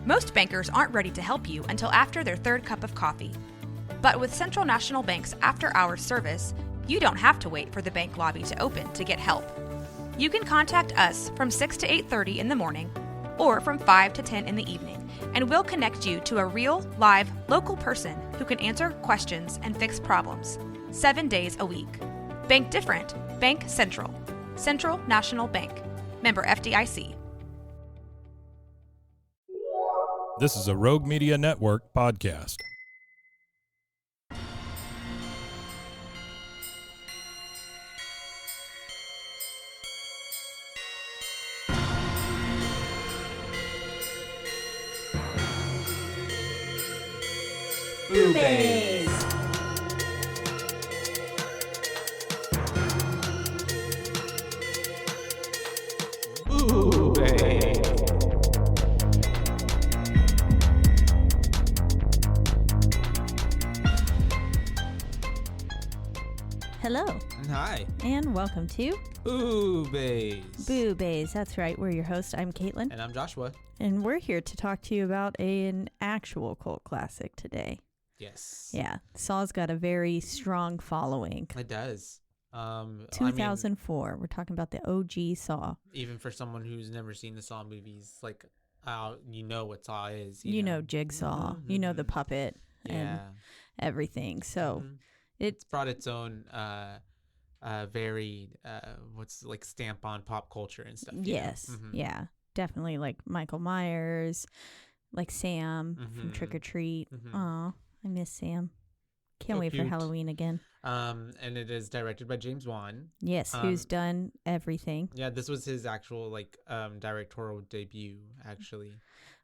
Most bankers aren't ready to help you until after their third cup of coffee. But with Central National Bank's after-hours service, you don't have to wait for the bank lobby to open to get help. You can contact us from 6 to 8:30 in the morning or from 5 to 10 in the evening, and we'll connect you to a real, live, local person who can answer questions and fix problems 7 days a week. Bank different. Bank Central. Central National Bank. Member FDIC. This is a Rogue Media Network podcast. Boobies. Hello, Hi. and welcome to Boobies. Boobies. That's right, we're your host. I'm Caitlin, And I'm Joshua. and we're here to talk to you about an actual cult classic today. Yes. Yeah, Saw's got a very strong following. It does. 2004. We're talking about the OG Saw. Even for someone who's never seen the Saw movies, like, you know what Saw is. You know Jigsaw. You know the puppet and everything. So it's brought its own very what's like stamp on pop culture and stuff. yes, yeah, definitely like Michael Myers, like Sam from Trick or Treat. Aw, I miss Sam. Can't So wait for cute. Halloween again. And it is directed by James Wan. Yes, who's done everything. Yeah, this was his actual like directorial debut actually.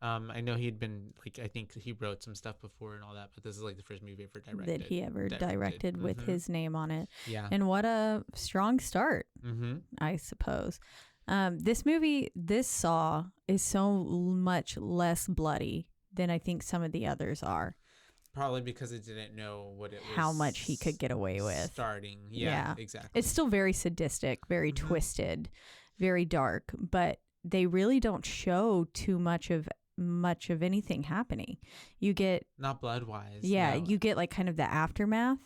I know he'd been like, I think he wrote some stuff before and all that, but this is like the first movie ever directed. That he ever directed with his name on it. Yeah. And what a strong start, I suppose. This movie, this Saw, is so much less bloody than I think some of the others are. Probably because it didn't know what it was. How much he could get away with. Starting. Yeah. Exactly. It's still very sadistic, very twisted, very dark, but they really don't show too much of anything happening. You get not blood wise. Yeah, no. you get like kind of the aftermath,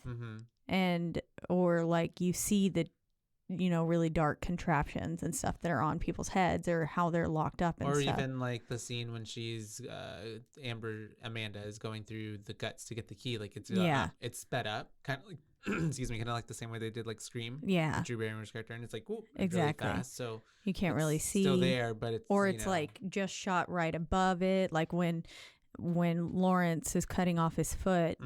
and or like you see the really dark contraptions and stuff that are on people's heads or how they're locked up and or stuff. even like the scene when she's Amanda is going through the guts to get the key, like it's it's sped up kind of like excuse me, kind of like the same way they did like Scream, Yeah, Drew Barrymore's character, and it's like exactly really fast, so you can't really see still there, but it's like just shot right above it, like when Lawrence is cutting off his foot,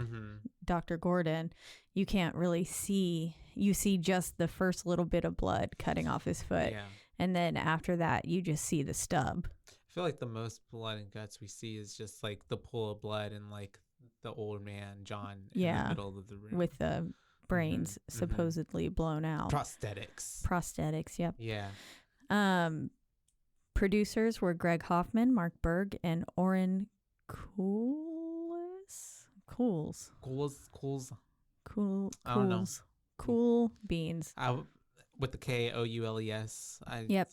Dr. Gordon, you can't really see. You see just the first little bit of blood cutting off his foot. And then after that, you just see the stub. I feel like the most blood and guts we see is just like the pool of blood and like the old man, John, in the middle of the room. With the brains supposedly blown out. Prosthetics, yep. Yeah. Producers were Greg Hoffman, Mark Berg, and Oren Cools. I don't know. Cool Beans. With the Koules. Yep.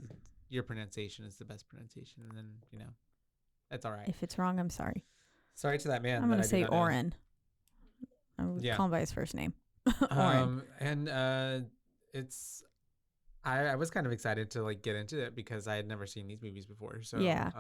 Your pronunciation is the best pronunciation, and then that's all right. If it's wrong, I'm sorry. Sorry to that man. I'm gonna say Oren. I would call him by his first name. Oren. And it's. I was kind of excited to like get into it because I had never seen these movies before. So yeah.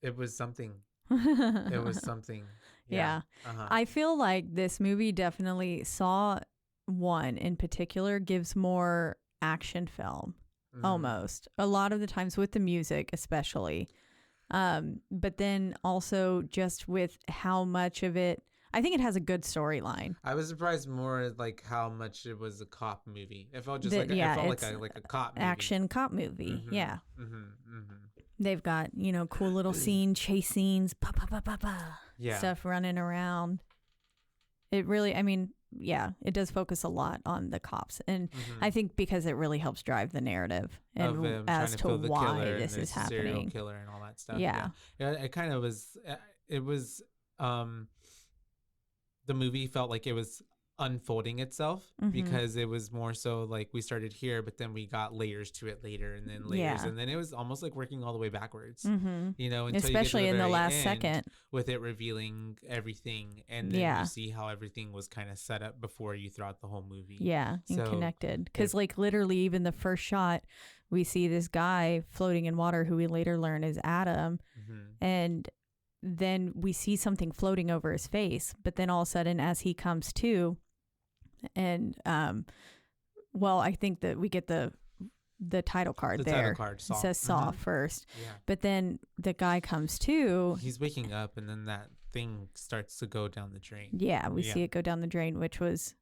It was something. It was something. Yeah. I feel like this movie definitely Saw 1 in particular gives more action film almost a lot of the times with the music especially. But then also just with how much of it, I think it has a good storyline. I was surprised more like how much it was a cop movie. It felt just like a cop movie. Action cop movie. Yeah. They've got, cool little chase scenes, stuff running around. It really, it does focus a lot on the cops. And I think because it really helps drive the narrative and as to why this is happening. Serial killer and all that stuff. Yeah. It kind of was, the movie felt like it was unfolding itself because it was more so like we started here, but then we got layers to it later, and then layers, and then it was almost like working all the way backwards. You know, until especially you get to in the last second, with it revealing everything, and then you see how everything was kind of set up before you throughout the whole movie. And connected, because like literally even the first shot, we see this guy floating in water who we later learn is Adam, and then we see something floating over his face, but then all of a sudden as he comes to, and I think that we get the title card there. Title card, Saw. It says Saw first, but then the guy comes to. He's waking up, and then that thing starts to go down the drain. We see it go down the drain, which is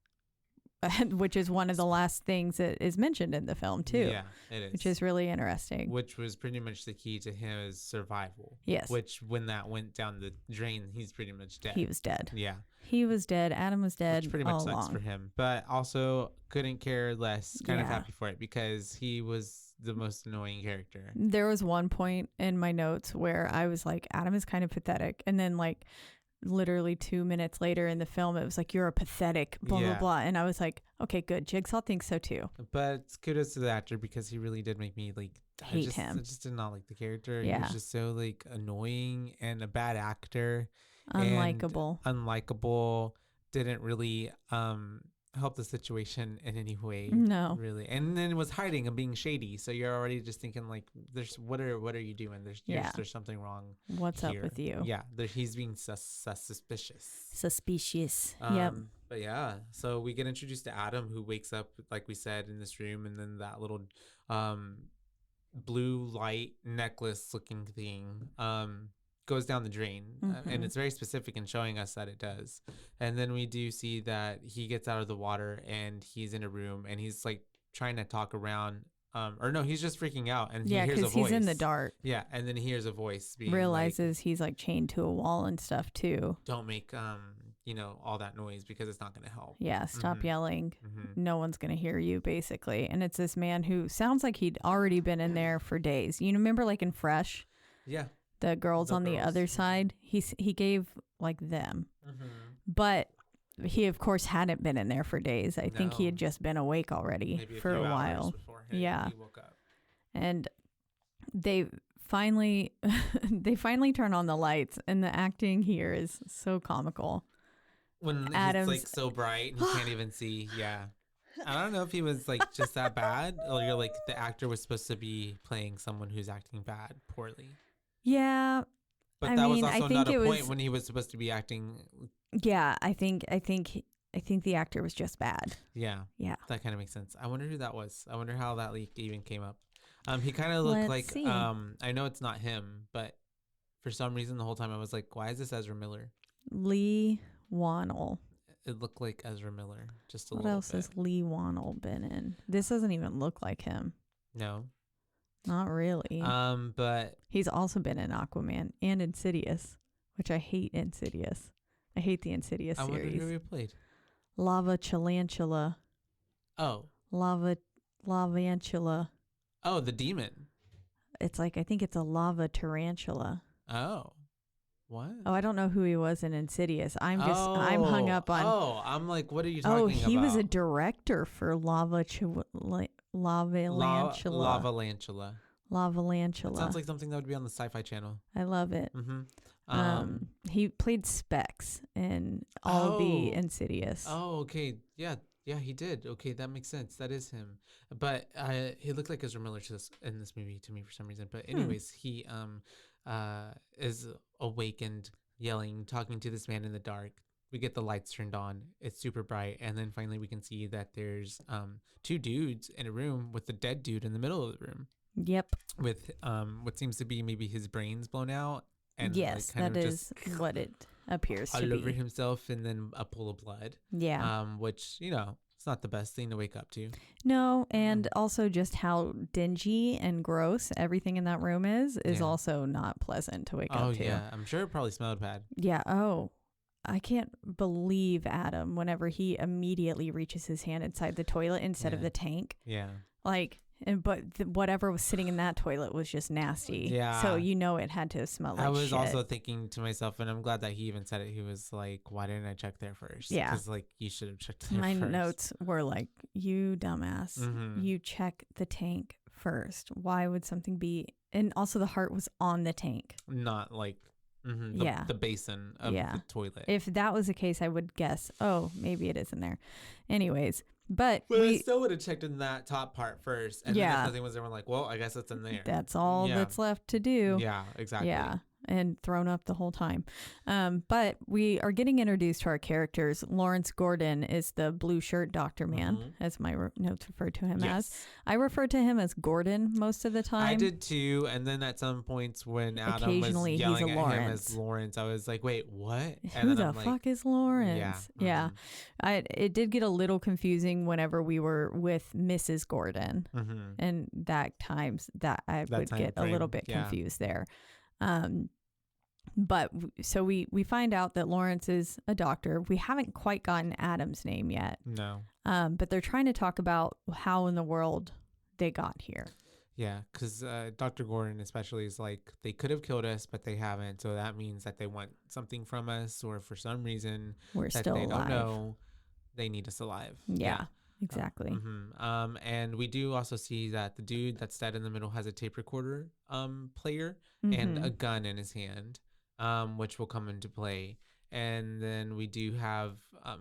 one of the last things that is mentioned in the film too. Yeah, it is. Which is really interesting. Which was pretty much the key to his survival. Yes. Which when that went down the drain, he's pretty much dead. He was dead. Yeah. He was dead. Adam was dead. Which pretty much sucks for him. But also couldn't care less. Kind of happy for it because he was the most annoying character. There was one point in my notes where I was like, Adam is kind of pathetic. And then like literally 2 minutes later in the film, it was like, you're a pathetic blah blah blah, and I was like, okay, good, Jigsaw thinks so too. But kudos to the actor because he really did make me like hate him. I just did not like the character. He was just so like annoying and a bad actor, unlikable, didn't really help the situation in any way. No, really. And then was hiding and being shady, so you're already just thinking like, there's what are you doing? There's something wrong. What's here. Up with you? He's being suspicious. Yep. But yeah, so we get introduced to Adam, who wakes up, like we said, in this room, and then that little blue light necklace looking thing goes down the drain, and it's very specific in showing us that it does. And then we do see that he gets out of the water and he's in a room and he's like trying to talk around, or no, he's just freaking out, and he hears a voice. He's in the dark. And then he hears a voice being realizes like, he's like chained to a wall and stuff too. Don't make all that noise because it's not going to help. Stop yelling. No one's going to hear you, basically. And it's this man who sounds like he'd already been in there for days. You remember like in Fresh? Yeah. The girls on the other side, he gave like them, but he of course hadn't been in there for days. I think he had just been awake already for a while. He woke up. And they finally turn on the lights, and the acting here is so comical. When Adam's like so bright and you can't even see. I don't know if he was like just that bad, or you're like the actor was supposed to be playing someone who's acting poorly. Yeah, but that was also not a point when he was supposed to be acting. Yeah, I think the actor was just bad. Yeah, that kind of makes sense. I wonder who that was. I wonder how that leak even came up. He kind of looked like see. I know it's not him, but for some reason the whole time I was like, why is this Ezra Miller? Lee Wannell. It looked like Ezra Miller, just a little bit. What else has Lee Wannell been in? This doesn't even look like him. No. Not really. But he's also been in Aquaman and Insidious, which I hate Insidious. I hate the Insidious series. I wonder who he played. Lava Chalantula. Oh. Lavantula. Oh, the demon. It's like, I think it's a lava tarantula. Oh. What? Oh, I don't know who he was in Insidious. I'm hung up on. Oh, I'm like, what are you talking about? Oh, he was a director for Lavalantula. That sounds like something that would be on the Sci-Fi Channel. I love it. He played Specs in all the Insidious. Oh, okay. Yeah, he did. Okay, that makes sense. That is him. But he looked like Ezra Miller in this movie to me for some reason. But anyways, he is awakened, yelling, talking to this man in the dark. We get the lights turned on. It's super bright. And then finally we can see that there's two dudes in a room with the dead dude in the middle of the room. Yep. With what seems to be maybe his brains blown out. And yes, like that is what it appears to be. All over himself, and then a pool of blood. Yeah. Which, it's not the best thing to wake up to. No, and also just how dingy and gross everything in that room is also not pleasant to wake up to. Oh, yeah. I'm sure it probably smelled bad. Yeah. Oh, I can't believe Adam whenever he immediately reaches his hand inside the toilet instead of the tank. Yeah. Like, but whatever was sitting in that toilet was just nasty. Yeah. So it had to smell like shit. I was also thinking to myself, and I'm glad that he even said it. He was like, "Why didn't I check there first?" Yeah. Because like you should have checked there My first. notes were like, "You dumbass, you check the tank first. Why would something be?" And also, the heart was on the tank, not like the basin of the toilet. If that was the case, I would guess, oh, maybe it is in there. Anyways. But I still would have checked in that top part first. And then if nothing was there, we're like, well, I guess it's in there. That's all that's left to do. Yeah, exactly. Yeah. And thrown up the whole time. But we are getting introduced to our characters. Lawrence Gordon is the blue shirt doctor man, as my notes refer to him as. I refer to him as Gordon most of the time. I did too. And then at some points when Adam was yelling at him as Lawrence, I was like, wait, what? And Who the fuck is Lawrence? Yeah. It did get a little confusing whenever we were with Mrs. Gordon. And that times that I would get a little bit confused there. But so we find out that Lawrence is a doctor. We haven't quite gotten Adam's name yet. No. But they're trying to talk about how in the world they got here. Yeah, because Dr. Gordon especially is like, they could have killed us, but they haven't. So that means that they want something from us, or for some reason we're that still they alive. Don't know, they need us alive. Yeah. Exactly. And we do also see that the dude that's dead in the middle has a tape recorder player and a gun in his hand, which will come into play. And then we do have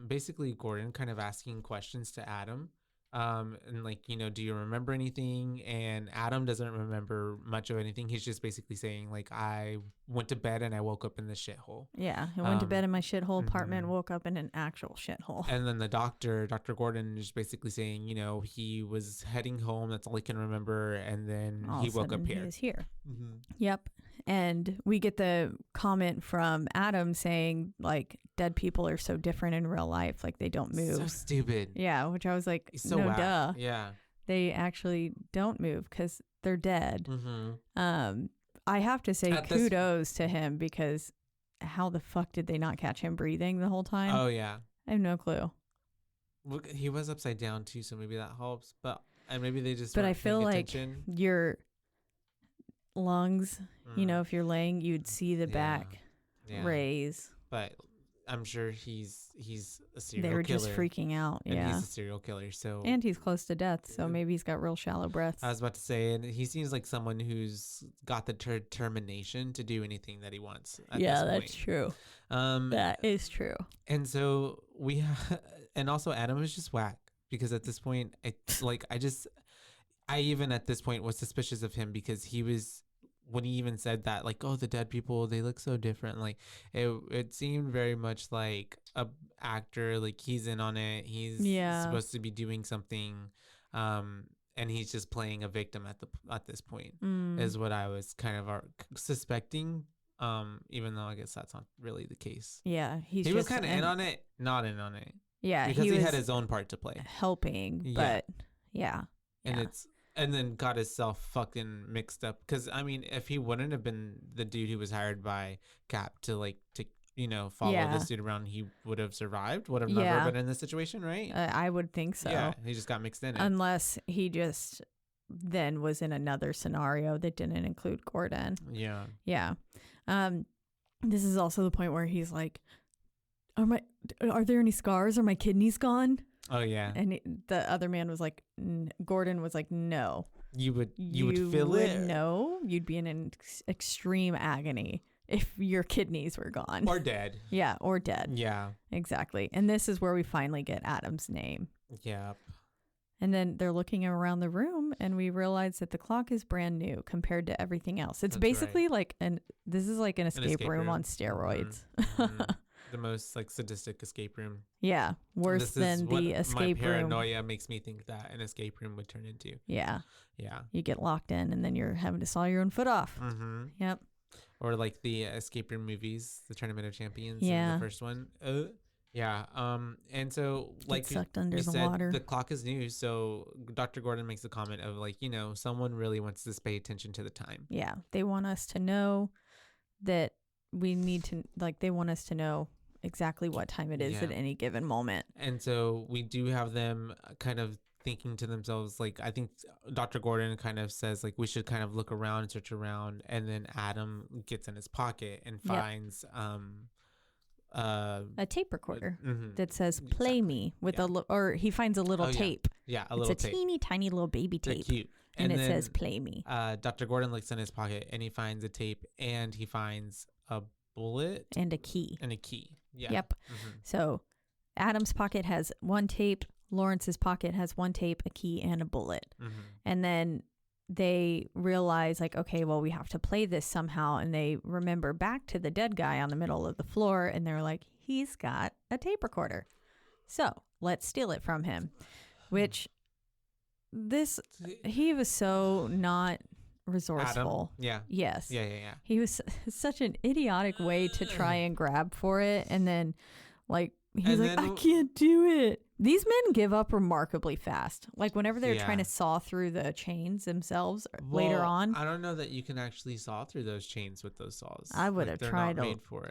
basically Gordon kind of asking questions to Adam. And like, do you remember anything? And Adam doesn't remember much of anything. He's just basically saying like, I went to bed and I woke up in this shithole. Yeah. I went to bed in my shithole apartment, woke up in an actual shithole. And then the Dr. Gordon is basically saying, he was heading home. That's all he can remember. And then he woke up here. He was here. Yep. And we get the comment from Adam saying like, dead people are so different in real life. Like they don't move. So stupid. Yeah. Which I was like, so no, whack. duh. Yeah. They actually don't move because they're dead. I have to say kudos to him, because how the fuck did they not catch him breathing the whole time? Oh, yeah. I have no clue. Look, he was upside down too, so maybe that helps. And maybe they just. But I feel like your lungs, if you're laying, you'd see the back raise. But I'm sure he's a serial killer. They were just freaking out. And yeah. he's a serial killer. And he's close to death, so maybe he's got real shallow breaths. I was about to say, and he seems like someone who's got the determination to do anything that he wants. That's true. That is true. And so and also Adam is just whack, because at this point, I even at this point was suspicious of him, because he was, when he even said that, like, oh, the dead people, they look so different. Like it seemed very much like a actor, like he's in on it. He's supposed to be doing something. And he's just playing a victim at this point is what I was kind of suspecting. Even though I guess that's not really the case. Yeah. He was kind of in on it, not in on it. Yeah. Because he had his own part to play. Helping, but yeah. And then got himself fucking mixed up. Because, I mean, if he wouldn't have been the dude who was hired by Cap to follow this dude around, he would have survived, would have never been in this situation, right? I would think so. Yeah, he just got mixed in it. Unless he just then was in another scenario that didn't include Gordon. Yeah. Yeah. This is also the point where he's like, are there any scars? Are my kidneys gone? Oh yeah. And the other man was like, Gordon was like, no. You would feel it? No, you'd be in an extreme agony if your kidneys were gone. Or dead. Yeah, or dead. Yeah. Exactly. And this is where we finally get Adam's name. Yeah. And then they're looking around the room, and we realize that the clock is brand new compared to everything else. It's basically like this is like an escape room on steroids. The most like sadistic escape room. Yeah, worse than the escape room. My paranoia makes me think that an escape room would turn into. Yeah. Yeah. You You get locked in, and then you're having to saw your own foot off. Yep. Or like the escape room movies, the Tournament of Champions. Yeah. The first one. Yeah. And so like sucked under the said, water. the clock is new. So Dr. Gordon makes a comment of like, someone really wants to pay attention to the time. Yeah. They want us to know that we need to, like, they want us to know exactly what time it is at any given moment. And so we do have them kind of thinking to themselves, like, I think Dr. Gordon kind of says, like, we should kind of look around and search around. And then Adam gets in his pocket and finds a tape recorder mm-hmm. that says "Play Me" with or he finds a little tape. Yeah, it's a teeny tiny little baby tape. They're cute. And it says "Play Me." Dr. Gordon looks in his pocket and he finds a tape and he finds a bullet and a key. Yeah. Yep. Mm-hmm. So Adam's pocket has one tape. Lawrence's pocket has one tape, a key, and a bullet. Mm-hmm. And then they realize, like, okay, well, we have to play this somehow. And they remember back to the dead guy on the middle of the floor. And they're like, he's got a tape recorder. So let's steal it from him. Which he was so not resourceful. Adam? Yeah. Yes. Yeah. He was such an idiotic way to try and grab for it. And then, like, he's like, I can't do it. These men give up remarkably fast. Like, whenever they're trying to saw through the chains themselves later on. I don't know that you can actually saw through those chains with those saws. I would have tried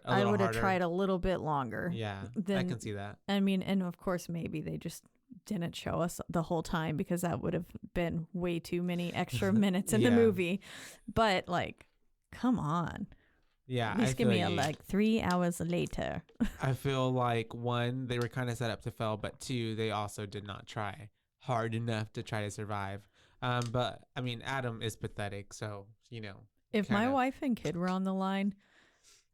I would have tried a little bit longer. Yeah, I can see that. I mean, and of course, maybe they just didn't show us the whole time because that would have been way too many extra minutes in the movie. But, like, come on. Yeah, at least give me like 3 hours later. I feel like, one, they were kind of set up to fail, but two, they also did not try hard enough to try to survive. But I mean, Adam is pathetic, so If my wife and kid were on the line,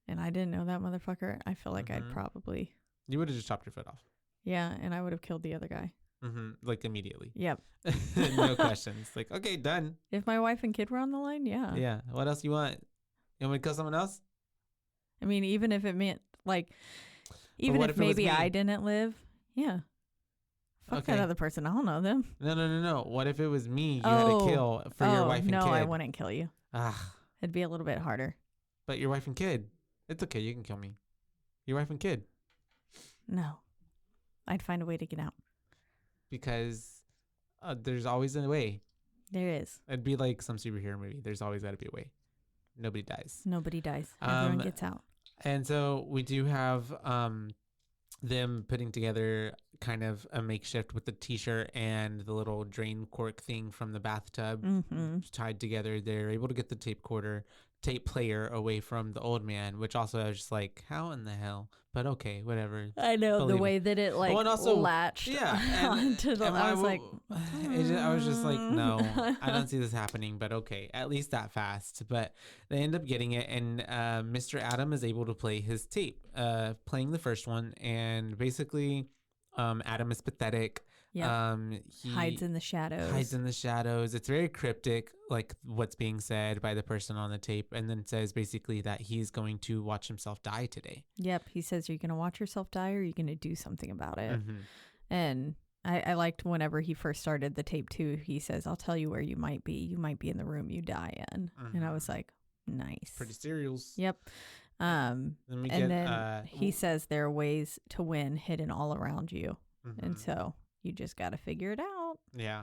and I didn't know that motherfucker, I feel like I'd probably. You would have just chopped your foot off. Yeah, and I would have killed the other guy. Like immediately. Yep. No questions. Like, okay, done. If my wife and kid were on the line, yeah. Yeah. What else you want? You want me to kill someone else? I mean, even if it meant, like, even if maybe I didn't live, yeah. Fuck that other person. I don't know them. No. What if it was me you had to kill for your wife and kid? No, I wouldn't kill you. It'd be a little bit harder. But your wife and kid. It's okay. You can kill me. Your wife and kid. No. I'd find a way to get out. Because there's always a way. There is. It'd be like some superhero movie. There's always got to be a way. Nobody dies. Everyone gets out. And so we do have them putting together kind of a makeshift with the t-shirt and the little drain cork thing from the bathtub tied together. They're able to get the tape player away from the old man, which also I was just like, how in the hell? But okay, whatever. I know the way that it latched. Yeah, onto the. I was like, I was just like, no, I don't see this happening. But okay, at least that fast. But they end up getting it, and Mr. Adam is able to play his tape, playing the first one, and basically, Adam is pathetic. Yeah. He hides in the shadows. It's very cryptic, like what's being said by the person on the tape, and then says basically that he's going to watch himself die today. Yep. He says, are you going to watch yourself die, or are you going to do something about it? And I liked whenever he first started the tape too, he says, I'll tell you where you might be. You might be in the room you die in. And I was like, nice. Pretty serious. Yep. And then he says there are ways to win hidden all around you. And so you just got to figure it out. Yeah.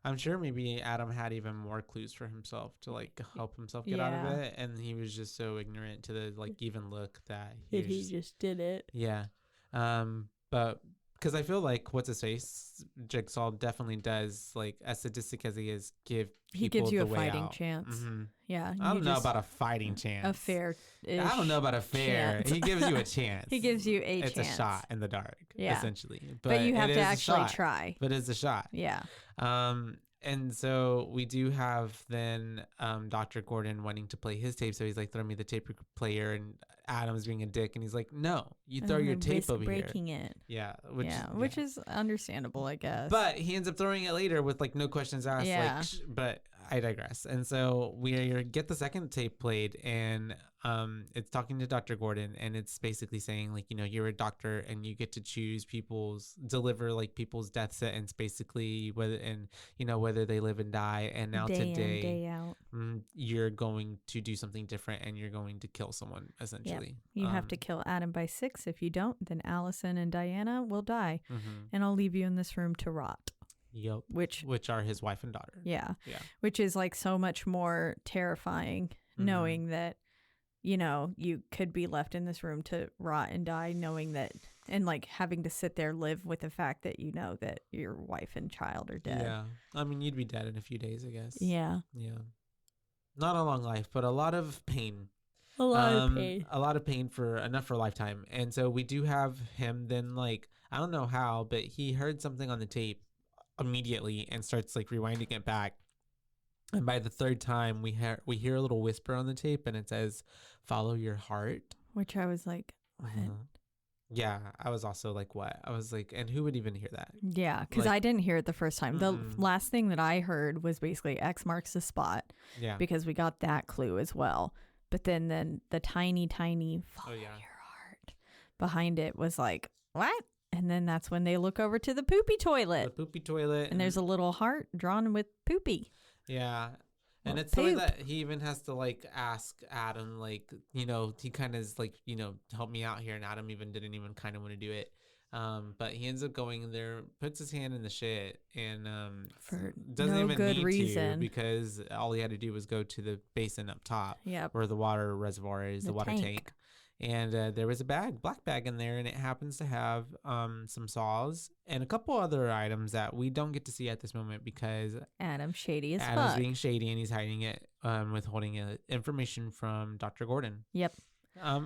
I'm sure maybe Adam had even more clues for himself to like help himself get out of it. And he was just so ignorant to the like even look that he just did it. Yeah. But because I feel like what's his face, Jigsaw definitely does, like as sadistic as he is, he gives you a fighting chance. Yeah. I don't know about a fighting chance. A fair. I don't know about a fair. Chance. He gives you a chance. He gives you a chance. It's a shot in the dark, essentially. But you have to actually try. But it's a shot. Yeah. And so we do have then Dr. Gordon wanting to play his tape. So he's like, throw me the tape player. And Adam's being a dick. And he's like, no, you throw your tape over breaking here. It. Yeah. Which is understandable, I guess. But he ends up throwing it later with like no questions asked. Yeah. Like, but I digress. And so we get the second tape played, and it's talking to Dr. Gordon, and it's basically saying like, you're a doctor and you get to choose deliver people's death sentence, basically, whether they live and die. And now day today, in, day out. You're going to do something different, and you're going to kill someone essentially. Yep. You have to kill Adam by 6. If you don't, then Allison and Diana will die, and I'll leave you in this room to rot. Yep. Which are his wife and daughter. Yeah. Yeah. Which is like so much more terrifying, knowing that, you could be left in this room to rot and die, knowing that And like having to sit there, live with the fact that you know that your wife and child are dead. Yeah. I mean, you'd be dead in a few days, I guess. Yeah. Yeah. Not a long life, but a lot of pain. A lot of pain. A lot of pain for enough for a lifetime. And so we do have him then, like, I don't know how, but he heard something on the tape immediately and starts like rewinding it back. And by the third time, we hear a little whisper on the tape, and it says, "Follow your heart." Which I was like, what? Yeah, I was also like, what? I was like, and who would even hear that? Yeah, because I didn't hear it the first time. The last thing that I heard was basically X marks the spot. Yeah. Because we got that clue as well. But then the tiny follow your heart behind it was like, what? And then that's when they look over to the poopy toilet. The poopy toilet. And there's a little heart drawn with poopy. Yeah. And Well, it's the way that he even has to like ask Adam, like, you know, he kind of is like, you know, help me out here. And Adam didn't even kind of want to do it. But he ends up going in there, puts his hand in the shit, and For doesn't no even good need reason. to, because all he had to do was go to the basin up top Yep. where the water reservoir is, the water tank. And there was a black bag in there, and it happens to have some saws and a couple other items that we don't get to see at this moment because Adam's shady as Adam's fuck. being shady, and he's hiding it, withholding information from Dr. Gordon. Yep.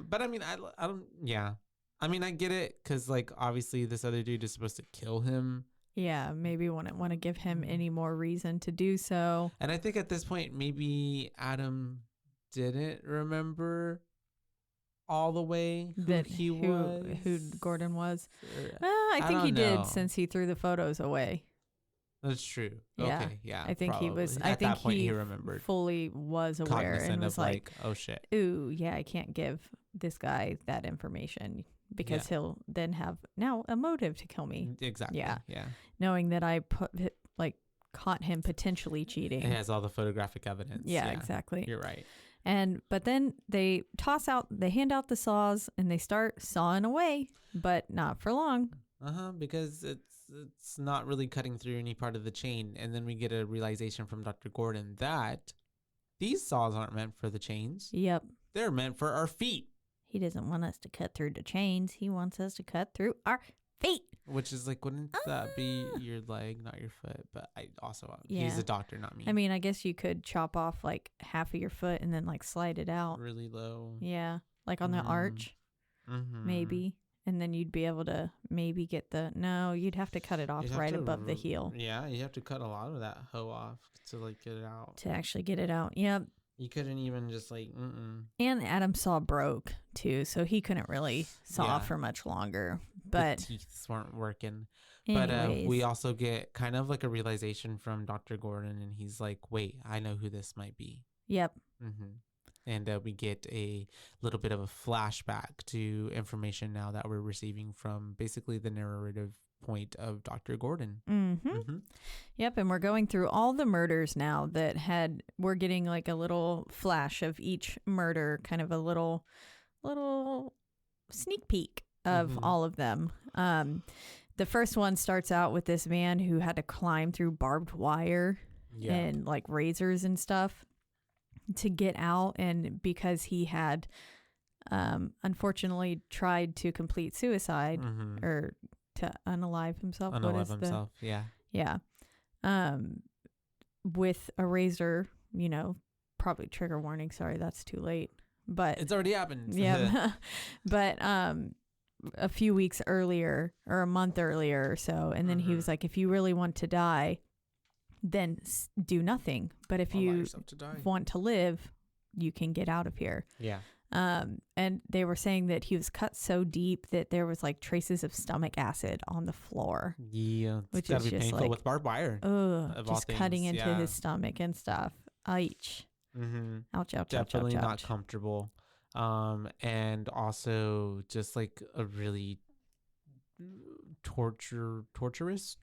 But I mean, I don't, yeah. I mean, I get it, because like obviously this other dude is supposed to kill him. Yeah, maybe wouldn't want to give him any more reason to do so. And I think at this point, maybe Adam didn't remember all the way who Gordon was. Or- I think he don't know. did, since he threw the photos away. That's true. Yeah. Okay, yeah. I think he was. probably. I At think that point, he he remembered. fully was aware Cognizant and was of like, oh shit. "Ooh, yeah, I can't give this guy that information because he'll then have now a motive to kill me." Exactly. Yeah. Yeah. Knowing that I caught him potentially cheating. It has all the photographic evidence. Yeah, exactly. You're right. But then they hand out the saws and they start sawing away, but not for long. Because it's not really cutting through any part of the chain, and then we get a realization from Dr. Gordon that these saws aren't meant for the chains. Yep. They're meant for our feet. He doesn't want us to cut through the chains. He wants us to cut through our feet. Which is like, wouldn't that be your leg, not your foot? But I also, he's Yeah. a doctor, not me. I mean, I guess you could chop off like half of your foot and then like slide it out. really low. Yeah. Like on the arch, Mm-hmm. maybe. And then you'd be able to maybe get no, you'd have to cut it off You'd have right to above the heel Yeah, you have to cut a lot of that hoe off to like get it out. to actually get it out. Yep. You couldn't even just like, And Adam's saw broke too, so he couldn't really saw Yeah. for much longer. the But teeth weren't working. anyways, But we also get kind of like a realization from Dr. Gordon, and he's like, wait, I know who this might be. yep. And we get a little bit of a flashback to information now that we're receiving from basically the narrative point of Dr. Gordon. Yep, and we're going through all the murders now we're getting like a little flash of each murder, kind of a little sneak peek of all of them. The first one starts out with this man who had to climb through barbed wire and like razors and stuff to get out, and because he had unfortunately tried to complete suicide or to unalive himself. Unalive himself, yeah. With a razor, probably trigger warning. Sorry, that's too late. But it's already happened. yeah. But a few weeks earlier or a month earlier or so, and then he was like, if you really want to die, then do nothing. But if you want to live, you can get out of here. Yeah. And they were saying that he was cut so deep that there was like traces of stomach acid on the floor. Yeah. It's Which gotta is be just painful like, with barbed wire. Just cutting into his stomach and stuff. Ouch. Ouch, ouch, Definitely ouch, ouch, not ouch. comfortable. And also just like a really torturous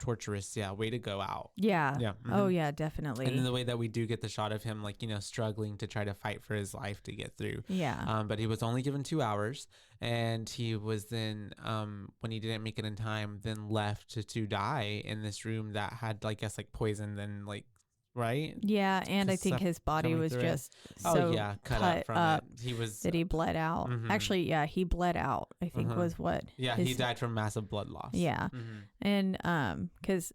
way to go out. Yeah. Yeah. Oh yeah, definitely. And then the way that we do get the shot of him, like, struggling to try to fight for his life to get through. Yeah. But he was only given 2 hours, and he was then, when he didn't make it in time, then left to die in this room that had, I guess, like poison and like right? Yeah, and I think his body was just cut up from it. He was that he bled out. Actually, yeah, he bled out. I think was what. Yeah, he died from massive blood loss. Yeah, and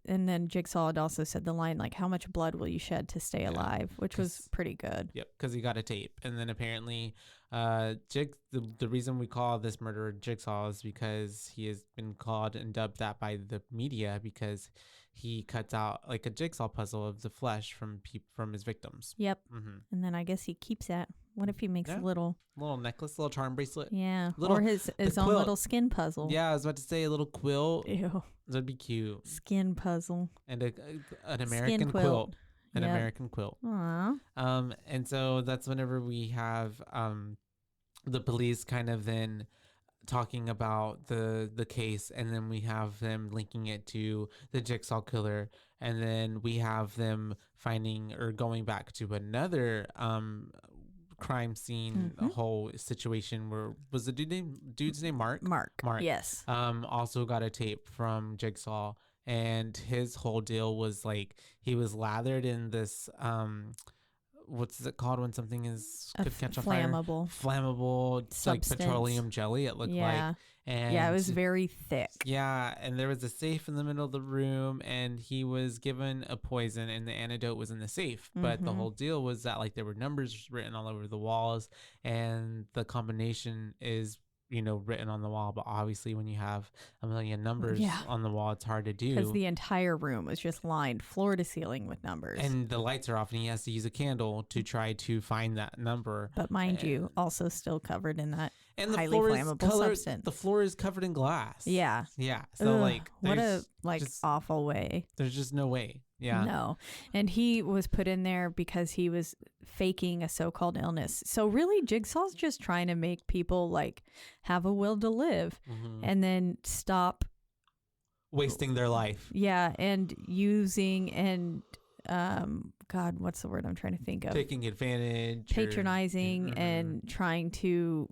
then Jigsaw had also said the line like, "How much blood will you shed to stay alive?" Which was pretty good. Yep, because he got a tape, and then apparently, the reason we call this murderer Jigsaw is because he has been called and dubbed that by the media because he cuts out like a jigsaw puzzle of the flesh from his victims. Yep. And then I guess he keeps that. What if he makes a little necklace, little charm bracelet? Yeah. Or his own little skin puzzle. Yeah, I was about to say a little quilt. Ew. That'd be cute. Skin puzzle. And an American quilt. An American quilt. Aww. And so that's whenever we have the police kind of then talking about the case, and then we have them linking it to the Jigsaw killer, and then we have them finding or going back to another crime scene, a whole situation where was the dude's name Mark? Mark, yes. Also got a tape from Jigsaw, and his whole deal was like he was lathered in this what's it called when something could catch on fire? Flammable. It's like petroleum jelly, it looked like. And yeah, it was very thick. Yeah, and there was a safe in the middle of the room, and he was given a poison, and the antidote was in the safe. But the whole deal was that like there were numbers written all over the walls, and the combination is written on the wall, but obviously when you have a million numbers on the wall, it's hard to do because the entire room was just lined floor to ceiling with numbers, and the lights are off, and he has to use a candle to try to find that number. But mind you, also still covered in that highly flammable substance. The floor is covered in glass. Yeah. So what a awful way. There's just no way. Yeah. No. And he was put in there because he was faking a so-called illness. So really Jigsaw's just trying to make people like have a will to live and then stop wasting their life. Yeah. And using and God, what's the word I'm trying to think of? Taking advantage. Patronizing and trying to,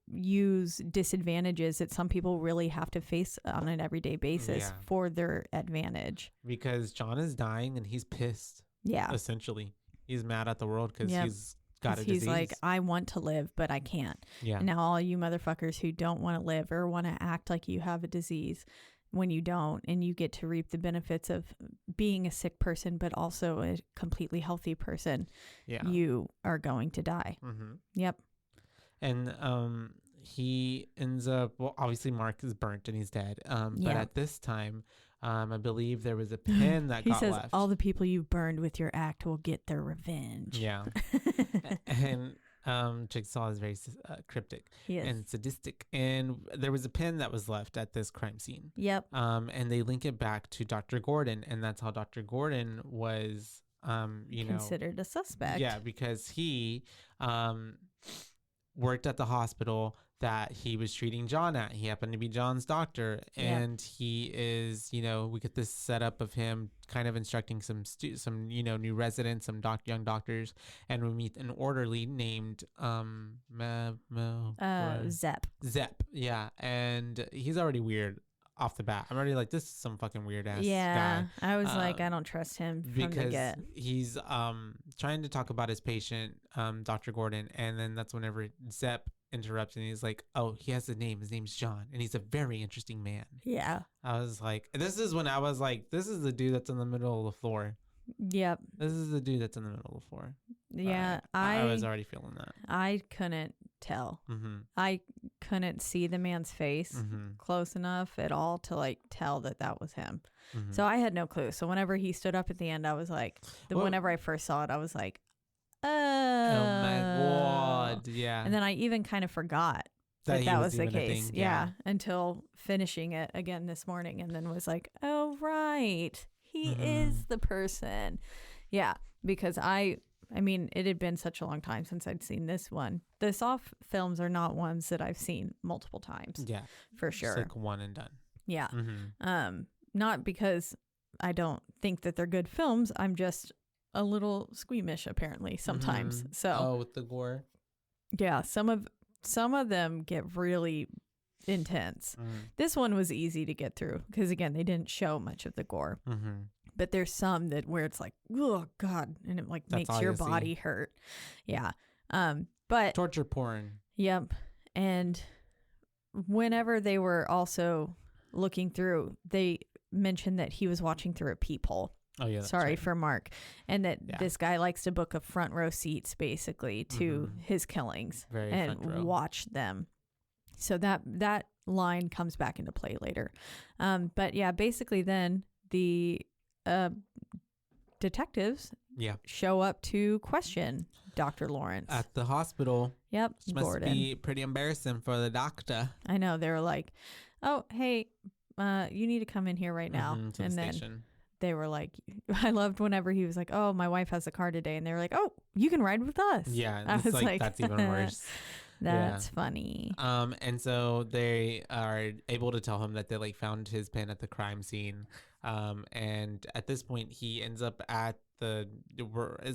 use disadvantages that some people really have to face on an everyday basis for their advantage. Because John is dying and he's pissed. Yeah. Essentially. He's mad at the world because he's got a disease. He's like, I want to live, but I can't. Yeah. And now all you motherfuckers who don't want to live or want to act like you have a disease when you don't, and you get to reap the benefits of being a sick person, but also a completely healthy person, you are going to die. Yep. And he ends up, well, obviously Mark is burnt and he's dead. But at this time, I believe there was a pin that got left. He says, all the people you burned with your act will get their revenge. Yeah. And Jigsaw is very cryptic and sadistic. And there was a pin that was left at this crime scene. Yep. And they link it back to Dr. Gordon. And that's how Dr. Gordon was, considered a suspect. Yeah, because he worked at the hospital that he was treating John at. He happened to be John's doctor, and he is, we get this setup of him kind of instructing some new residents, some young doctors, and we meet an orderly named Zep. Yeah, and he's already weird off the bat. I'm already like, this is some fucking weird ass guy. I was like, I don't trust him from the get. He's trying to talk about his patient, Dr. Gordon, and then that's whenever Zep interrupts and he's like, oh, he has a name. His name's John, and he's a very interesting man. Yeah. I was like, this is when I was like, this is the dude that's in the middle of the floor. Yep. This is the dude that's in the middle of the floor. Yeah. I was already feeling that. I couldn't tell. I couldn't see the man's face close enough at all to like tell that was him. So I had no clue. So whenever he stood up at the end, I was like, whenever I first saw it, I was like, oh my God. Yeah. And then I even kind of forgot that was the case. Yeah. Until finishing it again this morning, and then was like, oh, right. He is the person. Yeah. Because I mean, it had been such a long time since I'd seen this one. The Saw films are not ones that I've seen multiple times. Yeah. For sure. It's like one and done. Yeah. Not because I don't think that they're good films. I'm just a little squeamish apparently sometimes. So with the gore. Yeah, some of them get really intense. This one was easy to get through because again, they didn't show much of the gore. But there's some that where it's like, oh God, and it like That's makes all your you see. body hurt. Yeah. But Torture porn. yep. And whenever they were also looking through, they mentioned that he was watching through a peephole. Oh yeah. That's Sorry right. for Mark. And that Yeah. this guy likes to book a front row seats basically to his killings Very and front row. watch them. So that line comes back into play later. But yeah, basically then the detectives Yeah. show up to question Dr. Lawrence. At the hospital. Yep, Which must Gordon. be pretty embarrassing for the doctor. I know. They were like, oh, hey, you need to come in here right now. To And the then station. they were like, I loved whenever he was like, oh, my wife has a car today. And they were like, oh, you can ride with us. Yeah. I It's was like, like, that's even worse. That's funny. And so they are able to tell him that they like found his pen at the crime scene. And at this point he ends up at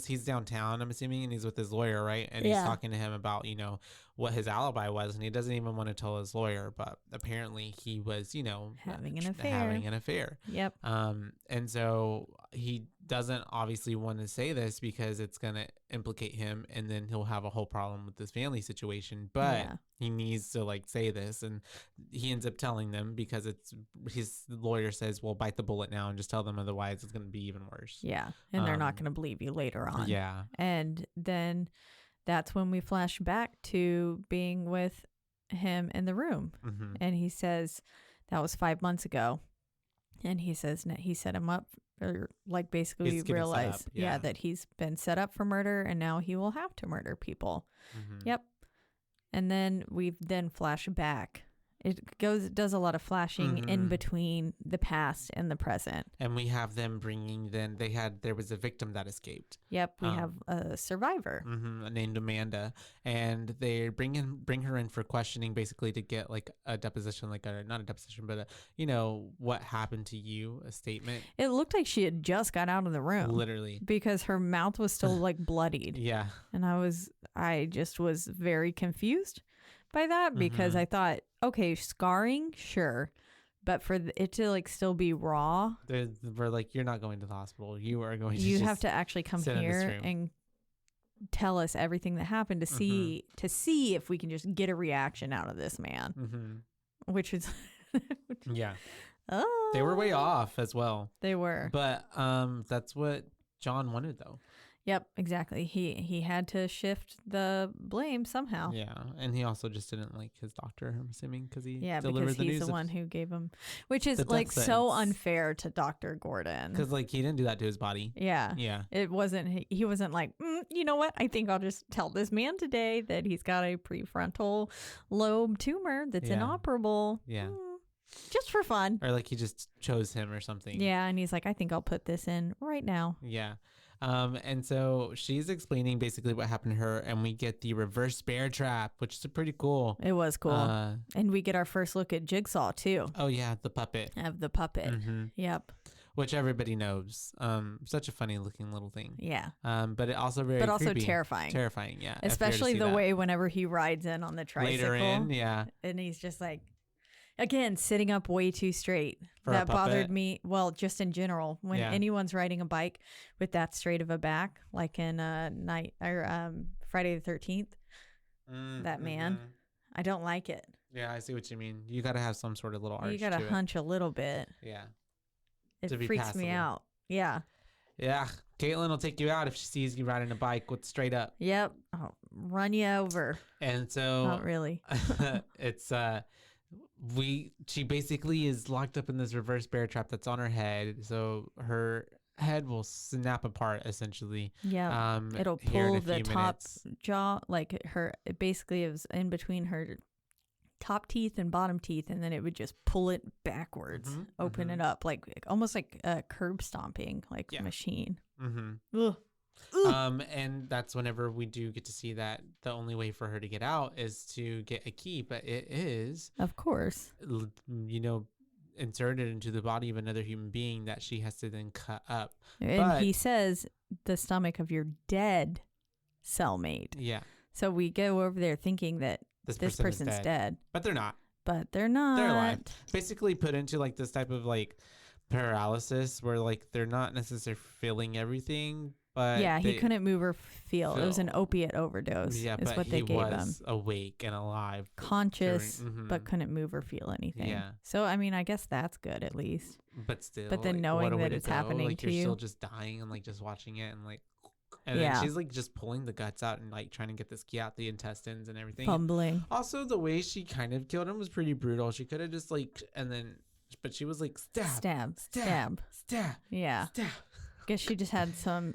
he's downtown, I'm assuming, and he's with his lawyer, right? And he's talking to him about, you know, what his alibi was, and he doesn't even want to tell his lawyer, but apparently he was, you know, Having an affair. Yep. And so he doesn't obviously want to say this because it's going to implicate him, and then he'll have a whole problem with this family situation, but he needs to like say this, and he ends up telling them because his lawyer says, well, bite the bullet now and just tell them, otherwise it's going to be even worse. Yeah. And they're not going to believe you later on. Yeah. And then that's when we flash back to being with him in the room. Mm-hmm. And he says, that was 5 months ago. And he says, he set him up, or like basically He's getting set realize, up, yeah. that he's been set up for murder and now he will have to murder people. Mm-hmm. Yep. And then we flash back. It does a lot of flashing in between the past and the present. And we have them there was a victim that escaped. Yep, we have a survivor named Amanda, and they bring her in for questioning, basically to get like a deposition, not a deposition, but you know, what happened to you, a statement. It looked like she had just got out of the room, Literally, because her mouth was still like bloodied. Yeah, and I just was very confused by that, because I thought, okay, scarring, sure, but for it to like still be raw, we're like, you're not going to the hospital. You are going to. You have to actually come here room and tell us everything that happened to see if we can just get a reaction out of this man, which is yeah. They were way off as well. They were, but that's what John wanted though. Yep, exactly. He had to shift the blame somehow. Yeah, and he also just didn't like his doctor, I'm assuming, because he because delivered the he's news the one who gave him, which is the like death so sentence. unfair to Dr. Gordon. Because like he didn't do that to his body. Yeah. Yeah. It wasn't, he wasn't like, you know what? I think I'll just tell this man today that he's got a prefrontal lobe tumor that's inoperable. Yeah. Just for fun. Or like he just chose him or something. Yeah, and he's like, I think I'll put this in right now. Yeah. And so she's explaining basically what happened to her, and we get the reverse bear trap, which is pretty cool. It was cool. And we get our first look at Jigsaw too. Oh yeah, the puppet. Of the puppet. Yep. Which everybody knows. Such a funny looking little thing. Yeah. But it also very also creepy. terrifying. Terrifying, yeah. Especially the way whenever he rides in on the tricycle. Later in, yeah. And he's just like, again, sitting up way too straight. For a that bothered puppet. me. Well, just in general, when anyone's riding a bike with that straight of a back, like in Friday the 13th, that man, I don't like it. Yeah, I see what you mean. You got to have some sort of little arch. You got to hunch a little bit. Yeah. It To be freaks passable. me out. Yeah. Yeah. Caitlin will take you out if she sees you riding a bike with straight up. Yep. I'll run you over. And so Not really. it's she basically is locked up in this reverse bear trap that's on her head, so her head will snap apart essentially. Yeah. It'll here in pull a the few top minutes. jaw, like it basically is in between her top teeth and bottom teeth, and then it would just pull it backwards, open it up, like almost like a curb stomping, like machine. Ugh. And that's whenever we do get to see that the only way for her to get out is to get a key, but it is, Of course. inserted into the body of another human being that she has to then cut up. And he says the stomach of your dead cellmate. Yeah. So we go over there thinking that this person is person's dead. But they're not. But they're not. They're alive. Basically put into like this type of like paralysis where like they're not necessarily feeling everything, but yeah, he couldn't move or feel. It was an feel. opiate overdose. Yeah, is but what they he gave him. was awake and alive, Conscious, during- but couldn't move or feel anything. Yeah. So I mean, I guess that's good at least. but still. But then like, knowing what a way that to it's go. happening like to you're you. still just dying and like just watching it and like. And Yeah. then she's like just pulling the guts out and like trying to get this key out the intestines and everything. Fumbling. Also, the way she kind of killed him was pretty brutal. She could have just like, and then, but she was like stab. Yeah. Stab. Guess she just had some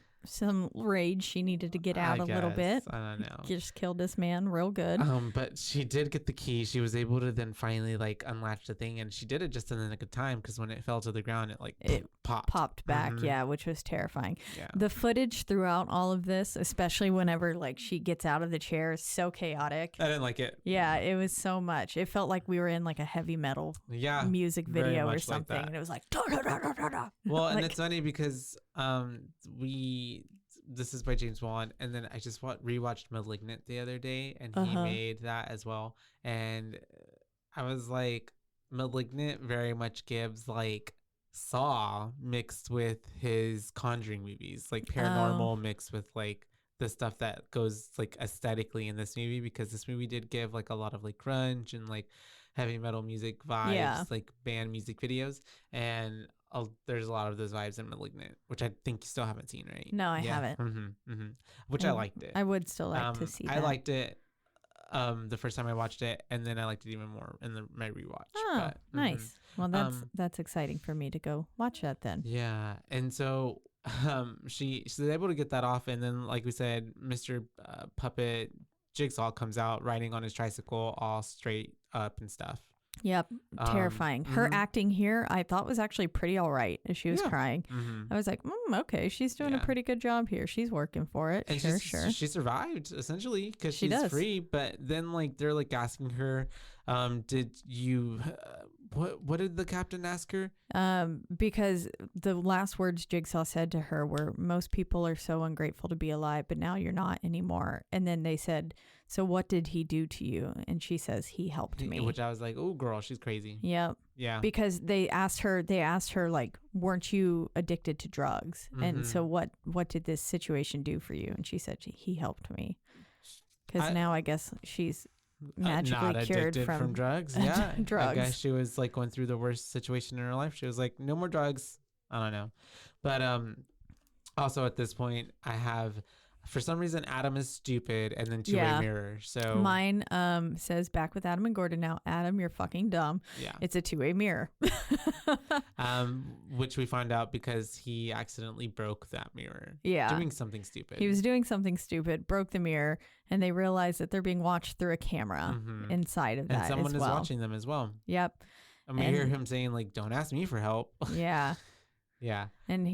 rage she needed to get out a little bit. I don't know. Just killed this man real good. But she did get the key. She was able to then finally like unlatch the thing, and she did it just in the nick of time because when it fell to the ground, it like popped back, Mhm. yeah, which was terrifying. Yeah. The footage throughout all of this, especially whenever like she gets out of the chair, is so chaotic. I didn't like it. Yeah, it was so much. It felt like we were in like a heavy metal Yeah. music very video or much like something, that. and it was like da, da, da, da, da, da. Well, and Like, it's funny because this is by James Wan, and then I just rewatched *Malignant* the other day, and he Uh-huh. made that as well, and I was like, *Malignant* very much gives like Saw mixed with his Conjuring movies, like paranormal mixed with like the stuff that goes like aesthetically in this movie, because this movie did give like a lot of like grunge and like heavy metal music vibes, Yeah. like band music videos, and there's a lot of those vibes in *Malignant*, which I think you still haven't seen, right? No, I haven't. Which I liked it. I would still like to see that. I liked it the first time I watched it, and then I liked it even more in my rewatch. Oh, but, nice. Well, Um, that's exciting for me to go watch that then. Yeah, and so she's able to get that off, and then like we said, Mr. Puppet Jigsaw comes out riding on his tricycle all straight up and stuff. Yep, terrifying. Her mhm. acting here, I thought was actually pretty all right as she was Yeah. crying. I was like, okay, she's doing a Yeah. pretty good job here. She's working for it. And Sure. she survived essentially because She she's does. free. But then like they're like asking her, did you what did the captain ask her? Because the last words Jigsaw said to her were, most people are so ungrateful to be alive, but now you're not anymore. And then they said, so what did he do to you? And she says, he helped me. Which I was like, oh girl, she's crazy. Yep. Yeah. Because they asked her like, weren't you addicted to drugs? And so what did this situation do for you? And she said, he helped me. Because now I guess she's magically not cured addicted from drugs. Yeah. drugs. I guess she was like going through the worst situation in her life. She was like, no more drugs. I don't know. But also at this point I have, for some reason, Adam is stupid, and then two-way mirror. So mine says back with Adam and Gordon now. Adam, you're fucking dumb. yeah. It's a two-way mirror. Which we find out because he accidentally broke that mirror. Yeah. Doing something stupid. He was doing something stupid, broke the mirror, and they realize that they're being watched through a camera inside of that and someone as is well. watching them as well. Yep. And we hear him saying like, don't ask me for help. Yeah. Yeah. And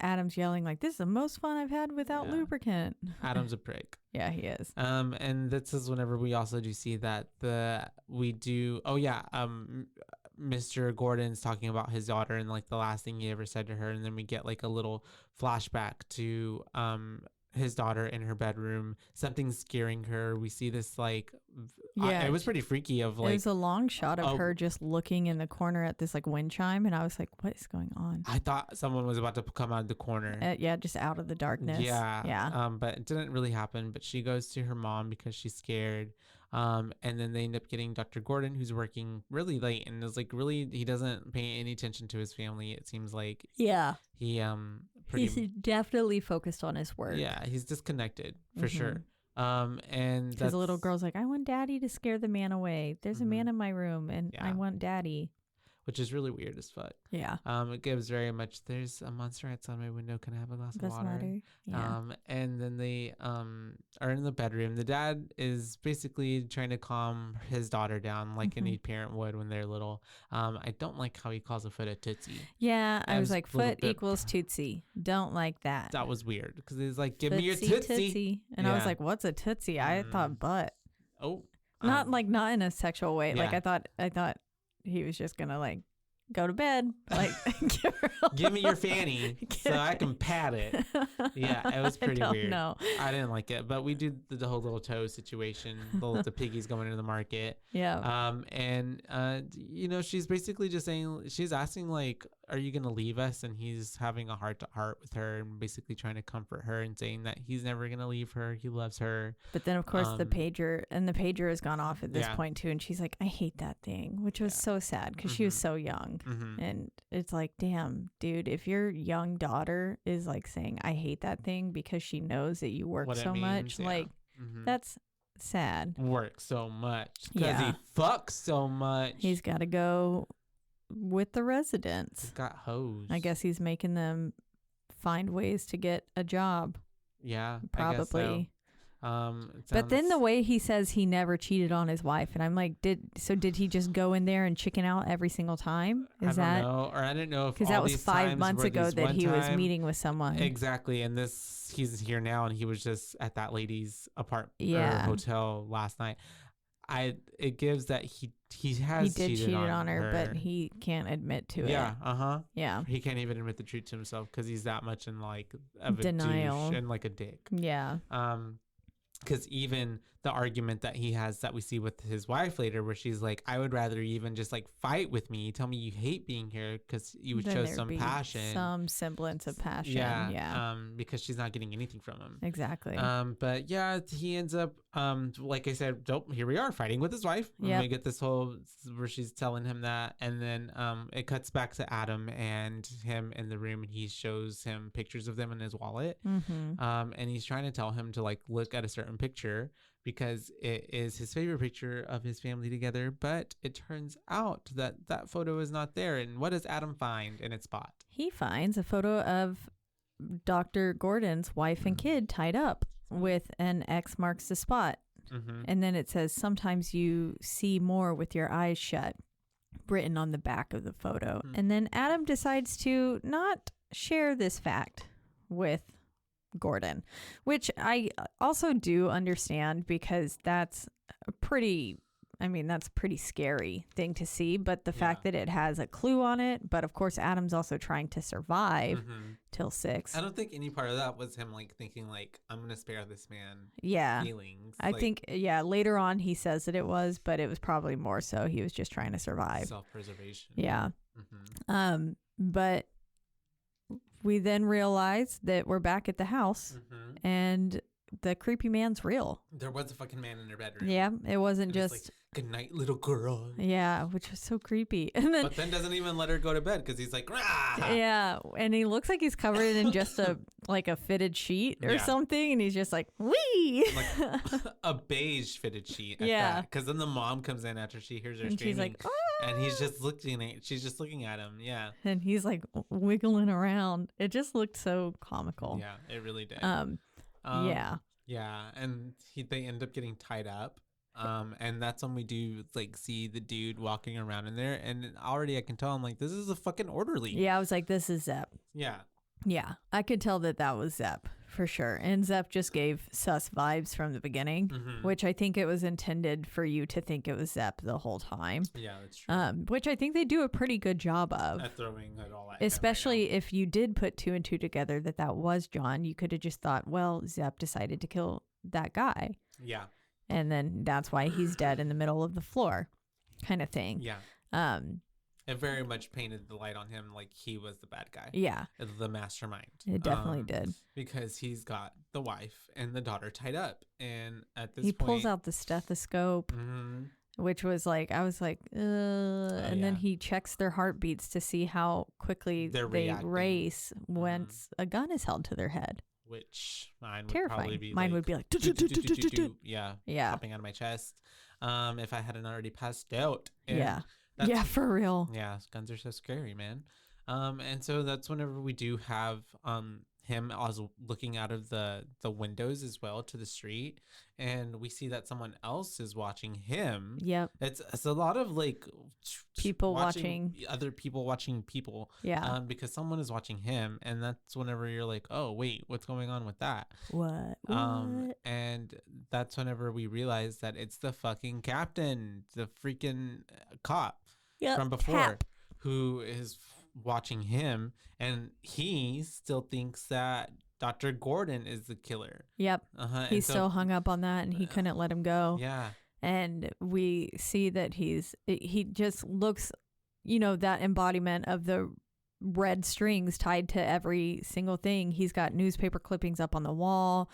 Adam's yelling like, this is the most fun I've had without lubricant. Adam's a prick. Yeah, he is. And this is whenever we also do see that Mr. Gordon's talking about his daughter and like the last thing he ever said to her, and then we get like a little flashback to his daughter in her bedroom, something scaring her. We see this like it was pretty freaky of like, it was a long shot of her just looking in the corner at this like wind chime, and I was like, what is going on? I thought someone was about to come out of the corner. Yeah, just out of the darkness. Yeah. But it didn't really happen. But she goes to her mom because she's scared. And then they end up getting Dr. Gordon, who's working really late and is like he doesn't pay any attention to his family. It seems like he's definitely focused on his work. Yeah, he's disconnected for sure. And because the little girl's like, I want daddy to scare the man away. There's a man in my room and I want daddy. Which is really weird as fuck. Yeah. It gives very much, there's a monster outside my window. Can I have a glass of water? Yeah. And then they are in the bedroom. The dad is basically trying to calm his daughter down like any parent would when they're little. I don't like how he calls a foot a tootsie. Yeah, I was like, foot equals tootsie. Don't like that. That was weird because he's like, give Footsie, me your tootsie. And I was like, what's a tootsie? I thought butt. Oh. Not in a sexual way. Yeah. Like I thought he was just gonna like go to bed, like give me your fanny so I can pat it. Yeah, it was pretty weird. No, I didn't like it, but we did the whole little toe situation, the piggies going into the market. Yeah. And she's basically just saying, she's asking like, are you gonna leave us? And he's having a heart to heart with her and basically trying to comfort her and saying that he's never gonna leave her. He loves her. But then of course the pager has gone off at this point too, and she's like, I hate that thing, which was so sad because she was so young. And it's like, damn, dude, if your young daughter is like saying I hate that thing because she knows that you work so much, like that's sad. Work so much because he fucks so much. He's got to go with the residents. He's got hoes. I guess he's making them find ways to get a job. Yeah, probably. I guess so. But then the way he says he never cheated on his wife, and I'm like, did he just go in there and chicken out every single time? I don't know, or I didn't know if because that was 5 months ago that he was meeting with someone. Exactly, and he's here now, and he was just at that lady's apartment or hotel last night. It gives that he did cheat on her, but he can't admit to it. Yeah. He can't even admit the truth to himself because he's that much in like of denial a douche and like a dick. Yeah. Because even the argument that he has that we see with his wife later, where she's like, I would rather you even just like fight with me. Tell me you hate being here because you would show some passion. Some semblance of passion. Yeah. Because she's not getting anything from him. Exactly. But yeah, he ends up, like I said, here we are fighting with his wife. And we get this whole where she's telling him that. And then it cuts back to Adam and him in the room, and he shows him pictures of them in his wallet. And he's trying to tell him to like look at a certain picture because it is his favorite picture of his family together, but it turns out that photo is not there. And what does Adam find in its spot? He finds a photo of Dr. Gordon's wife and kid tied up with an X marks the spot. And then it says, sometimes you see more with your eyes shut, written on the back of the photo. And then Adam decides to not share this fact with Gordon, which I also do understand because that's a pretty scary thing to see. But the fact that it has a clue on it, but of course Adam's also trying to survive till 6. I don't think any part of that was him like thinking like, I'm gonna spare this man feelings. I think later on he says that it was, but it was probably more so he was just trying to survive. Self-preservation. Yeah. But we then realize that we're back at the house and the creepy man's real. There was a fucking man in her bedroom. Yeah, it wasn't just like, good night, little girl. Yeah, which was so creepy. And then, but then doesn't even let her go to bed because he's like, rah! Yeah, and he looks like he's covered in just a fitted sheet or something, and he's just like, wee, like a beige fitted sheet. Yeah, because then the mom comes in after she hears her screaming. She's like, and he's just she's just looking at him. Yeah, and he's like wiggling around. It just looked so comical. Yeah, it really did. Yeah, and they end up getting tied up. And that's when we do like see the dude walking around in there, and already I can tell I'm like, this is a fucking orderly. Yeah, I was like, this is Zepp. Yeah, I could tell that was Zepp for sure. And Zepp just gave sus vibes from the beginning, which I think it was intended for you to think it was Zepp the whole time. Yeah, that's true. Which I think they do a pretty good job of. At throwing it all at especially if you did put 2 and 2 together that was John. You could have just thought, well, Zepp decided to kill that guy. Yeah. And then that's why he's dead in the middle of the floor kind of thing. Yeah. It very much painted the light on him like he was the bad guy. Yeah. The mastermind. It definitely did. Because he's got the wife and the daughter tied up. And at this point... He pulls out the stethoscope, which was like, I was like, and then he checks their heartbeats to see how quickly they race once a gun is held to their head. Which mine would terrifying. Probably be mine like, would be like yeah popping out of my chest if I hadn't already passed out. And for real. Yeah, guns are so scary, man. And so that's whenever we do have him also looking out of the windows as well to the street, and we see that someone else is watching him. Yep. It's a lot of like people watching other people watching people. Yeah. Because someone is watching him, and that's whenever you're like, oh wait, what's going on with that? What? And that's whenever we realize that it's the fucking captain, the freaking cop from before, who is watching him, and he still thinks that Dr. Gordon is the killer. Yep. He's still hung up on that, and he couldn't let him go. Yeah. And we see that he just looks, that embodiment of the red strings tied to every single thing. He's got newspaper clippings up on the wall,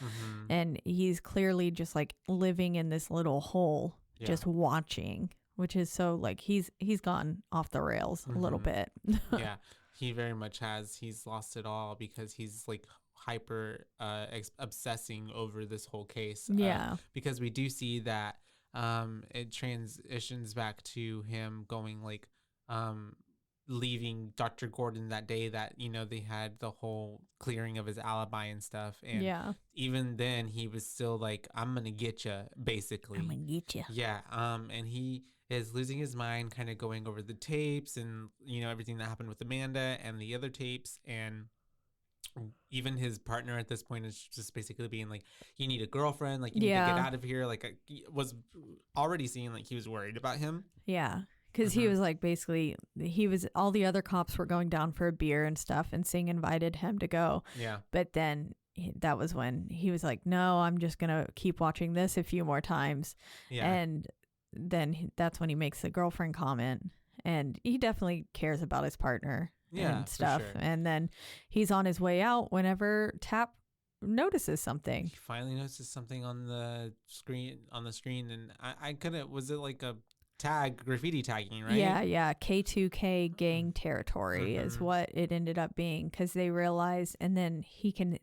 and he's clearly just like living in this little hole, just watching, which is so like he's gone off the rails a little bit. Yeah, he very much has. He's lost it all because he's like hyper obsessing over this whole case. Yeah, because we do see that it transitions back to him going like leaving Dr. Gordon that day that, you know, they had the whole clearing of his alibi and stuff. And even then he was still like, I'm going to get you, basically. I'm going to get you. Yeah. And he is losing his mind, kind of going over the tapes and, you know, everything that happened with Amanda and the other tapes. And even his partner at this point is just basically being like, you need a girlfriend, like you need to get out of here. Like was already seeing like he was worried about him. Yeah. Because he was like, basically, all the other cops were going down for a beer and stuff, and Singh invited him to go. Yeah. But then that was when he was like, no, I'm just going to keep watching this a few more times. Yeah. And then that's when he makes the girlfriend comment. And he definitely cares about his partner and stuff. For sure. And then he's on his way out whenever Tap notices something. He finally notices something on the screen, and I couldn't, was it like a graffiti tagging, right? Yeah. K2K gang territory is what it ended up being, because they realized, and then he can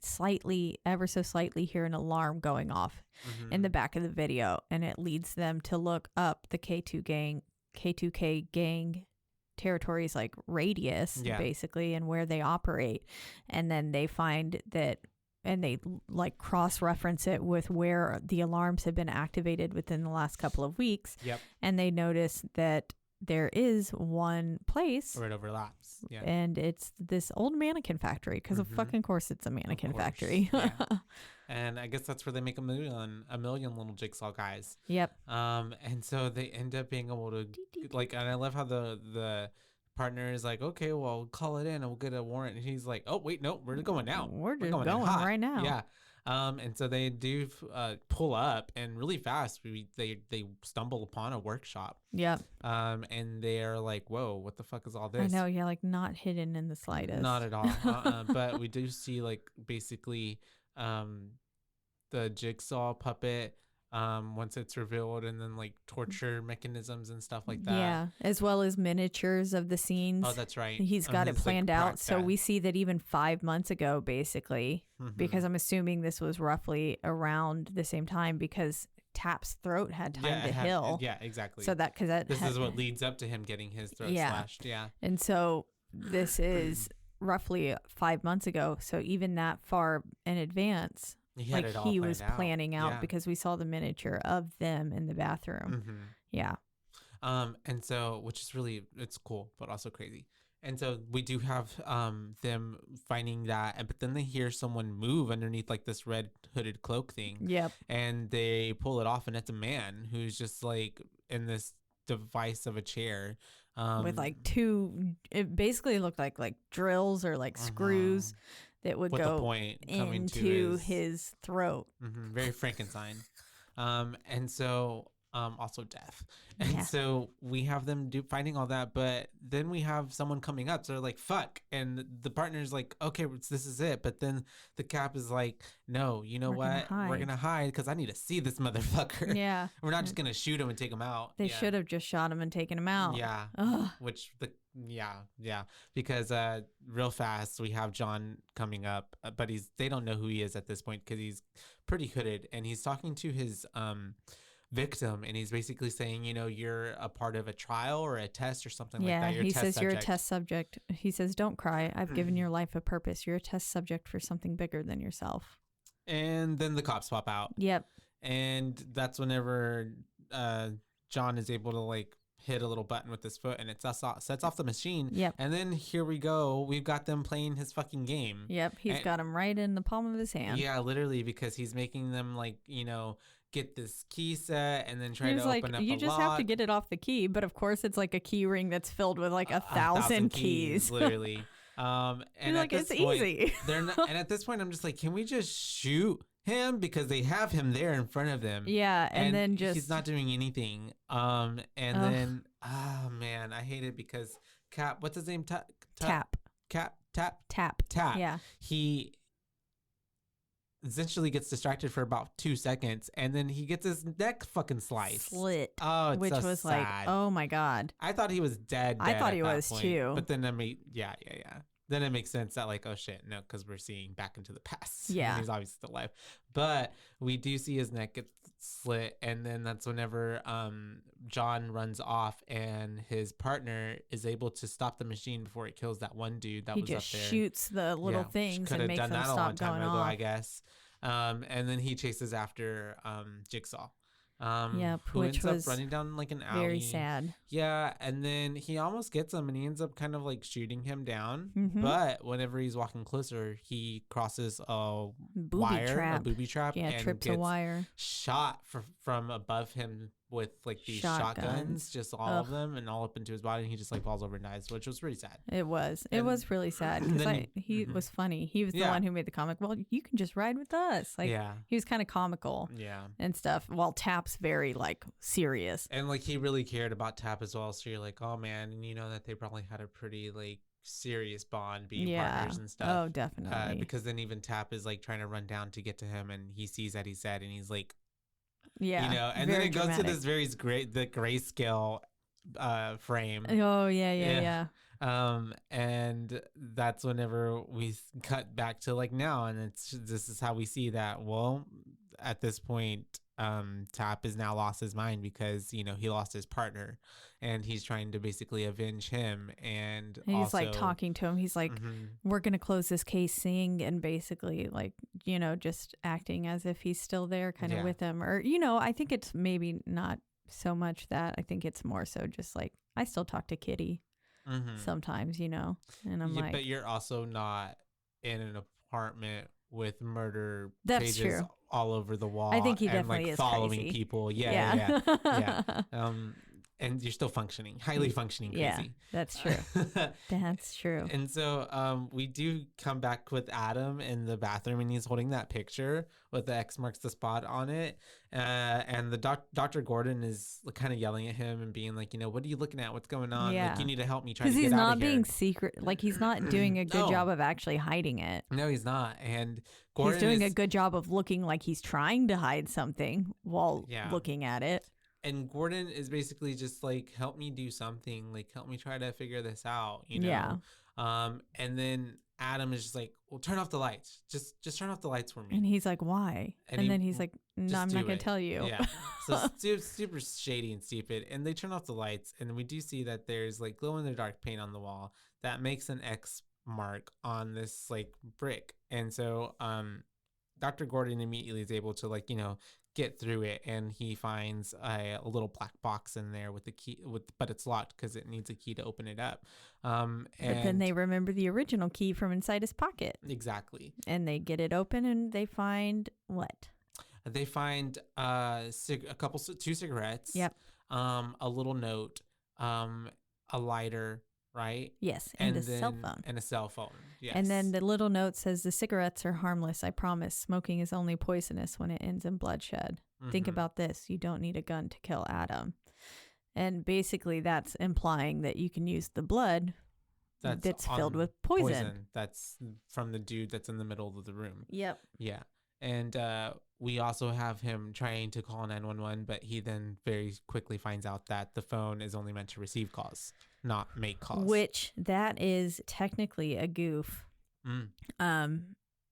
ever so slightly hear an alarm going off in the back of the video, and it leads them to look up the K2K gang territory's like radius, basically, and where they operate. And then they find that, and they like cross-reference it with where the alarms have been activated within the last couple of weeks. Yep. And they notice that there is one place where it overlaps. Yeah. And it's this old mannequin factory, because of fucking course it's a mannequin factory. Yeah. And I guess that's where they make a million little Jigsaw guys. Yep. And so they end up being able to like, and I love how the partner is like, okay, well, call it in and we'll get a warrant. And he's like, oh wait, no, we're going now. We're going right now. Yeah. And so they do pull up, and really fast they stumble upon a workshop. Yep. And they're like, whoa, what the fuck is all this? I know, yeah, like not hidden in the slightest. Not at all. But we do see like basically the Jigsaw puppet once it's revealed, and then like torture mechanisms and stuff like that. Yeah, as well as miniatures of the scenes. Oh, that's right. He's got it planned out. So we see that even 5 months ago, basically, because I'm assuming this was roughly around the same time, because Tap's throat had time to heal. Yeah, exactly. So this is what leads up to him getting his throat slashed. Yeah. And so this is roughly 5 months ago. So even that far in advance, he was planning out, because we saw the miniature of them in the bathroom. Yeah. And so, which is really, it's cool, but also crazy. And so we do have them finding that, but then they hear someone move underneath like this red hooded cloak thing. Yep. And they pull it off, and it's a man who's just like in this device of a chair. With like it basically looked like drills or like screws that would go into his throat. Very Frankenstein. And so also death. And so we have them finding all that, but then we have someone coming up. So they're like, fuck. And the partner's like, okay, this is it. But then the Cap is like, no, you know what? We're going to hide, because I need to see this motherfucker. Yeah. We're not just going to shoot him and take him out. They should have just shot him and taken him out. Yeah. Ugh. Because real fast we have John coming up, but they don't know who he is at this point, because he's pretty hooded, and he's talking to his victim, and he's basically saying, you know, you're a part of a trial or a test or something like that. He says you're a test subject. He says, don't cry. I've given your life a purpose. You're a test subject for something bigger than yourself. And then the cops pop out. Yep. And that's whenever John is able to like hit a little button with his foot, and it sets off the machine. Yep. And then here we go. We've got them playing his fucking game. Yep. He's got him right in the palm of his hand. Yeah, literally, because he's making them like, you know, get this key set and then try to open up a you just have to get it off the key, but of course it's like a key ring that's filled with like 1,000 keys. Literally. And like, it's easy. They're not, and at this point I'm just like, can we just shoot him, because they have him there in front of them? Yeah. And then he's not doing anything. Then oh man, I hate it, because Cap, what's his name? Tap. Tap. Yeah. He essentially gets distracted for about 2 seconds, and then he gets his neck fucking sliced. Slit. Oh, it's which so was sad. like, oh my God. I thought he was dead. I thought at he that was point. too. But then yeah. Then it makes sense that like, oh shit, no, because we're seeing back into the past. Yeah. And he's obviously still alive. But we do see his neck get slit, and then that's whenever John runs off, and his partner is able to stop the machine before it kills that one dude that was up there. He just shoots the little things and makes them done that stop a long time going ago, off. I guess. And then he chases after Jigsaw. Who which ends was up running down like an alley. very sad. Yeah, and then he almost gets him, and he ends up kind of like shooting him down. Mhm. But whenever he's walking closer, he crosses a Booby trap. a booby trap, Yeah, and trips a gets wire. shot from above him with like these shotguns, just all of them, and all up into his body, and he just like falls over and dies, which was pretty sad. It was really sad and because then he was funny. He was the one who made the comic. Well, you can just ride with us. Like, he was kind of comical and stuff. While Tap's very like serious. And like he really cared about Tap as well. So you're like, oh man, and you know that they probably had a pretty like serious bond being partners and stuff. Oh, definitely. Because then even Tap is like trying to run down to get to him, and he sees that he's dead, and he's like, yeah, you know, and then it goes to this very the grayscale frame. Oh yeah. And that's whenever we cut back to like now, and this is how we see that. Well, at this point, Tap has now lost his mind because you know he lost his partner, and he's trying to basically avenge him. And he's also, like talking to him. He's like, "We're gonna close this case," sing, and basically like you know just acting as if he's still there, kind of with him. Or you know, I think it's maybe not so much that. I think it's more so just like I still talk to Kitty sometimes, you know, and I'm like, but you're also not in an apartment with murder that's pages true. all over the wall. I think he and, definitely like, is following crazy. people. Yeah. And you're still functioning, highly functioning crazy. Yeah, that's true. That's true. And so we do come back with Adam in the bathroom, and he's holding that picture with the X marks the spot on it. And the Dr. Gordon is kind of yelling at him and being like, you know, what are you looking at? What's going on? Yeah. Like, you need to help me try to get out of Because here. he's not being secret. Like, he's not doing a good job of actually hiding it. No, he's not. And Gordon he's doing a good job of looking like he's trying to hide something while looking at it. And Gordon is basically just like, help me do something. Like, help me try to figure this out, you know? Yeah. And then Adam is just like, well, turn off the lights. Just turn off the lights for me. And he's like, why? And then he's like, no, I'm not going to tell you. Yeah. So super shady and stupid. And they turn off the lights. And we do see that there's like glow in the dark paint on the wall that makes an X mark on this like brick. And so Dr. Gordon immediately is able to like, you know, get through it, and he finds a little black box in there with the key but it's locked because it needs a key to open it up. But then they remember the original key from inside his pocket. Exactly. And they get it open, and they find what? They find two cigarettes. Yep. A little note, a lighter, right? Yes, and a cell phone. And a cell phone. Yes. And then the little note says, the cigarettes are harmless, I promise. Smoking is only poisonous when it ends in bloodshed. Think about this. You don't need a gun to kill Adam. And basically that's implying that you can use the blood that's filled with poison. That's from the dude that's in the middle of the room. Yep. Yeah. And we also have him trying to call 911, but he then very quickly finds out that the phone is only meant to receive calls, not make calls. Which that is technically a goof.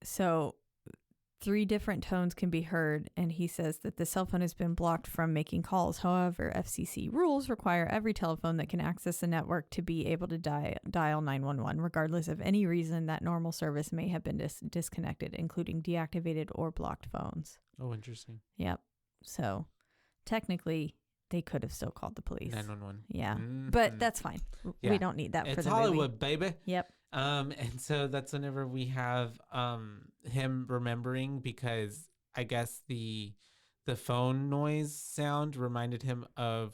So 3 different tones can be heard, and he says that the cell phone has been blocked from making calls. However, FCC rules require every telephone that can access the network to be able to dial 911, regardless of any reason that normal service may have been disconnected, including deactivated or blocked phones. Oh, interesting. Yep. So technically, they could have still called the police. 911. Yeah. But that's fine. Yeah. We don't need that for the Hollywood, movie. baby. Yep. And so that's whenever we have him remembering, because I guess the phone noise sound reminded him of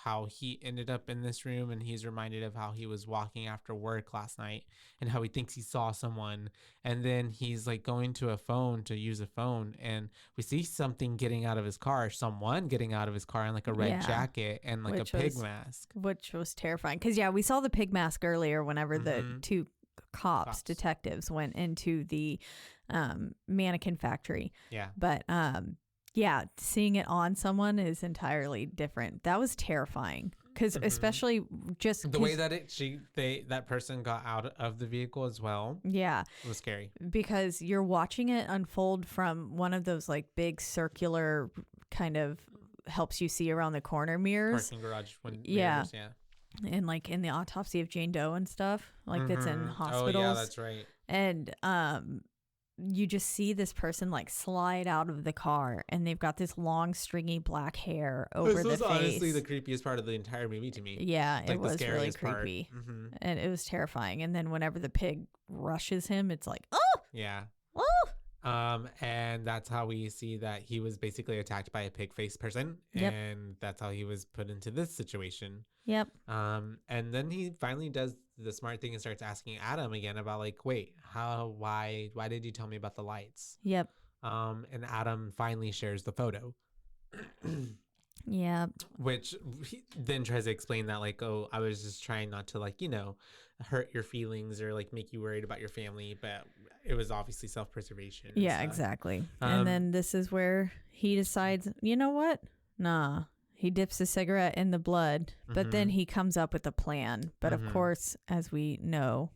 how he ended up in this room, and he's reminded of how he was walking after work last night and how he thinks he saw someone, and then he's like going to a phone to use a phone, and we see someone getting out of his car in like a red jacket and like a pig mask, which was terrifying because we saw the pig mask earlier whenever the 2 cops, detectives went into the mannequin factory. Yeah. But yeah, seeing it on someone is entirely different. That was terrifying because especially just the way that that person got out of the vehicle as well. Yeah. It was scary. Because you're watching it unfold from one of those like big circular kind of helps you see around the corner mirrors. Parking garage mirrors, yeah. And like in the autopsy of Jane Doe and stuff, like that's in hospitals. Oh yeah, that's right. And you just see this person like slide out of the car, and they've got this long, stringy black hair over the face. This was honestly the creepiest part of the entire movie to me. Yeah, like it was really creepy, and it was terrifying. And then whenever the pig rushes him, it's like, oh, yeah, oh. And that's how we see that he was basically attacked by a pig-faced person, and that's how he was put into this situation. Yep. And then he finally does the smart thing and starts asking Adam again about like, wait, why did you tell me about the lights? Yep. And Adam finally shares the photo. Yeah. Which he then tries to explain that like, oh, I was just trying not to like, hurt your feelings or like make you worried about your family, but it was obviously self-preservation. Yeah, exactly. And then this is where he decides, you know what? Nah. He dips a cigarette in the blood, but then he comes up with a plan. But of course, as we know,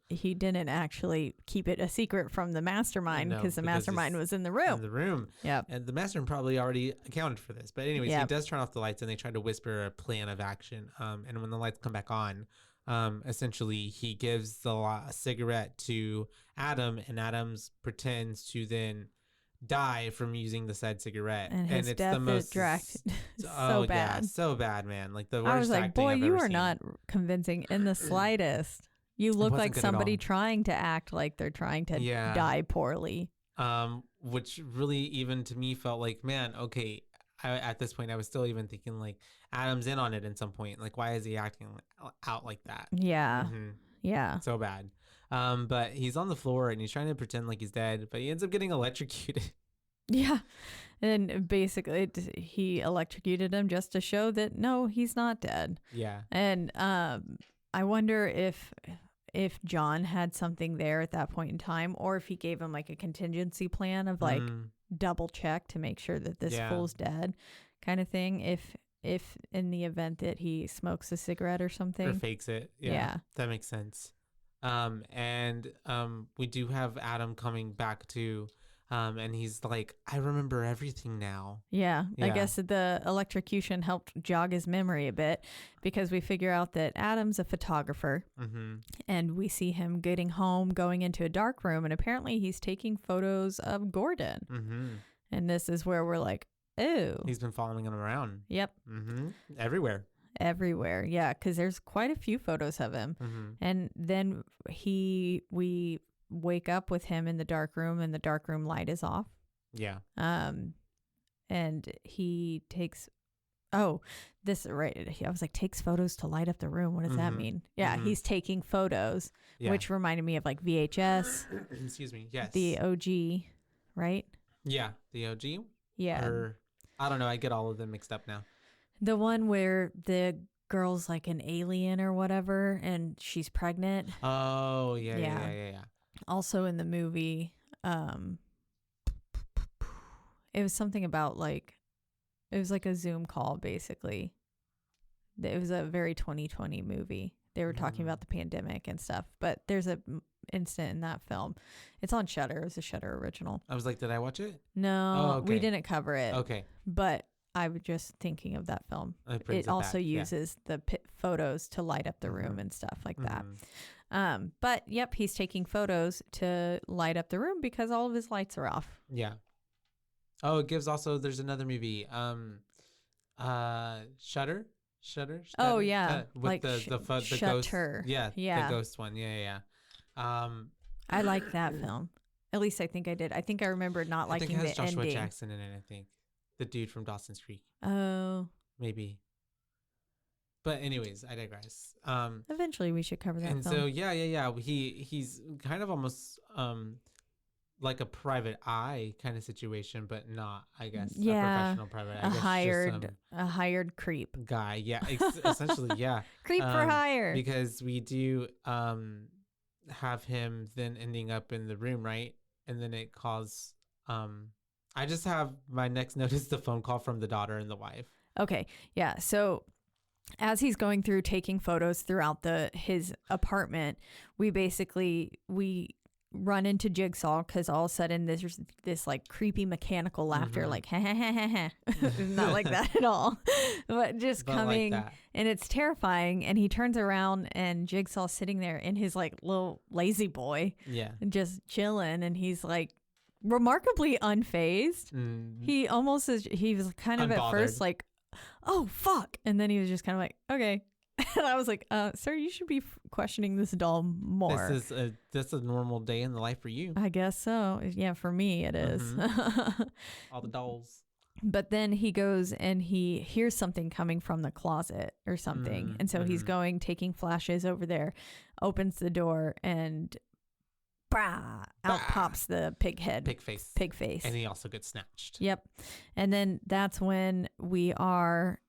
he didn't actually keep it a secret from the mastermind because the mastermind was in the room. In the room. Yep. And the mastermind probably already accounted for this. But anyways, he does turn off the lights and they try to whisper a plan of action. And when the lights come back on, essentially he gives a cigarette to Adam, and Adams pretends to then die from using the said cigarette, and his it's death the most so bad. Yeah, so bad, man. Like the worst. I was like, acting boy, I've you ever are seen. not convincing in the slightest. You look like somebody trying to act like they're trying to die poorly. Which really even to me felt like, man, okay. At this point, I was still even thinking like Adam's in on it at some point. Like, why is he acting out like that? Yeah, yeah, so bad. But he's on the floor and he's trying to pretend like he's dead, but he ends up getting electrocuted. Yeah. And basically he electrocuted him just to show that no, he's not dead. Yeah. And I wonder if John had something there at that point in time, or if he gave him like a contingency plan of like double check to make sure that this fool's dead kind of thing. If in the event that he smokes a cigarette or something. Or fakes it. Yeah. That makes sense. And we do have Adam coming back to, and he's like, I remember everything now. Yeah. I guess the electrocution helped jog his memory a bit, because we figure out that Adam's a photographer, and we see him getting home, going into a dark room, and apparently he's taking photos of Gordon. And this is where we're like, oh. He's been following him around. Yep. Everywhere, yeah, because there's quite a few photos of him. And then we wake up with him in the dark room, and the dark room light is off. And he takes I was like, takes photos to light up the room. What does that mean? He's taking photos, which reminded me of like VHS. Excuse me. Yes. The OG, right? Yeah, the OG. Yeah. Or I don't know, I get all of them mixed up now. The one where the girl's like an alien or whatever, and she's pregnant. Oh, yeah. Also in the movie, it was something about like, it was like a Zoom call, basically. It was a very 2020 movie. They were talking about the pandemic and stuff, but there's a instant in that film. It's on Shudder. It was a Shudder original. I was like, did I watch it? No, we didn't cover it. Okay. But I was just thinking of that film. It also uses the photos to light up the room and stuff like that. But yep, he's taking photos to light up the room because all of his lights are off. Yeah. Oh, it gives also, there's another movie, Shudder. Oh yeah, with like the Shutter. Ghost. Yeah, the ghost one. Yeah. I like that film. At least I think I did. I think I remember not liking the ending. I think it has Joshua Jackson in it. I think the dude from Dawson's Creek. Oh, maybe. But anyways, I digress. Eventually we should cover that. And film. so yeah. He's kind of almost like a private eye kind of situation, but not, I guess, a professional private eye. A hired creep guy. Yeah, essentially, yeah. Creep for hire. Because we do have him then ending up in the room, right? And then it calls. I just have my next note is the phone call from the daughter and the wife. Okay, yeah. So as he's going through taking photos throughout his apartment, we run into Jigsaw because all of a sudden there's this like creepy mechanical laughter, like ha ha ha ha ha. Not like that at all, but just coming, like, and it's terrifying. And he turns around and Jigsaw's sitting there in his like little lazy boy, just chilling, and he's like remarkably unfazed. He almost is. He was kind of at first like, oh fuck, and then he was just kind of like, okay. And I was like, sir, you should be questioning this doll more. This is a normal day in the life for you. I guess so. Yeah, for me it is. All the dolls. But then he goes and he hears something coming from the closet or something. And so he's going, taking flashes over there, opens the door, and out pops the pig head. Pig face. And he also gets snatched. Yep. And then that's when we are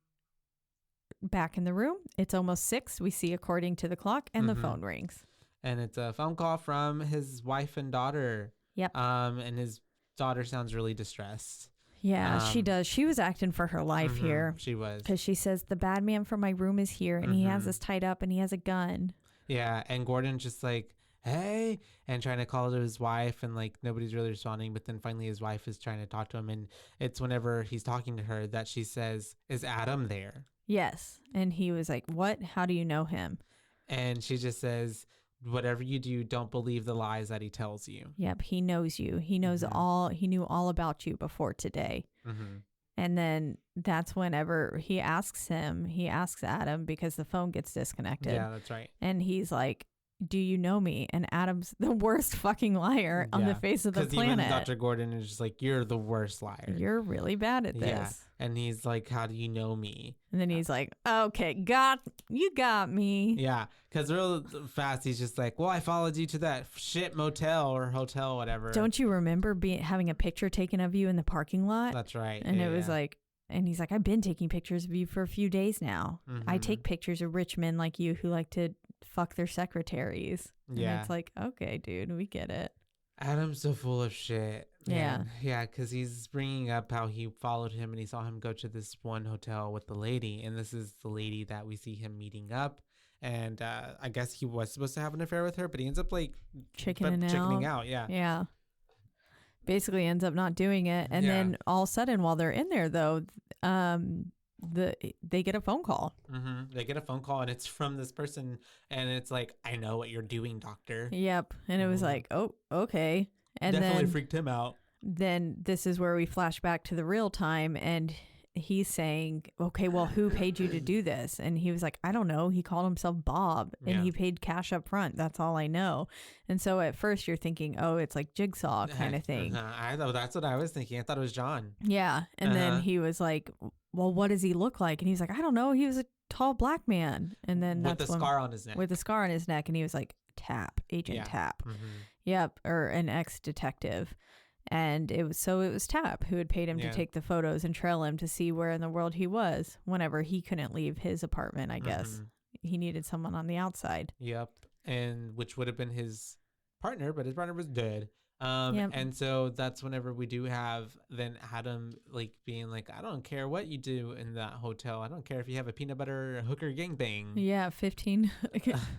back in the room. It's almost 6. We see according to the clock, and the phone rings. And it's a phone call from his wife and daughter. Yep. And his daughter sounds really distressed. Yeah, she does. She was acting for her life here. She was. Because she says, the bad man from my room is here, and he has us tied up, and he has a gun. Yeah, and Gordon's just like, hey, and trying to call to his wife, and like nobody's really responding. But then finally his wife is trying to talk to him, and it's whenever he's talking to her that she says, is Adam there? Yes. And he was like, what? How do you know him? And she just says, whatever you do, don't believe the lies that he tells you. Yep. He knows you. He knows he knew all about you before today. And then that's whenever he asks Adam, because the phone gets disconnected. Yeah, that's right. And he's like, do you know me? And Adam's the worst fucking liar on the face of the planet. Even Dr. Gordon is just like, you're the worst liar. You're really bad at this. Yeah. And he's like, how do you know me? And then he's like, okay, you got me. Yeah. Because real fast, he's just like, well, I followed you to that shit motel or hotel, whatever. Don't you remember having a picture taken of you in the parking lot? That's right. And it was like, and he's like, I've been taking pictures of you for a few days now. I take pictures of rich men like you who like to fuck their secretaries. Yeah. And it's like, okay, dude, we get it. Adam's so full of shit. Man. Yeah, because he's bringing up how he followed him and he saw him go to this one hotel with the lady. And this is the lady that we see him meeting up. And I guess he was supposed to have an affair with her, but he ends up like chickening out. Yeah. Yeah. Basically ends up not doing it. And then all of a sudden, while they're in there, though, they get a phone call. They get a phone call, and it's from this person, and it's like, I know what you're doing, doctor. Yep. And it was like, oh, okay. And definitely then freaked him out. Then this is where we flash back to the real time, and he's saying, okay, well, who paid you to do this? And he was like, I don't know. He called himself Bob, and he paid cash up front. That's all I know. And so at first you're thinking, oh, it's like Jigsaw kind of thing. I know, that's what I was thinking. I thought it was John. Yeah. And then he was like, well, what does he look like? And he's like, I don't know. He was a tall black man. And then with the scar on his neck. With the scar on his neck. And he was like, Agent Tap. Yep. Or an ex-detective. And it was Tap who had paid him to take the photos and trail him to see where in the world he was whenever he couldn't leave his apartment, I guess. He needed someone on the outside. Yep. And which would have been his partner, but his partner was dead. And so that's whenever we do have then Adam like being like, I don't care what you do in that hotel. I don't care if you have a peanut butter hooker gangbang. Yeah, 15.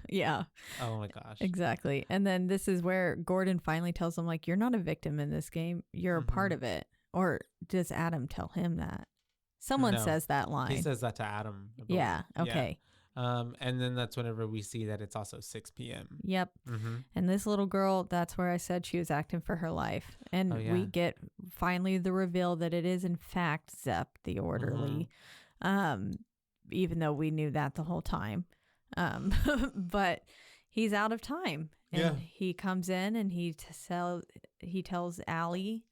Yeah. Oh my gosh. Exactly. And then this is where Gordon finally tells him, like, you're not a victim in this game. You're a part of it. Or does Adam tell him that? Someone says that line. He says that to Adam. Yeah. Okay. Yeah. And then that's whenever we see that it's also 6 p.m. Yep. And this little girl, that's where I said she was acting for her life. And we get finally the reveal that it is in fact Zepp, the orderly. Even though we knew that the whole time. But he's out of time. And he comes in and he tells Allie,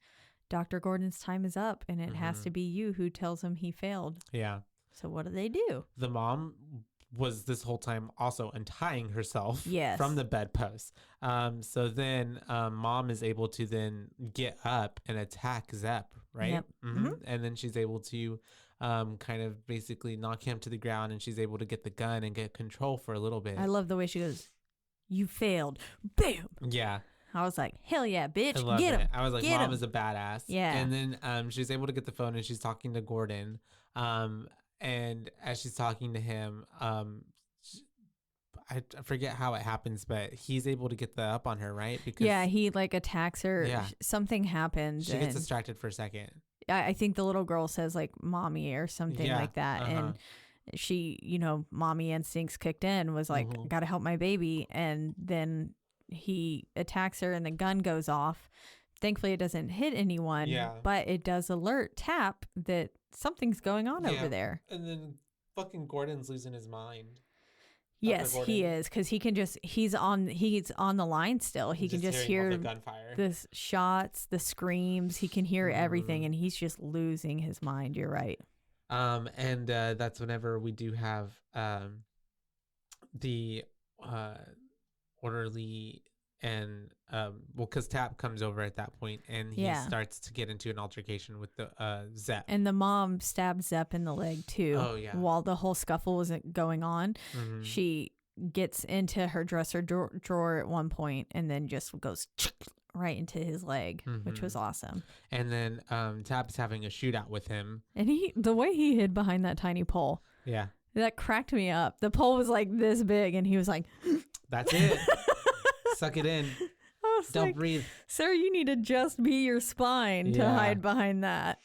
Dr. Gordon's time is up, and it has to be you who tells him he failed. Yeah. So what do? The mom was this whole time also untying herself from the bedpost. So then mom is able to then get up and attack Zepp, right? Yep. And then she's able to kind of basically knock him to the ground, and she's able to get the gun and get control for a little bit. I love the way she goes, You failed. Bam. Yeah. I was like, hell yeah, bitch. I love Get it. him. I was like, Get Mom him. is a badass. Yeah. And then she's able to get the phone and she's talking to Gordon. And as she's talking to him, I forget how it happens, but he's able to get the up on her, right? Because Yeah, he like attacks her. Yeah. Something happens. she gets distracted for a second. I think the little girl says like mommy or something Yeah, like that. And she, mommy instincts kicked in, was like, Mhm. gotta help my baby. And then he attacks her and the gun goes off. Thankfully, it doesn't hit anyone, Yeah. but it does alert Tap that something's going on Yeah. over there. And then fucking Gordon's losing his mind. Yes, he Gordon. is, because he's on the line still. He can just hearing all hear the gunfire. the shots, the screams. He can hear everything, Mhm. and he's just losing his mind. You're right. And that's whenever we do have the orderly and because Tap comes over at that point and he Yeah. starts to get into an altercation with the Zep. And the mom stabbed Zep in the leg too. Oh, yeah. While the whole scuffle wasn't going on, Mhm. she gets into her dresser drawer at one point and then just goes right into his leg, which was awesome. And then Tap's having a shootout with him. And the way he hid behind that tiny pole, Yeah, that cracked me up. The pole was like this big, and he was like, that's it. Suck it in. I was Don't like, breathe. sir, you need to just be your spine to Yeah. hide behind that.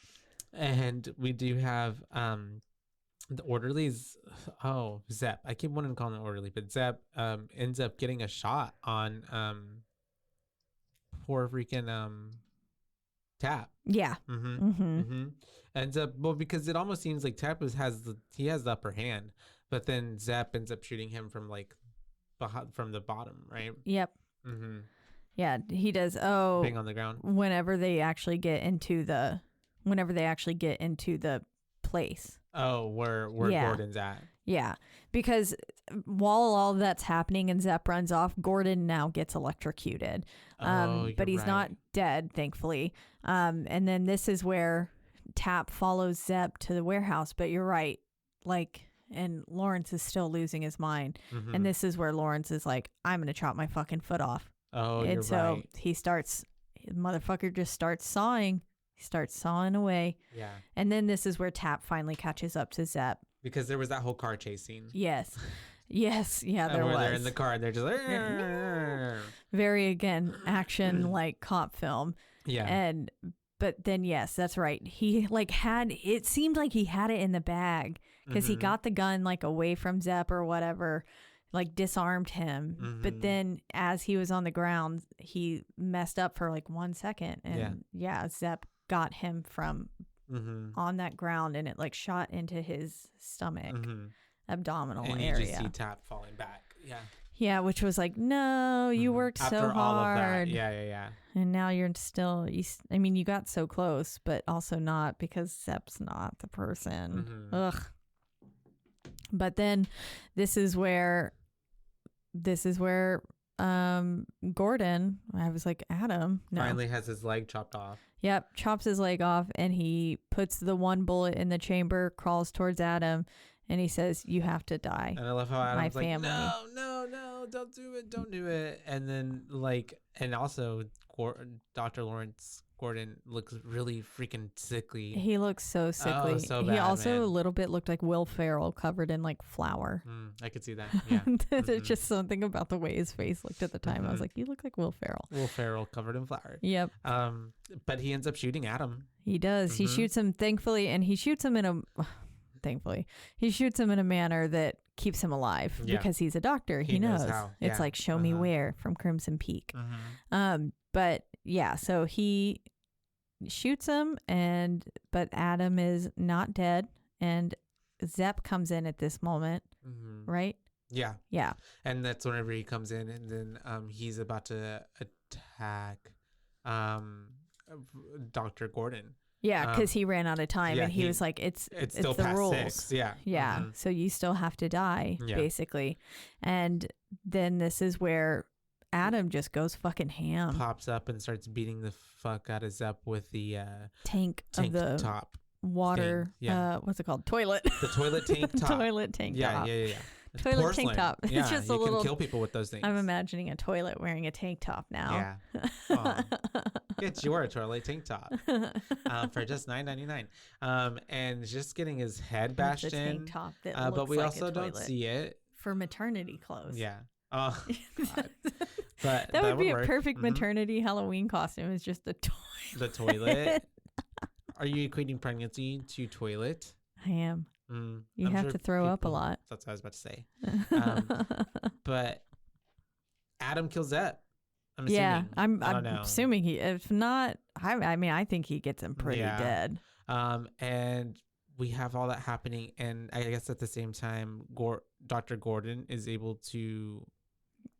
And we do have the orderlies. Oh, Zep. I keep wanting to call him an orderly, but Zep ends up getting a shot on poor freaking Tap. Yeah. Ends up because it almost seems like Tap has the upper hand, but then Zep ends up shooting him from like from the bottom, right? Yep. Mm-hmm. Yeah, he does. Oh, Being on the ground. whenever they actually get into the place. Oh, where Yeah. Gordon's at. Yeah, because while all that's happening and Zep runs off, Gordon now gets electrocuted. Oh, But you're he's not right. dead, thankfully. And then this is where Tap follows Zep to the warehouse. But you're right, and Lawrence is still losing his mind. Mhm. And this is where Lawrence is like, I'm gonna chop my fucking foot off. Oh, And you're so right. motherfucker just starts sawing. He starts sawing away. Yeah, And then this is where Tap finally catches up to Zep. because there was that whole car chase scene. Yes. Yes. Yeah, there where was. they're in the car and they're just like, Very, again, action like cop film. yeah. But then, yes, that's right. He it seemed like he had it in the bag because he Mhm. got the gun away from Zep or whatever, disarmed him. But Mhm. then as he was on the ground, he messed up for 1 second. And yeah, Zep got him from Mm-hmm. on that ground and it shot into his stomach, Mm-hmm. abdominal And you area. just see Tap falling back. Yeah. Yeah, which was no, you Mhm. worked After so all of that. hard. Yeah. And now you're still, you got so close, but also not because Zep's not the person. Mhm. Ugh. But then this is where Gordon, I was like, Adam, no. Finally has his leg chopped off. Yep, chops his leg off and he puts the one bullet in the chamber, crawls towards Adam, and he says, you have to die. And I love how Adam's like, family. no, don't do it. And then and also Dr. Lawrence Gordon looks really freaking sickly. He looks so sickly. so He bad, also man. a little bit looked like Will Ferrell covered in flour. I could see that. Yeah. There's Mhm. just something about the way his face looked at the time. I was Mhm. like, you look like Will Ferrell. Will Ferrell covered in flour. Yep, But he ends up shooting Adam. he does. He Mhm. shoots him, thankfully, and he shoots him in a manner that keeps him alive Yeah. because he's a doctor. He knows. how. It's Yeah. like show me Uh-huh. where from Crimson Peak. Mm-hmm. But yeah, so he shoots him, but Adam is not dead, and Zep comes in at this moment, Mm-hmm. right? Yeah. Yeah. And that's whenever he comes in, and then he's about to attack Dr. Gordon. Yeah, because he ran out of time, yeah, and he was like, "It's still the past rules." 6. Yeah. Yeah, Mhm. so you still have to die, Yeah. basically. And then this is where Adam just goes fucking ham. Pops up and starts beating the fuck out of Zep with the Tank tank of the top. water. thing, yeah. What's it called? Toilet. The toilet tank top. Toilet tank Yeah, top. yeah. Toilet porcelain. tank top. Yeah, It's just a you little. can kill people with those things. I'm imagining a toilet wearing a tank top now. Yeah. Oh, get your toilet tank top for just $9.99. And just getting his head bashed It's a in. tank top that But looks we like also a don't toilet. see it. For maternity clothes. Yeah. Oh, God. But that would be a work. perfect Mhm. maternity Halloween costume. It's just the toilet. The toilet. Are you equating pregnancy to toilet? I am. You I'm have sure to throw up a people- lot. That's what I was about to say. But Adam kills Zep. I'm assuming. Yeah, I'm I don't know. assuming he. If not, I mean, I think he gets him pretty Yeah. dead. And we have all that happening, and I guess at the same time, Dr. Gordon is able to.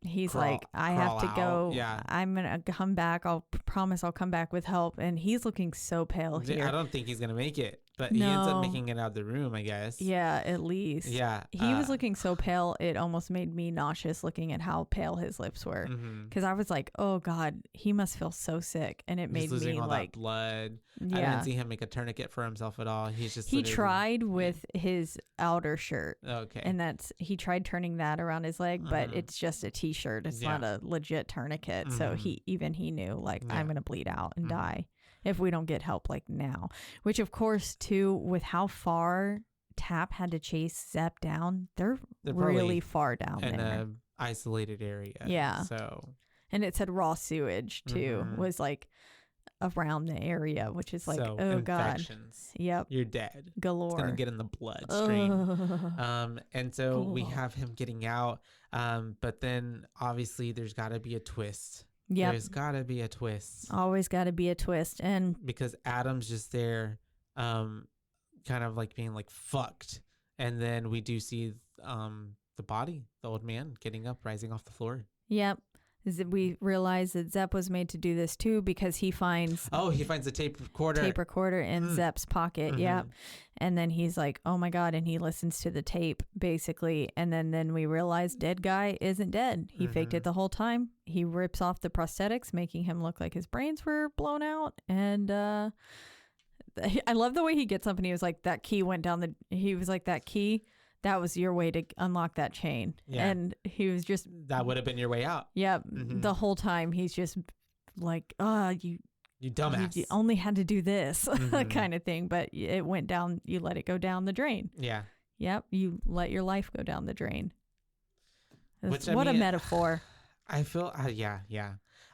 He's Crawl- like, I have to crawl go. out, yeah. I'm gonna come back. I'll promise I'll come back with help. And he's looking so pale here. I don't think he's gonna make it, but he ends up No. making it out of the room, I guess. Yeah, at least. Yeah. He was looking so pale, it almost made me nauseous looking at how pale his lips were. Mhm. Because I was like, oh God, he must feel so sick. And it He's made losing me all like, that blood. I yeah. didn't see him make a tourniquet for himself at all. He's just He literally- tried with his outer shirt. Okay. And he tried turning that around his leg, but Mhm. it's just a t-shirt. It's Yeah. not a legit tourniquet. So Mhm. he knew like, Yeah. I'm going to bleed out and Mhm. die if we don't get help like now, which of course too, with how far Tap had to chase Zep down, they're probably really far down in there. a isolated area. Yeah. So And it said raw sewage too, Mhm. was like around the area, which is like, so oh God. infections. Yep. You're dead. Galore. It's gonna get in the bloodstream. Ugh. And so we Cool. have him getting out. But then obviously there's got to be a twist. Yep. There's got to be a twist Always got to be a twist. And because Adam's just there, kind of like being like fucked. And then we do see the body, the old man getting up, rising off the floor. yep. We realize that Zep was made to do this too because he finds Oh, he finds a tape recorder. tape recorder in Zep's pocket. Yep. Mhm. And then he's like, oh my God. And he listens to the tape basically. And then we realize dead guy isn't dead. He faked it the whole time. He rips off the prosthetics, making him look like his brains were blown out. And I love the way he gets up and he was like, that key went down he was like, that key, that was your way to unlock that chain. Yeah. And he was just, That would have been your way out. yeah, Mhm. the whole time he's just like, you You dumbass. you only had to do this Mhm. kind of thing, but it went down. You let it go down the drain. Yeah. Yep, you let your life go down the drain. Which, I What a mean, metaphor. I feel, yeah.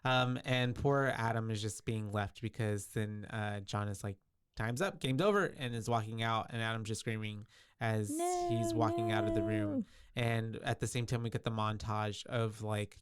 And poor Adam is just being left because then John is like, time's up, game's over, and is walking out, and Adam's just screaming as he's walking out of the room. And at the same time, we get the montage of like,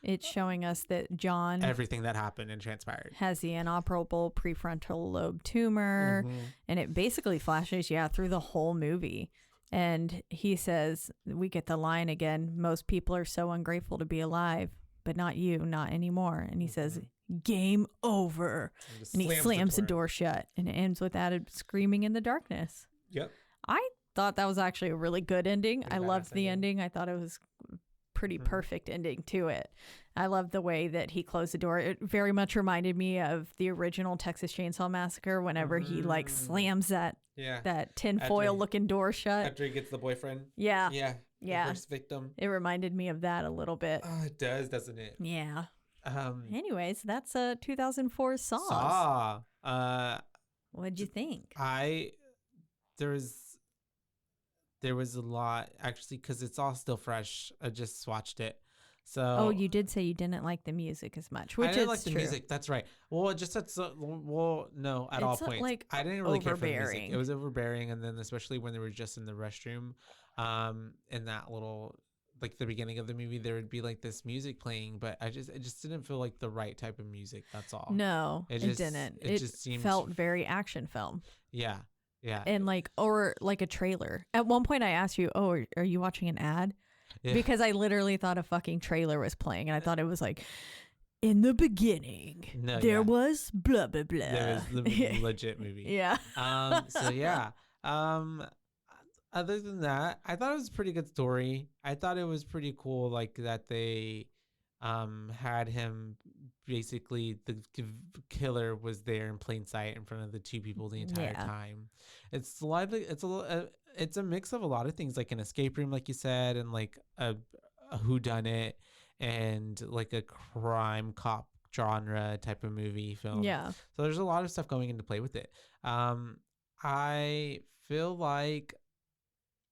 It's showing us that John everything that happened and transpired. has the inoperable prefrontal lobe tumor, Mhm. and it basically flashes, through the whole movie. And he says, we get the line again, most people are so ungrateful to be alive, but not you, not anymore. And he says, game over. just And he slams the door shut, and it ends with Adam screaming in the darkness. Yep. I thought that was actually a really good ending. Pretty I badass loved the ending. ending. I thought it was pretty Mhm. perfect ending to it. I loved the way that he closed the door. It very much reminded me of the original Texas Chainsaw Massacre whenever he like slams that Yeah. tinfoil looking door shut. After he gets the boyfriend. Yeah. Yeah. Yeah. The first victim. It reminded me of that a little bit. Oh, it does, doesn't it? Yeah. Anyways, that's 2004 Saw. Saw. What'd you think? There was a lot actually because it's all still fresh. I just watched it, so Oh, you did say you didn't like the music as much, which I didn't is like the true. music. That's right. Well, it just no, at all It's, points. like, I didn't really care for the music. overbearing. It was overbearing, and then especially when they were just in the restroom, in that little like the beginning of the movie, there would be like this music playing, but it just didn't feel like the right type of music. That's all. No, It it, just- didn't. it It just seemed- felt very action film Yeah. Yeah. and or like a trailer. At one point, I asked you, "Oh, are you watching an ad?" Yeah. Because I literally thought a fucking trailer was playing, and I thought it was like, "In the beginning, No, there yeah. was blah blah blah." There was the legit movie. Yeah. So yeah. Other than that, I thought it was a pretty good story. I thought it was pretty cool, like that they had him basically killer was there in plain sight in front of the two people the entire time. It's it's a mix of a lot of things, like an escape room, like you said, and like a whodunit, and like a crime cop genre type of movie film. Yeah. So there's a lot of stuff going into play with it. I feel like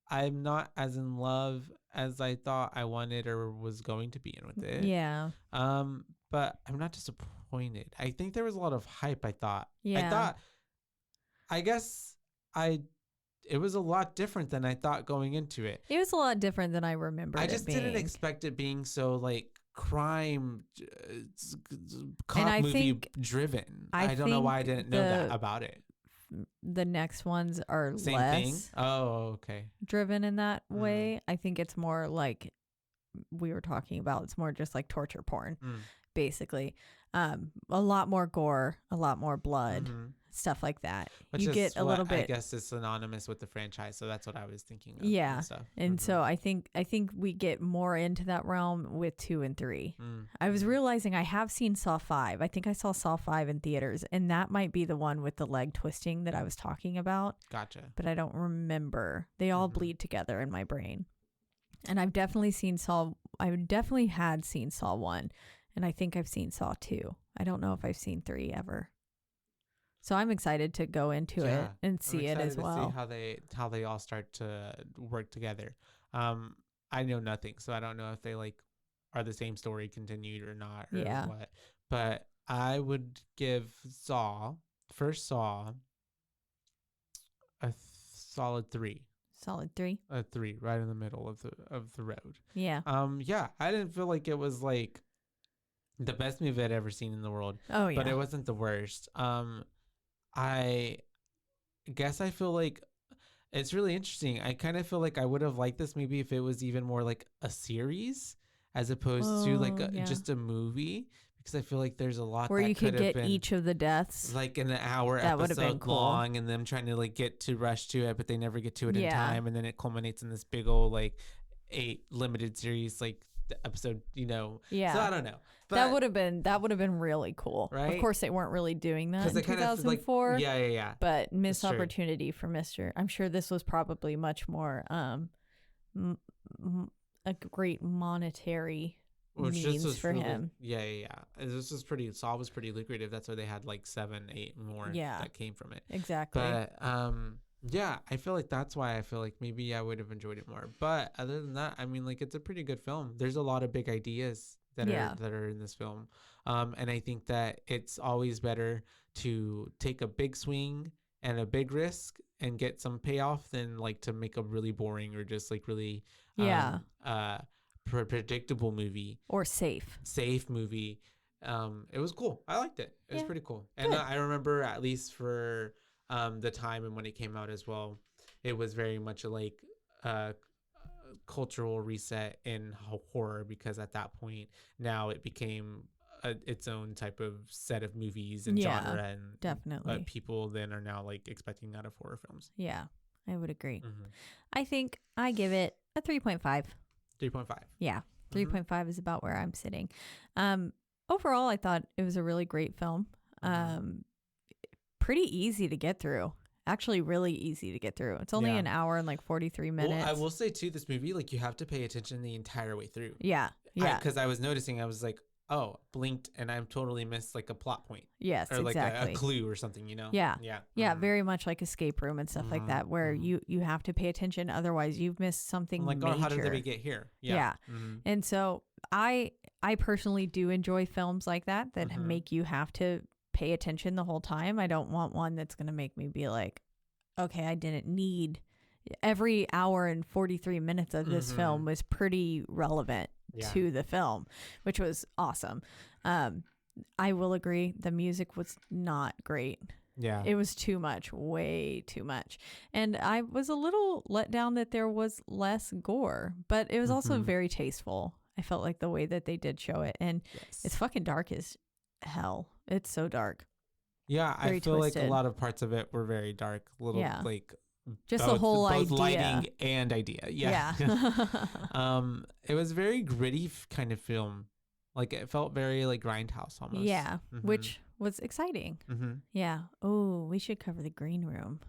I'm not as in love as I thought I wanted or was going to be in with it. Yeah. But I'm not disappointed. I think there was a lot of hype. Yeah. It was a lot different than I thought going into it. It was a lot different than I remember. I just didn't expect it being so like crime cop movie driven. I don't know why I didn't know that about it. The next ones are Same less thing. Oh, okay. driven in that way. I think it's more like we were talking about. It's more just like torture porn, basically. A lot more gore, a lot more blood, stuff like that. Which you get a little bit. I guess is synonymous with the franchise, so that's what I was thinking of. Yeah, and so I think we get more into that realm with 2 and 3. I was realizing I have seen Saw 5. I think I saw Saw 5 in theaters, and that might be the one with the leg twisting that I was talking about. Gotcha. But I don't remember. They all bleed together in my brain. And I've definitely seen Saw. I definitely had seen Saw 1. And I think I've seen Saw 2. I don't know if I've seen 3 ever. So I'm excited to go into it and see it as well. See how they all start to work together. I know nothing, so I don't know if they like are the same story continued or not, or what. But I would give first Saw, a solid 3. Solid 3. A 3, right in the middle of the road. Yeah. I didn't feel like it was like the best movie I'd ever seen in the world. Oh yeah. But it wasn't the worst. I guess I feel like it's really interesting. I kind of feel like I would have liked this maybe if it was even more like a series as opposed to like just a movie, because I feel like there's a lot where that you could get been, each of the deaths like an hour that would have been episode cool. long, and them trying to like get to rush to it, but they never get to it in time, and then it culminates in this big old like 8 limited series like episode, So I don't know. But that would have been really cool. Right? Of course, they weren't really doing that in they kind of 2004. like, yeah. But missed opportunity for Mr. I'm sure this was probably much more a great monetary means for him. Yeah. This was Saw was pretty lucrative. That's why they had like 7, 8 more that came from it. Exactly. But I feel like that's why I feel like maybe I would have enjoyed it more. But other than that, I mean, like, it's a pretty good film. There's a lot of big ideas that are in this film. And I think that it's always better to take a big swing and a big risk and get some payoff than like to make a really boring or just like really predictable movie or safe movie. It was cool. I liked it. It was pretty cool. And I remember, at least for the time and when it came out as well, it was very much like cultural reset in horror, because at that point now it became its own type of set of movies and genre, and definitely people then are now like expecting out of horror films. I would agree. I think I give it a 3.5. 3.5. Yeah, 3.5 is about where I'm sitting. Overall, I thought it was a really great film. Pretty easy to get through. Actually, really easy to get through. It's only an hour and like 43 minutes. Well, I will say too, this movie, like, you have to pay attention the entire way through. Yeah. Because I was noticing, I was like, oh, blinked and I totally missed like a plot point. Yes, or like exactly. a clue or something, Yeah. Very much like escape room and stuff like that, where you have to pay attention, otherwise you've missed something like, major. Oh, how did we get here? And so I personally do enjoy films like that make you have to pay attention the whole time. I don't want one that's going to make me be like, okay, I didn't need every hour and 43 minutes of this film was pretty relevant to the film, which was awesome. I will agree, the music was not great. Yeah. It was too much, way too much. And I was a little let down that there was less gore, but it was also very tasteful. I felt like the way that they did show it. And it's fucking dark as hell. It's so dark. Yeah, very I feel twisted. like a lot of parts of it were very dark. Like just the whole idea. Lighting and idea. Yeah. It was very gritty kind of film. Like it felt very like Grindhouse almost. Yeah, which was exciting. Yeah. Oh, we should cover the green room.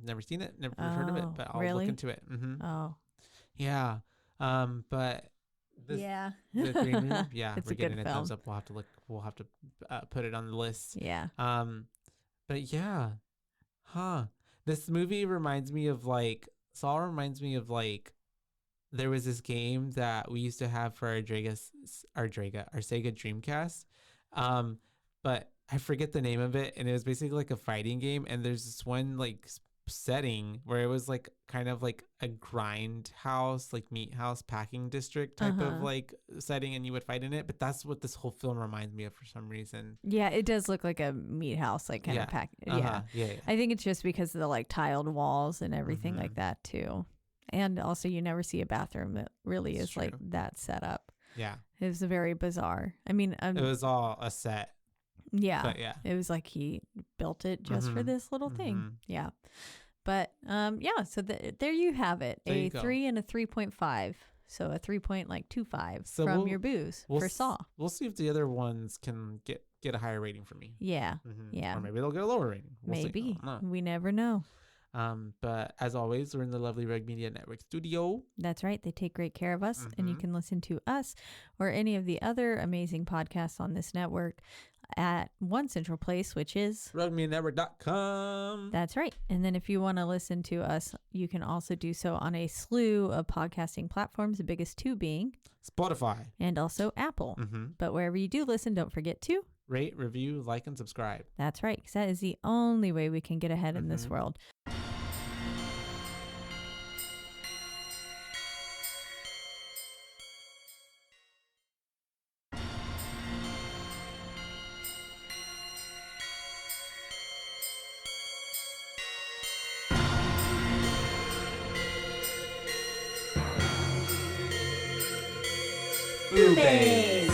Never seen it, never heard of it, but I'll look into it. Oh. Yeah. But yeah. The green room. Yeah, it's we're getting a film. thumbs up. We'll have to look. We'll have to put it on the list. Yeah. But yeah, this movie reminds me of like Saw reminds me of like there was this game that we used to have for our Sega Dreamcast. But I forget the name of it, and it was basically like a fighting game. And there's this one like setting where it was like kind of like a grind house, like meat house packing district type of like setting, and you would fight in it. But that's what this whole film reminds me of for some reason. Yeah, it does look like a meat house, like kind of pack. Yeah. I think it's just because of the like tiled walls and everything like that too. And also you never see a bathroom that really is like that set up. Yeah. It was very bizarre. I mean, it was all a set. Yeah. But yeah. It was like he built it just for this little thing. Yeah. But yeah, so there you have it. A 3 and a 3.5. So a 3.25 from your booze for Saw. We'll see if the other ones can get a higher rating from me. Yeah. Yeah. Or maybe they'll get a lower rating. Maybe. We never know. But as always, we're in the lovely Rogue Media Network studio. That's right. They take great care of us, and you can listen to us or any of the other amazing podcasts on this network at one central place, which is RogueMediaNetwork.com. That's right. And then if you want to listen to us, you can also do so on a slew of podcasting platforms, the biggest two being Spotify and also Apple. But wherever you do listen, don't forget to rate, review, like, and subscribe. That's right, because that is the only way we can get ahead in this world. Boobies.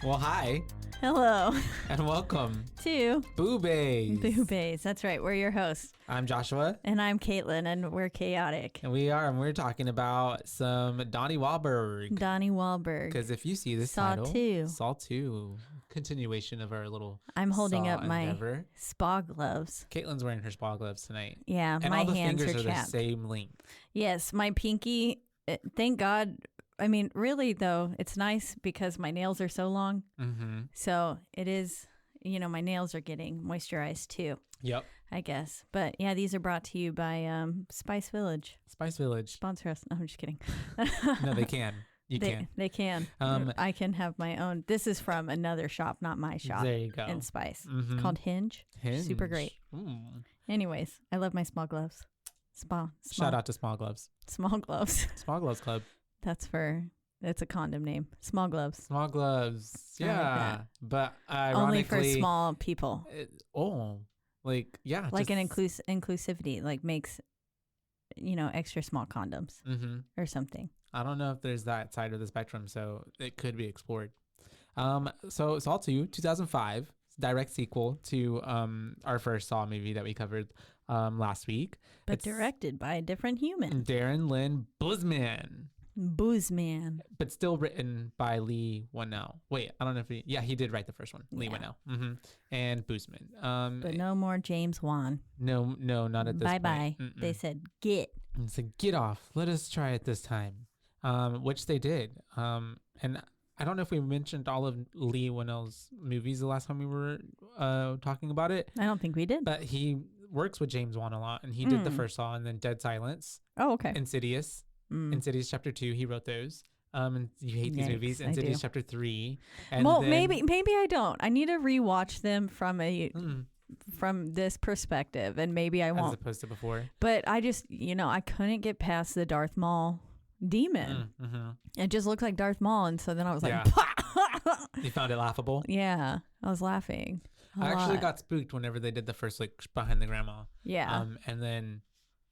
Well, hi. Hello. And welcome to Boobies. Boobies. That's right. We're your hosts. I'm Joshua. And I'm Caitlin, and we're chaotic. And we're talking about some Donnie Wahlberg. Donnie Wahlberg. Because if you see this Saw title, 2. Saw 2. Continuation of our little I'm holding Saw up my endeavor. spa gloves. Caitlin's wearing her spa gloves tonight. Yeah, and my all the hands fingers are are chapped. the same length. Yes, my pinky, thank God. I mean, really, though, it's nice because my nails are so long. So it is, my nails are getting moisturized too. Yep. I guess. But yeah, these are brought to you by Spice Village. Spice Village. Sponsor us. No, I'm just kidding. No, they can. They can. I can have my own. This is from another shop, not my shop. There you go. In Spice. It's called Hinge. Super great. Anyways, I love my small gloves. Shout out to Small Gloves. Small Gloves. Small Gloves Club. It's a condom name. Small Gloves. Small Gloves. Yeah. Like but only for small people. Like an inclusivity, like makes, extra small condoms or something. I don't know if there's that side of the spectrum, so it could be explored. So Saw 2, 2005, direct sequel to our first Saw movie that we covered last week. But it's directed by a different human. Darren Lynn Boozman. But still written by Lee Whannell. Wait, I don't know if he did write the first one. Lee Whannell. And Boozman. But no more James Wan. No, not at this point. Bye-bye. They said, get. And said, get off. Let us try it this time. Which they did. And I don't know if we mentioned all of Lee Whannell's movies the last time we were talking about it. I don't think we did. But he works with James Wan a lot, and he did the first Saw and then Dead Silence. Oh, okay. Insidious. Insidious Chapter 2, he wrote those. And you hate these movies. Insidious Chapter 3. And maybe I don't. I need to rewatch them from this perspective, and maybe I won't. As opposed to before. But I just, I couldn't get past the Darth Maul demon. It just looked like Darth Maul, and so then I was like, You found it laughable? Yeah, I was laughing. I actually got spooked whenever they did the first, like, behind the grandma. Yeah. And then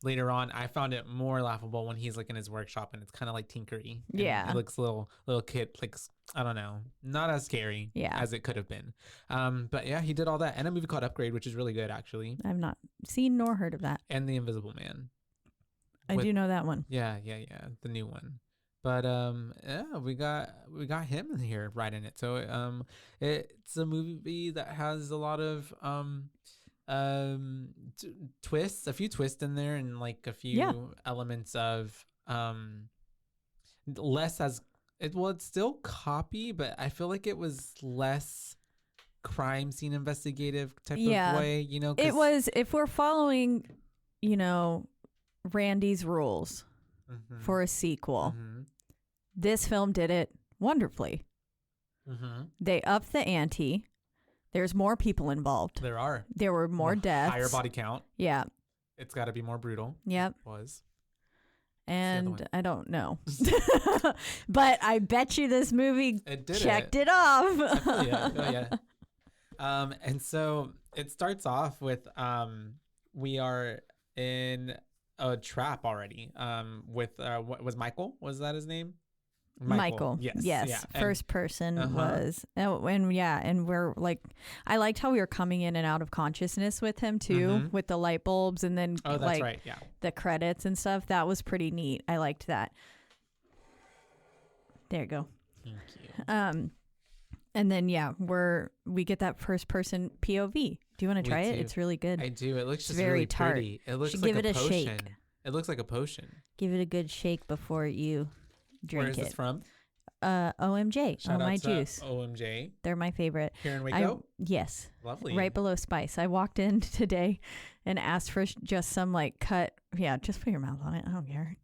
later on. I found it more laughable when he's like in his workshop and it's kind of like tinkery. And Yeah. it looks little kid, like, I don't know, not as scary as it could have been. But yeah, he did all that, and a movie called Upgrade, which is really good actually, I've not seen nor heard of that. and The Invisible Man. I do know that one. Yeah, the new one. But yeah, we got him in here right in it. So it's a movie that has a lot of twists, a few twists in there, and like a few elements of less as it's still copy, but I feel like it was less crime scene investigative type of way, you know. It was, if we're following, you know, Randy's rules for a sequel, this film did it wonderfully. They upped the ante. There's more people involved. There were more deaths. Higher body count. Yeah. It's got to be more brutal. Yep. It was. And I don't know. But I bet you this movie checked it off. And so it starts off with we are in a trap already with what was Michael? Was that his name? Michael. Yes. Yeah. First person was. And we're like, I liked how we were coming in and out of consciousness with him too, with the light bulbs and then the credits and stuff. That was pretty neat. I liked that. There you go. Thank you. And then we get that first person POV. Do you want to try it? It's really good. I do. It looks just very really tart. pretty. It looks like give it a a potion. shake. It looks like a potion. Give it a good shake before you drink Where is this from? OMJ. Shout out My to Juice. OMJ. They're my favorite. Here in Waco? Yes. Lovely. Right below Spice. I walked in today and asked for just some like cut. Yeah, just put your mouth on it. I don't care.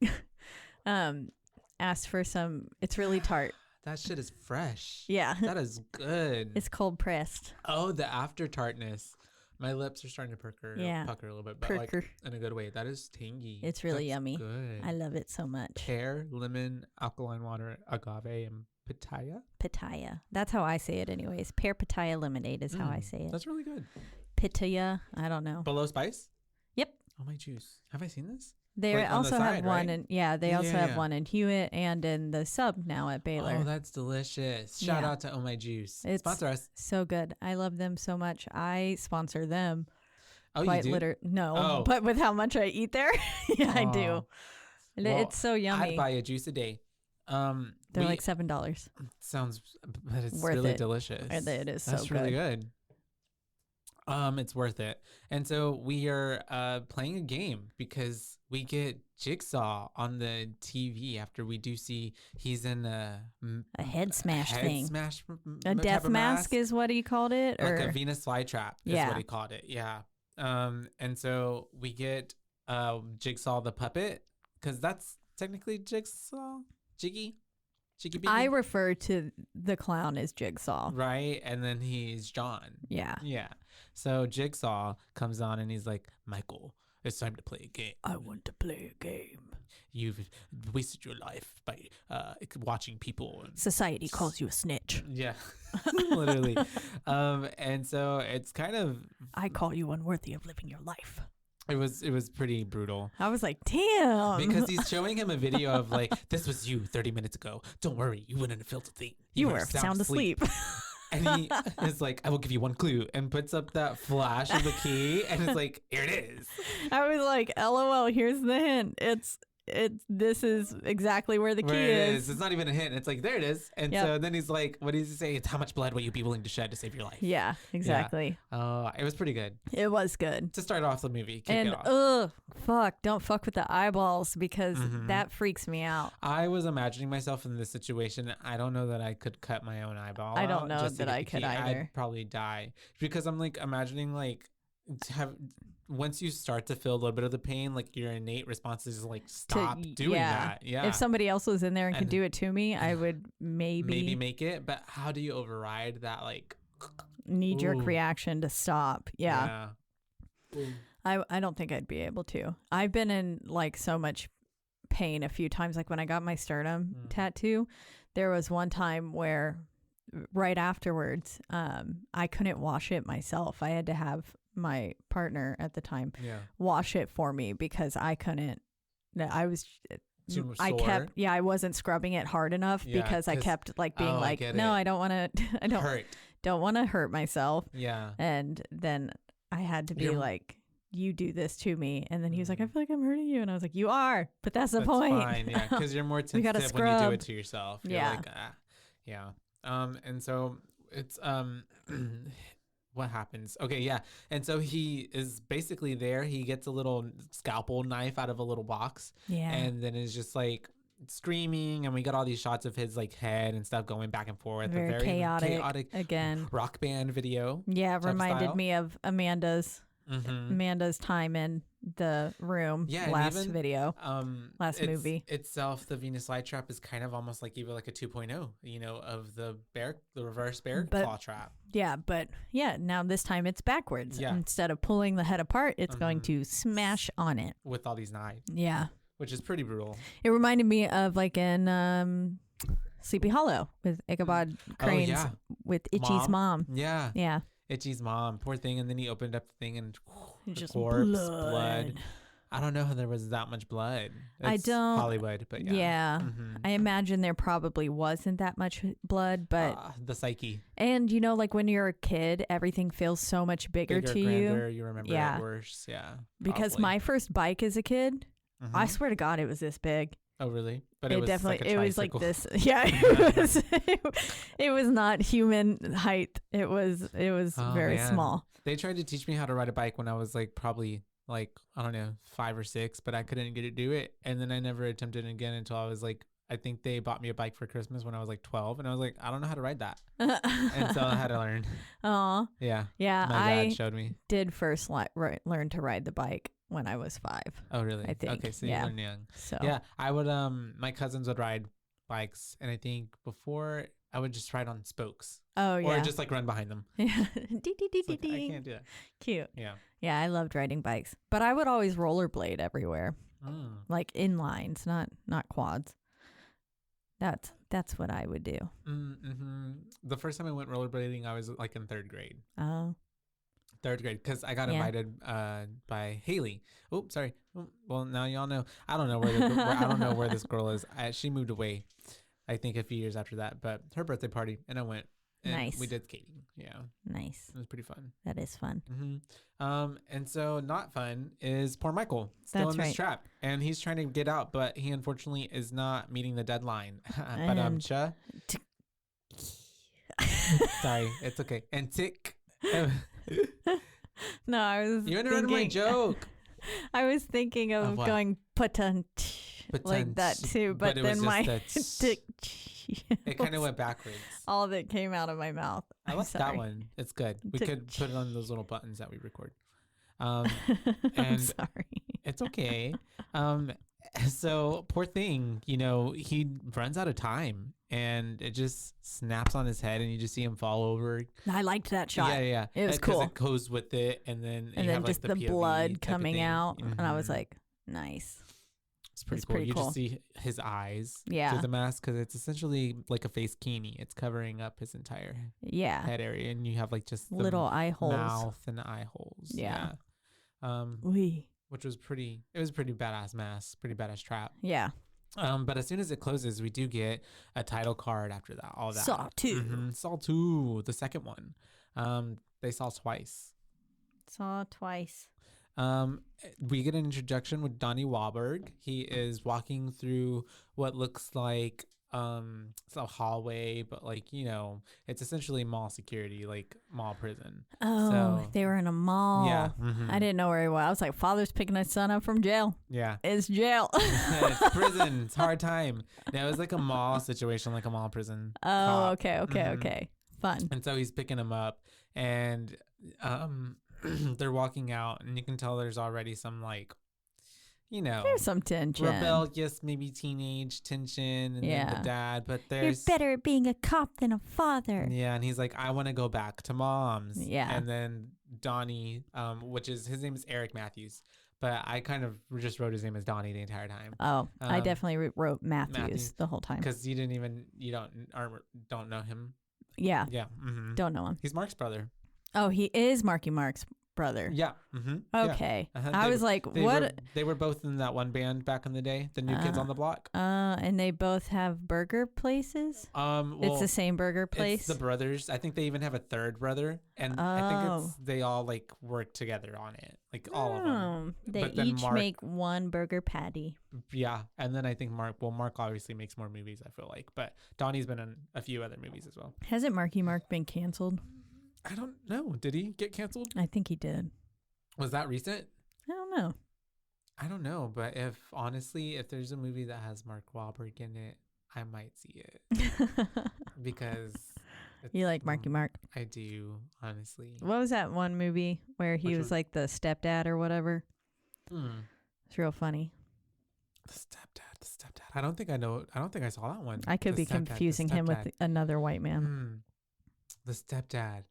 Asked for some. It's really tart. That shit is fresh. Yeah. That is good. It's cold pressed. Oh, the after tartness. My lips are starting to pucker a little bit, but like in a good way. That is tangy. It's really yummy. Good. I love it so much. Pear, lemon, alkaline water, agave, and pitaya. Pitaya. That's how I say it anyways. Pear pitaya lemonade is how I say it. That's really good. Pitaya. I don't know. Below Spice? Yep. Oh, my juice. Have I seen this? They like also the have side, one right? they also have one in Hewitt and in the sub now at Baylor. Oh, that's delicious. Shout out to Oh My Juice. Sponsor us. So good. I love them so much. I sponsor them. Oh, quite you do? No, but with how much I eat there, I do. Well, it's so yummy. I'd buy a juice a day. They're like $7. Sounds, but it's worth really it. delicious. It is so That's really good. It's worth it. And so we are playing a game because we get Jigsaw on the TV after we do see he's in a head smash thing. A death mask is what he called it? Like a Venus flytrap is what he called it. Yeah. And so we get Jigsaw the puppet because that's technically Jigsaw. Jiggy Biggy. I refer to the clown as Jigsaw. Right. And then he's John. Yeah. Yeah. So Jigsaw comes on and he's like, Michael, it's time to play a game. I want to play a game. You've wasted your life by watching people. Society calls you a snitch. Yeah, literally. And so it's kind of... I call you unworthy of living your life. It was pretty brutal. I was like, damn. Because he's showing him a video of like, this was you 30 minutes ago. Don't worry, you wouldn't have felt a thing. You were sound asleep. And he is like, I will give you one clue, and puts up that flash of the key, and it's like, here it is. I was like, LOL, here's the hint. This is exactly where the key is. It's not even a hint. It's like, there it is. And so then he's like, what does he say? It's how much blood will you be willing to shed to save your life? Yeah, exactly. Yeah. It was pretty good. It was good. To start off the movie, kick it off. Don't fuck with the eyeballs because that freaks me out. I was imagining myself in this situation. I don't know that I could cut my own eyeball. I don't know that I could either. I'd probably die because I'm like imagining like once you start to feel a little bit of the pain, like your innate response is like stop doing that. Yeah. If somebody else was in there and could do it to me, I would maybe make it. But how do you override that like knee-jerk reaction to stop? Yeah. I don't think I'd be able to. I've been in like so much pain a few times. Like when I got my sternum tattoo, there was one time where right afterwards, I couldn't wash it myself. I had to have my partner at the time Yeah. wash it for me because I couldn't. I was. Too I sore? kept. Yeah, I wasn't scrubbing it hard enough Yeah, because I 'cause- kept like being I like, get no, it. I don't want to. I Hurt. don't want to hurt myself. Yeah. And then I had to be You're- like, you do this to me. And then he was like, I Mhm. feel like I'm hurting you. And I was like, you are, but that's the That's point. fine. Yeah. Because you're more We gotta sensitive when you do scrub. it to yourself. You're Yeah. like, yeah. And so it's, what happens? Okay. Yeah. And so he is basically there. He gets a little scalpel knife out of a little box. Yeah. And then is just like screaming, and we got all these shots of his like head and stuff going back and forth. Very A very chaotic again. rock band video. Yeah. type Reminded style. me of Amanda's time in the room Yeah, and last even, video. Last movie. itself, the Venus flytrap is kind of almost like even like a 2.0, of the reverse bear But- claw trap. Yeah. But yeah, now this time it's backwards. Yeah. Instead of pulling the head apart, it's going Mhm. to smash on it. With all these knives, Yeah. which is pretty brutal. It reminded me of like in Sleepy Hollow with Ichabod Crane's yeah. with Itchy's mom. Yeah, Yeah. Itchy's mom, poor thing. And then he opened up the thing and the Just corpse, blood. I don't know how there was that much blood. I It's don't- Hollywood, but yeah. Yeah. Mhm. I imagine there probably wasn't that much blood, but The psyche, and like when you're a kid, everything feels so much bigger to grander, you remember Yeah. it worse. Yeah, Because probably. my first bike as a kid, I Mhm. swear to God, it was this big. Oh really? But It was definitely like a it was like tricycle. this. Yeah, it was. It was not human height. It was Oh, very man. small. They tried to teach me how to ride a bike when I was like probably like I don't know 5 or 6, but I couldn't get to do it, and then I never attempted it again until I was like I think they bought me a bike for Christmas when I was like 12, and I was like I don't know how to ride that, and so I had to learn. Aw. Yeah, Yeah, my I dad showed me. did first learn to ride the bike when I was 5. Oh really? I think, Okay, so yeah. you learned young. So Yeah, I would my cousins would ride bikes, and I think before I would just ride on spokes Oh yeah. or just like run behind them. Yeah. Ding, ding, ding, It's like, ding, I ding. can't do that. Cute. Yeah. Yeah, I loved riding bikes, but I would always rollerblade everywhere, like inlines, not quads. That's what I would do. Mm-hmm. The first time I went rollerblading, I was like in 3rd grade. Oh. 3rd grade, because I got Yeah. invited by Haley. Oh, sorry. Oh, well, now y'all know. I don't know I don't know where this girl is. She moved away, I think, a few years after that. But her birthday party, and I went. And Nice. We did skating. Yeah, Nice. it was pretty fun. That is fun. And so not fun is poor Michael still That's in this right. trap, and he's trying to get out, but he unfortunately is not meeting the deadline. But And- sorry, it's okay. And tick. No, I was You interrupted my thinking- joke. I was thinking of what? going patant like that Patent, too, but it was then my just tick, it kind of went backwards. all that came out of my mouth. I I'm like that sorry. one. It's good. We Tick. could put it on those little buttons that we record. I'm and sorry. it's okay. So poor thing, he runs out of time, and it just snaps on his head, and you just see him fall over. I liked that shot. Yeah. It was 'Cause cool. It goes with it, and then And you then have, just like, the POV blood type of coming thing. out, and I was Mhm. like, nice. It's pretty it's cool. pretty You cool. just see his eyes Yeah. through the mask, because it's essentially like a face kini. It's covering up his entire Yeah. head area, and you have like just the Little eye holes. mouth and eye holes. Yeah. Yeah. Which was pretty badass mask, pretty badass trap. Yeah. But as soon as it closes, we do get a title card after that. All that. Saw 2. Mhm. Saw 2, the second one. They saw twice. Saw twice. We get an introduction with Donnie Wahlberg. He is walking through what looks like it's a hallway, but it's essentially mall security, like mall prison. Oh, So- they were in a mall. Yeah. Mhm. I didn't know where he was. I was like, father's picking his son up from jail. Yeah. It's jail. It's prison. It's hard time. No, it was like a mall situation, like a mall prison. Oh, cop. okay. Mhm. Okay. Fun. And so he's picking him up, and they're walking out, and you can tell there's already some There's some tension. rebellious, maybe teenage tension, and then Yeah. the dad. But You're there's better at being a cop than a father. yeah, and he's like, I want to go back to mom's. Yeah. And then Donnie, which is his name is Eric Matthews, but I kind of just wrote his name as Donnie the entire time. Oh, I Um, definitely wrote Matthews, Matthews. the whole time. Because you don't know him. Yeah. Yeah. Mm-hmm. Don't know him. He's Mark's brother. Oh, he is Marky Mark's brother. Yeah. Mm-hmm. Okay. Yeah. I was like, what? They were both in that one band back in the day, the New Kids on the Block. And they both have burger places? Well, it's the same burger place? It's the brothers. I think they even have a third brother. And I think they all like work together on it. Like all of them. They each make one burger patty. Yeah. And then I think Mark obviously makes more movies, I feel like. But Donnie's been in a few other movies as well. Hasn't Marky Mark been canceled? I don't know. Did he get canceled? I think he did. Was that recent? I don't know. I don't know. But if there's a movie that has Mark Wahlberg in it, I might see it. Because you like Marky Mark? I do, honestly. What was that one movie where he was like the stepdad or whatever? It's real funny. The stepdad. I don't think I saw that one. I could be confusing him with another white man. The stepdad.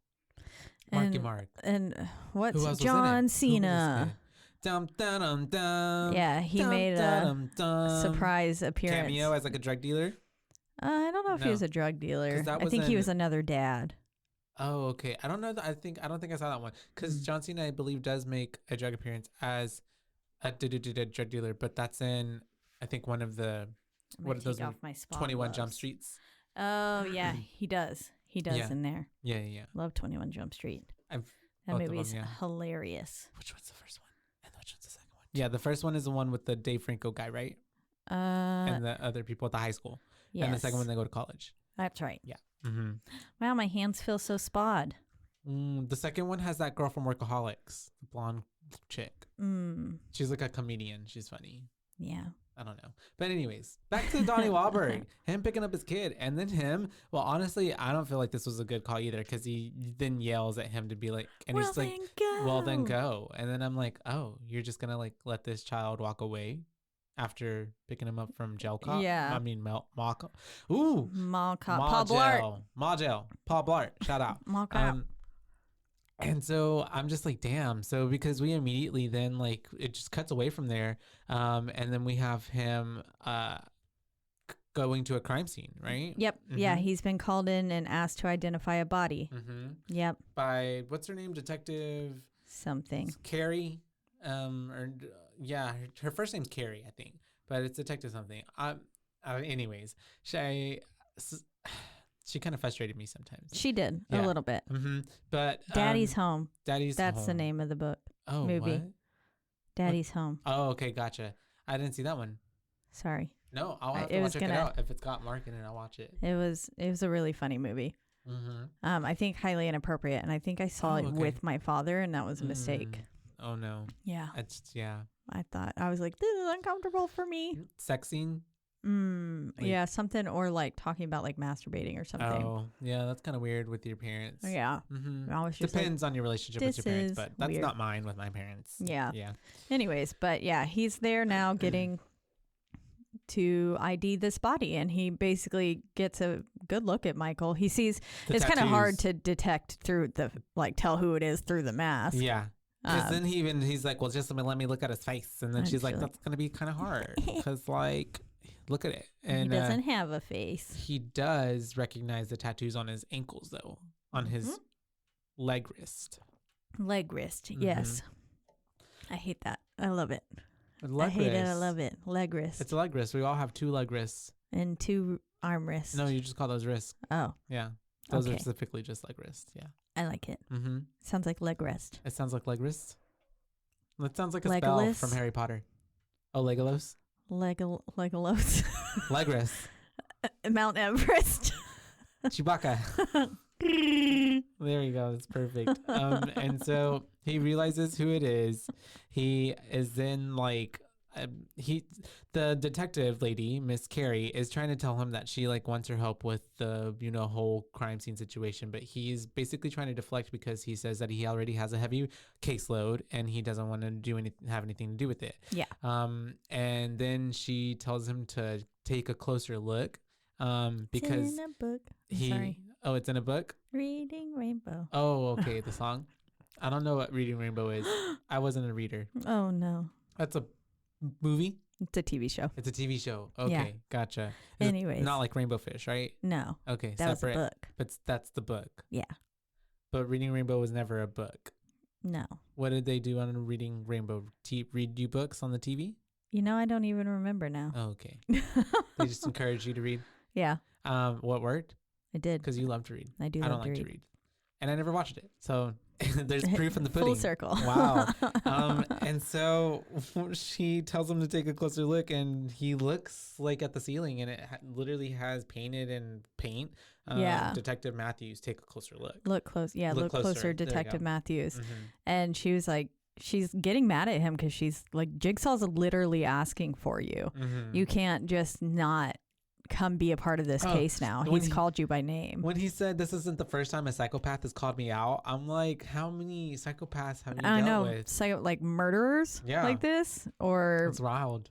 Marky Mark. And what's John Cena? Dum, dum, dum, dum. Yeah, he made a surprise appearance. Cameo as like a drug dealer? I don't know if he was a drug dealer. I think he was another dad. Oh, okay. I don't know. I don't think I saw that one. Because John Cena, I believe, does make a drug appearance as a drug dealer. But that's in, I think, one of the, what are those, 21 Jump Streets. Oh, yeah. He does. He does in there. Yeah. Love 21 Jump Street. That movie's hilarious. Which one's the first one? And which one's the second one? Yeah, the first one is the one with the Dave Franco guy, right? And the other people at the high school. Yes. And the second one, they go to college. That's right. Yeah. Mm-hmm. Wow, my hands feel so spod. The second one has that girl from Workaholics, the blonde chick. She's like a comedian. She's funny. Yeah. I don't know. But anyways, back to Donnie Wahlberg. Him picking up his kid. And then him, well, honestly, I don't feel like this was a good call either, because he then yells at him to be like, and he's like, well, then go. And then I'm like, oh, you're just going to like let this child walk away after picking him up from jail cop? Yeah. I mean, mall cop. Ooh. Mall cop. Paul Blart. Mall jail. Paul Blart. Shout out. Mall cop. And so I'm just like, damn. So because we immediately then like it just cuts away from there. And then we have him going to a crime scene, right? Yep. Mm-hmm. Yeah. He's been called in and asked to identify a body. Mm-hmm. Yep. By what's her name? Detective something. Carrie. Her first name's Carrie, I think. But it's Detective something. Anyways, she kind of frustrated me sometimes. She did a little bit. Mm-hmm. But Daddy's Home. That's home. The name of the book. Oh, movie. What? Daddy's Home. Oh, okay, gotcha. I didn't see that one. Sorry. No, I'll have to check it out. If it's got Mark in it, I'll watch it. It was a really funny movie. Mm-hmm. I think highly inappropriate, and I think I saw it with my father, and that was a mistake. Oh no. Yeah. I was like, this is uncomfortable for me. Sex scene. Yeah, something, or like talking about like masturbating or something. Oh, yeah, that's kind of weird with your parents. Yeah. I was just depends on your relationship with your parents, but that's weird. Not mine with my parents. Yeah. Yeah. Anyways, but yeah, he's there now getting to ID this body, and he basically gets a good look at Michael. He sees it's kind of hard to detect through the tell who it is through the mask. Yeah. Because then he's like, well, just let me look at his face, and then she's like, that's gonna be kind of hard because look at it. And he doesn't have a face. He does recognize the tattoos on his ankles, though, on his leg wrist. Leg wrist, yes. I hate that. I love it. I hate it. I love it. Leg wrist. It's a leg wrist. We all have 2 leg wrists. And 2 arm wrists. No, you just call those wrists. Oh. Yeah. Those are specifically just leg wrists. Yeah. I like it. Mm-hmm. Sounds like leg rest. It sounds like leg wrist. That sounds like a spell from Harry Potter. Oh, Legolas? Legolas. Leg wrist. Mount Everest. Chewbacca. There you go. That's perfect. And so he realizes who it is. He is then the detective lady, Miss Carrie, is trying to tell him that she wants her help with the whole crime scene situation, but he's basically trying to deflect because he says that he already has a heavy caseload and he doesn't want to have anything to do with it. Yeah. And then she tells him to take a closer look. Because it's in a book. Sorry. Oh, it's in a book? Reading Rainbow. Oh, okay. The song. I don't know what Reading Rainbow is. I wasn't a reader. Oh no. That's a movie? It's a TV show. It's a TV show. Okay, yeah. Gotcha. Anyways. Not like Rainbow Fish, right? No. Okay, that separate. Was a book. But that's the book. Yeah. But Reading Rainbow was never a book. No. What did they do on reading Rainbow? Read you books on the TV? I don't even remember now. Oh, okay. They just encourage you to read. Yeah. What worked? It did. Because you love to read. I do. I don't like to read, and I never watched it. So there's proof in the pudding. Full circle. Wow. And so she tells him to take a closer look, and he looks like at the ceiling, and it literally has painted in paint. Detective Matthews, take a closer look. Look close. Yeah, look closer, Detective Matthews. Mm-hmm. And she was like, she's getting mad at him because she's like, Jigsaw's literally asking for you. Mm-hmm. You can't just not come be a part of this case now. He's called you by name. When he said this isn't the first time a psychopath has called me out, I'm like, how many psychopaths have you dealt with? Like murderers like this? Or it's wild.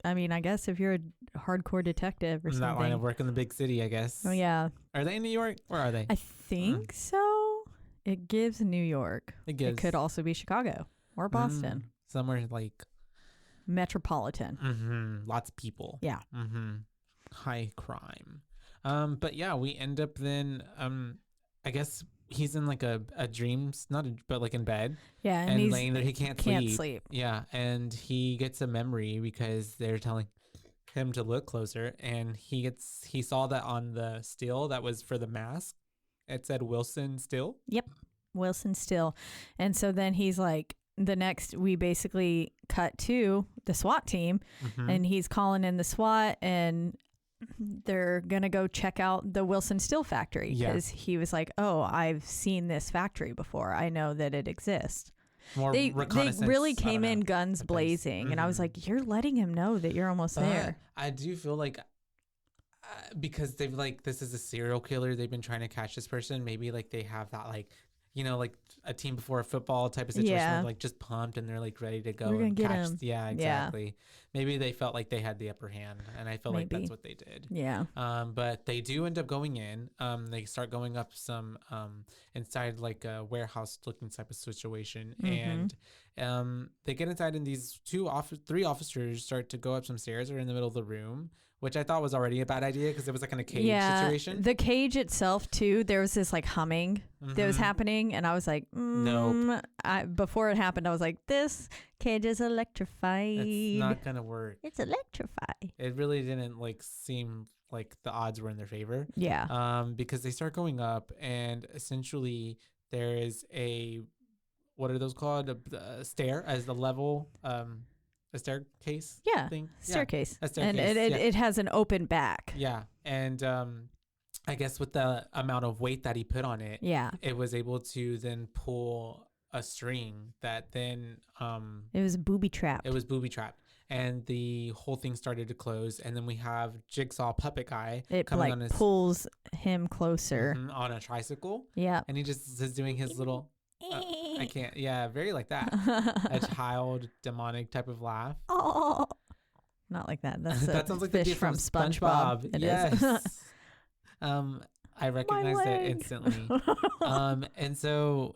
I mean, I guess if you're a hardcore detective or something. That line of work in the big city, I guess. Oh, yeah. Are they in New York? Where are they? I think so. It gives New York. It could also be Chicago or Boston. Somewhere like metropolitan. Mm-hmm. Lots of people. Yeah. Mm-hmm. High crime. But yeah, we end up then, I guess he's in like a dream, but like in bed. Yeah. And he's laying there, he can't sleep. Yeah. And he gets a memory because they're telling him to look closer, and he saw that on the still that was for the mask. It said Wilson Still. Yep. Wilson Still. And so then he's like, we basically cut to the SWAT team, and he's calling in the SWAT, and they're going to go check out the Wilson Still factory because he was like, oh, I've seen this factory before. I know that it exists. They really came in guns blazing, and I was like, you're letting him know that you're almost there. I do feel like because they've like, this is a serial killer, they've been trying to catch this person. Maybe like they have that like, you know, like a team before a football type of situation, where like just pumped and they're like ready to go and catch him. Yeah, exactly. Yeah. Maybe they felt like they had the upper hand, and I feel like that's what they did. Yeah. But they do end up going in. They start going up some inside like a warehouse looking type of situation, and they get inside, and these three officers start to go up some stairs. They're in the middle of the room, which I thought was already a bad idea because it was like in a cage situation. The cage itself too, there was this like humming that was happening, and I was like, nope. Before it happened, I was like, this cage is electrified. It's not gonna work. It's electrified. It really didn't like seem like the odds were in their favor. Yeah. Because they start going up, and essentially there is what are those called? A stair as the level. A staircase thing? Staircase. A staircase. And it has an open back. Yeah. And I guess with the amount of weight that he put on it, it was able to then pull a string that then it was booby trapped. It was booby trapped. And the whole thing started to close. And then we have Jigsaw Puppet Guy coming on his pulls him closer on a tricycle. Yeah. And he just is doing his little I can't. Yeah, very like that. A child demonic type of laugh. Oh, not like that. That sounds like the fish from SpongeBob. Yes. I recognized it instantly. And so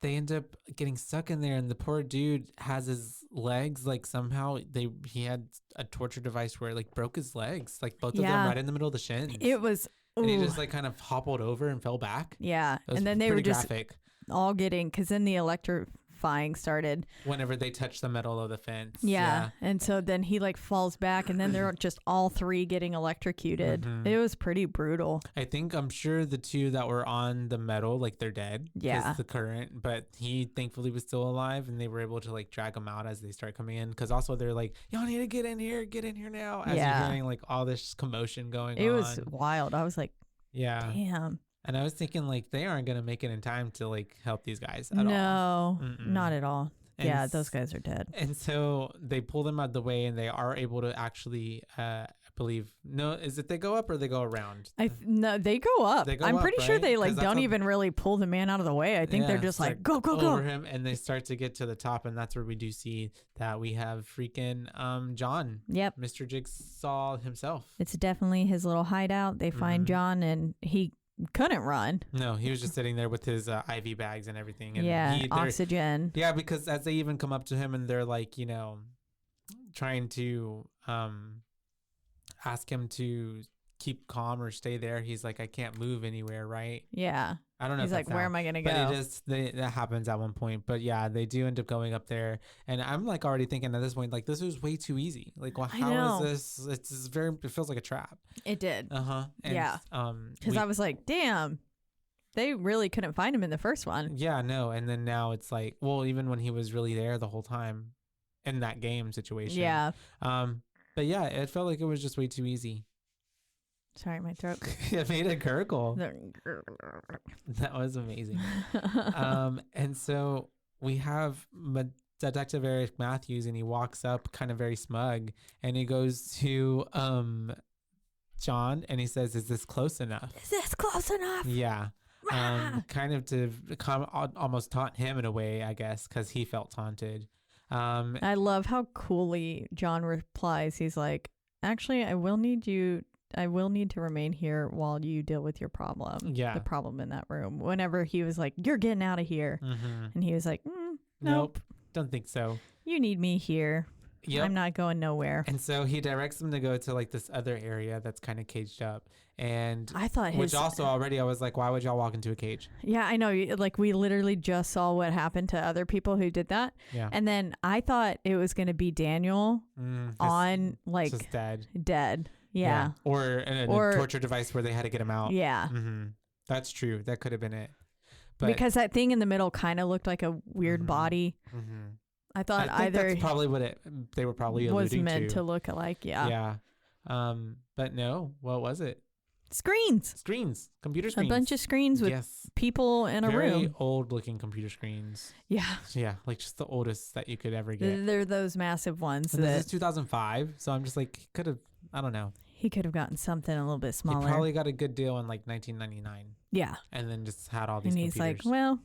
they end up getting stuck in there, and the poor dude has his legs like somehow he had a torture device where it like broke his legs, like both of them right in the middle of the shins. It was. And he just like kind of hobbled over and fell back. Yeah, and then they were just all getting, because then the electrifying started whenever they touch the metal of the fence. Yeah. And so then he like falls back, and then they're just all three getting electrocuted. It was pretty brutal. I'm sure the two that were on the metal, like they're dead. Yeah. The current, but he thankfully was still alive, and they were able to like drag him out as they start coming in. Because also they're like, y'all need to get in here now. As you're hearing like all this commotion going on. It was wild. I was like, damn. And I was thinking like they aren't going to make it in time to like help these guys at all. No, not at all. And those guys are dead. And so they pull them out of the way, and they are able to actually, I believe, is it they go up or they go around? No, they go up. I'm pretty sure they like don't even really pull the man out of the way. I think they're just like, go over him, and they start to get to the top, and that's where we do see that we have freaking John. Yep. Mr. Jigsaw himself. It's definitely his little hideout. They find John, and he couldn't run. No, he was just sitting there with his IV bags and everything. And oxygen. Yeah, because as they even come up to him and they're like, trying to ask him to keep calm or stay there, he's like, I can't move anywhere, right? Yeah. I don't know. He's if like, that's where now, am I gonna but go? that happens at one point. But yeah, they do end up going up there, and I'm like already thinking at this point, like this was way too easy. Like, well, I how know. is this? It's very. It feels like a trap. It did. Yeah. Because I was like, damn, they really couldn't find him in the first one. Yeah, no, and then now it's like, well, even when he was really there the whole time, in that game situation. Yeah. But yeah, it felt like it was just way too easy. Sorry, my throat. It made a gurgle. That was amazing. And so we have Detective Eric Matthews, and he walks up kind of very smug, and he goes to John, and he says, "Is this close enough? Is this close enough?" Yeah. Kind of to almost taunt him in a way, I guess, because he felt taunted. I love how coolly John replies. He's like, "Actually, I will need to remain here while you deal with your problem." Yeah. The problem in that room. Whenever he was like, "You're getting out of here." Mm-hmm. And he was like, nope. Don't think so. You need me here. Yep. I'm not going nowhere. And so he directs them to go to like this other area that's kind of caged up. And I thought which also already I was like, why would y'all walk into a cage? Yeah, I know. Like we literally just saw what happened to other people who did that. Yeah. And then I thought it was going to be Daniel on like just dead. Dead. Yeah. Or in a torture device where they had to get him out. Yeah. Mm-hmm. That's true. That could have been it. But, because that thing in the middle kind of looked like a weird body. Mm-hmm. I thought I think either that's probably what they were probably was alluding meant to look like. Yeah. Yeah. But no, what was it? Screens. Computer screens. A bunch of screens with people in a Very room. old looking computer screens. Yeah. Yeah, like just the oldest that you could ever get. They're those massive ones. And this is 2005, so I'm just like, could have, I don't know. He could have gotten something a little bit smaller. He probably got a good deal in like 1999. Yeah. And then just had all these and he's computers. like, well,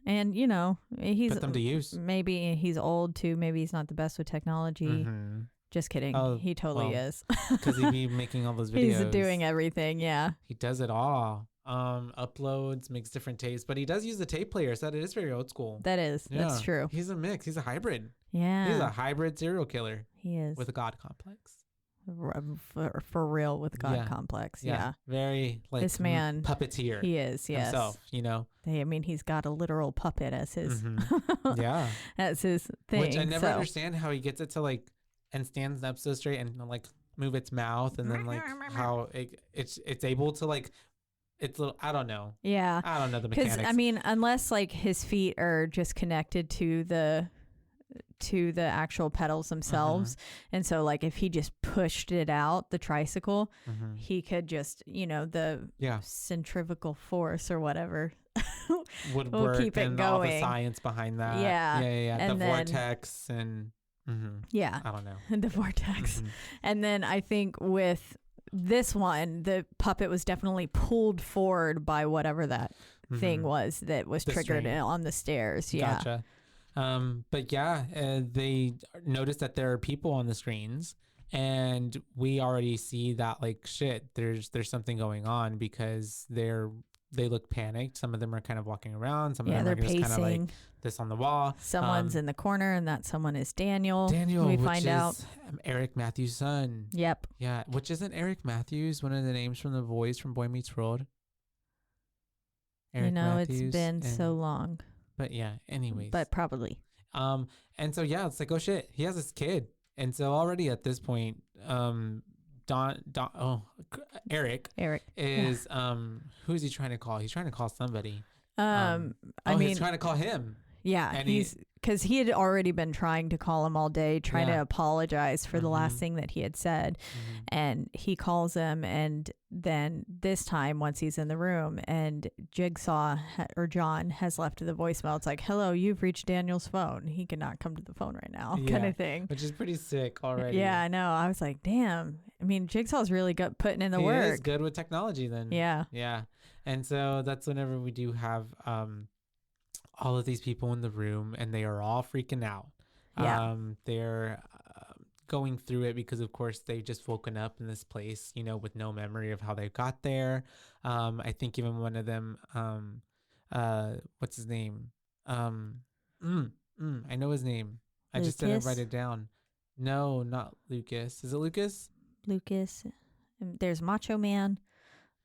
and you know, he's put them to use. Maybe he's old too. Maybe he's not the best with technology. Mm-hmm. Just kidding. He totally is. Because he'd be making all those videos. He's doing everything. Yeah. He does it all. Uploads, makes different tapes, but he does use the tape player, so that it is very old school. That is. Yeah. That's true. He's a mix. He's a hybrid. Yeah. He's a hybrid serial killer. He is. With a God complex. For real with God complex. Yeah. Very like this man puppeteer. He is. Yes. Himself, you know. I mean, he's got a literal puppet as his. Mm-hmm. Yeah. As his thing. Which I never understand how he gets it to like and stands up so straight and like move its mouth and then like how it's able to like it's little, I don't know. Yeah. I don't know the mechanics. Because I mean, unless like his feet are just connected to the actual pedals themselves, and so like if he just pushed it out the tricycle, he could just, you know, the centrifugal force or whatever would we'll work, keep it and going. all the science behind that. Yeah. And the vortex and yeah, I don't know. The vortex. And then I think with this one, the puppet was definitely pulled forward by whatever that thing was that was triggered on the stairs. Yeah. Gotcha. But yeah, they notice that there are people on the screens, and we already see that like shit. There's something going on because they look panicked. Some of them are kind of walking around. Some of them are just kind of like this on the wall. Someone's in the corner, and that someone is Daniel. We find out Eric Matthews' son. Yep. Yeah, which isn't Eric Matthews one of the names from the boys from Boy Meets World? Eric Matthews, it's been so long. But yeah, anyways. But probably. And so yeah, it's like, oh shit, he has this kid. And so already at this point, Eric is who is he trying to call? He's trying to call somebody. I mean, he's trying to call him. Yeah, and because he had already been trying to call him all day, trying to apologize for the last thing that he had said. And he calls him, and then this time, once he's in the room, and Jigsaw or John has left the voicemail, it's like, hello, you've reached Daniel's phone. He cannot come to the phone right now, kind of thing. Which is pretty sick already. Yeah, I know. I was like, damn. I mean, Jigsaw's really good putting in the work. He is good with technology then. Yeah. Yeah. And so that's whenever we do have all of these people in the room, and they are all freaking out. Yeah. They're going through it because, of course, they've just woken up in this place, you know, with no memory of how they got there. I think even one of them, what's his name? I know his name. I just didn't write it down. No, not Lucas. Is it Lucas? Lucas. There's Macho Man.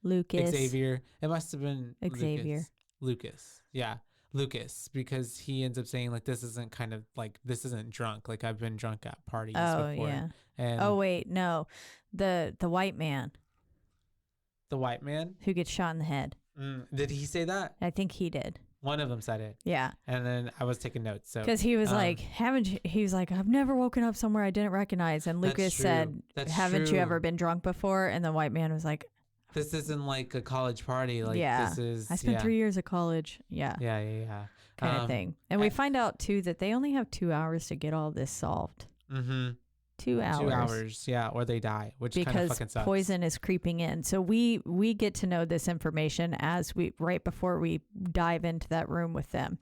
Lucas. Xavier. It must have been Xavier. Lucas. Yeah. Lucas, because he ends up saying like this isn't drunk. Like I've been drunk at parties before. Yeah. And Oh wait, no. The white man the white man who gets shot in the head. Did he say that? I think he did. One of them said it. Yeah. And then I was taking notes. So because he was like, he was like, I've never woken up somewhere I didn't recognize. And Lucas said, haven't you ever been drunk before? And the white man was like, this isn't like a college party. Like this is. I spent 3 years of college. Yeah. Yeah. Kind of thing. And we find out too that they only have 2 hours to get all this solved. 2 hours. 2 hours, yeah, or they die, which kind of fucking sucks. Because poison is creeping in. So we get to know this information right before we dive into that room with them.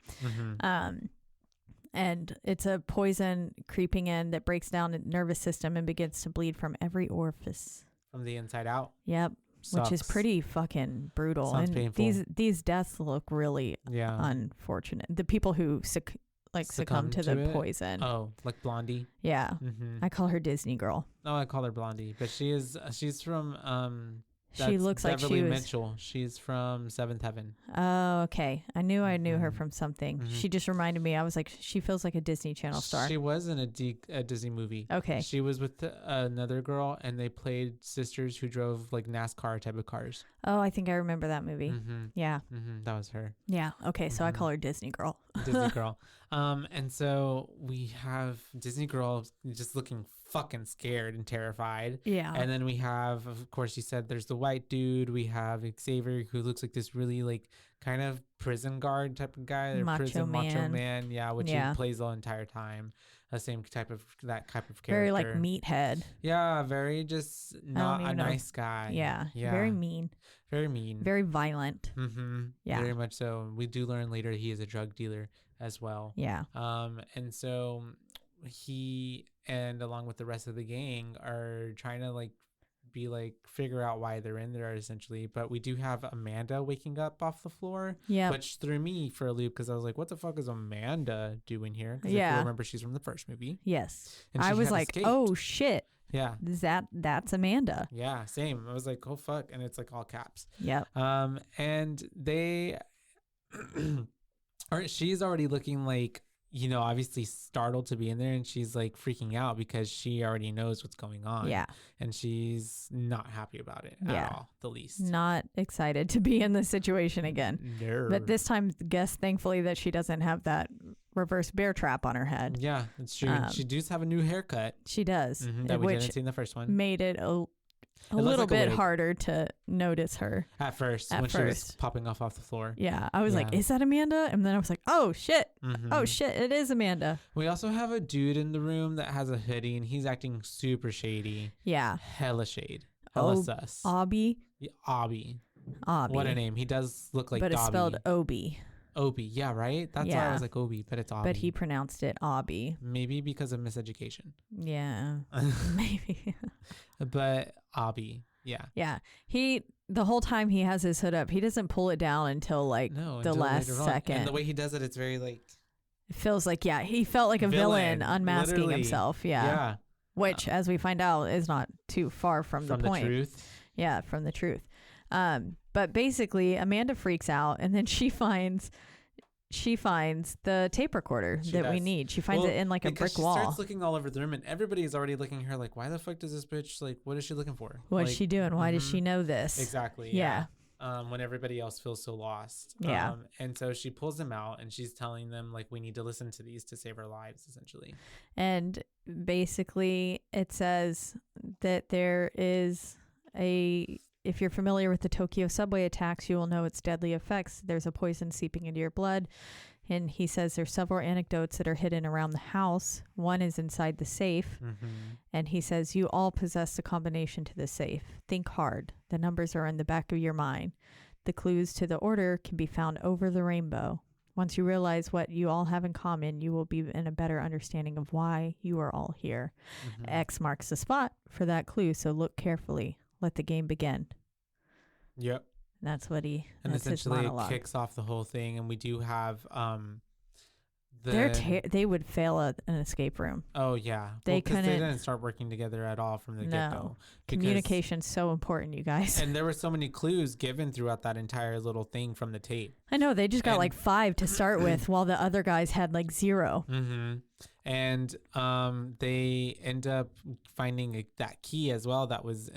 And it's a poison creeping in that breaks down the nervous system and begins to bleed from every orifice. From the inside out. Yep. Sucks. Which is pretty fucking brutal. Sounds and painful. These deaths look really unfortunate. The people who succumb to the poison. Oh, like Blondie. Yeah. I call her Disney Girl. No, I call her Blondie, but she's from she looks like Beverly she was Mitchell. She's from Seventh Heaven. Oh, okay. I knew her from something. She just reminded me. I was like, she feels like a Disney Channel star. She was in a Disney movie. Okay. She was with another girl, and they played sisters who drove like NASCAR type of cars. Oh, I think I remember that movie. Yeah. That was her. Yeah. Okay. So I call her Disney Girl. Disney Girl. And so we have Disney Girl just looking fucking scared and terrified. Yeah. And then we have, of course, you said there's the white dude. We have Xavier, who looks like this really like kind of prison guard type of guy. Macho man. Yeah, which he plays the entire time. The same type of character. Very like meathead. Yeah, very just not a nice guy. Yeah. Very mean. Very mean. Very violent. Yeah. Very much so. We do learn later he is a drug dealer as well. Yeah. And so he and along with the rest of the gang are trying to figure out why they're in there essentially. But we do have Amanda waking up off the floor, which threw me for a loop because I was like, what the fuck is Amanda doing here? Because if you remember, she's from the first movie. Yes. And I was like, escaped. Oh shit. Yeah. That's Amanda. Yeah, same. I was like, oh fuck. And it's like all caps. Yep. And they she's already looking like, obviously startled to be in there, and she's like freaking out because she already knows what's going on. Yeah. And she's not happy about it at all, the least. Not excited to be in this situation again. No. But this time, guess thankfully that she doesn't have that reverse bear trap on her head. Yeah, it's true. She does have a new haircut. She does. That we didn't see in the first one. Made it a little bit harder to notice her at first when she was popping off the floor. Yeah, I was like, is that Amanda? And then I was like, oh shit. Oh shit, it is Amanda. We also have a dude in the room that has a hoodie, and he's acting super shady. Yeah. Hella shade. Hella sus. Obby. Yeah, Obby. Obby. What a name. He does look like But it's Dobby. spelled Obi. Obi, yeah, right? That's why I was like Obi, but it's Obby. But he pronounced it Obby. Maybe because of miseducation. Yeah. Maybe. But Obby, yeah. Yeah. The whole time he has his hood up, he doesn't pull it down until the last second. And the way he does it, it's very like... It feels like, he felt like a villain unmasking literally. Himself. Yeah. Which, as we find out, is not too far from the point. From the truth? Yeah, from the truth. But basically, Amanda freaks out, and then she finds the tape recorder we need. She finds it in like a brick wall. She starts looking all over the room, and everybody is already looking at her like, why the fuck does this bitch, like, what is she looking for? What's she doing? Why does she know this? Exactly. Yeah. When everybody else feels so lost. Yeah. And so she pulls them out, and she's telling them, like, we need to listen to these to save our lives, essentially. And basically, it says that there is if you're familiar with the Tokyo subway attacks, you will know its deadly effects. There's a poison seeping into your blood. And he says there's several anecdotes that are hidden around the house. One is inside the safe. And he says, you all possess the combination to the safe. Think hard. The numbers are in the back of your mind. The clues to the order can be found over the rainbow. Once you realize what you all have in common, you will be in a better understanding of why you are all here. X marks the spot for that clue, so look carefully. Let the game begin. Yep. That's what and essentially it kicks off the whole thing, and we do have they would fail at an escape room. Oh yeah, they couldn't. They didn't start working together at all from the get-go. Communication's so important, you guys. And there were so many clues given throughout that entire little thing from the tape. I know, they just got like 5 to start with, while the other guys had like 0. Mm-hmm. And they end up finding that key as well that was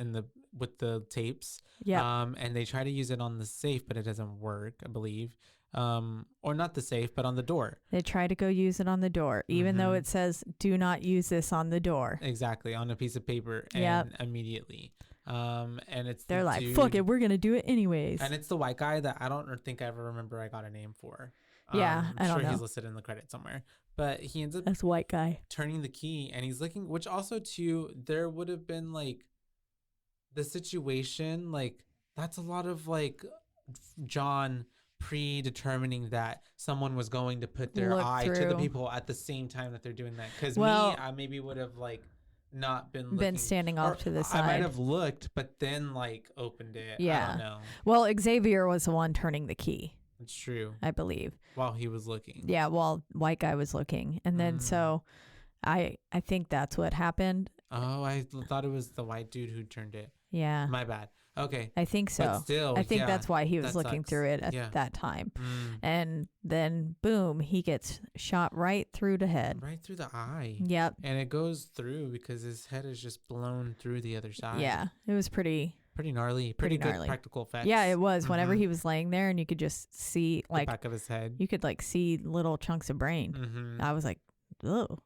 with the tapes. Yeah. And they try to use it on the safe, but it doesn't work, I believe. Or not the safe, but on the door. They try to go use it on the door, even though it says, do not use this on the door. Exactly, on a piece of paper, and immediately. And they're like, fuck it, we're going to do it anyways. And it's the white guy that I don't think I ever remember I got a name for. Yeah, I don't know. He's listed in the credits somewhere. But he ends up that's white guy turning the key, and he's looking, which also too, there would have been like the situation, like that's a lot of like John predetermining that someone was going to put their eye to the people at the same time that they're doing that. Because I maybe would have like not been standing off to the side. I might have looked, but then like opened it. Yeah. I don't know. Well, Xavier was the one turning the key. It's true. I believe. While he was looking. Yeah, while white guy was looking. And then so I think that's what happened. Oh, I thought it was the white dude who turned it. Yeah. My bad. Okay. I think so. But still, I think that's why he was looking through it at that time. And then boom, he gets shot right through the head. Right through the eye. Yep. And it goes through because his head is just blown through the other side. Yeah. It was pretty gnarly. Pretty good practical effects. Yeah, it was. Whenever he was laying there and you could just see like the back of his head. You could like see little chunks of brain. I was like, ugh.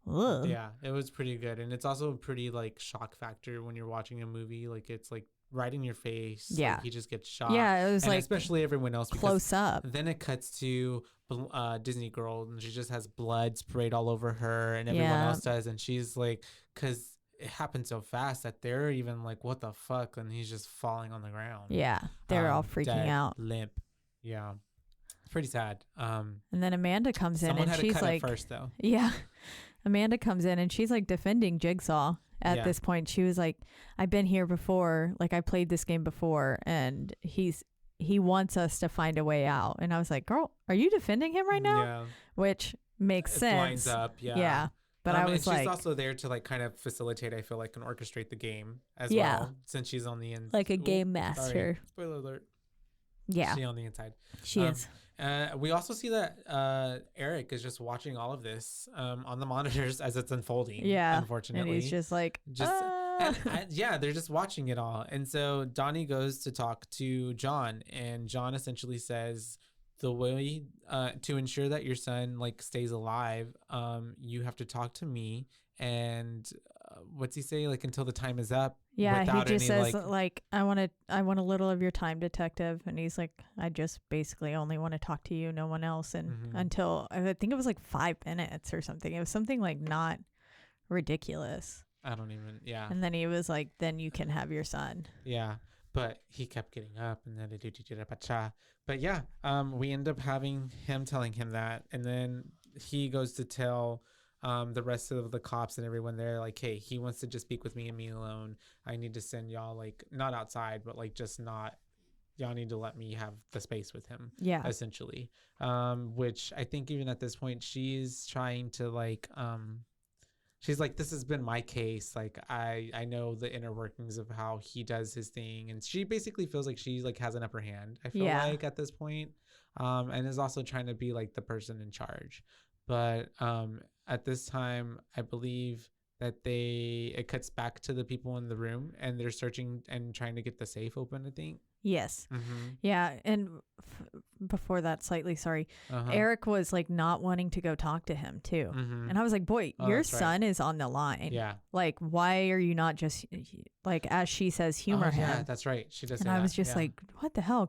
Yeah, it was pretty good. And it's also a pretty like shock factor when you're watching a movie. Like it's like right in your face. Yeah. Like, he just gets shot. Yeah, it was and like especially everyone else close up. Then it cuts to Disney Girl, and she just has blood sprayed all over her, and everyone else does, and she's like, because it happened so fast that they're even like, what the fuck, and he's just falling on the ground. Yeah, they're all freaking dead, out. limp. Yeah, it's pretty sad. And then Amanda comes in, and had she's to cut like, it first though. Yeah, Amanda comes in, and she's like defending Jigsaw. At this point, she was like, I've been here before, like I played this game before, and he wants us to find a way out. And I was like, girl, are you defending him right now? Yeah. Which makes sense. Lines up, yeah. Yeah. But I was like, she's also there to like kind of facilitate, I feel like, and orchestrate the game as well, since she's on the end. Like a game master. Sorry. Spoiler alert. Yeah. She's on the inside. She is. We also see that Eric is just watching all of this on the monitors as it's unfolding. Yeah, unfortunately, and he's just like, they're just watching it all. And so Donnie goes to talk to John, and John essentially says, the way to ensure that your son like stays alive, you have to talk to me. And what's he say? Like until the time is up. Yeah, he just says like I want a little of your time, detective. And he's like, I just basically only want to talk to you, no one else. And until I think it was like 5 minutes or something. It was something like not ridiculous. I don't even. Yeah. And then he was like, then you can have your son. Yeah. But he kept getting up, and then but yeah, we end up having him telling him that, and then he goes to tell the rest of the cops and everyone there, like, hey, he wants to just speak with me and me alone. I need to send y'all, like, not outside, but like just not, y'all need to let me have the space with him. Yeah, essentially. Which I think even at this point she's trying to like she's like, this has been my case. Like, I know the inner workings of how he does his thing. And she basically feels like she like has an upper hand, I feel like at this point. And is also trying to be like the person in charge. But at this time, I believe that it cuts back to the people in the room, and they're searching and trying to get the safe open, I think. Yes. Yeah. And before that, slightly, sorry, Eric was like not wanting to go talk to him too. And I was like, boy, your son is on the line. Yeah. Like, why are you not just like, as she says, humor him? Yeah, that's right. She does. And I was just like, what the hell?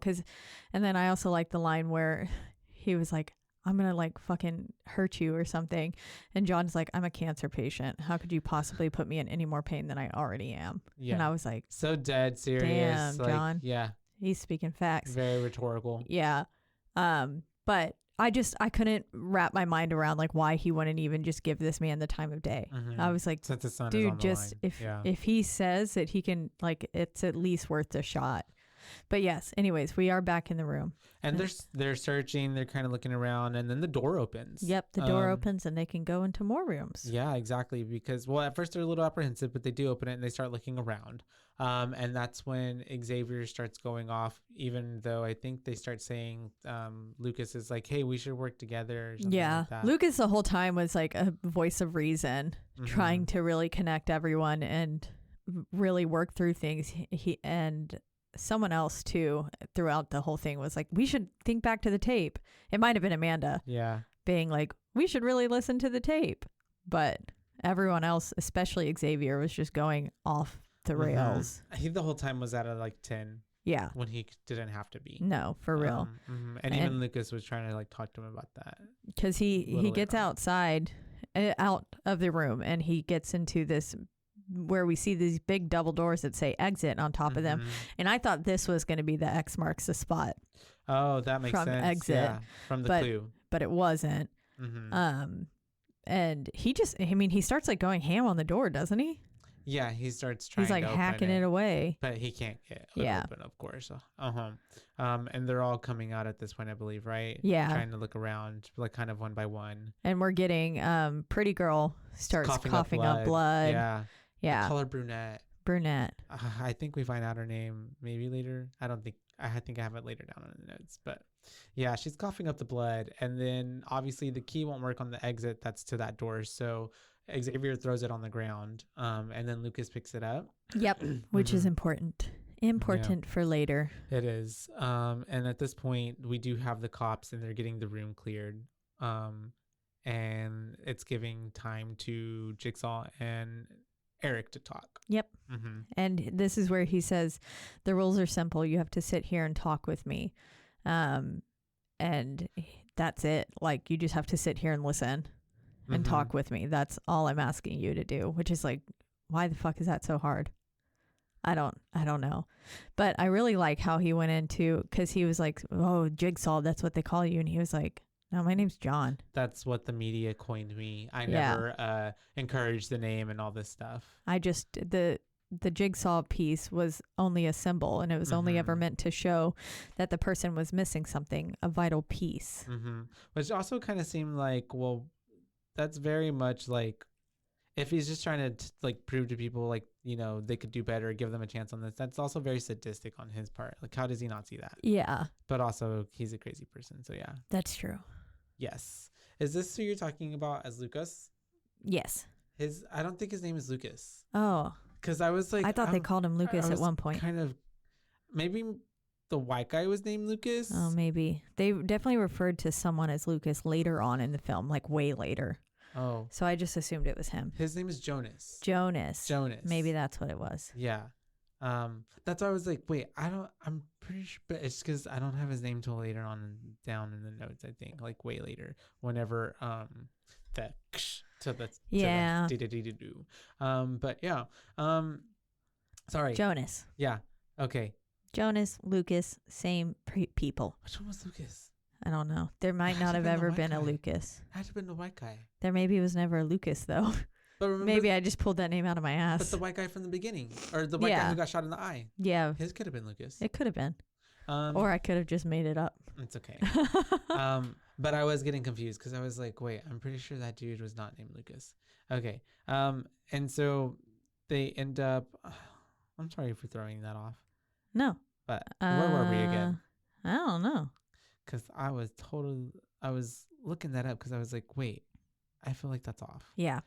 And then I also like the line where he was like, I'm going to like fucking hurt you or something. And John's like, I'm a cancer patient. How could you possibly put me in any more pain than I already am? Yeah. And I was like, so dead serious. Damn, like, John. Yeah. He's speaking facts. Very rhetorical. Yeah. But I couldn't wrap my mind around like why he wouldn't even just give this man the time of day. I was like, since his son dude, is on the just line. if he says that he can, like, it's at least worth a shot. But yes, anyways, we are back in the room. And they're searching, they're kind of looking around, and then the door opens. Yep, the door opens and they can go into more rooms. Yeah, exactly. Because, well, at first they're a little apprehensive, but they do open it and they start looking around. And that's when Xavier starts going off, even though I think they start saying Lucas is like, hey, we should work together. Or something like that. Lucas the whole time was like a voice of reason, trying to really connect everyone and really work through things. He and someone else too throughout the whole thing was like, we should think back to the tape. It might have been Amanda being like, we should really listen to the tape, but everyone else, especially Xavier, was just going off the rails. He the whole time was at a like 10 when he didn't have to be. No, for real. And even Lucas was trying to like talk to him about that, because he gets outside out of the room and he gets into this where we see these big double doors that say exit on top of them. And I thought this was going to be the X marks the spot. Oh, that makes from sense. Exit. Yeah, from the clue. But it wasn't. And he starts like going ham on the door, doesn't he? Yeah, he starts trying. He's like hacking it away, but he can't get it open, of course. And they're all coming out at this point, I believe, right? Yeah, trying to look around, like kind of one by one. And we're getting Pretty Girl starts coughing up blood. Yeah. Yeah. I call her Brunette. I think we find out her name maybe later. I think I have it later down in the notes. But yeah, she's coughing up the blood. And then obviously the key won't work on the exit that's to that door. So Xavier throws it on the ground. And then Lucas picks it up. Yep. Which is important. For later. It is. And at this point, we do have the cops and they're getting the room cleared. And it's giving time to Jigsaw and Eric to talk. Yep. And this is where he says, the rules are simple. You have to sit here and talk with me. And that's it. Like, you just have to sit here and listen and talk with me. That's all I'm asking you to do, which is like, why the fuck is that so hard? I don't know. But I really like how he went into, because he was like, oh, Jigsaw, that's what they call you. And he was like, no, my name's John. That's what the media coined me. I never encouraged the name and all this stuff. I just, the Jigsaw piece was only a symbol, and it was only ever meant to show that the person was missing something, a vital piece. Which also kind of seemed like, well, that's very much like, if he's just trying to like prove to people like, you know, they could do better, give them a chance on this, that's also very sadistic on his part. Like, how does he not see that? Yeah. But also, he's a crazy person, so yeah. That's true. Yes. Is this who you're talking about as Lucas? Yes. I don't think his name is Lucas. Oh. Because I was like, I thought they called him Lucas at one point. Kind of, maybe the white guy was named Lucas. Oh, maybe. They definitely referred to someone as Lucas later on in the film, like way later. Oh. So I just assumed it was him. His name is Jonas. Jonas. Maybe that's what it was. Yeah. That's why I was like, wait, I'm pretty sure, but it's because I don't have his name till later on down in the notes, I think, like way later, whenever, that to the but yeah, sorry. Jonas. Yeah. Okay. Jonas, Lucas, same people. Which one was Lucas? I don't know. There might not have ever been a Lucas. Had to have been the white guy. There maybe was never a Lucas though. But maybe I just pulled that name out of my ass. But the white guy from the beginning, or the white guy who got shot in the eye. Yeah. His could have been Lucas. It could have been. Or I could have just made it up. It's okay. But I was getting confused because I was like, wait, I'm pretty sure that dude was not named Lucas. Okay. And so they end up, I'm sorry for throwing that off. No. But where were we again? I don't know. Because I was looking that up because I was like, wait, I feel like that's off. Yeah.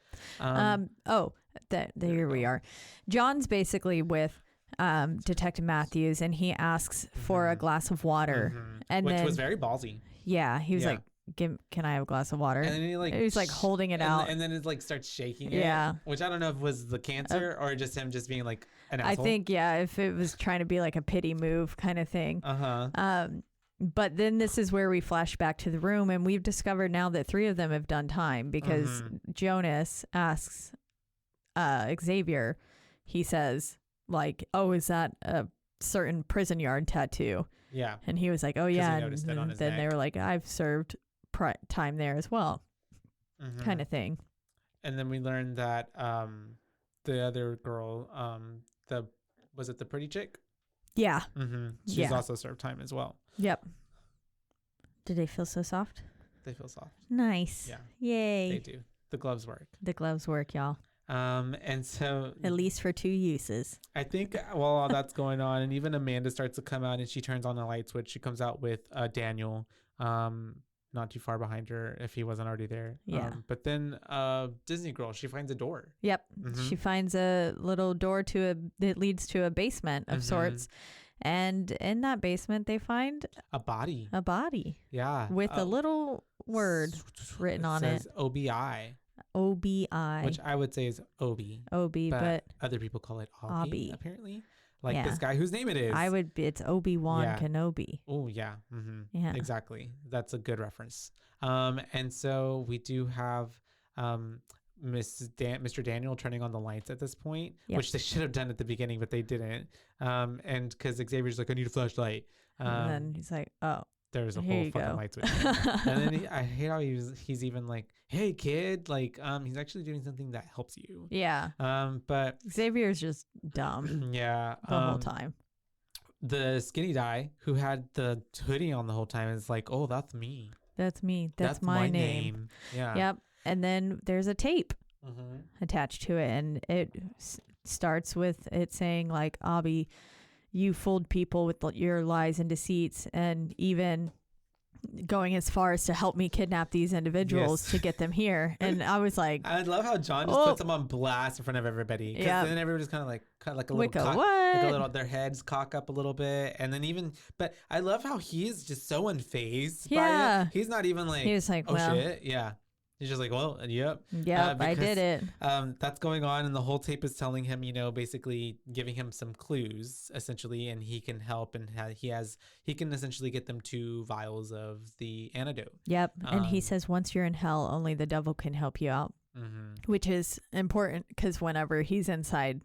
There we are. John's basically with Detective Matthews, and he asks for a glass of water, which was very ballsy. Yeah, he was like, can I have a glass of water? And then he's like holding it out, and then it like starts shaking. Yeah, which I don't know if it was the cancer or just him just being like an asshole. I think if it was trying to be like a pity move kind of thing. But then this is where we flash back to the room, and we've discovered now that 3 of them have done time because Jonas asks Xavier, he says like, oh, is that a certain prison yard tattoo? Yeah. And he was like, oh yeah. And then they were like, I've served time there as well, kind of thing. And then we learned that the other girl, was it the pretty chick? Yeah. She's Yeah. also served time as well. Yep. Did they feel so soft? They feel soft. Nice. Yeah. Yay. They do. The gloves work. The gloves work, y'all. And so At least for 2 uses. I think while all that's going on, and even Amanda starts to come out and she turns on the light switch, she comes out with Daniel, not too far behind her if he wasn't already there. Yeah. But then Disney Girl, she finds a door. Yep. She finds a little door that leads to a basement of sorts. And in that basement, they find a body. Yeah. With a little word written on it. Says OBI. OBI. Which I would say is Obi. But other people call it Obi. Apparently. Like this guy whose name it is. It's Obi-Wan Kenobi. Oh, yeah. Yeah. Exactly. That's a good reference. And so we do have Mr. Daniel turning on the lights at this point, which they should have done at the beginning, but they didn't. And because Xavier's like, I need a flashlight. And then he's like, oh. There's a whole fucking light switch. And then I hate how he's even like, hey kid, like he's actually doing something that helps you. Yeah. But Xavier's just dumb. Yeah. The whole time. The skinny guy who had the hoodie on the whole time is like, oh, that's me. That's me. That's my name. Yeah. Yep. And then there's a tape attached to it, and it starts with it saying like, Abby, you fooled people with your lies and deceits, and even going as far as to help me kidnap these individuals to get them here. And I was like, I love how John just puts them on blast in front of everybody. Because then everybody's kind of like a little cock, like a little, their heads cock up a little bit. And then but I love how he is just so unfazed by it. He's not even like, he was like, oh shit. Yeah. He's just like, well, yep. Yep, I did it. That's going on. And the whole tape is telling him, basically giving him some clues, essentially. And he can help. And he can essentially get them 2 vials of the antidote. Yep. And he says, once you're in hell, only the devil can help you out. Which is important because whenever he's inside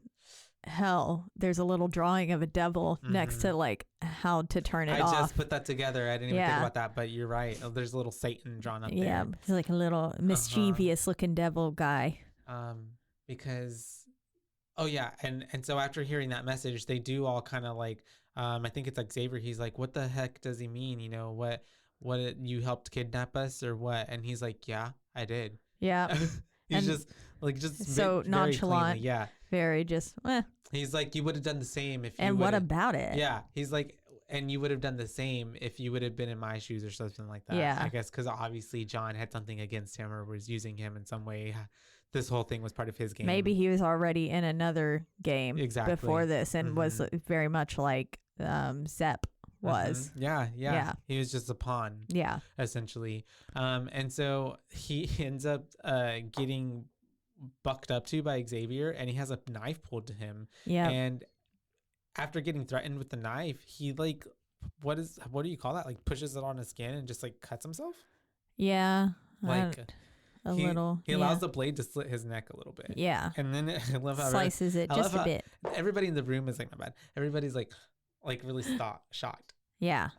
hell, there's a little drawing of a devil next to like how to turn it off. I just put that together. I didn't even think about that, but you're right. There's a little Satan drawn up there. Yeah, it's like a little mischievous looking devil guy. Because and so after hearing that message, they do all kind of like I think it's like Xavier, he's like, what the heck does he mean? What you helped kidnap us or what? And he's like, yeah, I did. Yeah. He's just so nonchalant. Cleanly, yeah. Very just, He's like, you would have done the same if you And what about it? Yeah. He's like, and you would have done the same if you would have been in my shoes or something like that. Yeah. I guess because obviously John had something against him or was using him in some way. This whole thing was part of his game. Maybe he was already in another game before this and was very much like Zep was. Yeah. He was just a pawn. Yeah. Essentially. And so he ends up getting bucked up to by Xavier, and he has a knife pulled to him. Yeah. And after getting threatened with the knife, he like, what do you call that? Like pushes it on his skin and just like cuts himself. Yeah. Like he allows the blade to slit his neck a little bit. Yeah. And then I love how slices it just a bit. Everybody in the room is like, not bad. Everybody's like really shocked. Yeah.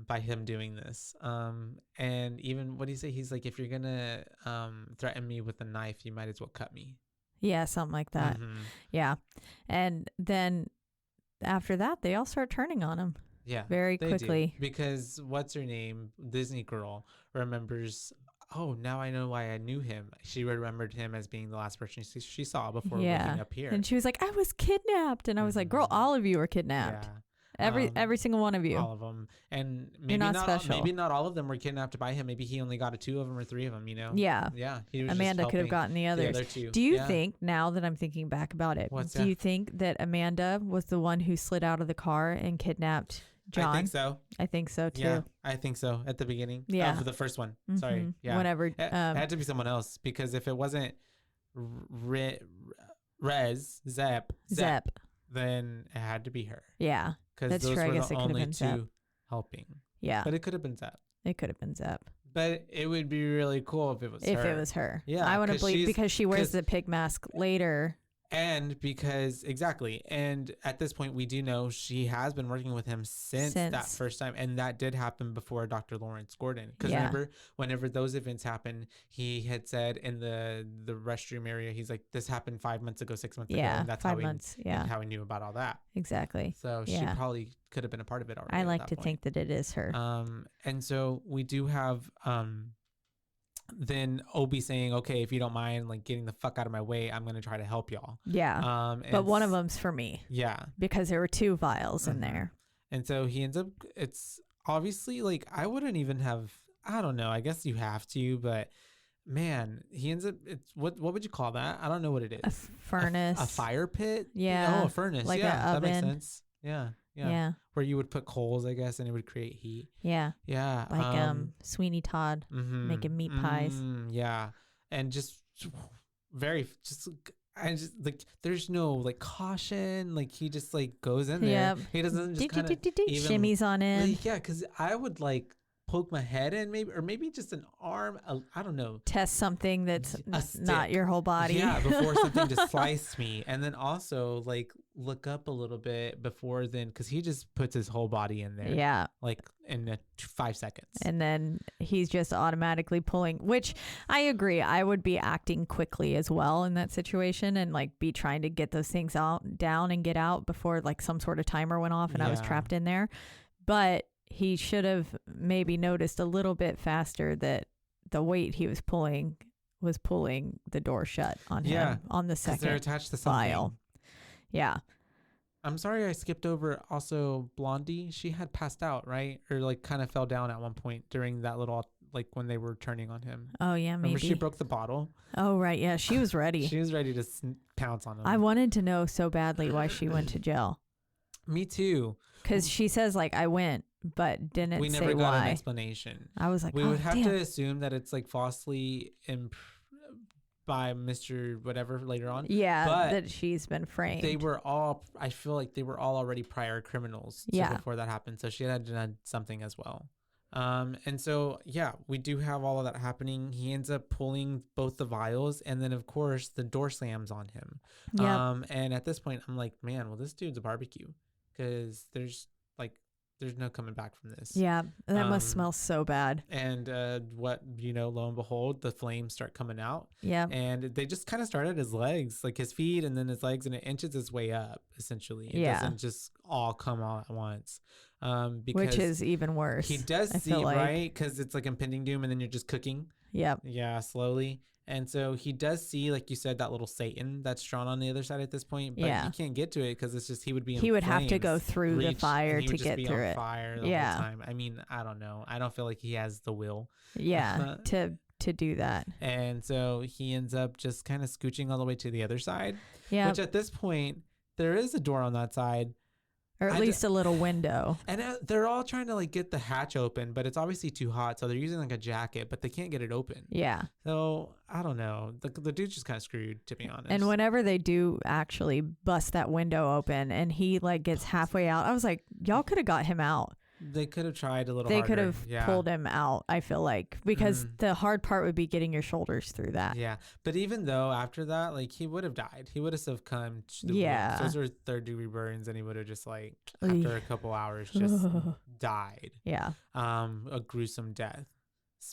By him doing this. And even what do you say? He's like, if you're gonna threaten me with a knife, you might as well cut me. Yeah, something like that. Yeah. And then after that, they all start turning on him. Yeah. Very quickly. Because what's her name? Disney Girl remembers, oh, now I know why I knew him. She remembered him as being the last person she saw before waking up here. And she was like, I was kidnapped. And I was like, girl, all of you were kidnapped. Yeah. Every single one of you. All of them. And maybe not special. Maybe not all of them were kidnapped by him. Maybe he only got 2 of them or 3 of them, Yeah. Yeah. He was Amanda could have gotten the others. The other 2. Do you think, now that I'm thinking back about it, do you think that Amanda was the one who slid out of the car and kidnapped John? I think so. I think so too. Yeah, I think so. At the beginning. Yeah. For the first one. Sorry. Yeah. Whatever. It had to be someone else, because if it wasn't Zep, then it had to be her. Yeah. Because those were the only 2 helping. Yeah. But it could have been Zep. It could have been Zep. But it would be really cool if it was her. If it was her. Yeah. I want to believe, because she wears the pig mask later. And because and at this point we do know she has been working with him since that first time, and that did happen before Dr. Lawrence Gordon. Because remember, whenever those events happened, he had said in the restroom area, he's like, "This happened 5 months ago, 6 months ago," and that's how he knew about all that. Exactly. So she probably could have been a part of it already. I like to think that it is her. And so we do have then Obi saying, "Okay, if you don't mind, like getting the fuck out of my way, I'm gonna try to help y'all." Yeah. But one of them's for me. Yeah. Because there were 2 vials in there. And so he ends up. It's obviously like I wouldn't even have. I don't know. I guess you have to, but man, he ends up. It's what would you call that? I don't know what it is. A furnace. A fire pit. Yeah. Oh, a furnace. Like yeah, an that oven. makes sense. Yeah. Where you would put coals, I guess, and it would create heat. Yeah. Yeah. Like Sweeney Todd making meat pies. Yeah. And just very like there's no like caution, like he just like goes in there. Yep. He doesn't just kind of shimmies on in. Like, yeah, because I would like poke my head in maybe just an arm. I don't know. Test something that's not your whole body. Yeah, before something just sliced me. And then also like look up a little bit before then, because he just puts his whole body in there. Yeah. Like in 5 seconds. And then he's just automatically pulling, which I agree. I would be acting quickly as well in that situation and like be trying to get those things down and get out before like some sort of timer went off and I was trapped in there. But he should have maybe noticed a little bit faster that the weight he was pulling the door shut on him on the second they're attached to something. vial. Yeah. I'm sorry I skipped over also Blondie. She had passed out, right? Or like kind of fell down at one point during that little, like when they were turning on him. Oh, yeah, maybe. Remember she broke the bottle? Oh, right. Yeah, she was ready. She was ready to pounce on him. I wanted to know so badly why she went to jail. Me too. Because she says like I went, but didn't say why. We never got an explanation. I was like, we would have to assume that it's like falsely by Mr. whatever later on. Yeah, but that she's been framed. I feel like they were all already prior criminals before that happened. So she had done something as well. And so, yeah, we do have all of that happening. He ends up pulling both the vials, and then of course the door slams on him. Yep. And at this point I'm like, man, well, this dude's a barbecue, because there's no coming back from this. Yeah, that must smell so bad. And lo and behold, the flames start coming out. Yeah. And they just kind of start at his legs, like his feet and then his legs, and it inches its way up, essentially. It doesn't just all come all at once. Which is even worse. He does see, right? Because it's like impending doom, and then you're just cooking. Yep. Yeah, slowly. And so he does see, like you said, that little Satan that's drawn on the other side at this point. But he can't get to it because it's just he would have to go through the fire to get through it. Fire the whole time. I mean, I don't know. I don't feel like he has the will. Yeah, to do that. And so he ends up just kind of scooching all the way to the other side. Yeah. Which at this point, there is a door on that side. Or at least a little window. And they're all trying to like get the hatch open, but it's obviously too hot. So they're using like a jacket, but they can't get it open. Yeah. So I don't know. The dude's just kind of screwed, to be honest. And whenever they do actually bust that window open and he like gets halfway out, I was like, y'all could have got him out. They could have tried a little harder. They could have pulled him out, I feel like, because the hard part would be getting your shoulders through that. Yeah. But even though after that, like he would have died. He would have succumbed to the wounds. Those are 3rd-degree burns, and he would have just like, after a couple hours, just died. Yeah. A gruesome death.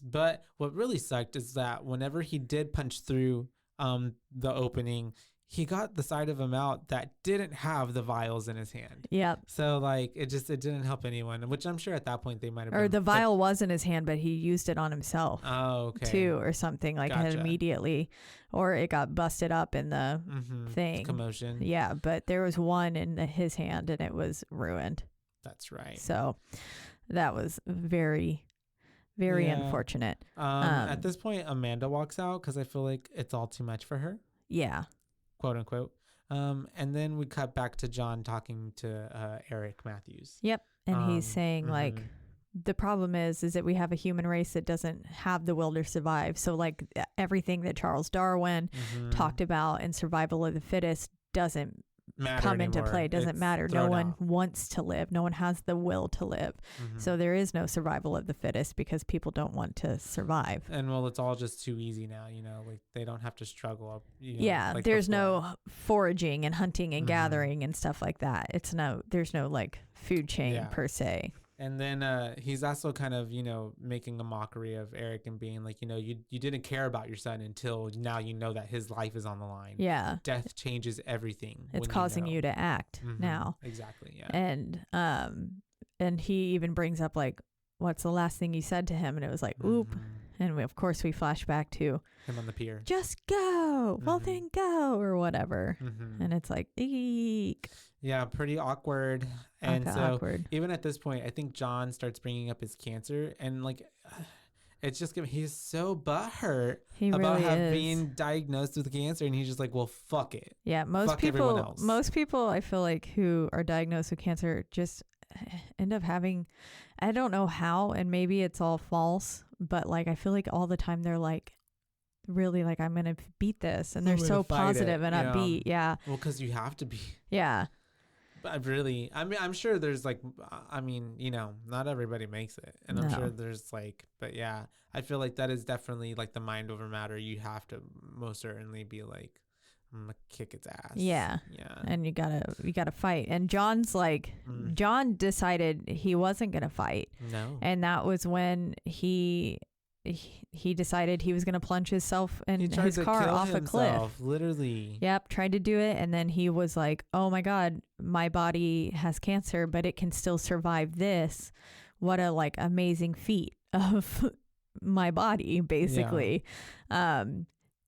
But what really sucked is that whenever he did punch through the opening, he got the side of him out that didn't have the vials in his hand. Yep. So like it didn't help anyone, which I'm sure at that point they might have. Or the vial was in his hand, but he used it on himself. Oh, okay. Too, or something like that immediately, or it got busted up in the thing. Commotion. Yeah, but there was one in his hand and it was ruined. That's right. So that was very, very unfortunate. At this point, Amanda walks out because I feel like it's all too much for her. Yeah. Quote unquote. And then we cut back to John talking to Eric Matthews. Yep. And he's saying like, the problem is that we have a human race that doesn't have the will to survive. So like everything that Charles Darwin talked about in survival of the fittest doesn't come into anymore. play. It doesn't It's matter. No thrown one out. wants to live. No one has the will to live. So there is no survival of the fittest because people don't want to survive. And well, it's all just too easy now, like they don't have to struggle. Yeah, like there's before. no foraging and hunting and gathering and stuff like that. There's no like food chain per se. And then he's also kind of, making a mockery of Eric and being like, you didn't care about your son until now you know that his life is on the line. Yeah. Death changes everything. It's causing you to act now. Exactly. Yeah. And he even brings up like, what's the last thing you said to him? And it was like, oop. And of course we flash back to him on the pier. Just go. Well, then go or whatever. And it's like, eek. Yeah, pretty awkward. And even at this point, I think John starts bringing up his cancer, and like, it's just he's so butthurt about being diagnosed with cancer, and he's just like, well, fuck it. Yeah, most people, I feel like, who are diagnosed with cancer just end up having, I don't know how, and maybe it's all false, but like I feel like all the time they're like, really like, I'm gonna beat this, and they're so positive and upbeat. Yeah. Well, because you have to be. Yeah. But really, I mean, I'm sure there's like, not everybody makes it. And I'm sure there's like, but yeah, I feel like that is definitely like the mind over matter. You have to most certainly be like, I'm gonna kick its ass. Yeah. Yeah. And you gotta fight. And John's like, John decided he wasn't gonna fight. No. And that was when he decided he was going to plunge himself and his car off a cliff. Literally. Yep. Tried to do it. And then he was like, oh my God, my body has cancer, but it can still survive this. What a like amazing feat of my body, basically. Yeah.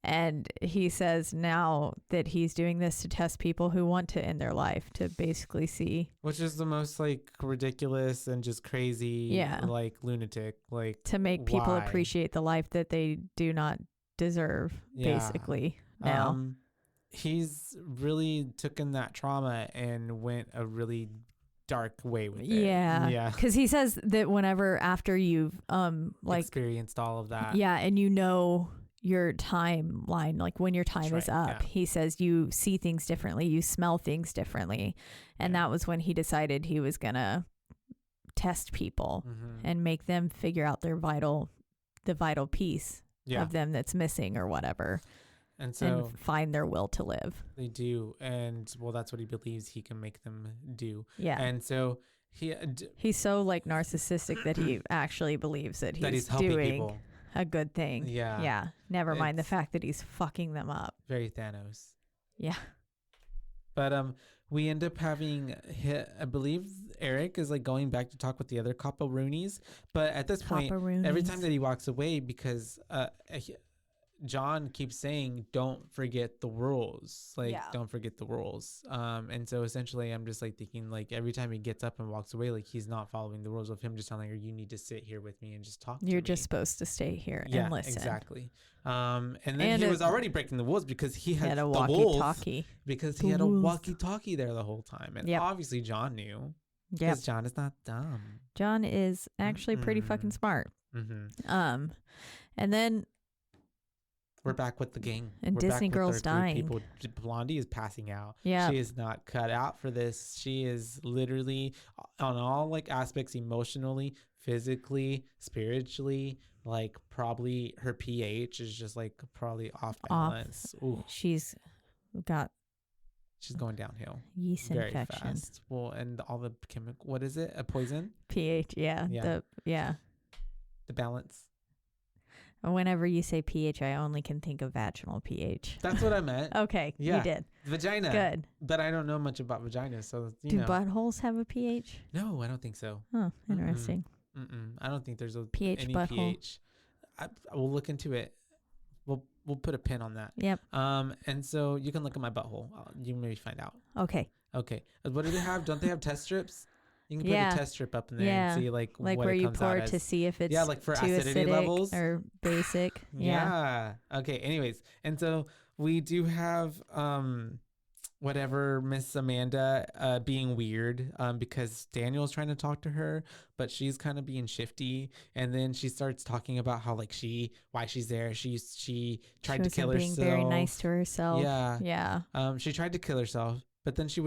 And he says now that he's doing this to test people who want to end their life, to basically see. Which is the most like ridiculous and just crazy, like lunatic, like to make people appreciate the life that they do not deserve, basically now. He's really taken that trauma and went a really dark way with it. Yeah. Because he says that whenever after you've like experienced all of that. Yeah. And your timeline, like when your time is up, he says you see things differently, you smell things differently. And that was when he decided he was going to test people and make them figure out the vital piece of them that's missing or whatever. And find their will to live. They do. And well, that's what he believes he can make them do. Yeah. And so he's so like narcissistic that he actually believes that he's doing people. A good thing. Yeah. Yeah. Never mind the fact that he's fucking them up. Very Thanos. Yeah. But we end up having, I believe Eric is like going back to talk with the other Copperoonies. But at this point, every time that he walks away, because John keeps saying, don't forget the rules. Like, don't forget the rules. And so essentially I'm just like thinking like every time he gets up and walks away, like he's not following the rules of him just telling her, you need to sit here with me and just talk to me. You're just supposed to stay here and listen. Exactly. And then he was already breaking the rules because he had a walkie-talkie. Because he had a walkie-talkie there the whole time. And obviously John knew. Because John is not dumb. John is actually pretty fucking smart. And then we're back with the gang. And we're Disney Girl's dying. People. Blondie is passing out. Yeah. She is not cut out for this. She is literally on all like aspects, emotionally, physically, spiritually, like probably her pH is just like probably off balance. She's going downhill. Yeast very infection. Fast. Well, and all the chemical, what is it? A poison? pH. Yeah. The balance. Whenever you say pH, I only can think of vaginal pH. That's what I meant. Okay, you did. Vagina. Good. But I don't know much about vagina, so do buttholes have a pH? No, I don't think so. Oh, interesting. I don't think there's a pH any butthole. pH. I will look into it. We'll put a pin on that. Yep. And so you can look at my butthole. You maybe find out. Okay. What do they have? Don't they have test strips? You can put a test strip up in there and see like what where it you comes pour out to as. see if it's like for too acidity acidic levels or basic. Yeah. Okay. Anyways, and so we do have whatever Miss Amanda being weird because Daniel's trying to talk to her, but she's kind of being shifty, and then she starts talking about how like why she's there. She tried to kill herself. Being very nice to herself. Yeah. She tried to kill herself. but then she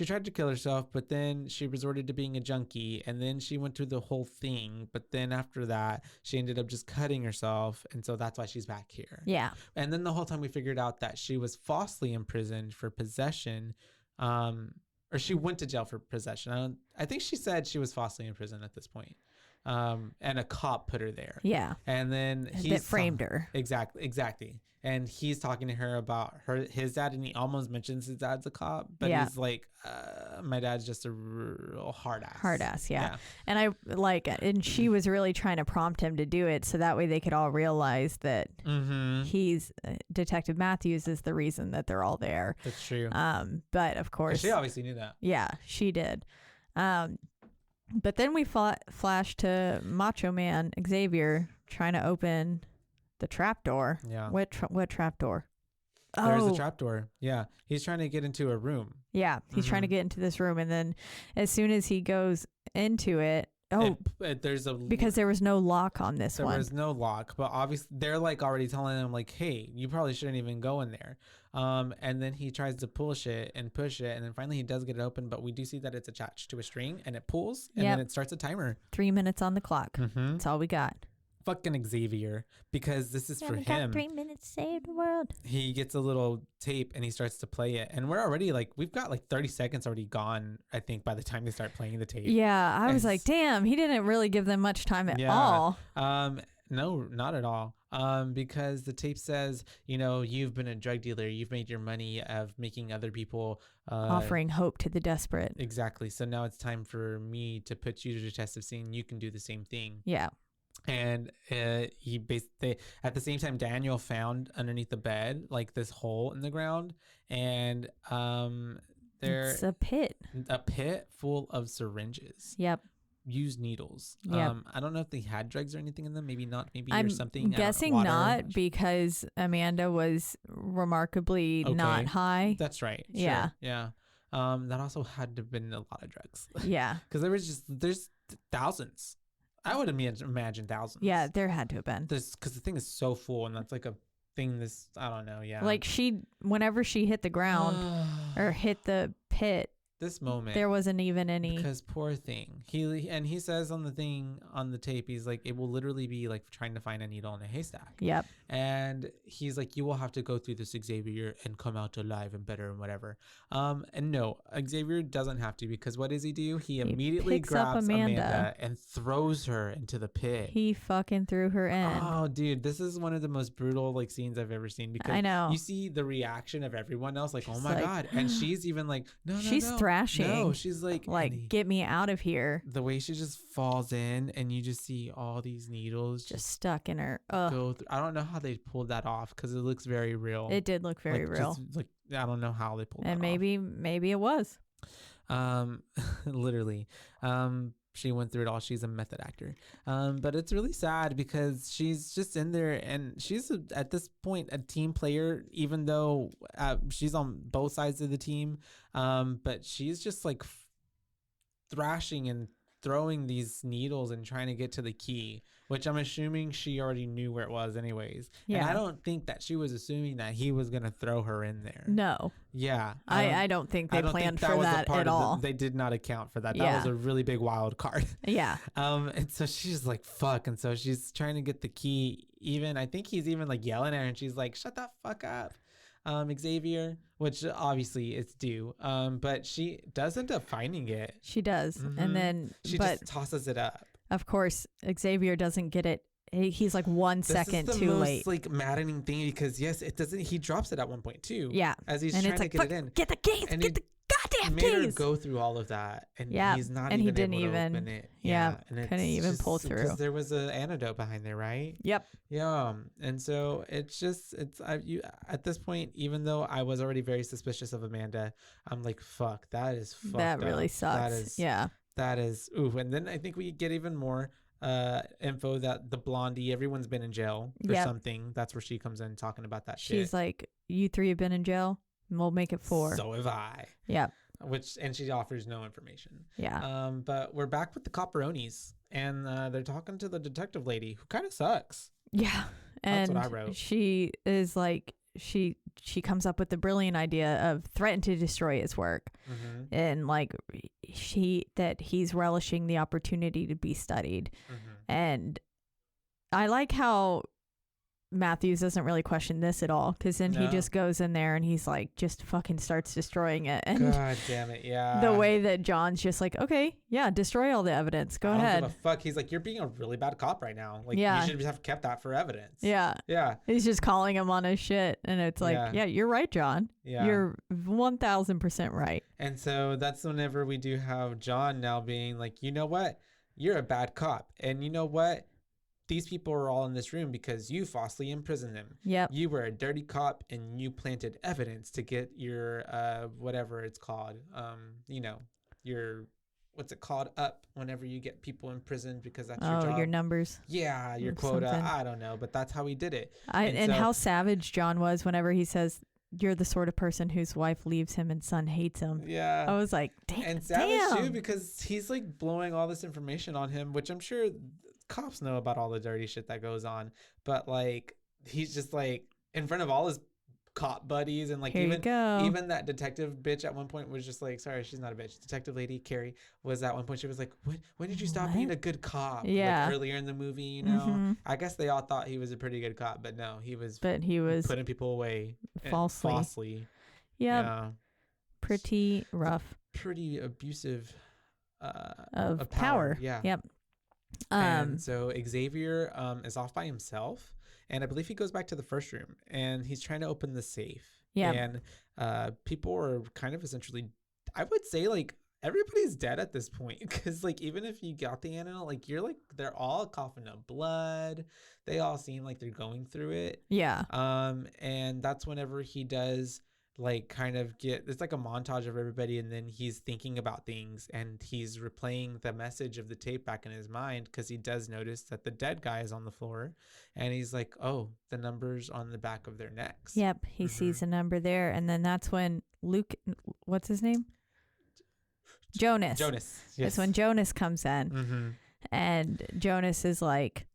tried to kill herself, but then she resorted to being a junkie, and then she went through the whole thing. But then after that, she ended up just cutting herself, and so that's why she's back here. Yeah. And then the whole time we figured out that she was falsely imprisoned for possession, or she went to jail for possession. I think she said she was falsely imprisoned at this point. And a cop put her there. Yeah. And then he framed her. Exactly. And he's talking to her about his dad, and he almost mentions his dad's a cop, but yeah. he's like, my dad's just a real hard ass. Yeah. And and she was really trying to prompt him to do it so that way they could all realize that he's Detective Matthews is the reason that they're all there. That's true. But of course, she obviously knew that. Yeah, she did. But then we flash to Macho Man Xavier trying to open the trapdoor. Yeah. What trapdoor? There's a trapdoor. Yeah. He's trying to get into a room. Yeah. He's trying to get into this room. And then as soon as he goes into it, because there was no lock on this one. There was no lock, but obviously they're like already telling him like, hey, you probably shouldn't even go in there. And then he tries to push it, and then finally he does get it open, but we do see that it's attached to a string, and it pulls, and then it starts a timer. 3 minutes on the clock. That's all we got. Fucking Xavier, because this is for him. 3 minutes save the world. He gets a little tape and he starts to play it, and we're already we've got 30 seconds already gone, I think, by the time they start playing the tape. Yeah, I was like, damn, he didn't really give them much time at all. No, not at all. Because the tape says, you've been a drug dealer, you've made your money of making other people offering hope to the desperate. Exactly. So now it's time for me to put you to the test of seeing you can do the same thing. Yeah. And he basically, at the same time, Daniel found underneath the bed this hole in the ground, and it's a pit full of syringes. Yep. Used needles. Yep. I don't know if they had drugs or anything in them. Maybe not. Maybe I'm or something. Guessing not, because Amanda was remarkably not high. That's right. Sure. Yeah. Yeah. That also had to have been a lot of drugs. Yeah. Because there's thousands. I would imagine thousands. Yeah, there had to have been. Because the thing is so full, and that's a thing. I don't know. Yeah. Whenever she hit the ground or hit the pit, this moment there wasn't even any, because poor thing. He says on the thing on the tape, he's like, it will literally be trying to find a needle in a haystack. Yep. And he's like, you will have to go through this, Xavier, and come out alive and better and whatever. And no, Xavier doesn't have to, because what does he do? He immediately grabs Amanda and throws her into the pit. He fucking threw her in. Oh, dude, this is one of the most brutal scenes I've ever seen, because I know. You see the reaction of everyone else, oh my God. And she's even no, she's thrashing. No, she's get me out of here. The way she just falls in, and you just see all these needles just stuck in her. Go through. I don't know how they pulled that off, because it looks very real. It did look very real. I don't know how they pulled that off. And maybe it was. Literally. She went through it all. She's a method actor. But it's really sad, because she's just in there, and she's at this point a team player, even though she's on both sides of the team. But she's just thrashing and throwing these needles and trying to get to the key, which I'm assuming she already knew where it was anyways. Yeah. And I don't think that she was assuming that he was going to throw her in there. No. Yeah. I don't think they planned for that at all. They did not account for that. That was a really big wild card. Yeah. And so she's like, fuck. And so she's trying to get the key. I think he's even yelling at her, and she's like, shut the fuck up, Xavier, which obviously it's due. But she does end up finding it. She does. Mm-hmm. And then she just tosses it up. Of course, Xavier doesn't get it. He's 1 second too late. This is the most maddening thing, because yes, it doesn't. He drops it at one point too. Yeah, as he's trying to get it in. Get the keys. And get the goddamn keys. Made her keys. Go through all of that, and he's not. And even he didn't able even to open it. Yeah, couldn't even pull through. Because there was an antidote behind there, right? Yep. Yeah, and so it's at this point, even though I was already very suspicious of Amanda, I'm like, fuck, that is fucked that really up. sucks. That is ooh. And then I think we get even more info that the blondie, everyone's been in jail for something. That's where she comes in talking about that shit. She's like, you 3 have been in jail, we'll make it 4. So have I. Yeah. And she offers no information. Yeah. But we're back with the Copperonis, and they're talking to the detective lady, who kind of sucks. Yeah. And that's what I wrote. She is she she comes up with the brilliant idea of threaten to destroy his work. And like he's relishing the opportunity to be studied. And I like how Matthews doesn't really question this at all, because then he just goes in there and he's like just fucking starts destroying it. And God damn it, yeah. The way that John's just like, okay, yeah, destroy all the evidence. Go ahead. I don't give a fuck. He's like, you're being a really bad cop right now. Like, you should have kept that for evidence. Yeah. Yeah. He's just calling him on his shit. And it's like, yeah, you're right, John. Yeah. You're 1000% right. And so that's whenever we do have John now being like, you know what? You're a bad cop. And you know what? These people are all in this room because you falsely imprisoned them. Yep. You were a dirty cop and you planted evidence to get your whatever it's called. Your what's it called up whenever you get people imprisoned because that's your job. Your numbers. Yeah, your quota. Something. I don't know, but that's how he did it. And how savage John was whenever he says, you're the sort of person whose wife leaves him and son hates him. Yeah. I was like, damn. And savage too, because he's like blowing all this information on him, which I'm sure cops know about all the dirty shit that goes on, but like he's just like in front of all his cop buddies, and like even that detective bitch at one point was just like, sorry, she's not a bitch. Detective lady Carrie was at one point, she was like, when did you stop being a good cop? Yeah. Like earlier in the movie, you know. I guess they all thought he was a pretty good cop, but no, he was putting people away falsely. Yep. Yeah. Pretty rough. Pretty abusive of power. Yeah. Yep. And so Xavier is off by himself, and I believe he goes back to the first room and he's trying to open the safe. Yeah. And people are kind of essentially, I would say, like everybody's dead at this point, because like even if you got the antidote, like you're like they're all coughing up blood. They all seem like they're going through it. Yeah. And that's whenever he does like kind of it's like a montage of everybody, and then he's thinking about things and he's replaying the message of the tape back in his mind, because he does notice that the dead guy is on the floor, and he's like, oh, the numbers on the back of their necks. Yep. He sees a number there, and then that's when Luke, what's his name? Jonas. Yes. That's when Jonas comes in, and Jonas is like,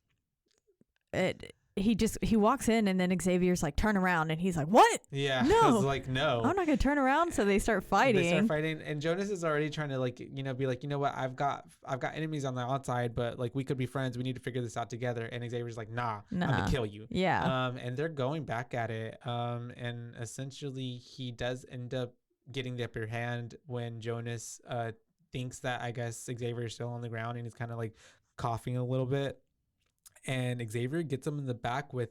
he walks in, and then Xavier's like, turn around, and he's like, what? Yeah. No. Like, no. I'm not gonna turn around. So they start fighting. And Jonas is already trying to like, be like, you know what? I've got enemies on the outside, but like we could be friends. We need to figure this out together. And Xavier's like, nah. I'm gonna kill you. Yeah. And they're going back at it. And essentially he does end up getting the upper hand when Jonas thinks that, I guess, Xavier is still on the ground, and he's kind of like coughing a little bit. And Xavier gets him in the back with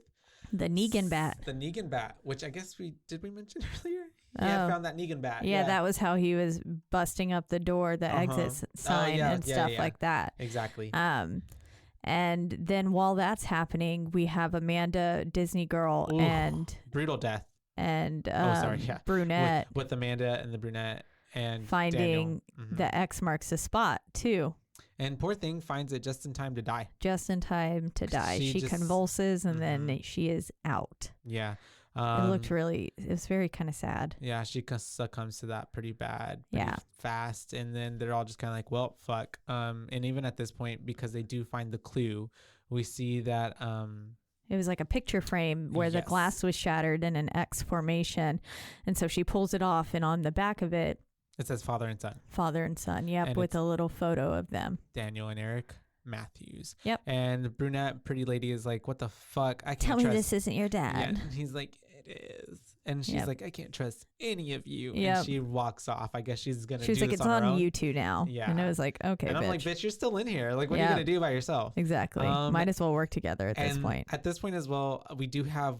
the Negan bat. The Negan bat, which I guess we mention earlier. He had found that Negan bat. Yeah, that was how he was busting up the door, the exit sign and stuff like that. Exactly. And then while that's happening, we have Amanda, Disney girl, and brutal death. And brunette with Amanda and the brunette, and finding the X marks the spot too. And poor thing finds it just in time to die. Just in time to die. She convulses, and then she is out. Yeah. It was very kind of sad. Yeah, she succumbs to that pretty bad, fast. And then they're all just kind of like, well, fuck. And even at this point, because they do find the clue, we see that... it was like a picture frame where the glass was shattered in an X formation. And so she pulls it off, and on the back of it, it says father and son. Father and son, yep, and with a little photo of them. Daniel and Eric Matthews. Yep. And the brunette pretty lady is like, what the fuck? I can't Tell trust. me this isn't your dad. Yeah. And he's like, it is. And she's like, I can't trust any of you. And she walks off. I guess she's going to do this on her own. She was like, it's on you two now. Yeah. And I was like, okay, and I'm like, bitch, you're still in here. Like, what are you going to do by yourself? Exactly. Might as well work together at this point. At this point as well, we do have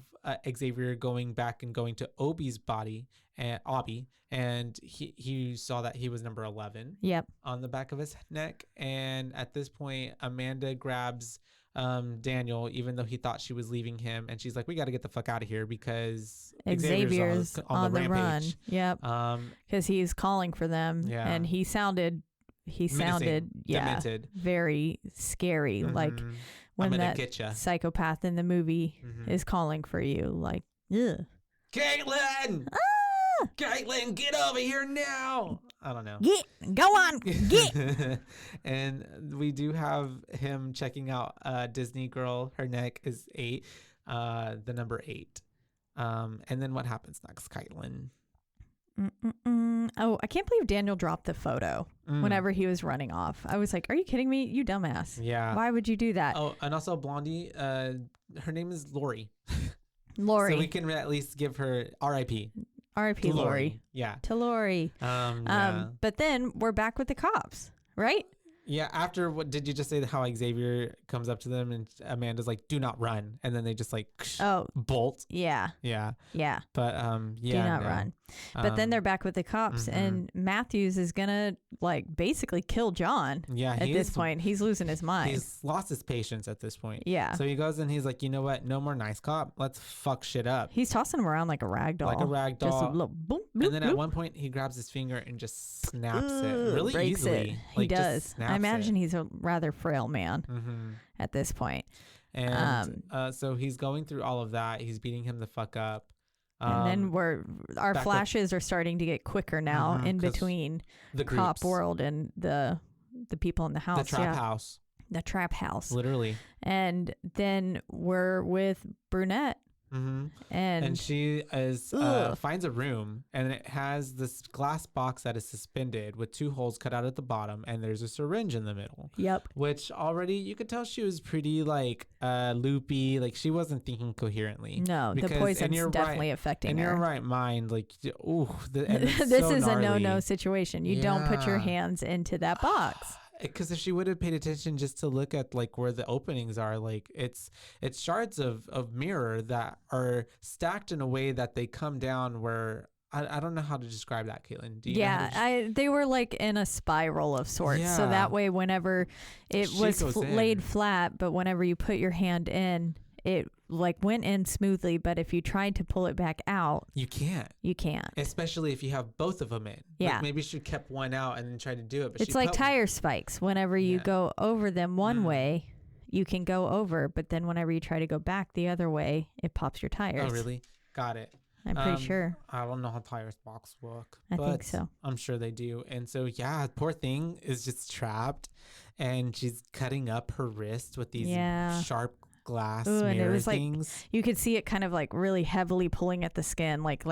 Xavier going back and going to Obi's body, and Obi, and he saw that he was number 11 on the back of his neck. And at this point, Amanda grabs Daniel, even though he thought she was leaving him, and she's like, we got to get the fuck out of here, because Xavier's on the run. Yep. Because he's calling for them. Yeah. And he sounded demented, very scary. Like when that psychopath in the movie is calling for you, like, ugh. Caitlin! Caitlin, get over here now! I don't know. Go on, get! And we do have him checking out Disney girl. Her neck is 8, the number 8. And then what happens next, Caitlin? Oh, I can't believe Daniel dropped the photo whenever he was running off. I was like, are you kidding me? You dumbass. Yeah. Why would you do that? Oh, and also Blondie, her name is Lori. Lori. So we can at least give her R.I.P. R.I.P. Lori. Yeah. To Lori. Yeah. But then we're back with the cops, right? Yeah, after what did you just say how Xavier comes up to them and Amanda's like, do not run. And then they just like bolt. Yeah. Yeah. Yeah. But do not run. But then they're back with the cops and Matthews is gonna like basically kill John. Yeah. At this point. He's losing his mind. He's lost his patience at this point. Yeah. So he goes and he's like, you know what? No more nice cop. Let's fuck shit up. He's tossing him around like a rag doll. Like a rag doll. Just a little boom, bloop, and then bloop. at one point he grabs his finger and just snaps it really breaks easily. it. Like, he does. just snaps I imagine it. he's a rather frail man at this point. And so he's going through all of that. He's beating him the fuck up. And then our flashes are starting to get quicker now in between the cop groups. world and the people in the house. The trap house. The trap house. Literally. And then we're with Brunette. And she is finds a room and it has this glass box that is suspended with 2 holes cut out at the bottom and there's a syringe in the middle. Yep. Which already you could tell she was pretty like loopy, like she wasn't thinking coherently. No, the poison's definitely affecting her. In your right mind, like this is a no situation. You don't put your hands into that box. Because if she would have paid attention just to look at like where the openings are, like it's shards of mirror that are stacked in a way that they come down where I don't know how to describe that, Caitlin. Do you know how to they were like in a spiral of sorts. So that way whenever it was laid flat, but whenever you put your hand in, it like went in smoothly, but if you tried to pull it back out, you can't. Especially if you have both of them in. Yeah. Like maybe she kept one out and then tried to do it. But it's like tire spikes. Whenever you go over them one way, you can go over, but then whenever you try to go back the other way, it pops your tires. Oh, really? Got it. I'm pretty sure. I don't know how tires box work. I think so. I'm sure they do. And so, yeah, poor thing is just trapped and she's cutting up her wrist with these sharp glass mirror and it was things. Like, you could see it kind of like really heavily pulling at the skin, like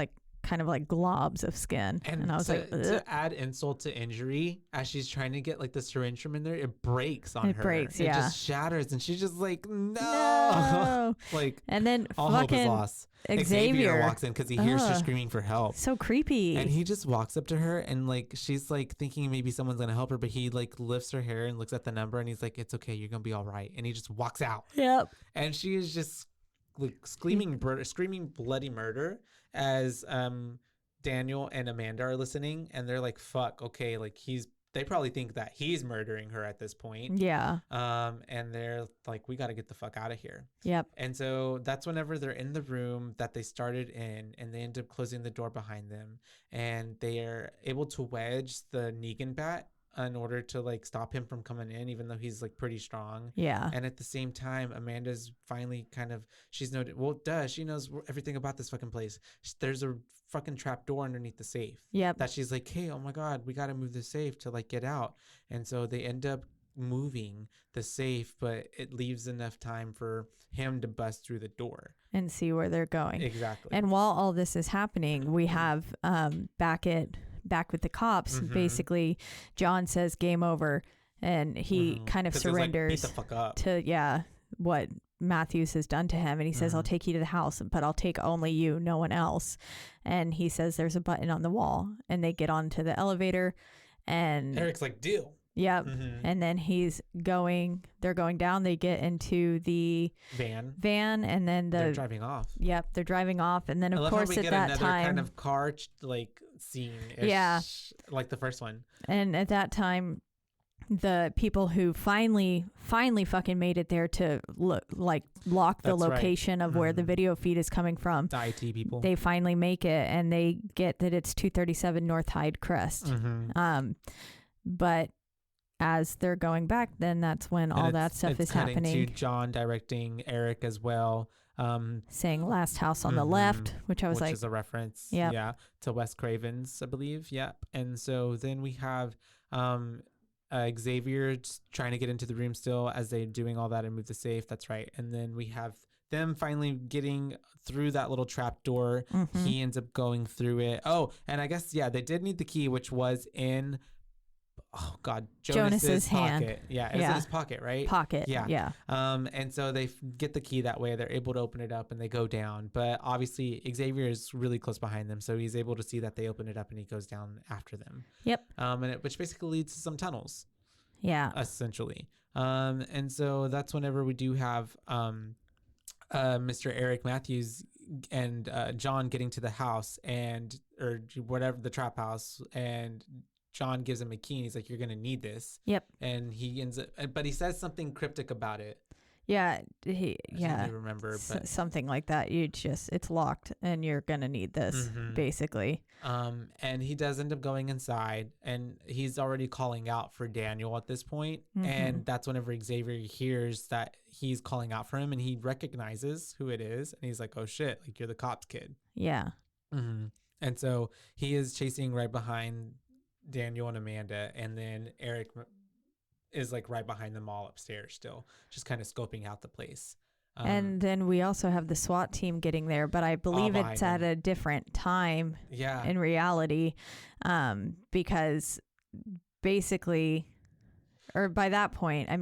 kind of like globs of skin. And I was like, to add insult to injury, as she's trying to get like the syringe from in there, it breaks on her. It breaks, It just shatters, and she's just like, no. Like, and then all hope is lost. Xavier walks in because he hears her screaming for help. So creepy. And he just walks up to her and like she's like thinking maybe someone's gonna help her, but he like lifts her hair and looks at the number and he's like, it's okay, you're gonna be all right. And he just walks out. Yep. And she is just like screaming bloody murder as Daniel and Amanda are listening, and they're like, fuck, okay, like they probably think that he's murdering her at this point. Yeah. And they're like, we got to get the fuck out of here. Yep. And so that's whenever they're in the room that they started in, and they end up closing the door behind them, and they are able to wedge the Negan bat in order to like stop him from coming in, even though he's like pretty strong. Yeah. And at the same time, Amanda's finally she knows everything about this fucking place. There's a fucking trap door underneath the safe. Yep. That she's like, hey, oh my God, we got to move the safe to like get out. And so they end up moving the safe, but it leaves enough time for him to bust through the door and see where they're going. Exactly. And while all this is happening, we have back with the cops, basically John says game over, and he kind of surrenders like, beat the fuck up. to what Matthews has done to him, and he says, I'll take you to the house, but I'll take only you, no one else. And he says there's a button on the wall, and they get onto the elevator, and Eric's like, deal. Yep. And then they're going down, they get into the van, and then they're driving off. Yep, they're driving off, and then of course at that time kind of car like scene, like the first one. And at that time, the people who finally fucking made it there to lock the location of where the video feed is coming from. The IT people. They finally make it, and they get that it's 237 North Hyde Crest. But as they're going back, then that's when all that stuff is happening. To John directing Eric as well. Saying last house on the left, which is a reference, to Wes Craven's, I believe. Yep. And so then we have Xavier trying to get into the room still as they're doing all that and move the safe. That's right. And then we have them finally getting through that little trap door, Mhm. he ends up going through it. Oh, and I guess, yeah, they did need the key, which was in, oh God, Jonas's hand. pocket. Yeah, it's in Yeah. his pocket, right? Pocket. Yeah. Yeah. And so they get the key that way. They're able to open it up and they go down. But obviously Xavier is really close behind them, so he's able to see that they open it up and he goes down after them. Yep. Which basically leads to some tunnels, Yeah. essentially. And so that's whenever we do have Mr. Eric Matthews and John getting to the house or whatever, the trap house, and John gives him a key and he's like, "You're gonna need this." Yep. And he ends up, but he says something cryptic about it. Yeah. I don't remember, but something like that. It's locked and you're going to need this, basically. And he does end up going inside and he's already calling out for Daniel at this point. And that's whenever Xavier hears that he's calling out for him and he recognizes who it is. And he's like, "Oh shit, like you're the cops kid." Yeah. And so he is chasing right behind Daniel and Amanda. And then Eric is like right behind them all upstairs still, just kind of scoping out the place. And then we also have the SWAT team getting there, but I believe it's at a different time in reality, because basically, or by that point, I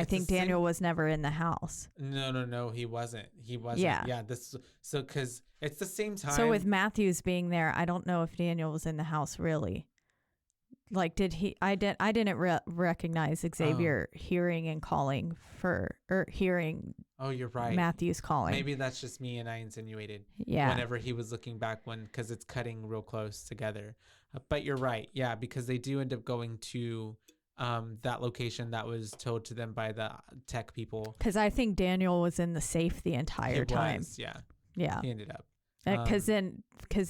think Daniel was never in the house. No, he wasn't. Yeah. So because it's the same time. So with Matthews being there, I don't know if Daniel was in the house really. Like, did he? I didn't recognize Xavier hearing and calling hearing. Oh, you're right. Matthews calling. Maybe that's just me and I insinuated. Yeah. Whenever he was looking back, because it's cutting real close together. But you're right. Yeah, because they do end up going to that location that was told to them by the tech people. Because I think Daniel was in the safe the entire time. Yeah. Yeah. He ended up. Because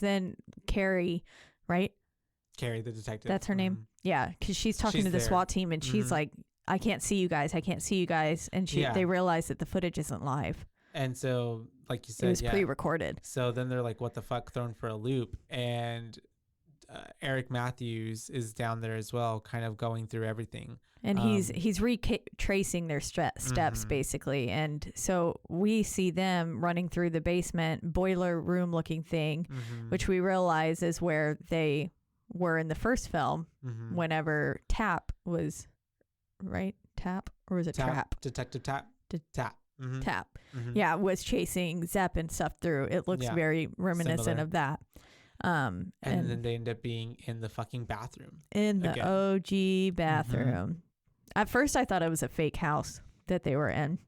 then Carrie, right? Carrie, the detective. That's her name? Yeah, because she's talking to the SWAT team and she's like, "I can't see you guys. And they realize that the footage isn't live. And so, like you said, it was pre-recorded. So then they're like, "What the fuck?" Thrown for a loop. And Eric Matthews is down there as well, kind of going through everything. And he's retracing their steps, basically. And so we see them running through the basement, boiler room looking thing, which we realize is where they were in the first film, whenever Tap was, right? Tap? Or was it Trap? Detective Tap? Tap. Tap. Yeah, was chasing Zepp and stuff through. It looks very reminiscent of that. And then they end up being in the fucking bathroom. In the OG bathroom. At first, I thought it was a fake house that they were in.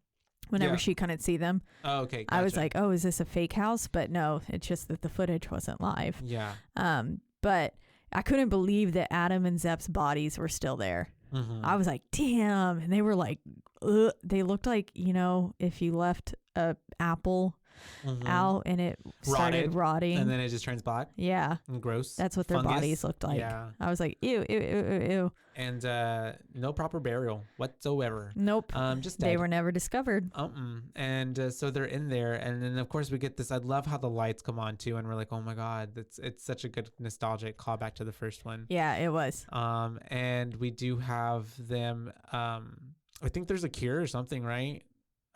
Whenever she couldn't see them. Oh, okay. Gotcha. I was like, "Oh, is this a fake house?" But no, it's just that the footage wasn't live. Yeah. But I couldn't believe that Adam and Zepp's bodies were still there. I was like, "Damn!" And they were like, ugh. They looked like, if you left a apple out and it started rotting, and then it just turns black. Yeah, and gross. That's what their bodies looked like. Yeah, I was like, ew, ew, ew, ew, ew. And no proper burial whatsoever. Nope. Just dead. They were never discovered. And so they're in there, and then of course we get this. I love how the lights come on too, and we're like, oh my god, it's such a good nostalgic callback to the first one. Yeah, it was. And we do have them. I think there's a cure or something, right?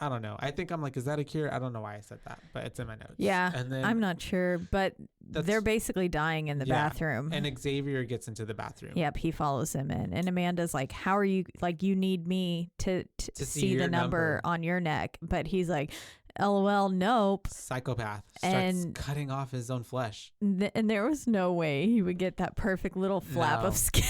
I don't know. I think I'm like, is that a cure? I don't know why I said that, but it's in my notes. Yeah, and then I'm not sure, but they're basically dying in the bathroom. And Xavier gets into the bathroom. Yep, he follows him in. And Amanda's like, how are you, like, you need me to see the number on your neck. But he's like, LOL, nope. Psychopath. Starts cutting off his own flesh. And there was no way he would get that perfect little flap of skin.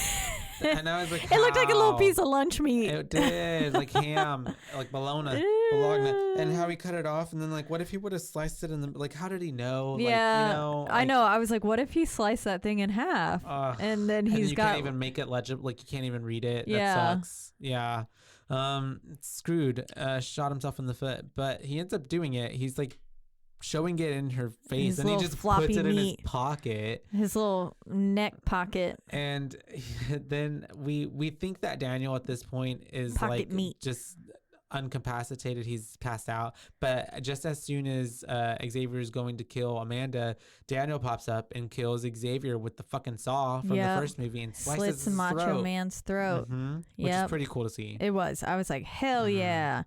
And I was like, it looked like a little piece of lunch meat. It did, like ham, like bologna, and how he cut it off. And then, like, what if he would have sliced it in the, like, how did he know? Yeah, like, I know. I was like, what if he sliced that thing in half? And then you can't even make it legible. Like, you can't even read it. Yeah. That sucks. Yeah. Screwed. Shot himself in the foot, but he ends up doing it. He's like showing it in her face, and he just puts it in his pocket, his little neck pocket. And then we think that Daniel at this point is pocket meat, just incapacitated. He's passed out. But just as soon as Xavier is going to kill Amanda, Daniel pops up and kills Xavier with the fucking saw from the first movie and slices his Macho throat. Man's throat. Which is pretty cool to see. It was. I was like, hell yeah.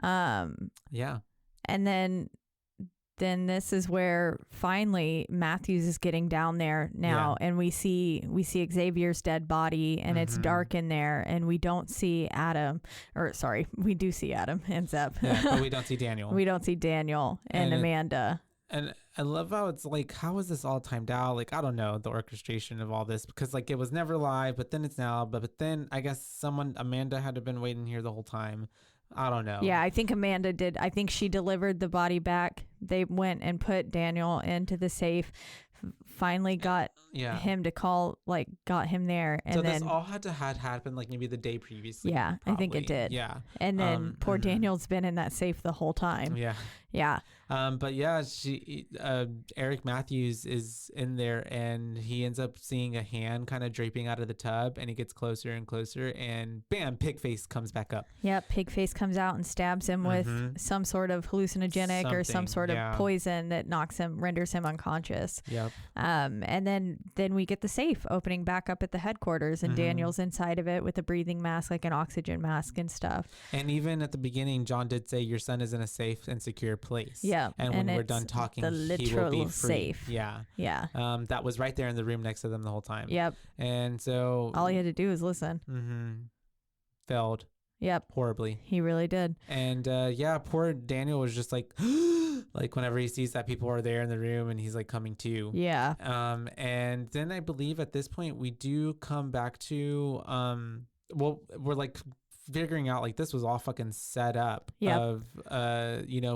Yeah. And then this is where finally Matthews is getting down there now, and we see Xavier's dead body, and it's dark in there, and we don't see Adam, or sorry, we do see Adam and Zeb. Yeah, but we don't see Daniel. We don't see Daniel and Amanda. And I love how it's like, how is this all timed out? Like, I don't know, the orchestration of all this, because like it was never live, but then it's now, but then I guess Amanda had to have been waiting here the whole time. I don't know. Yeah, I think Amanda did. I think she delivered the body back. They went and put Daniel into the safe. Finally got him to call, like got him there. And so then this all had happened like maybe the day previously. Yeah, probably. I think it did. Yeah. And then poor Daniel's been in that safe the whole time. Yeah. Yeah. But yeah, Eric Matthews is in there, and he ends up seeing a hand kind of draping out of the tub, and he gets closer and closer, and bam, Pigface comes back up. Yep, Pigface comes out and stabs him with some sort of hallucinogenic or some sort of poison that renders him unconscious. Yep. And then we get the safe opening back up at the headquarters, and Daniel's inside of it with a breathing mask, like an oxygen mask and stuff. And even at the beginning, John did say your son is in a safe and secure place. Yeah. And when we're done talking, he will be free. Safe. Yeah. Yeah. That was right there in the room next to them the whole time. Yep. And so all he had to do was listen. Failed. Yep. Horribly. He really did. And poor Daniel was just like like whenever he sees that people are there in the room, and he's like coming to. Yeah. And then I believe at this point we do come back to we're like figuring out like this was all fucking set up of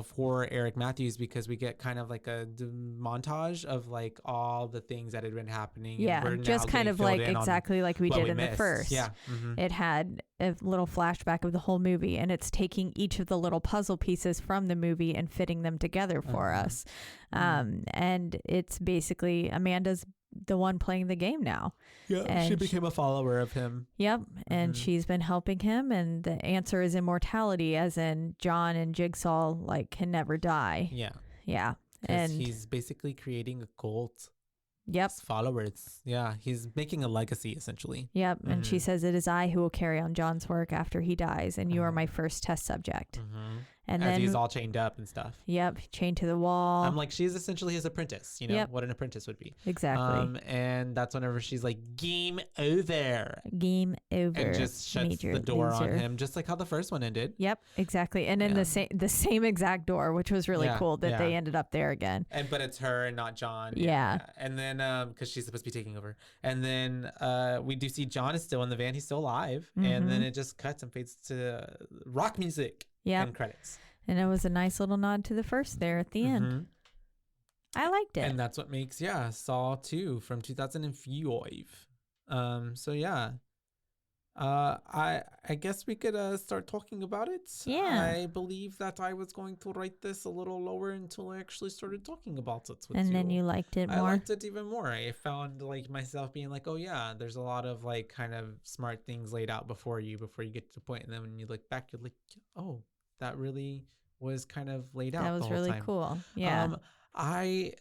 for Eric Matthews, because we get kind of like a montage of like all the things that had been happening. Yeah, just kind of like exactly like we did in the first. Yeah. It had a little flashback of the whole movie, and it's taking each of the little puzzle pieces from the movie and fitting them together for us. And it's basically Amanda's the one playing the game now. Yeah, and she became a follower of him. Yep, and she's been helping him, and the answer is immortality, as in John and Jigsaw like can never die. Yeah, and he's basically creating a cult. Yep, followers. Yeah, he's making a legacy essentially. Yep, and she says, "It is I who will carry on John's work after he dies, and you are my first test subject." And as then he's all chained up and stuff. Yep, chained to the wall. I'm like, she's essentially his apprentice, what an apprentice would be. Exactly. And that's whenever she's like, game over. Game over. And just shuts the door on him, just like how the first one ended. Yep, exactly. And then the same exact door, which was really cool that they ended up there again. But it's her and not John. Yeah. And then, because she's supposed to be taking over. And then we do see John is still in the van. He's still alive. And then it just cuts and fades to rock music. And credits. And it was a nice little nod to the first there at the end. I liked it. And that's what makes Saw 2 from 2005. So yeah. I guess we could start talking about it. Yeah. I believe that I was going to write this a little lower until I actually started talking about it with you. And then you liked it more? I liked it even more. I found like myself being like, oh yeah, there's a lot of like kind of smart things laid out before you get to the point. And then when you look back, you're like, oh, that really was kind of laid out. That was the whole really time. Cool. Yeah. I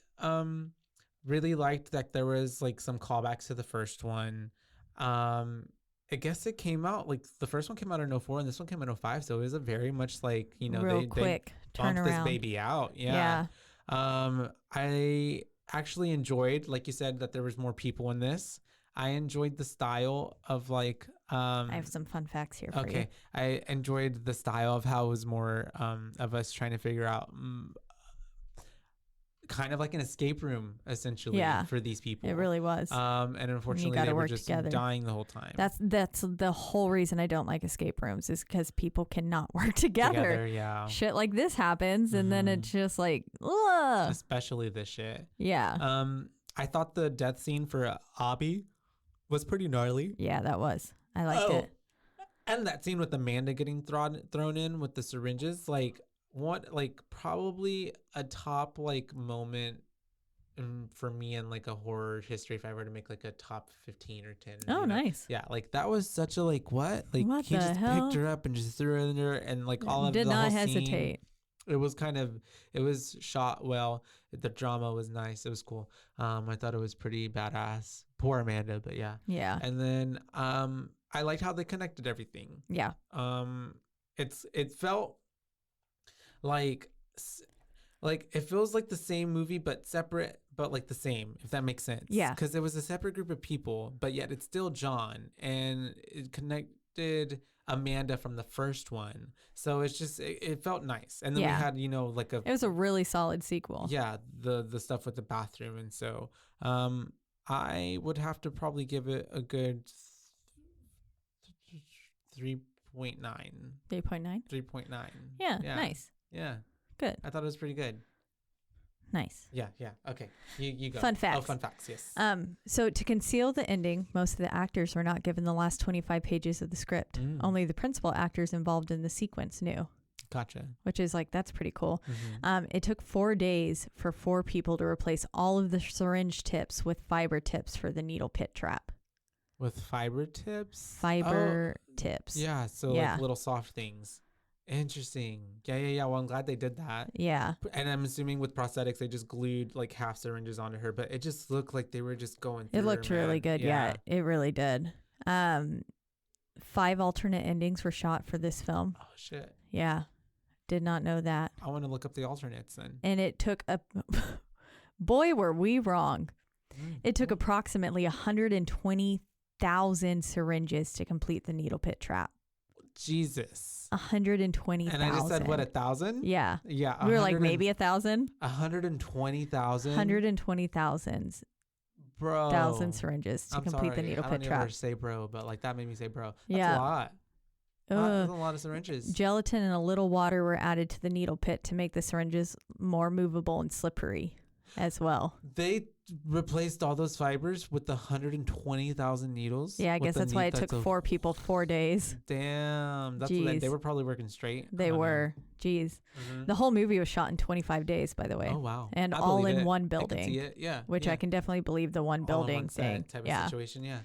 really liked that there was like some callbacks to the first one. I guess it came out like the first one came out in 2004 and this one came out in 2005, so it was a very much like real quick bumped turnaround. This baby out. Yeah. I actually enjoyed, like you said, that there was more people in this. I enjoyed the style of like I have some fun facts here for you. I enjoyed the style of how it was more of us trying to figure out kind of like an escape room essentially for these people. It really was. And unfortunately they were just dying the whole time. That's the whole reason I don't like escape rooms, is because people cannot work together. Yeah. Shit like this happens and then it's just like, ugh. Especially this shit. Yeah. I thought the death scene for Abby was pretty gnarly. Yeah, that was. I liked it. And that scene with Amanda getting thrown in with the syringes, like what, like probably a top like moment for me in like a horror history if I were to make like a top 15 or 10. Oh, nice. Yeah, like that was such a like what? Like what he just hell? picked her up and just threw her in there and like all of did the not whole hesitate. Scene, it was shot well. The drama was nice. It was cool. I thought it was pretty badass. Poor Amanda, but yeah. Yeah. And then I liked how they connected everything. Yeah. It felt like like it feels like the same movie but separate, but like the same, if that makes sense. Yeah. Because it was a separate group of people, but yet it's still John, and it connected Amanda from the first one. So it's just it felt nice. And then we had, you know, like it was a really solid sequel. Yeah, the stuff with the bathroom. And so I would have to probably give it a good 3.9. 3.9? 3.9. Yeah, nice. Yeah. Good. I thought it was pretty good. Nice. Yeah. Okay. You go. Fun facts. Oh, fun facts, yes. So to conceal the ending, most of the actors were not given the last 25 pages of the script. Only the principal actors involved in the sequence knew. Gotcha. Which is like, that's pretty cool. It took 4 days for 4 people to replace all of the syringe tips with fiber tips for the needle pit trap. With fiber tips? Fiber tips. Yeah, so like little soft things. Interesting. Yeah. Well, I'm glad they did that. Yeah. And I'm assuming with prosthetics, they just glued like half syringes onto her, but it just looked like they were just going through. It looked really good. Yeah, it really did. 5 alternate endings were shot for this film. Oh, shit. Yeah. Did not know that. I want to look up the alternates then. And it took boy, were we wrong. It took approximately 120,000 syringes to complete the needle pit trap. Jesus. 120,000. And I just said, what, 1,000? Yeah. Yeah. We were like, maybe 1,000? 120,000? 120,000 bro. 1,000 syringes to complete the needle pit trap. I don't ever say bro, but like that made me say bro. That's yeah. a lot. That's a lot of syringes. Gelatin and a little water were added to the needle pit to make the syringes more movable and slippery as well. They replaced all those fibers with the 120,000 needles. Yeah, I guess that's why it took 4 people 4 days. Damn, that's what they were probably working straight. They were. Jeez. The whole movie was shot in 25 days, by the way. Oh wow! And all in one building. I can see it. Yeah, which I can definitely believe the one building thing. Type of situation. Yeah.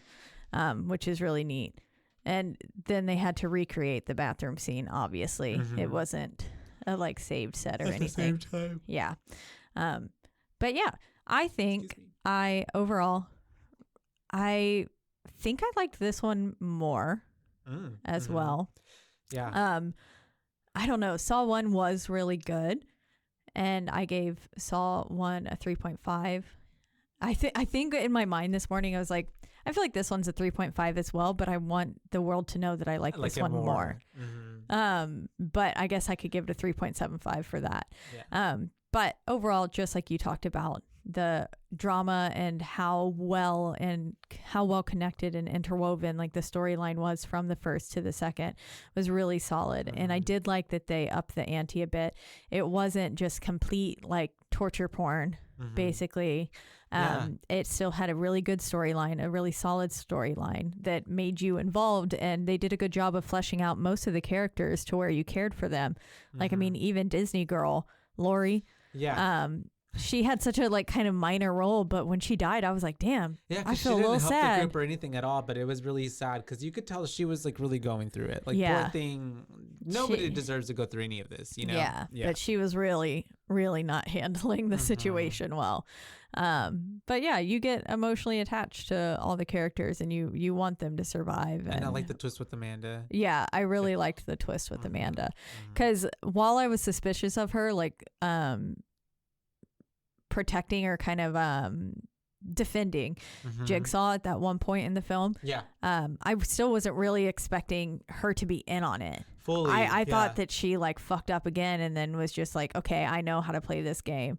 Which is really neat. And then they had to recreate the bathroom scene. Obviously, it wasn't a like saved set or anything. At the same time. Yeah. But yeah, I think I think I liked this one more as well. Yeah. I don't know. Saw 1 was really good, and I gave Saw 1 a 3.5. I think in my mind this morning I was like, I feel like this one's a 3.5 as well, but I want the world to know that I like this one more. But I guess I could give it a 3.75 for that. Yeah. But overall, just like you talked about, the drama and how well connected and interwoven like the storyline was from the first to the second was really solid. And I did like that they upped the ante a bit. It wasn't just complete like torture porn, basically. It still had a really good storyline, a really solid storyline that made you involved, and they did a good job of fleshing out most of the characters to where you cared for them. Like, I mean, even Disney girl, Lori. Yeah. She had such a like kind of minor role, but when she died, I was like, damn, I feel a little sad. She didn't help the group or anything at all, but it was really sad because you could tell she was like really going through it. Like, poor thing, nobody deserves to go through any of this, you know? Yeah, but she was really, really not handling the situation well. But yeah, you get emotionally attached to all the characters, and you want them to survive. And I like the twist with Amanda. Yeah, I really liked the twist with Amanda, because while I was suspicious of her, like protecting or kind of defending Jigsaw at that one point in the film, I still wasn't really expecting her to be in on it fully. I thought that she like fucked up again and then was just like, okay, I know how to play this game.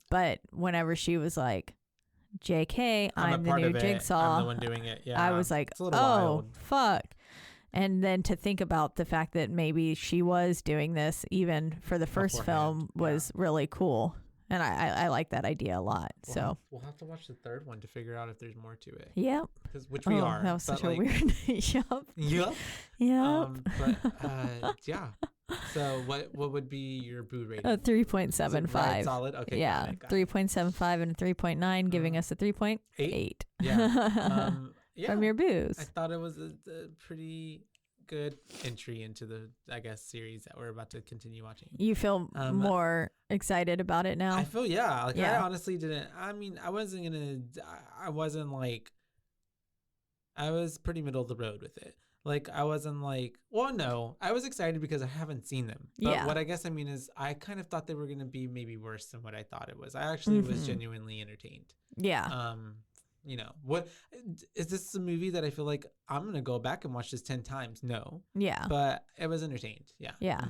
But whenever she was like, JK, I'm the new Jigsaw, I'm the one doing it. I was like, oh fuck. And then to think about the fact that maybe she was doing this even for the first film was really cool. And I like that idea a lot. We'll have to watch the third one to figure out if there's more to it. Yep. Which we are. That was such a weird. Yep. Yeah. So what would be your boo rating? A 3.75. Right, solid. Okay. Yeah. 3.75 and a 3.9, giving us a 3.8. Yeah. From your boos. I thought it was a pretty good entry into the, I guess, series that we're about to continue watching. You feel more excited about it now? I feel, I honestly didn't. I mean, I was pretty middle of the road with it. Like, I wasn't like, well, no, I was excited because I haven't seen them. But Yeah. what I guess I mean is I kind of thought they were going to be maybe worse than what I thought it was. I actually was genuinely entertained. Yeah. What is this a movie that I feel like I'm going to go back and watch this 10 times? No. Yeah. But I was entertained. Yeah. Yeah.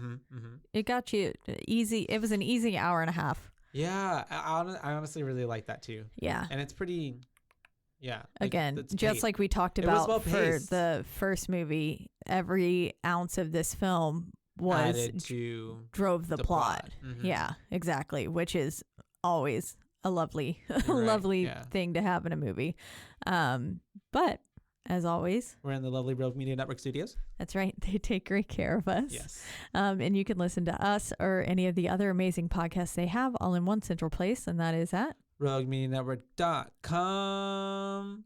It got you easy. It was an easy hour and a half. Yeah. I honestly really like that too. Yeah. And it's pretty, yeah. Again, just like we talked about for the first movie, every ounce of this film drove the plot. Yeah, exactly. Which is always a lovely, lovely thing to have in a movie. But as always, we're in the lovely Rogue Media Network studios. That's right. They take great care of us. Yes. And you can listen to us or any of the other amazing podcasts they have all in one central place, and that is at RogueMediaNetwork.com.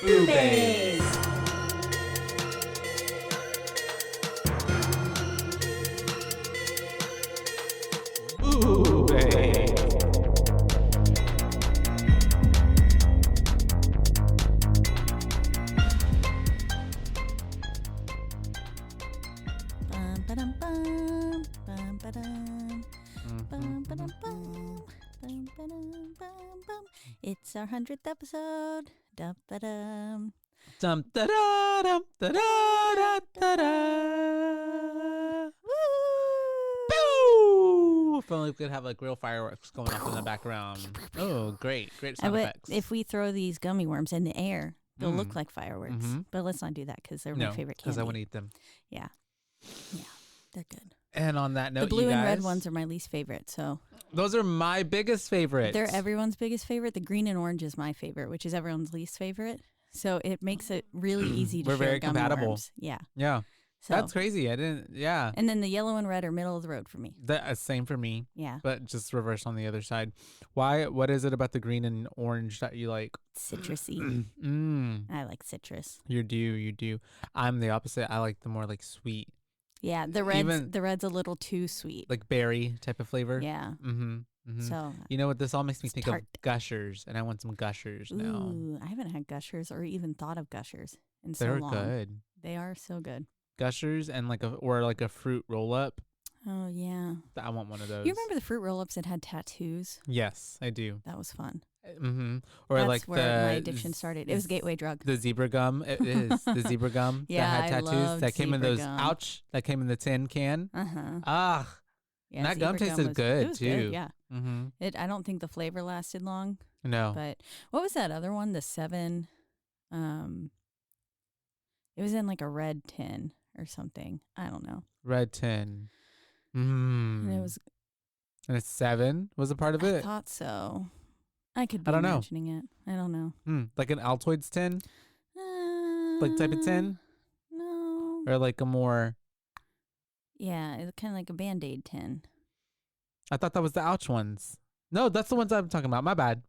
Boobies. It's our 100th episode. Dum da dum. Dum da da dum da da da da da. Boo! If only we could have like real fireworks going off in the background. Oh, great sound effects. If we throw these gummy worms in the air, they'll look like fireworks. But let's not do that because they're my favorite candy. Because I want to eat them. Yeah, they're good. And on that note, the blue you guys, and red ones are my least favorite. So those are my biggest favorites. They're everyone's biggest favorite. The green and orange is my favorite, which is everyone's least favorite. So it makes it really easy to share very gummy compatible. worms. Yeah. Yeah. So, that's crazy. I didn't. Yeah. And then the yellow and red are middle of the road for me. Same for me. Yeah. But just reverse on the other side. Why? What is it about the green and orange that you like? Citrusy. I like citrus. You do. I'm the opposite. I like the more like sweet. Yeah, the red's a little too sweet. Like berry type of flavor. Yeah. So you know what? This all makes me think of Gushers, and I want some Gushers now. Ooh, I haven't had Gushers or even thought of Gushers in so long. They're good. They are so good. Gushers and like a fruit roll up. Oh yeah. I want one of those. You remember the fruit roll ups that had tattoos? Yes, I do. That was fun. Or that's like where my addiction started. It was gateway drug. The zebra gum. It is the zebra gum that had tattoos that came in those. Gum. Ouch! That came in the tin can. Yeah, that gum tasted good too. Good, yeah. I don't think the flavor lasted long. No. But what was that other one? The 7. It was in like a red tin or something. I don't know. Red tin. And it was. And it's 7 was a part of it. I thought so. I could be imagining it. I don't know. Like an Altoids tin? Like type of tin? No. Or like a more... Yeah, it's kind of like a Band-Aid tin. I thought that was the Ouch ones. No, that's the ones I'm talking about. My bad.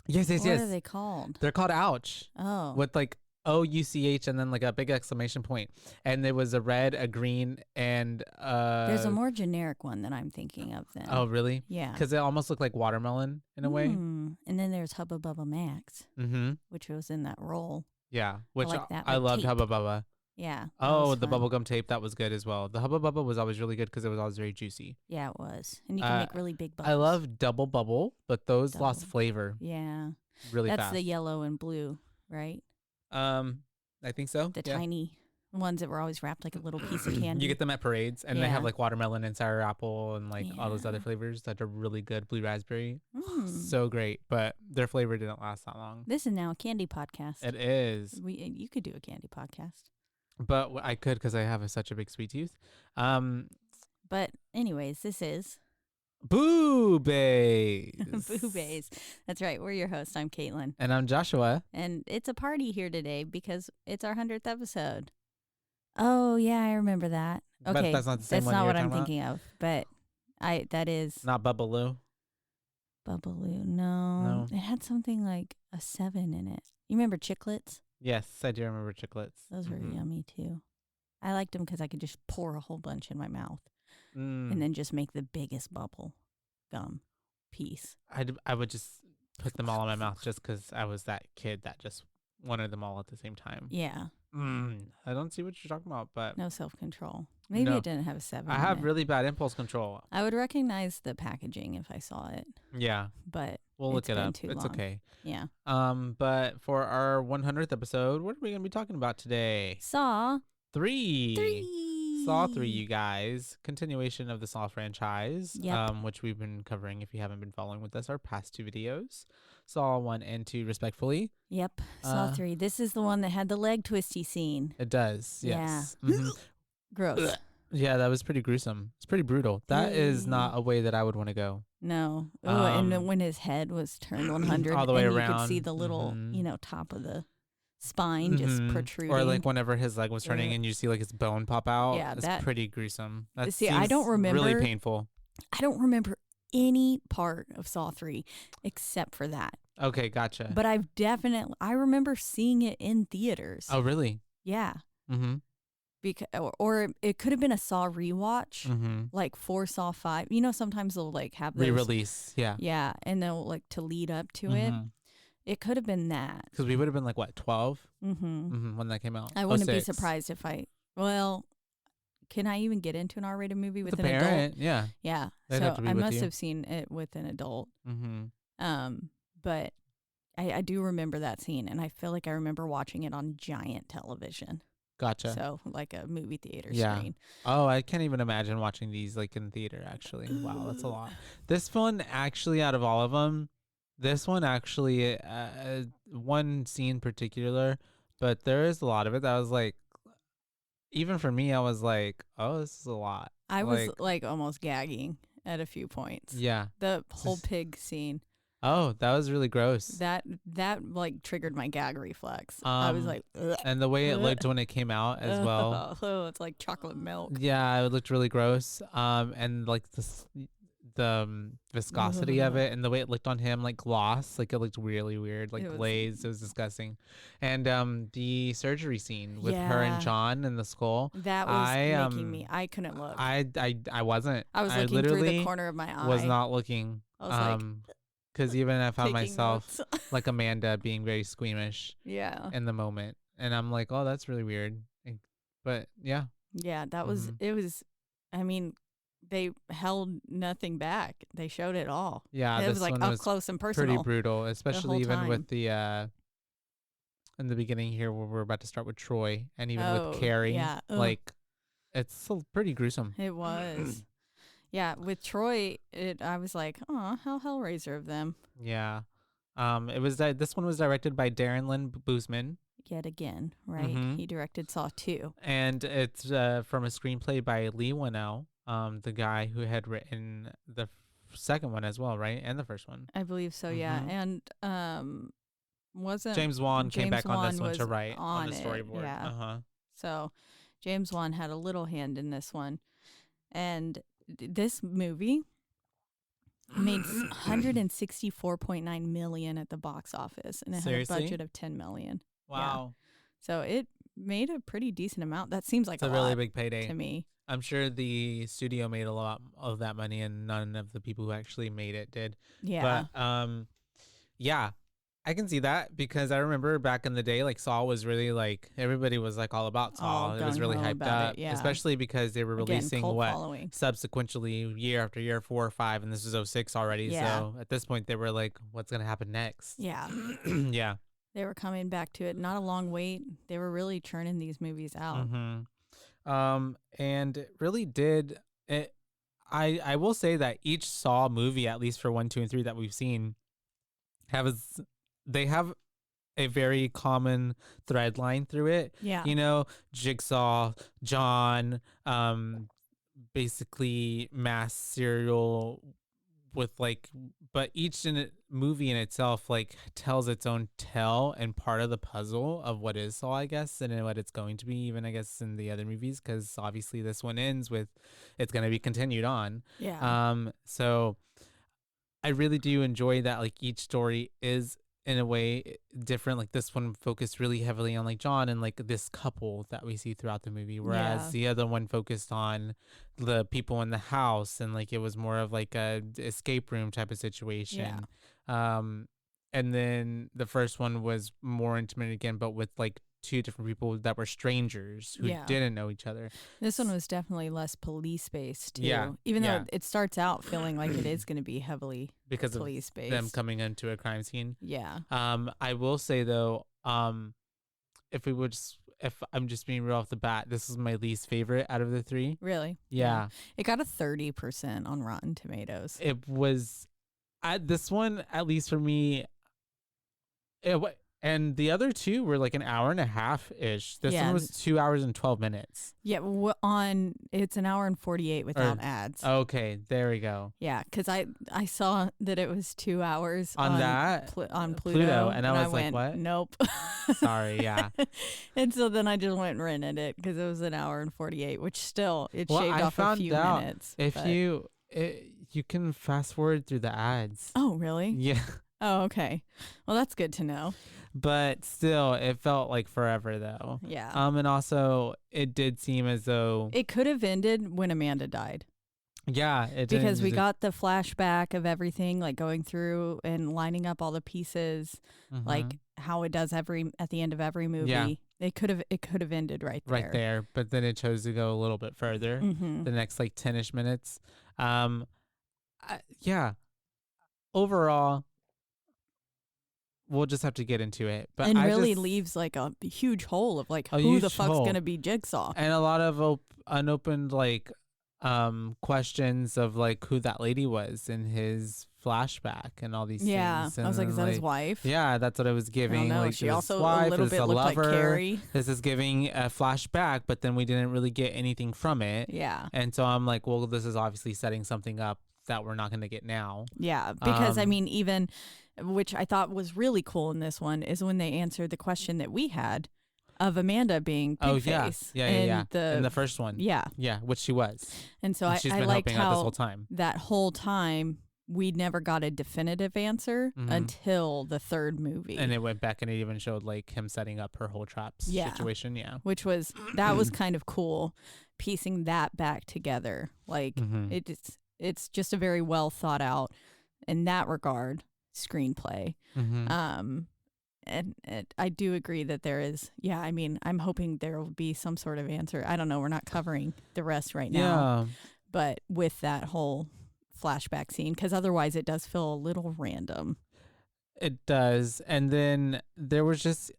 Yes. What are they called? They're called Ouch. Oh. With like OUCH and then like a big exclamation point. And there was a red, a green, and there's a more generic one that I'm thinking of then. Oh, really? Yeah. Because it almost looked like watermelon in a way. And then there's Hubba Bubba Max, which was in that roll. Yeah, which I loved tape. Hubba Bubba. Yeah. Oh, the bubblegum tape, that was good as well. The Hubba Bubba was always really good because it was always very juicy. Yeah, it was. And you can make really big bubbles. I love Double Bubble, but those lost flavor. Yeah. Really fast. That's the yellow and blue, right? I think so. The tiny ones that were always wrapped like a little piece of candy. You get them at parades, and they have like watermelon and sour apple and like all those other flavors that are really good. Blue raspberry, so great, but their flavor didn't last that long. This is now a candy podcast. It is. You could do a candy podcast. But I could because I have such a big sweet tooth. But anyways, this is Boobies. Boobies. That's right. We're your host. I'm Caitlin. And I'm Joshua. And it's a party here today because it's our 100th episode. Oh, yeah, I remember that. Okay. But that's not the same that's one not you were what I'm talking thinking of. But that is not Bubbaloo. Bubbaloo. No. It had something like a 7 in it. You remember Chiclets? Yes, I do remember Chiclets. Those were yummy too. I liked them because I could just pour a whole bunch in my mouth and then just make the biggest bubble gum piece. I would just put them all in my mouth just because I was that kid that just wanted them all at the same time. Yeah. I don't see what you're talking about, but no self-control. Maybe it didn't have a 7. I have really bad impulse control. I would recognize the packaging if I saw it. Yeah. But we'll look it up. It's okay. Yeah. But for our 100th episode, what are we going to be talking about today? Saw 3. Saw 3, you guys. Continuation of the Saw franchise, which we've been covering if you haven't been following with us our past 2 videos. Saw 1 and 2 respectfully. Yep. Saw 3. This is the one that had the leg twisty scene. It does. Yes. Yeah. Gross. Yeah, that was pretty gruesome. It's pretty brutal. That is not a way that I would want to go. No. And then when his head was turned 100 all the way and around, you could see the little, top of the spine just protruding. Or like whenever his leg was turning and you see like his bone pop out. Yeah, that's pretty gruesome. I don't remember. Really painful. I don't remember any part of Saw 3 except for that. Okay, gotcha. But I remember seeing it in theaters. Oh, really? Yeah. Mm-hmm. Because or it could have been a Saw rewatch, like for Saw 5. Sometimes they'll like have those, re-release. Yeah. Yeah, and they'll like to lead up to it. It could have been that. Because we would have been like, what, 12? When that came out. I wouldn't be surprised if can I even get into an R-rated movie with an adult? Yeah. Yeah. So I must have seen it with an adult. But I do remember that scene, and I feel like I remember watching it on giant television. Gotcha. So like a movie theater screen. Oh, I can't even imagine watching these like in theater, actually. Wow, that's a lot. This one, actually, out of all of them, one scene particular, but there is a lot of it that was like, even for me, I was like, oh, this is a lot. I was like almost gagging at a few points. Yeah. The whole pig scene. Oh, that was really gross. That like triggered my gag reflex. I was like, ugh, and the way it looked when it came out as well. Oh, it's like chocolate milk. Yeah, it looked really gross. And like the viscosity of it and the way it looked on him, like gloss, like it looked really weird, like glazed. It was disgusting. And the surgery scene with her and John and the skull. That was making me. I couldn't look. I wasn't. I was looking through the corner of my eye. Was not looking. I was because even I found myself like Amanda being very squeamish. Yeah. In the moment, and I'm like, oh, that's really weird. But yeah. Yeah, that was. It was. I mean, they held nothing back. They showed it all. Yeah, it was like up close and personal. Pretty brutal, especially even with the in the beginning here where we're about to start with Troy and even with Carrie. Yeah, like it's still pretty gruesome. It was. Yeah, with Troy, I was like, oh, how Hellraiser of them. Yeah, it was this one was directed by Darren Lynn Bousman. Yet again, right? He directed Saw 2. And it's from a screenplay by Lee Winnell, the guy who had written the second one as well, right? And the first one. I believe so, yeah. And wasn't James Wan came back on this one to write on the storyboard. Yeah. So James Wan had a little hand in this one. And this movie made $164.9 million at the box office, and it had a budget of $10 million. Wow! Yeah. So it made a pretty decent amount. That seems like a really big payday to me. I'm sure the studio made a lot of that money, and none of the people who actually made it did. Yeah. But yeah. I can see that because I remember back in the day, like Saw was really like everybody was like all about Saw. It was really hyped up, especially because they were releasing subsequently year after year, 4 or 5, and this is 06 already. Yeah. So at this point, they were like, "What's gonna happen next?" Yeah, yeah. They were coming back to it. Not a long wait. They were really churning these movies out. And it really did. I will say that each Saw movie, at least for 1, 2, and 3 that we've seen, they have a very common thread line through it. Yeah. You know, Jigsaw, John, basically mass serial with like, but each movie in itself like tells its own tale and part of the puzzle of what is Saw, I guess, and what it's going to be, even I guess in the other movies, because obviously this one ends with it's going to be continued on. Yeah. So I really do enjoy that like each story is in a way different. Like this one focused really heavily on like John and like this couple that we see throughout the movie, whereas the other one focused on the people in the house and like it was more of like a escape room type of situation. And then the first one was more intimate again, but with like two different people that were strangers who didn't know each other. This one was definitely less police based too. Even though it starts out feeling like it is going to be heavily because police based. Them coming into a crime scene. Yeah. I will say though, if I'm just being real off the bat, this is my least favorite out of the three. Really? Yeah. It got a 30% on Rotten Tomatoes. It was this one, at least for me. And the other two were like an hour and a half ish. This one was 2 hours and 12 minutes. Yeah, it's an hour and 48 without ads. Okay, there we go. Yeah, because I saw that it was 2 hours on Pluto, and I was like, went, what? Nope. Sorry, yeah. And so then I just went and rented it because it was an hour and 48, which still shaved off a few minutes. If you can fast forward through the ads. Oh, really? Yeah. Oh, okay. Well, that's good to know. But still, it felt like forever, though. Yeah. And also, it did seem as though it could have ended when Amanda died. Yeah, it did. Because we got the flashback of everything, like going through and lining up all the pieces, like how it does at the end of every movie. Yeah. It could have ended right there. Right there, but then it chose to go a little bit further. The next like 10-ish minutes. Yeah. Overall, we'll just have to get into it. But and really leaves like a huge hole of like who the fuck's going to be Jigsaw. And a lot of unopened like questions of like who that lady was in his flashback and all these things. And I was like, is that his wife? Yeah, that's what I was giving. No, like she also a little bit looked like Carrie. This is giving a flashback, but then we didn't really get anything from it. Yeah. And so I'm like, well, this is obviously setting something up that we're not going to get now. Yeah, because I mean, even which I thought was really cool in this one is when they answered the question that we had of Amanda being Pigface. Yeah. In the first one. Yeah, which she was. And so she's I been liked helping how out this whole time. That whole time we never got a definitive answer until the third movie. And it went back and it even showed like him setting up her whole traps situation. Yeah, which was kind of cool, piecing that back together. Like it's just a very well thought out in that regard screenplay. And I do agree that there is, I mean, I'm hoping there will be some sort of answer. I don't know. We're not covering the rest right now. But with that whole flashback scene, because otherwise it does feel a little random. It does. And then there was just,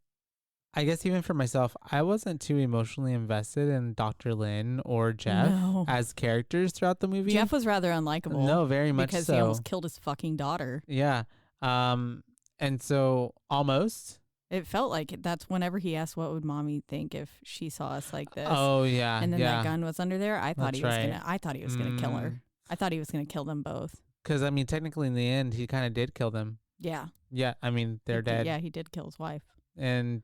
I guess even for myself, I wasn't too emotionally invested in Dr. Lin or Jeff as characters throughout the movie. Jeff was rather unlikable. No, very much because so. He almost killed his fucking daughter. Yeah. And so almost. It felt like that's whenever he asked, what would mommy think if she saw us like this? Oh, yeah. And then that gun was under there. I thought he was going to kill her. I thought he was going to kill them both. Because, I mean, technically in the end, he kind of did kill them. Yeah. Yeah. I mean, they're dead. Yeah, he did kill his wife. And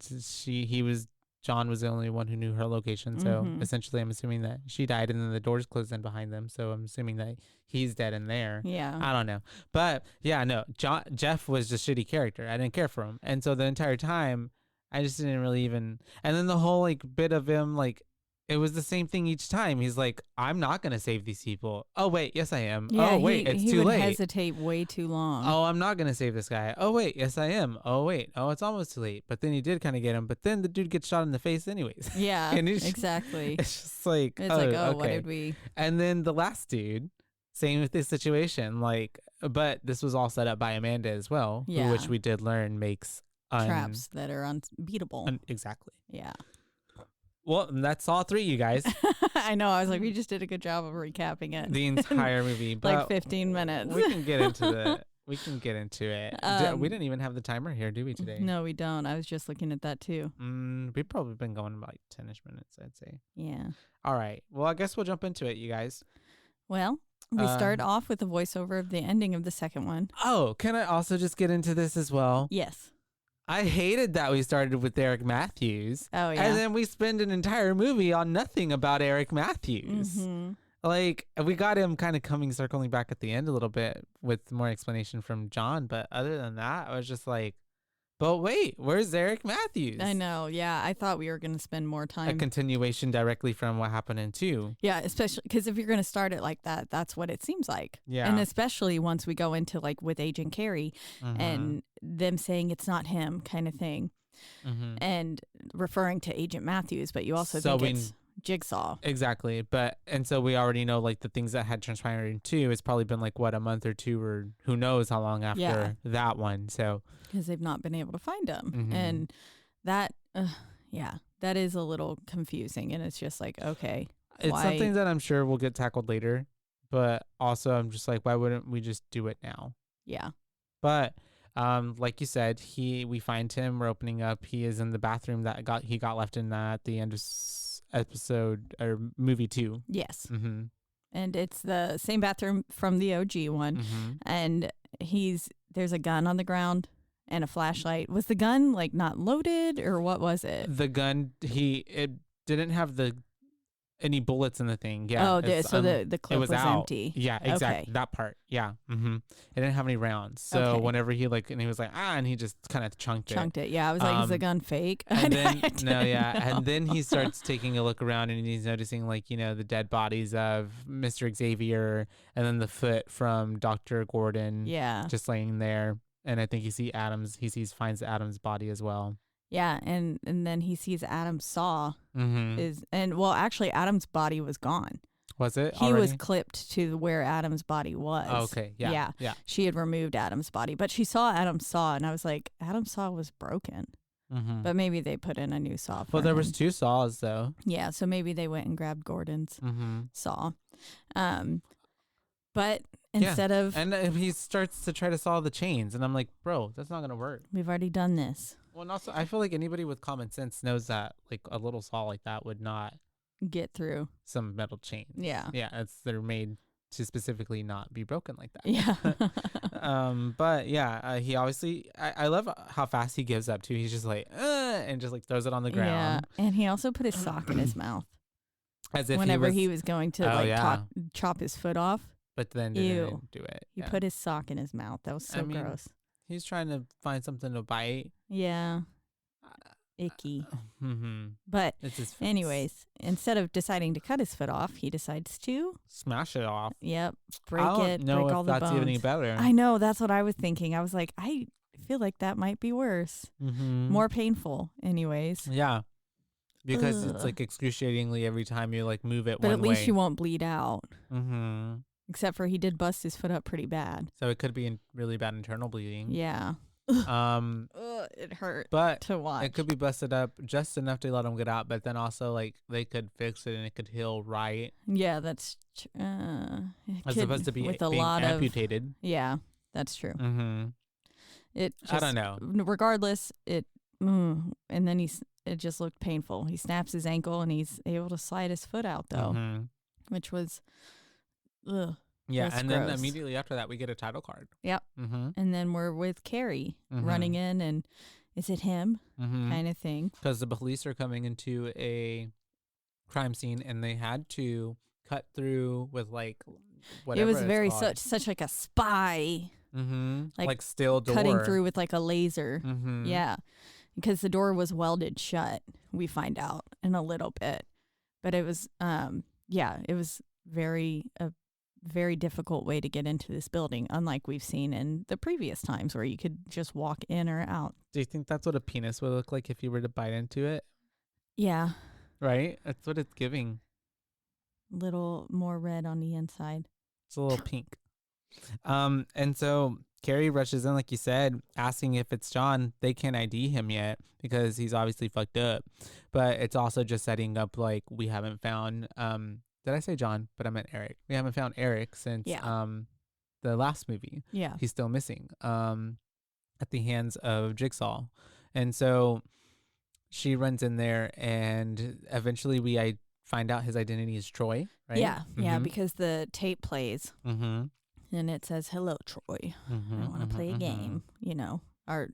John was the only one who knew her location. So essentially, I'm assuming that she died and then the doors closed in behind them. So I'm assuming that he's dead in there. Yeah. I don't know. But yeah, no, Jeff was just a shitty character. I didn't care for him. And so the entire time, I just didn't really even. And then the whole like bit of him, like, it was the same thing each time. He's like, I'm not going to save these people. Oh, wait. Yes, I am. Yeah, oh, wait. It's too late. He would hesitate way too long. Oh, I'm not going to save this guy. Oh, wait. Yes, I am. Oh, wait. Oh, it's almost too late. But then he did kind of get him. But then the dude gets shot in the face anyways. Yeah, exactly. It's just like, okay. What did we? And then the last dude, same with this situation. Like, but this was all set up by Amanda as well, which we did learn makes traps that are unbeatable. Exactly. Yeah. Well, that's all three, you guys. I know. I was like, we just did a good job of recapping it. The entire movie. But like 15 minutes. We can get into it. We didn't even have the timer here, do we, today? No, we don't. I was just looking at that, too. We've probably been going about like 10-ish minutes, I'd say. Yeah. All right. Well, I guess we'll jump into it, you guys. Well, we start off with the voiceover of the ending of the second one. Oh, can I also just get into this as well? Yes. I hated that we started with Eric Matthews. Oh, yeah. And then we spend an entire movie on nothing about Eric Matthews. like we got him kind of circling back at the end a little bit with more explanation from John, but other than that, I was just like, but wait, where's Eric Matthews? I know. Yeah. I thought we were going to spend more time. A continuation directly from what happened in 2. Yeah. Especially because if you're going to start it like that, that's what it seems like. Yeah. And especially once we go into like with Agent Carey and them saying it's not him kind of thing and referring to Agent Matthews, but you also think it's Jigsaw. Exactly. And so we already know like the things that had transpired in 2, it's probably been like what, a month or 2 or who knows how long after that one. So because they've not been able to find him. And that, that is a little confusing. And it's just like, okay. It's something that I'm sure will get tackled later. But also I'm just like, why wouldn't we just do it now? Yeah. But like you said, we find him, we're opening up. He is in the bathroom that he got left in at the end of episode or movie 2. Yes. And it's the same bathroom from the OG one. And there's a gun on the ground and a flashlight. Was the gun like not loaded or what was it? The gun, it didn't have any bullets in the thing. Yeah. Oh, so the clip was empty. Yeah, exactly. Okay. That part. Yeah. It didn't have any rounds. So whenever he and he was like, and he just kind of chunked it. Yeah. I was like, is the gun fake? And then, And then he starts taking a look around and he's noticing like, the dead bodies of Mr. Xavier and then the foot from Dr. Gordon. Yeah. Just laying there. And I think finds Adam's body as well. Yeah, and then he sees Adam's saw actually Adam's body was gone. Was it? He was clipped to where Adam's body was. Oh, okay, yeah. She had removed Adam's body, but she saw Adam's saw, and I was like, Adam's saw was broken. But maybe they put in a new saw. Well, there was 2 saws though. Yeah, so maybe they went and grabbed Gordon's saw. But instead of he starts to try to saw the chains, and I'm like, bro, that's not gonna work. We've already done this. Well, and also, I feel like anybody with common sense knows that like a little saw like that would not get through some metal chains. Yeah. Yeah, they're made to specifically not be broken like that. Yeah. But yeah, he obviously, I love how fast he gives up too. He's just like, and just like throws it on the ground. Yeah, and he also put his sock in his mouth. As if whenever he was going to chop his foot off. But then didn't do it. He put his sock in his mouth. That was so gross. He's trying to find something to bite. Yeah. Icky. But anyways, instead of deciding to cut his foot off, he decides to smash it off. Yep. Break all the bones. That's even any better. I know. That's what I was thinking. I was like, I feel like that might be worse. More painful anyways. Yeah. Because it's like excruciatingly every time you like move it but one way. But at least you won't bleed out. Except for he did bust his foot up pretty bad. So it could be really bad internal bleeding. Yeah. It hurt to watch. It could be busted up just enough to let him get out, but then also like they could fix it and it could heal right. Yeah, that's as opposed to being amputated. Yeah, that's true. I don't know. Regardless, and then it just looked painful. He snaps his ankle and he's able to slide his foot out though, which was. Ugh, yeah, and gross. Then immediately after that, we get a title card. Yep. And then we're with Carey running in, and is it him kind of thing? Because the police are coming into a crime scene, and they had to cut through with like whatever. It was very such like a spy. Like steel door. Cutting through with like a laser. Yeah, because the door was welded shut. We find out in a little bit, but it was it was a very difficult way to get into this building, unlike we've seen in the previous times where you could just walk in or out. Do you think that's what a penis would look like if you were to bite into it? Yeah. Right? That's what it's giving. Little more red on the inside. It's a little pink. And so Carey rushes in, like you said, asking if it's John. They can't ID him yet because he's obviously fucked up. But it's also just setting up like we haven't found did I say John? But I meant Eric. We haven't found Eric since the last movie. Yeah. He's still missing at the hands of Jigsaw. And so she runs in there and eventually we find out his identity is Troy, right? Yeah. Yeah, because the tape plays and it says, "Hello, Troy. I want to play a game." You know, our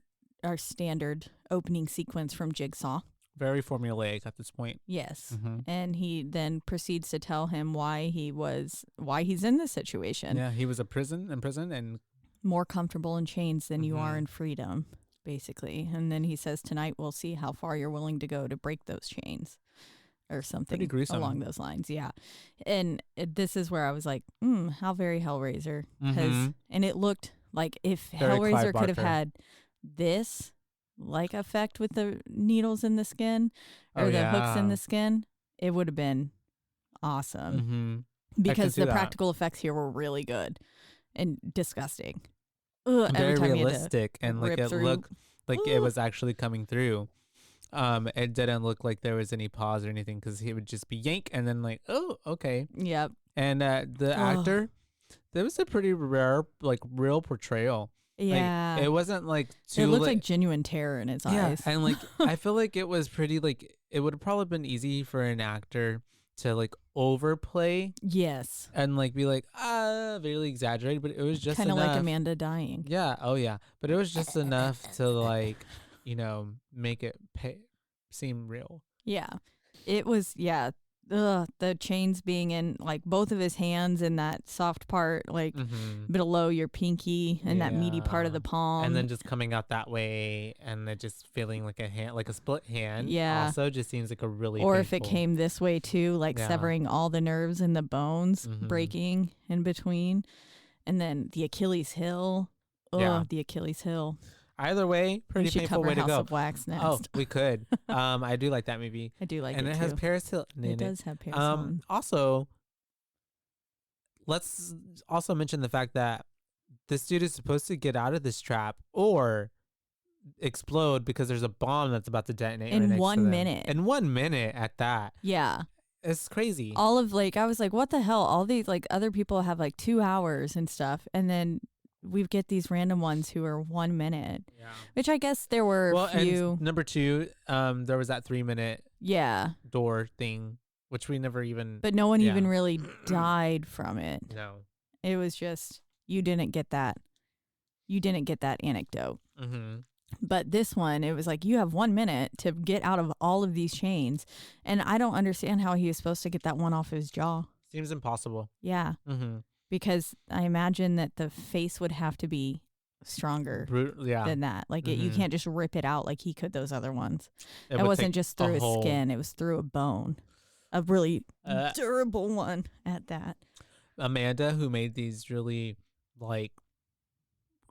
standard opening sequence from Jigsaw. very formulaic at this point. Yes. And he then proceeds to tell him why he's in this situation. Yeah, he was in prison and more comfortable in chains than you are in freedom, basically. And then he says, tonight we'll see how far you're willing to go to break those chains, or something along those lines. Yeah. And this is where I was like, how very Hellraiser. And it looked like if very Hellraiser could have had this like effect with the needles in the skin or the hooks in the skin, it would have been awesome. Because the practical effects here were really good and disgusting. Very realistic, and like it looked like it was actually coming through. It didn't look like there was any pause or anything, because he would just be yank and then like, oh, okay. Yep. And the actor, there was a pretty rare, like, real portrayal. Yeah. Like, it wasn't like too. It looked like genuine terror in his eyes. And like I feel like it was pretty, like, it would have probably been easy for an actor to like overplay. Yes. And like be like, really exaggerated, but it was just kind of like Amanda dying. Yeah. Oh yeah. But it was just enough to like, you know, make it seem real. Yeah. It was, the chains being in like both of his hands in that soft part, like below your pinky and that meaty part of the palm. And then just coming out that way and then just feeling like a hand, like a split hand. Yeah. Also just seems like a really Or painful. if it came this way too, like severing all the nerves and the bones, breaking in between. And then the Achilles heel. The Achilles heel. Either way, pretty painful way to go. House of Wax next. Oh, we could. I do like that movie. I do like it, and it has Paris Hilton in it. It does have Paris Hilton. Also, let's also mention the fact that this dude is supposed to get out of this trap or explode because there's a bomb that's about to detonate in 1 minute. In 1 minute at that. Yeah. It's crazy. All of like, I was like, what the hell? All these like other people have like 2 hours and stuff. And then we get these random ones who are 1 minute, which I guess there were a few. And number 2, there was that 3-minute door thing, which we never even. But no one even really died from it. No. It was just, you didn't get that. You didn't get that anecdote. But this one, it was like, you have 1 minute to get out of all of these chains. And I don't understand how he was supposed to get that one off his jaw. Seems impossible. Yeah. Because I imagine that the face would have to be stronger than that. Like you can't just rip it out like he could those other ones. It wasn't just through his skin. It was through a bone. A really durable one at that. Amanda, who made these, really like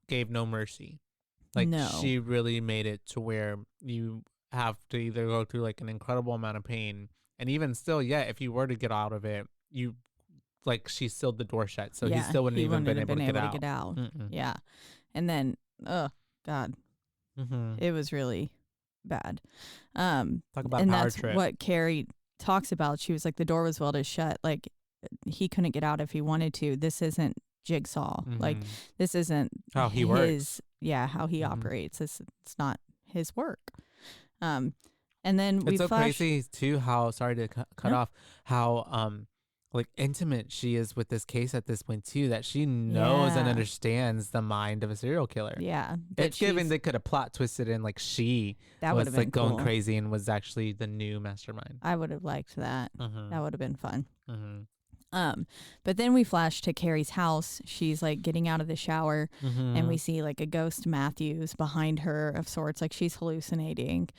gave no mercy. Like she really made it to where you have to either go through like an incredible amount of pain, and even still, if you were to get out of it, you like she sealed the door shut, so he still wouldn't even been able to get out. Yeah, and then God, it was really bad. Talk about and power that's trip. What Carrie talks about. She was like, the door was welded shut. Like he couldn't get out if he wanted to. This isn't Jigsaw. Like this isn't how he works. How he operates. It's not his work. And then we it's so crazy too how, sorry to cut off, how like intimate she is with this case at this point too, that she knows and understands the mind of a serial killer. Yeah. It's given they could have plot twisted in like she was like going crazy and was actually the new mastermind. I would have liked that. That would have been fun. But then we flash to Carrie's house. She's like getting out of the shower and we see like a ghost Matthews behind her of sorts, like she's hallucinating.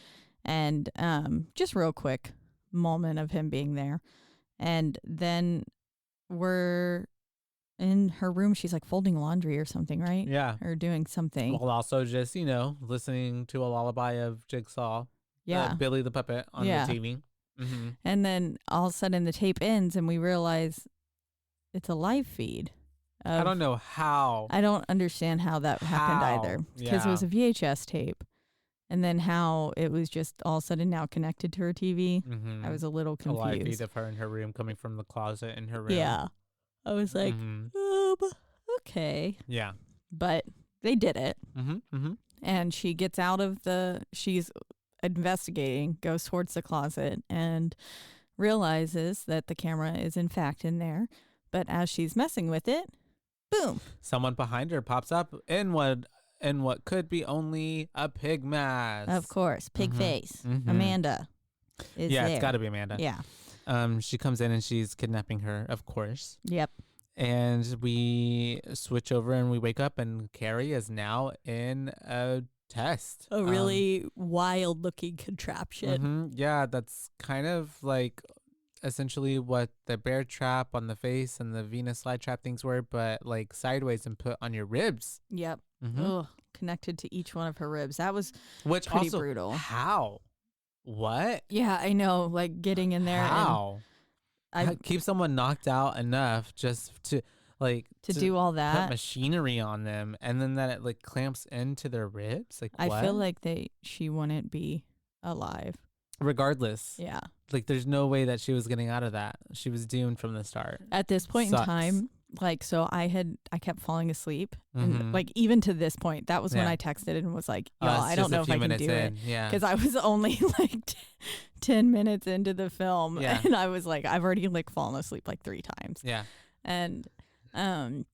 And just real quick moment of him being there. And then we're in her room. She's like folding laundry or something, right? Yeah. Or doing something. Well, also just, listening to a lullaby of Jigsaw. Yeah. Billy the Puppet on the TV. And then all of a sudden the tape ends and we realize it's a live feed. I don't know how. I don't understand how that happened either. Because it was a VHS tape. And then how it was just all of a sudden now connected to her TV. I was a little confused. A live feed of her in her room coming from the closet in her room. Yeah. I was like, okay. Yeah. But they did it. And she gets out of she's investigating, goes towards the closet and realizes that the camera is in fact in there. But as she's messing with it, boom. Someone behind her pops up in what could be only a pig mask. Of course. Pig face. Amanda. is Yeah, there. It's got to be Amanda. Yeah. She comes in and she's kidnapping her, of course. Yep. And we switch over and we wake up and Carrie is now in a test. A really wild looking contraption. Mm-hmm. Yeah, that's kind of like essentially what the bear trap on the face and the Venus slide trap things were, but like sideways and put on your ribs. Yep. Mm-hmm. Ugh, connected to each one of her ribs. That was Which pretty also, brutal. How? What? Yeah, I know. Like getting in there. How? I Keep someone knocked out enough just to like to do all put that. machinery on them, and then that it like clamps into their ribs. Like I what? feel like she wouldn't be alive. Regardless, Yeah. like there's no way that she was getting out of that. She was doomed from the start. At this point Sucks. in time, like, so I kept falling asleep, Mhm. and like even to this point, that was when Yeah. I texted and was like, "Y'all, It's I don't just know a if few I can minutes do it." in. Yeah. Because I was only like 10 minutes into the film, Yeah. and I was like, I've already like fallen asleep like 3 times. Yeah. And and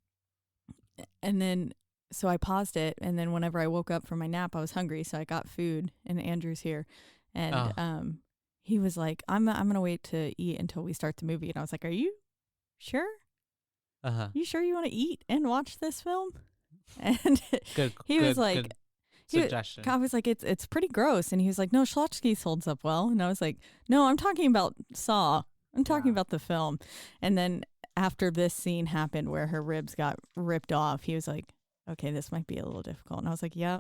then so I paused it, and then whenever I woke up from my nap, I was hungry, so I got food, and Andrew's here, and he was like, I'm gonna wait to eat until we start the movie, and I was like, are you sure? You sure you want to eat and watch this film? And he was like, good suggestion. I was like, it's pretty gross, and he was like, no, Schlotzsky's holds up well, and I was like, no, I'm talking about Saw. I'm talking about the film. And then after this scene happened where her ribs got ripped off, he was like, okay, this might be a little difficult. And I was like, yeah.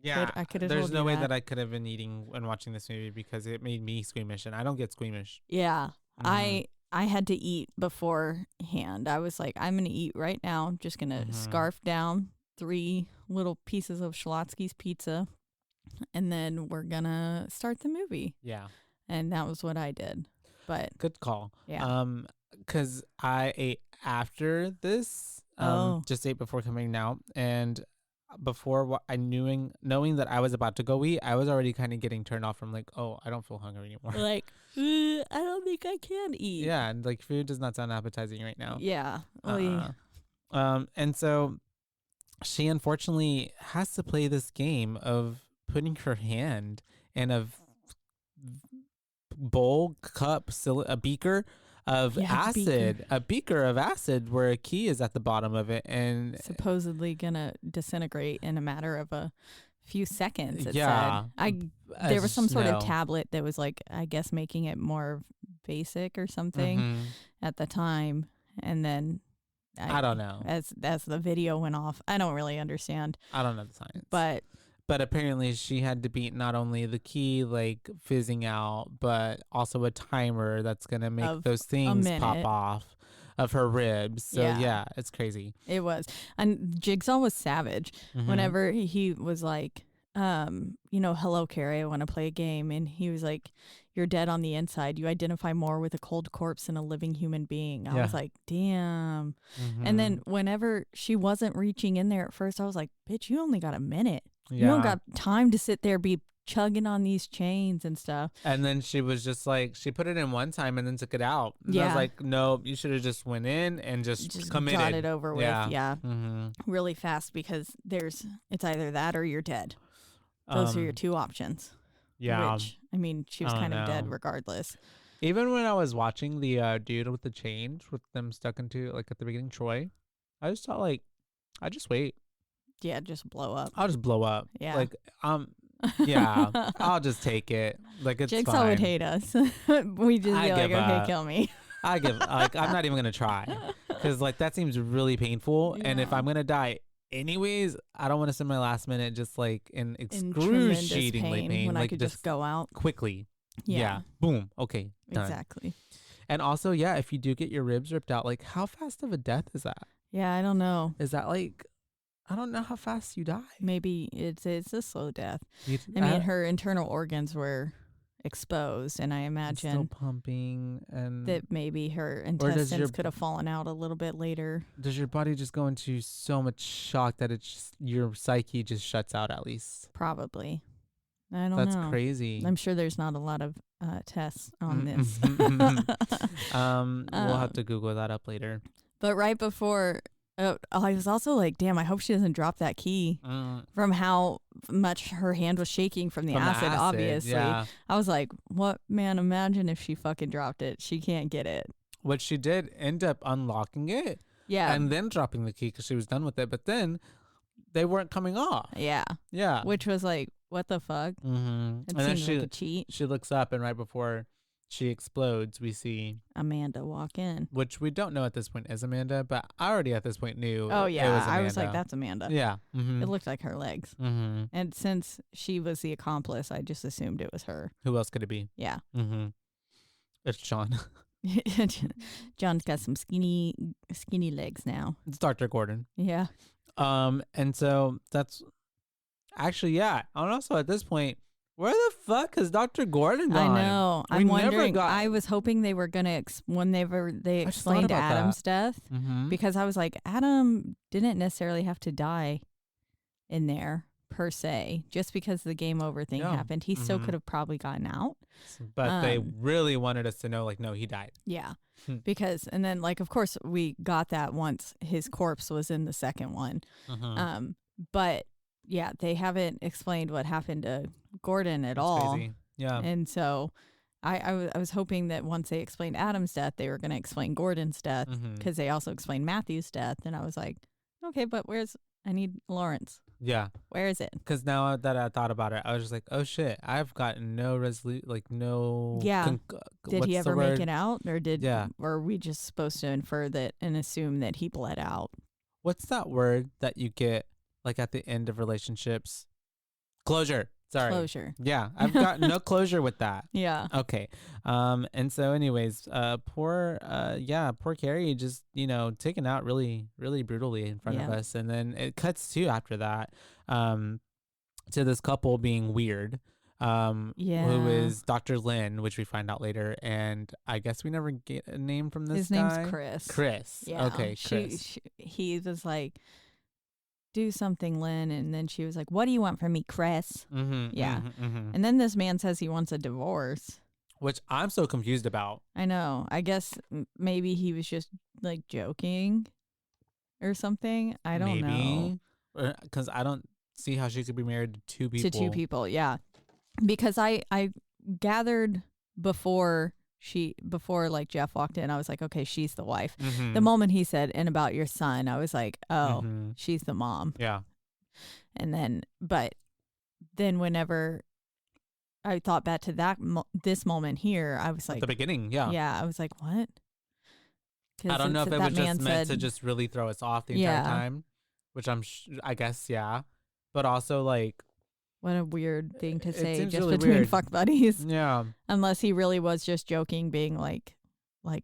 Yeah, I could have there's told no you way that. that I could have been eating and watching this movie because it made me squeamish, and I don't get squeamish. Yeah. Mhm. I had to eat beforehand. I was like, I'm going to eat right now. I'm just going to scarf down 3 little pieces of Schlotzsky's pizza, and then we're going to start the movie. Yeah. And that was what I did. But Good call. yeah. Because I ate after this, just ate before coming out, and before knowing that I was about to go eat, I was already kind of getting turned off from like, oh, I don't feel hungry anymore. Like, I don't think I can eat. Yeah, and like food does not sound appetizing right now. Yeah. And so she unfortunately has to play this game of putting her hand in a bowl, cup, a beaker of acid, a beaker of acid where a key is at the bottom of it, and supposedly gonna disintegrate in a matter of a few seconds. It yeah, said. There was some sort of tablet that was like, I guess, making it more basic or something at the time, and then I don't know. As the video went off, I don't really understand. I don't know the science, but apparently she had to beat not only the key like fizzing out, but also a timer that's gonna make those things pop off of her ribs. So yeah, it's crazy. It was. And Jigsaw was savage. Whenever he was like, hello, Carrie, I want to play a game. And he was like, you're dead on the inside. You identify more with a cold corpse than a living human being. I was like, damn. And then whenever she wasn't reaching in there at first, I was like, bitch, you only got a minute. You don't got time to sit there, be chugging on these chains and stuff. And then she was just like, she put it in one time and then took it out. And I was like, no, you should have just went in and just committed. Got it over with. Yeah. Really fast, because it's either that or you're dead. Those are your 2 options. Yeah. Which, I mean, she was kind of dead regardless. Even when I was watching the dude with the chains with them stuck into, like at the beginning, Troy, I just thought like, I just wait. Yeah, just blow up. I'll just blow up. Yeah. Like, yeah, I'll just take it. Like, it's Jigsaw fine. would hate us. We just be like, okay, kill me. I'm not even going to try. Because, like, that seems really painful. Yeah. And if I'm going to die anyways, I don't want to spend my last minute just, like, in excruciatingly pain. When like, I could just go out. Quickly. Yeah. Boom. Okay. Done. Exactly. And also, yeah, if you do get your ribs ripped out, like, how fast of a death is that? Yeah, I don't know. Is that, like... I don't know how fast you die. Maybe it's a slow death. I mean, her internal organs were exposed, and I imagine still pumping, and that maybe her intestines could have fallen out a little bit later. Does your body just go into so much shock that your psyche just shuts out at least? Probably. I don't know. That's crazy. I'm sure there's not a lot of tests on this. We'll have to Google that up later. But right before I was also like, damn, I hope she doesn't drop that key from how much her hand was shaking from the acid, obviously. Yeah. I was like, what, man, imagine if she fucking dropped it. She can't get it. What she did end up unlocking it. Yeah. And then dropping the key because she was done with it. But then they weren't coming off. Yeah. Yeah. Which was like, what the fuck? Mm-hmm. It seemed like a cheat. She looks up, and right before she explodes, we see Amanda walk in. Which we don't know at this point is Amanda, but I already at this point knew. Oh, yeah. It was Amanda. I was like, that's Amanda. Yeah. Mm-hmm. It looked like her legs. Mm-hmm. And since she was the accomplice, I just assumed it was her. Who else could it be? Yeah. Mm-hmm. It's John. John's got some skinny legs now. It's Dr. Gordon. Yeah. And so that's actually, yeah. And also at this point, where the fuck has Dr. Gordon gone? I know. I'm wondering. I was hoping they were gonna when they explained Adam's death, because I was like, Adam didn't necessarily have to die in there per se, just because the game over thing happened. He still could have probably gotten out. But they really wanted us to know, like, no, he died. Yeah. Because, and then, like, of course, we got that once his corpse was in the second one. But yeah, they haven't explained what happened to Gordon at all. Crazy. Yeah. And so I was hoping that once they explained Adam's death, they were going to explain Gordon's death, because they also explained Matthew's death. And I was like, okay, but I need Lawrence. Yeah. Where is it? Because now that I thought about it, I was just like, oh shit, I've got no no. Yeah. Did he ever make it out, or or are we just supposed to infer that and assume that he bled out? What's that word that you get like at the end of relationships? Closure. Sorry. Closure. Yeah. I've got no closure with that. Yeah. Okay. And so anyways, poor Carrie just, taken out really, really brutally in front of us. And then it cuts to after that, to this couple being weird, who is Dr. Lynn, which we find out later. And I guess we never get a name from this guy. His name's Chris. Chris. Yeah. Okay. Chris. He was like, do something, Lynn. And then she was like, what do you want from me, Chris? Yeah. And then this man says he wants a divorce, which I'm so confused about. I know. I guess maybe he was just like joking or something. I don't know. Because I don't see how she could be married to two people. To two people, yeah. Because I gathered before like Jeff walked in, I was like, okay, she's the wife. The moment he said, and about your son, I was like, oh, she's the mom. Yeah. And then whenever I thought back to this moment here, I was like, at the beginning. Yeah. Yeah. I was like, what? I don't know if it was just meant to just really throw us off the entire time, which I guess. Yeah. But also like, what a weird thing to say just really between fuck buddies. Yeah. Unless he really was just joking, being like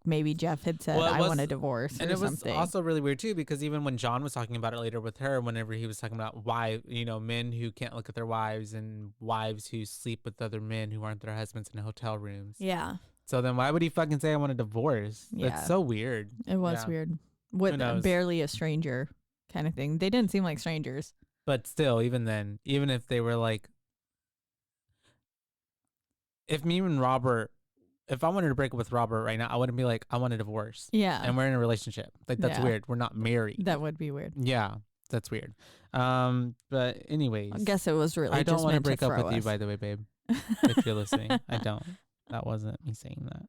maybe Jeff had said, I want a divorce or something. And it was also really weird too, because even when John was talking about it later with her, whenever he was talking about why, men who can't look at their wives and wives who sleep with other men who aren't their husbands in hotel rooms. Yeah. So then why would he fucking say I want a divorce? Yeah. That's so weird. It was weird. With barely a stranger kind of thing. They didn't seem like strangers. But still, even then, even if they were like, if me and Robert, if I wanted to break up with Robert right now, I wouldn't be like, I want a divorce. Yeah. And we're in a relationship. Like, that's weird. We're not married. That would be weird. Yeah. That's weird. But anyways. I guess it was really I don't want to break up with you, by the way, babe. If you're listening. I don't. That wasn't me saying that.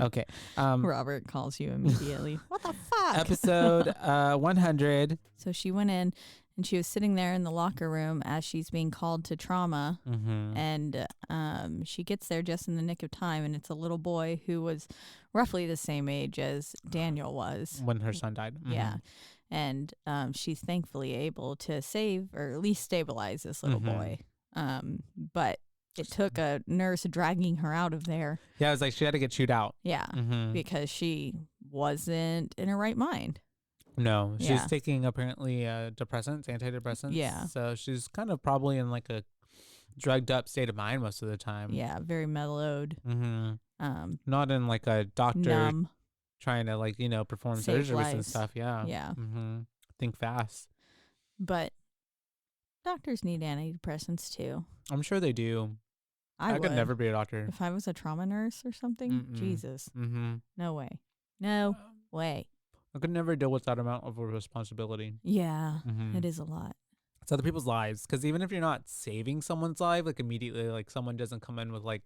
Okay. Robert calls you immediately. What the fuck? Episode 100. So she went in and she was sitting there in the locker room as she's being called to trauma. And she gets there just in the nick of time. And it's a little boy who was roughly the same age as Daniel was when her son died. Yeah. And she's thankfully able to save or at least stabilize this little boy. But it took a nurse dragging her out of there. Yeah, it was like she had to get chewed out. Yeah, because she wasn't in her right mind. No, she's taking apparently antidepressants. Yeah. So she's kind of probably in like a drugged up state of mind most of the time. Yeah, very mellowed. Not in like a doctor numb. Trying to like, perform surgeries and stuff. Yeah. Yeah. Think fast. But doctors need antidepressants too. I'm sure they do. I could never be a doctor. If I was a trauma nurse or something, Jesus. No way. No way. I could never deal with that amount of a responsibility. Yeah, it is a lot. It's other people's lives. Because even if you're not saving someone's life, like immediately, like someone doesn't come in with like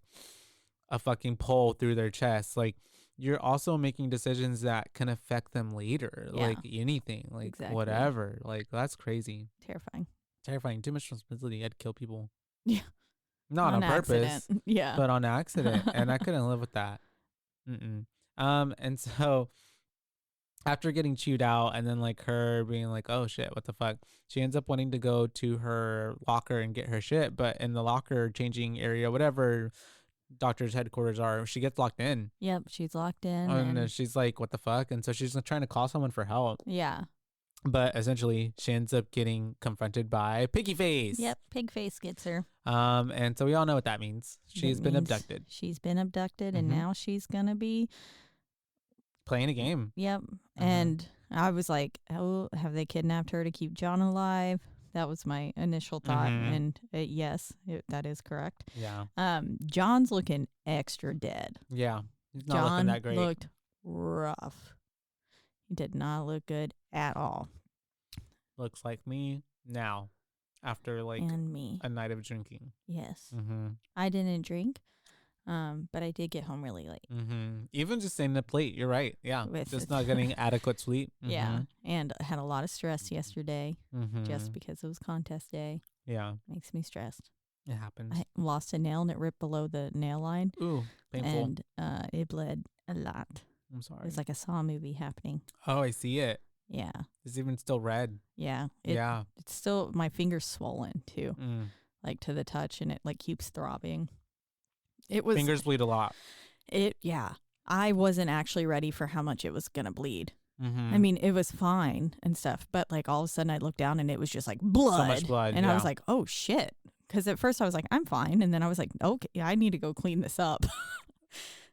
a fucking pole through their chest, like you're also making decisions that can affect them later. Yeah. Like anything, like whatever. Like that's crazy. Terrifying. Too much responsibility. I'd kill people. Yeah. Not on purpose. Yeah. But on accident. And I couldn't live with that. And so after getting chewed out and then like her being like, oh shit, what the fuck? She ends up wanting to go to her locker and get her shit. But in the locker changing area, whatever doctor's headquarters are, she gets locked in. Yep. She's locked in. And she's like, what the fuck? And so she's trying to call someone for help. Yeah. But essentially she ends up getting confronted by Piggy Face. Yep. Pig Face gets her. And so we all know what that means. She's been abducted. She's been abducted and now she's going to be playing a game. Yep. And I was like, oh, have they kidnapped her to keep John alive? That was my initial thought. And yes, that is correct. Yeah. John's looking extra dead. Yeah. He's not looking that great. John looked rough. He did not look good at all. Looks like me now after like and me. A night of drinking. Yes. I didn't drink. But I did get home really late. Even just staying up late, you're right. Yeah, just not getting adequate sleep. Yeah, and I had a lot of stress yesterday just because it was contest day. Yeah. Makes me stressed. It happens. I lost a nail and it ripped below the nail line. Ooh, painful. And it bled a lot. I'm sorry. It's like a Saw movie happening. Oh, I see it. Yeah. It's even still red. Yeah. Yeah. It's still, my finger's swollen too, like to the touch, and it like keeps throbbing. It was fingers bleed a lot. Yeah. I wasn't actually ready for how much it was gonna bleed. I mean, it was fine and stuff, but like all of a sudden I looked down and it was just like blood. So much blood. And I was like, oh shit. Because at first I was like, I'm fine. And then I was like, okay, I need to go clean this up.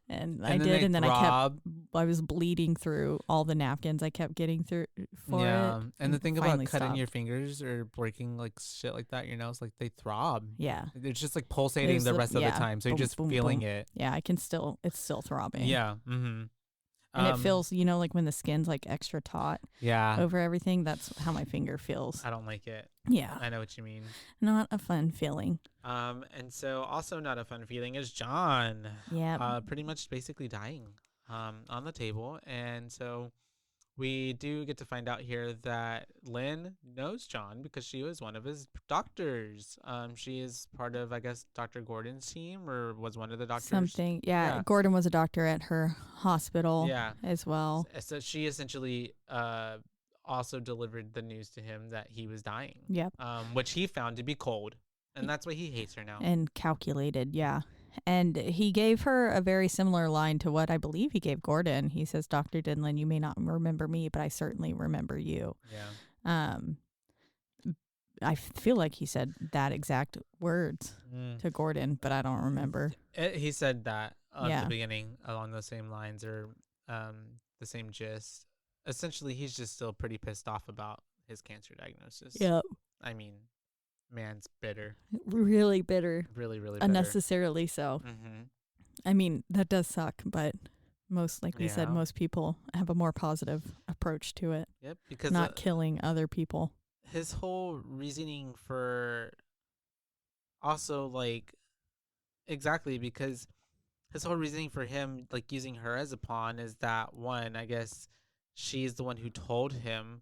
And I did. And then I was bleeding through all the napkins I kept getting through for it. And the thing about cutting your fingers or breaking like shit like that, your nails, like they throb. Yeah. It's just like pulsating the rest of the time. So you're just feeling it. Yeah. It's still throbbing. Yeah. And it feels, like when the skin's like extra taut over everything, that's how my finger feels. I don't like it. Yeah. I know what you mean. Not a fun feeling. And so also not a fun feeling is John. Yeah. Pretty much basically dying on the table. And so we do get to find out here that Lynn knows John because she was one of his doctors. She is part of, I guess, Dr. Gordon's team, or was one of the doctors. Something. Yeah. Gordon was a doctor at her hospital as well. So she essentially also delivered the news to him that he was dying. Yep. Which he found to be cold. And that's why he hates her now. And calculated, yeah. And he gave her a very similar line to what I believe he gave Gordon. He says, Dr. Dinlan, you may not remember me, but I certainly remember you. Yeah. I feel like he said that exact words to Gordon, but I don't remember. He said that at the beginning along those same lines, or the same gist. Essentially, he's just still pretty pissed off about his cancer diagnosis. Yep. I mean, man's bitter. Really bitter. Really, really bitter. Unnecessarily so. I mean, that does suck, but like we said, most people have a more positive approach to it. Yep, because not killing other people. His whole reasoning for also like exactly because his whole reasoning for him like using her as a pawn is that one, I guess she's the one who told him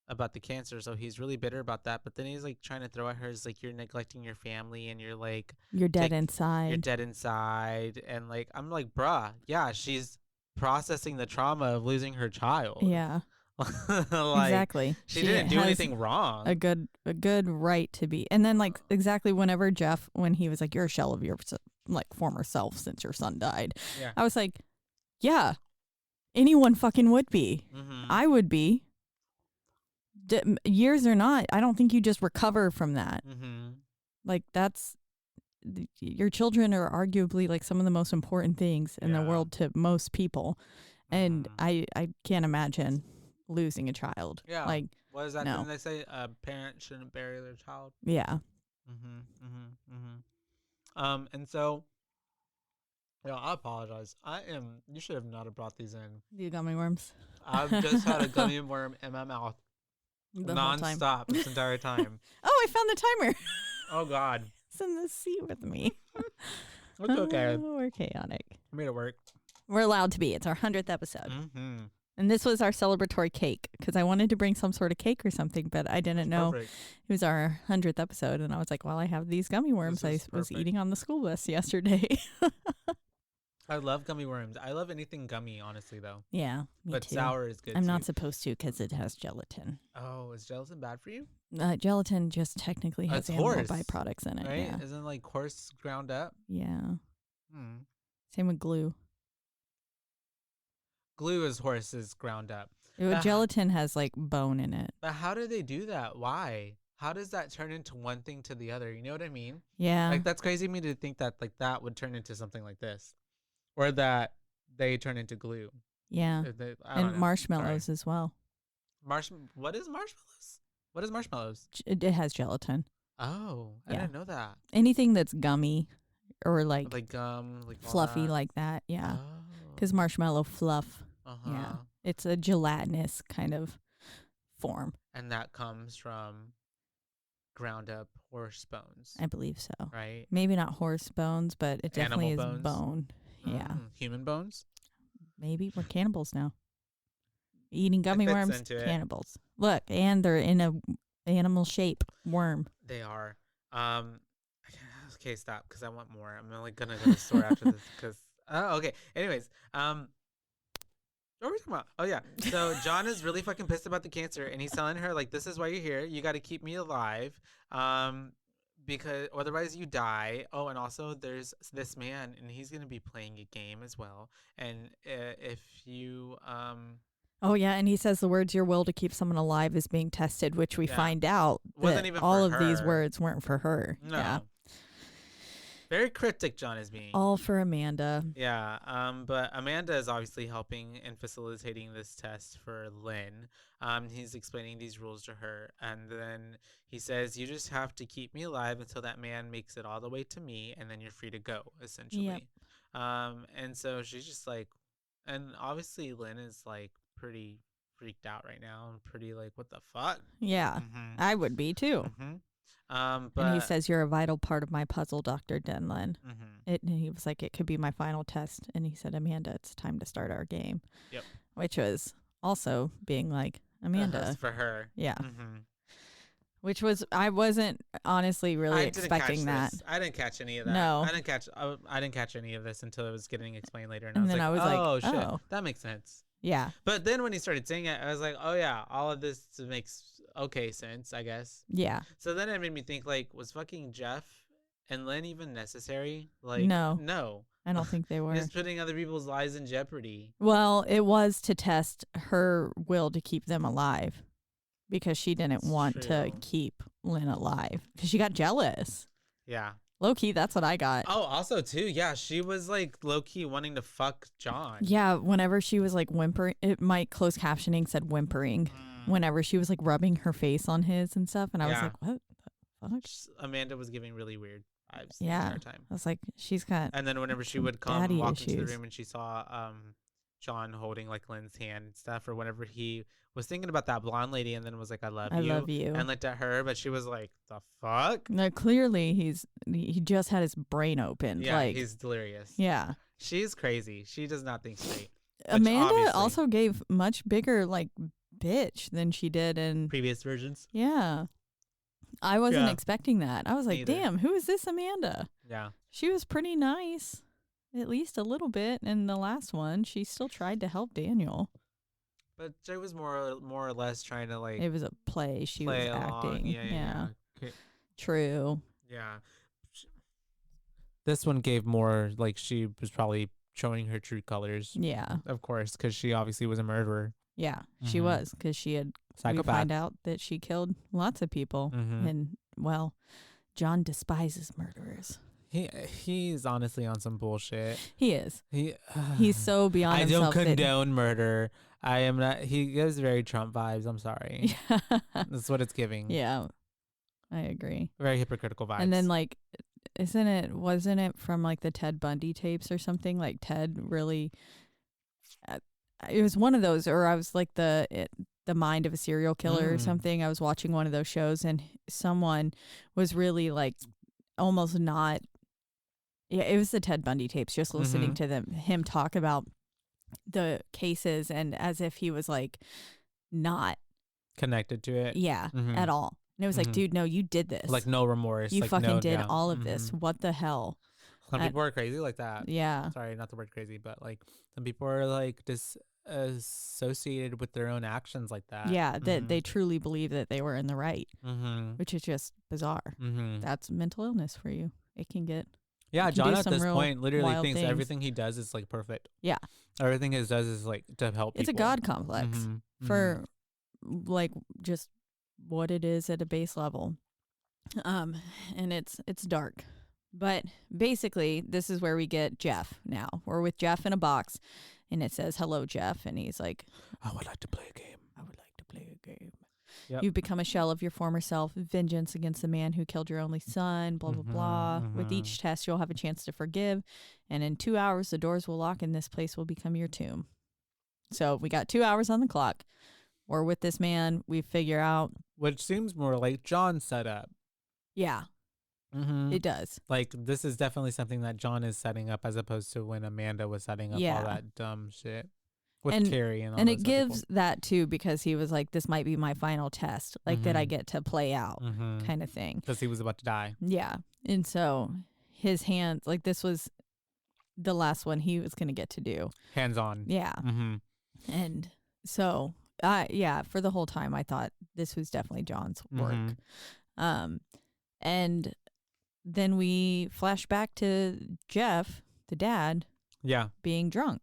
about the cancer, so he's really bitter about that. But then he's like trying to throw at her is like, you're neglecting your family and you're like you're dead inside. You're dead inside. And like I'm like, bruh, yeah, she's processing the trauma of losing her child. Yeah. Like, exactly. She didn't do anything wrong. A good right to be. And then like exactly whenever Jeff, when he was like, you're a shell of your like former self since your son died. Yeah. I was like, yeah, anyone fucking would be. I would be. Years or not, I don't think you just recover from that. Like your children are arguably like some of the most important things in the world to most people. And I can't imagine losing a child. Yeah. Like, what is that thing they say? A parent shouldn't bury their child. Yeah. And so Yeah, I apologize. You should have not brought these in. The gummy worms. I've just had a gummy worm in my mouth non-stop this entire time. Oh, I found the timer. Oh, God. It's in the seat with me. It's okay. We're chaotic. I made it work. We're allowed to be. It's our 100th episode. Mm-hmm. And this was our celebratory cake because I wanted to bring some sort of cake or something, but I didn't know it was our 100th episode. And I was like, well, I have these gummy worms I was eating on the school bus yesterday. I love gummy worms. I love anything gummy, honestly, though. Yeah, me but too. Sour is good, I'm not supposed to because it has gelatin. Oh, is gelatin bad for you? Gelatin just technically has animal byproducts in it. Right? Yeah. Isn't like horse ground up? Yeah. Hmm. Same with glue. Glue is horses ground up. Gelatin has like bone in it. But how do they do that? Why? How does that turn into one thing to the other? You know what I mean? Yeah. Like that's crazy to me to think that like that would turn into something like this. Or that they turn into glue. Yeah. And marshmallows as well. What is marshmallows? What is marshmallows? It has gelatin. Oh, I didn't know that. Anything that's gummy or like gum, like fluffy like that. Yeah. Because marshmallow fluff. Yeah. It's a gelatinous kind of form. And that comes from ground up horse bones. I believe so. Right? Maybe not horse bones, but it definitely Animal is bone. Yeah. Human bones? Maybe. We're cannibals now. Eating gummy worms, cannibals. Look, and they're in a animal shape worm. They are. Okay, stop, because I want more. I'm only gonna go to the store after this because okay. Anyways, what are we talking about? Oh yeah. So John is really fucking pissed about the cancer, and he's telling her like, "This is why you're here. You got to keep me alive, because otherwise you die." Oh, and also there's this man, and he's gonna be playing a game as well. And if you Oh yeah, and he says the words "your will to keep someone alive" is being tested, which we find out that all of these words weren't for her. No. Yeah. Very cryptic John is being. All for Amanda. Yeah, but Amanda is obviously helping and facilitating this test for Lynn. He's explaining these rules to her, and then he says, "You just have to keep me alive until that man makes it all the way to me, and then you're free to go," essentially. Yep. And so she's just like, and obviously Lynn is like pretty freaked out right now and pretty like, what the fuck? Yeah, I would be too. But and he says, "You're a vital part of my puzzle, Dr. Denlin." He was like, "It could be my final test." And he said, "Amanda, it's time to start our game." Yep. Which was also being like, Amanda. For her. Yeah. Which was, I wasn't honestly really expecting that. I didn't catch any of that. No. I didn't catch any of this until it was getting explained later. And then I was like, oh, shit. That makes sense. Yeah. But then when he started saying it, I was like, oh yeah, all of this makes okay sense, I guess. Yeah. So then it made me think, like, was fucking Jeff and Lynn even necessary? Like, no. I don't think they were. Just putting other people's lives in jeopardy. Well, it was to test her will to keep them alive because she didn't want to keep Lynn alive because she got jealous. Yeah. Low key, that's what I got. Oh, also too, yeah, she was like low key wanting to fuck John. Yeah, whenever she was like whimpering, my closed captioning said whimpering. Whenever she was like rubbing her face on his and stuff, and I was like, what the fuck? Amanda was giving really weird vibes the entire time. I was like, she's got. And then whenever she would come walk into the room and she saw John holding like Lynn's hand and stuff, or whenever he was thinking about that blonde lady and then was like, I love you, and looked at her, but she was like, the fuck? No, clearly he just had his brain open. Yeah, like, he's delirious. Yeah. She's crazy. She does not think straight. Amanda also gave much bigger like bitch than she did in previous versions. Yeah. I wasn't expecting that. I was like, damn, who is this Amanda? Yeah. She was pretty nice. At least a little bit. In the last one, she still tried to help Daniel. But Jay was more or less trying to like. It was a play. She was acting. Yeah. Okay. True. Yeah. This one gave more like she was probably showing her true colors. Yeah. Of course, because she obviously was a murderer. Yeah, she was, because she had. We find out that she killed lots of people, and well, John despises murderers. He's honestly on some bullshit. He is. He's so beyond himself. I don't condone murder. I am not. He gives very Trump vibes. I'm sorry. That's what it's giving. Yeah, I agree. Very hypocritical vibes. And then like wasn't it from like the Ted Bundy tapes or something? Like Ted really, it was one of those, or I was like the mind of a serial killer or something. I was watching one of those shows and someone was really like almost not, it was the Ted Bundy tapes, just listening to him talk about the cases and as if he was like not connected to it. Yeah, at all. And it was like, dude, no, you did this. Like no remorse. You like, fucking did all of this. What the hell? Some people are crazy like that. Yeah. Sorry, not the word crazy, but like some people are like associated with their own actions like that. Yeah, that they truly believe that they were in the right, which is just bizarre. That's mental illness for you. It can get. Yeah, John at this point literally thinks everything he does is like perfect. Yeah. Everything he does is like to help people. It's a God complex for like just what it is at a base level. And it's dark. But basically, this is where we get Jeff now. We're with Jeff in a box, and it says, "Hello, Jeff." And he's like, "I would like to play a game. I would like to play a game." Yep. You've become a shell of your former self, vengeance against the man who killed your only son, blah, blah, blah. With each test, you'll have a chance to forgive. And in 2 hours, the doors will lock and this place will become your tomb. So we got 2 hours on the clock. We're with this man. We figure out. Which seems more like John's setup. Yeah. It does. Like, this is definitely something that John is setting up as opposed to when Amanda was setting up all that dumb shit. With Carrie and all and it gives that too because he was like, this might be my final test, like that I get to play out kind of thing. Because he was about to die. Yeah. And so his hands, like this was the last one he was going to get to do. Hands on. Yeah. And so, for the whole time I thought this was definitely John's work. And then we flash back to Jeff, the dad, being drunk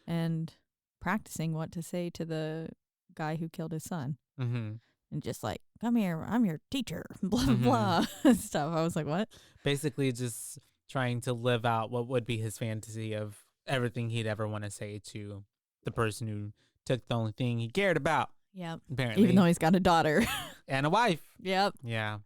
and practicing what to say to the guy who killed his son. And just like, come here, I'm your teacher, blah, blah, blah, stuff. I was like, what? Basically just trying to live out what would be his fantasy of everything he'd ever want to say to the person who took the only thing he cared about. Yep. Apparently. Even though he's got a daughter. And a wife. Yep. Yeah.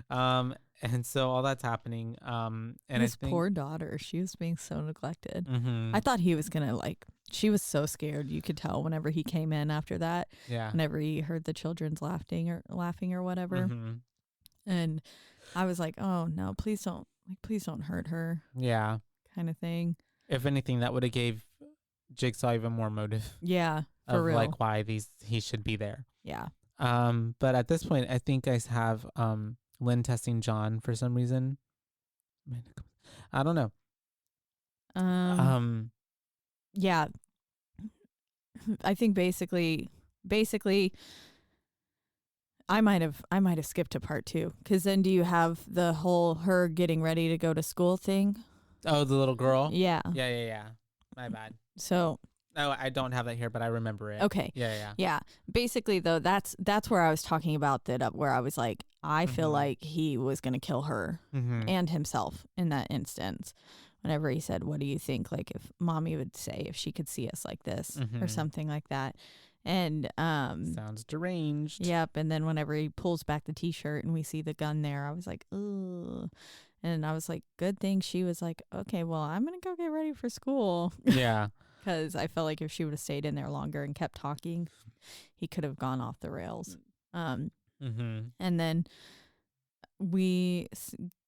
And so all that's happening. And his poor daughter, she was being so neglected. I thought he was going to she was so scared. You could tell whenever he came in after that. Yeah. Whenever he heard the children's laughing or whatever. And I was like, oh no, please don't hurt her. Yeah. Kind of thing. If anything, that would have gave Jigsaw even more motive. Yeah. For real. Like why he should be there. Yeah. But at this point, I think I have Lynn testing John for some reason. I don't know. Yeah. I think basically I might have skipped to part 2 because then do you have the whole her getting ready to go to school thing? Oh, the little girl? Yeah. Yeah. My bad. So. No, I don't have that here, but I remember it. Okay. Yeah. Basically, though, that's where I was talking about that. Where I was like, I feel like he was gonna kill her and himself in that instance. Whenever he said, "What do you think? Like if mommy would say if she could see us like this or something like that," and sounds deranged. Yep. And then whenever he pulls back the T-shirt and we see the gun there, I was like, ugh. And I was like, good thing she was like, okay, well, I'm gonna go get ready for school. Yeah. Because I felt like if she would have stayed in there longer and kept talking, he could have gone off the rails. And then we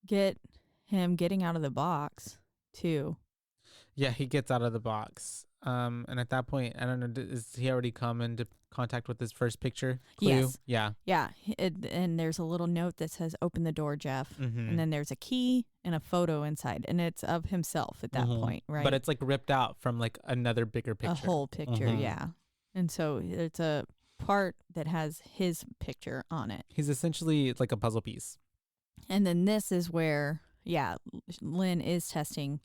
get him getting out of the box, too. Yeah, he gets out of the box. And at that point, I don't know, is he already come into contact with his first picture clue? Yes. Yeah. Yeah. And there's a little note that says, "Open the door, Jeff." And then there's a key and a photo inside. And it's of himself at that point, right? But it's like ripped out from like another bigger picture. A whole picture, yeah. And so it's a part that has his picture on it. He's essentially like a puzzle piece. And then this is where, Lynn is testing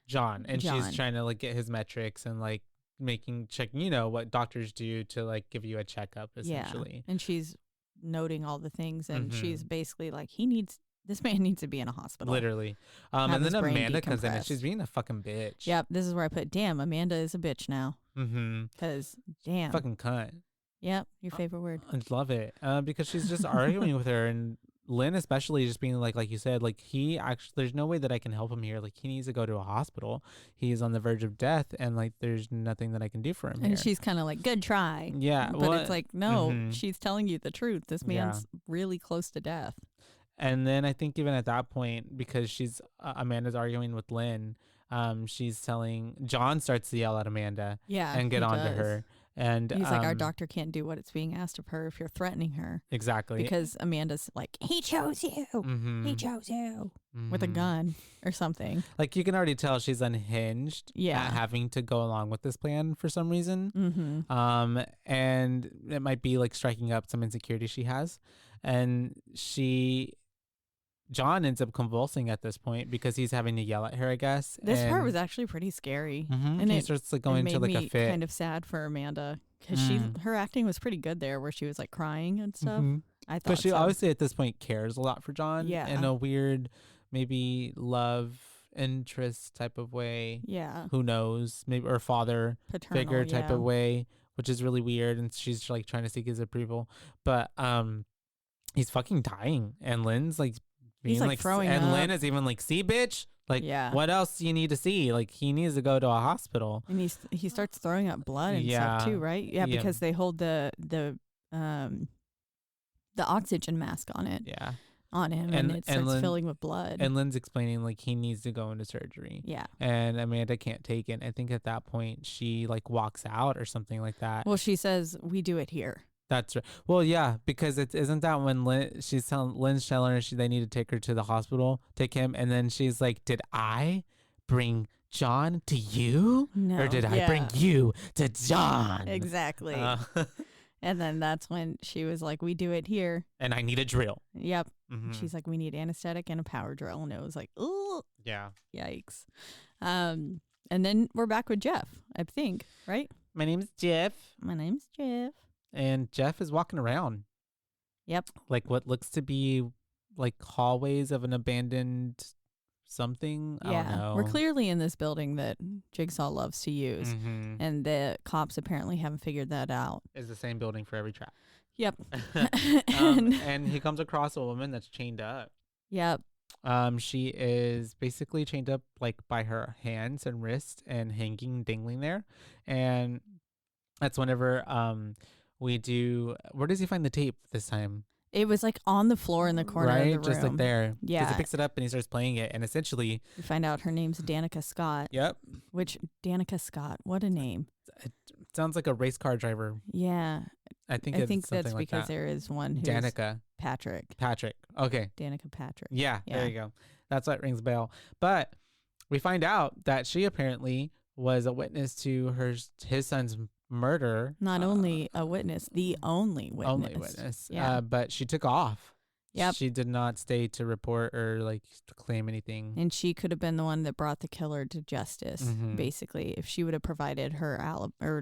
John, and she's trying to like get his metrics and like checking, what doctors do to like give you a checkup essentially. Yeah. And she's noting all the things, and she's basically like, this man needs to be in a hospital. Literally. And then Amanda comes in and she's being a fucking bitch. Yep. This is where I put, damn, Amanda is a bitch now. Because damn. Fucking cunt. Yep. Your favorite word. I love it. Because she's just arguing with her and Lynn especially just being like you said, like he actually, there's no way that I can help him here. Like he needs to go to a hospital. He is on the verge of death, and like there's nothing that I can do for him. And here. she's kind of like, good try. Yeah. But it's like, no, she's telling you the truth. This man's really close to death. And then I think even at that point, because she's Amanda's arguing with Lynn, she's telling John starts to yell at Amanda and get on to her. And he's like, our doctor can't do what it's being asked of her if you're threatening her. Exactly. Because Amanda's like, he chose you. He chose you. With a gun or something. Like you can already tell she's unhinged at having to go along with this plan for some reason. And it might be like striking up some insecurity she has. And John ends up convulsing at this point because he's having to yell at her, I guess. This part was actually pretty scary. And he starts like going into like a fit. Kind of sad for Amanda because her acting was pretty good there, where she was like crying and stuff. I thought, but she obviously at this point cares a lot for John. In a weird, maybe love interest type of way. Yeah. Who knows? Maybe or father figure type of way, which is really weird. And she's like trying to seek his approval, but he's fucking dying, and Lynn's like. He's like throwing up. And Lynn is even like, see, bitch? Like, what else do you need to see? Like, he needs to go to a hospital. And he starts throwing up blood and stuff too, right? Yeah, because they hold the oxygen mask on it. Yeah. On him, and it starts filling with blood. And Lynn's explaining like he needs to go into surgery. Yeah. And Amanda can't take it. I think at that point she like walks out or something like that. Well, she says, we do it here. That's right. Well, yeah, because isn't that when Lynn's telling her they need to take her to the hospital, take him, and then she's like, "Did I bring John to you, or did I bring you to John?" Exactly. And then that's when she was like, "We do it here." And I need a drill. Yep. She's like, "We need anesthetic and a power drill," and it was like, "Oh, yeah, yikes." And then we're back with Jeff, I think, right? My name's Jeff. My name's Jeff. And Jeff is walking around. Yep. Like what looks to be like hallways of an abandoned something. I don't know. We're clearly in this building that Jigsaw loves to use. And the cops apparently haven't figured that out. It's the same building for every trap. Yep. And he comes across a woman that's chained up. Yep. She is basically chained up like by her hands and wrists and hanging, dangling there. And that's whenever where does he find the tape this time? It was like on the floor in the corner of the room. Just like there. Yeah. Because he picks it up and he starts playing it. And essentially, you find out her name's Danica Scott. Yep. Which, Danica Scott, what a name. It sounds like a race car driver. Yeah. I think that's like because there is one who's Danica. Patrick. Okay. Danica Patrick. Yeah, there you go. That's what rings a bell. But we find out that she apparently was a witness to his son's murder. Not only a witness, the only witness. Yeah. But she took off. Yep. She did not stay to report or like to claim anything. And she could have been the one that brought the killer to justice, basically, if she would have provided her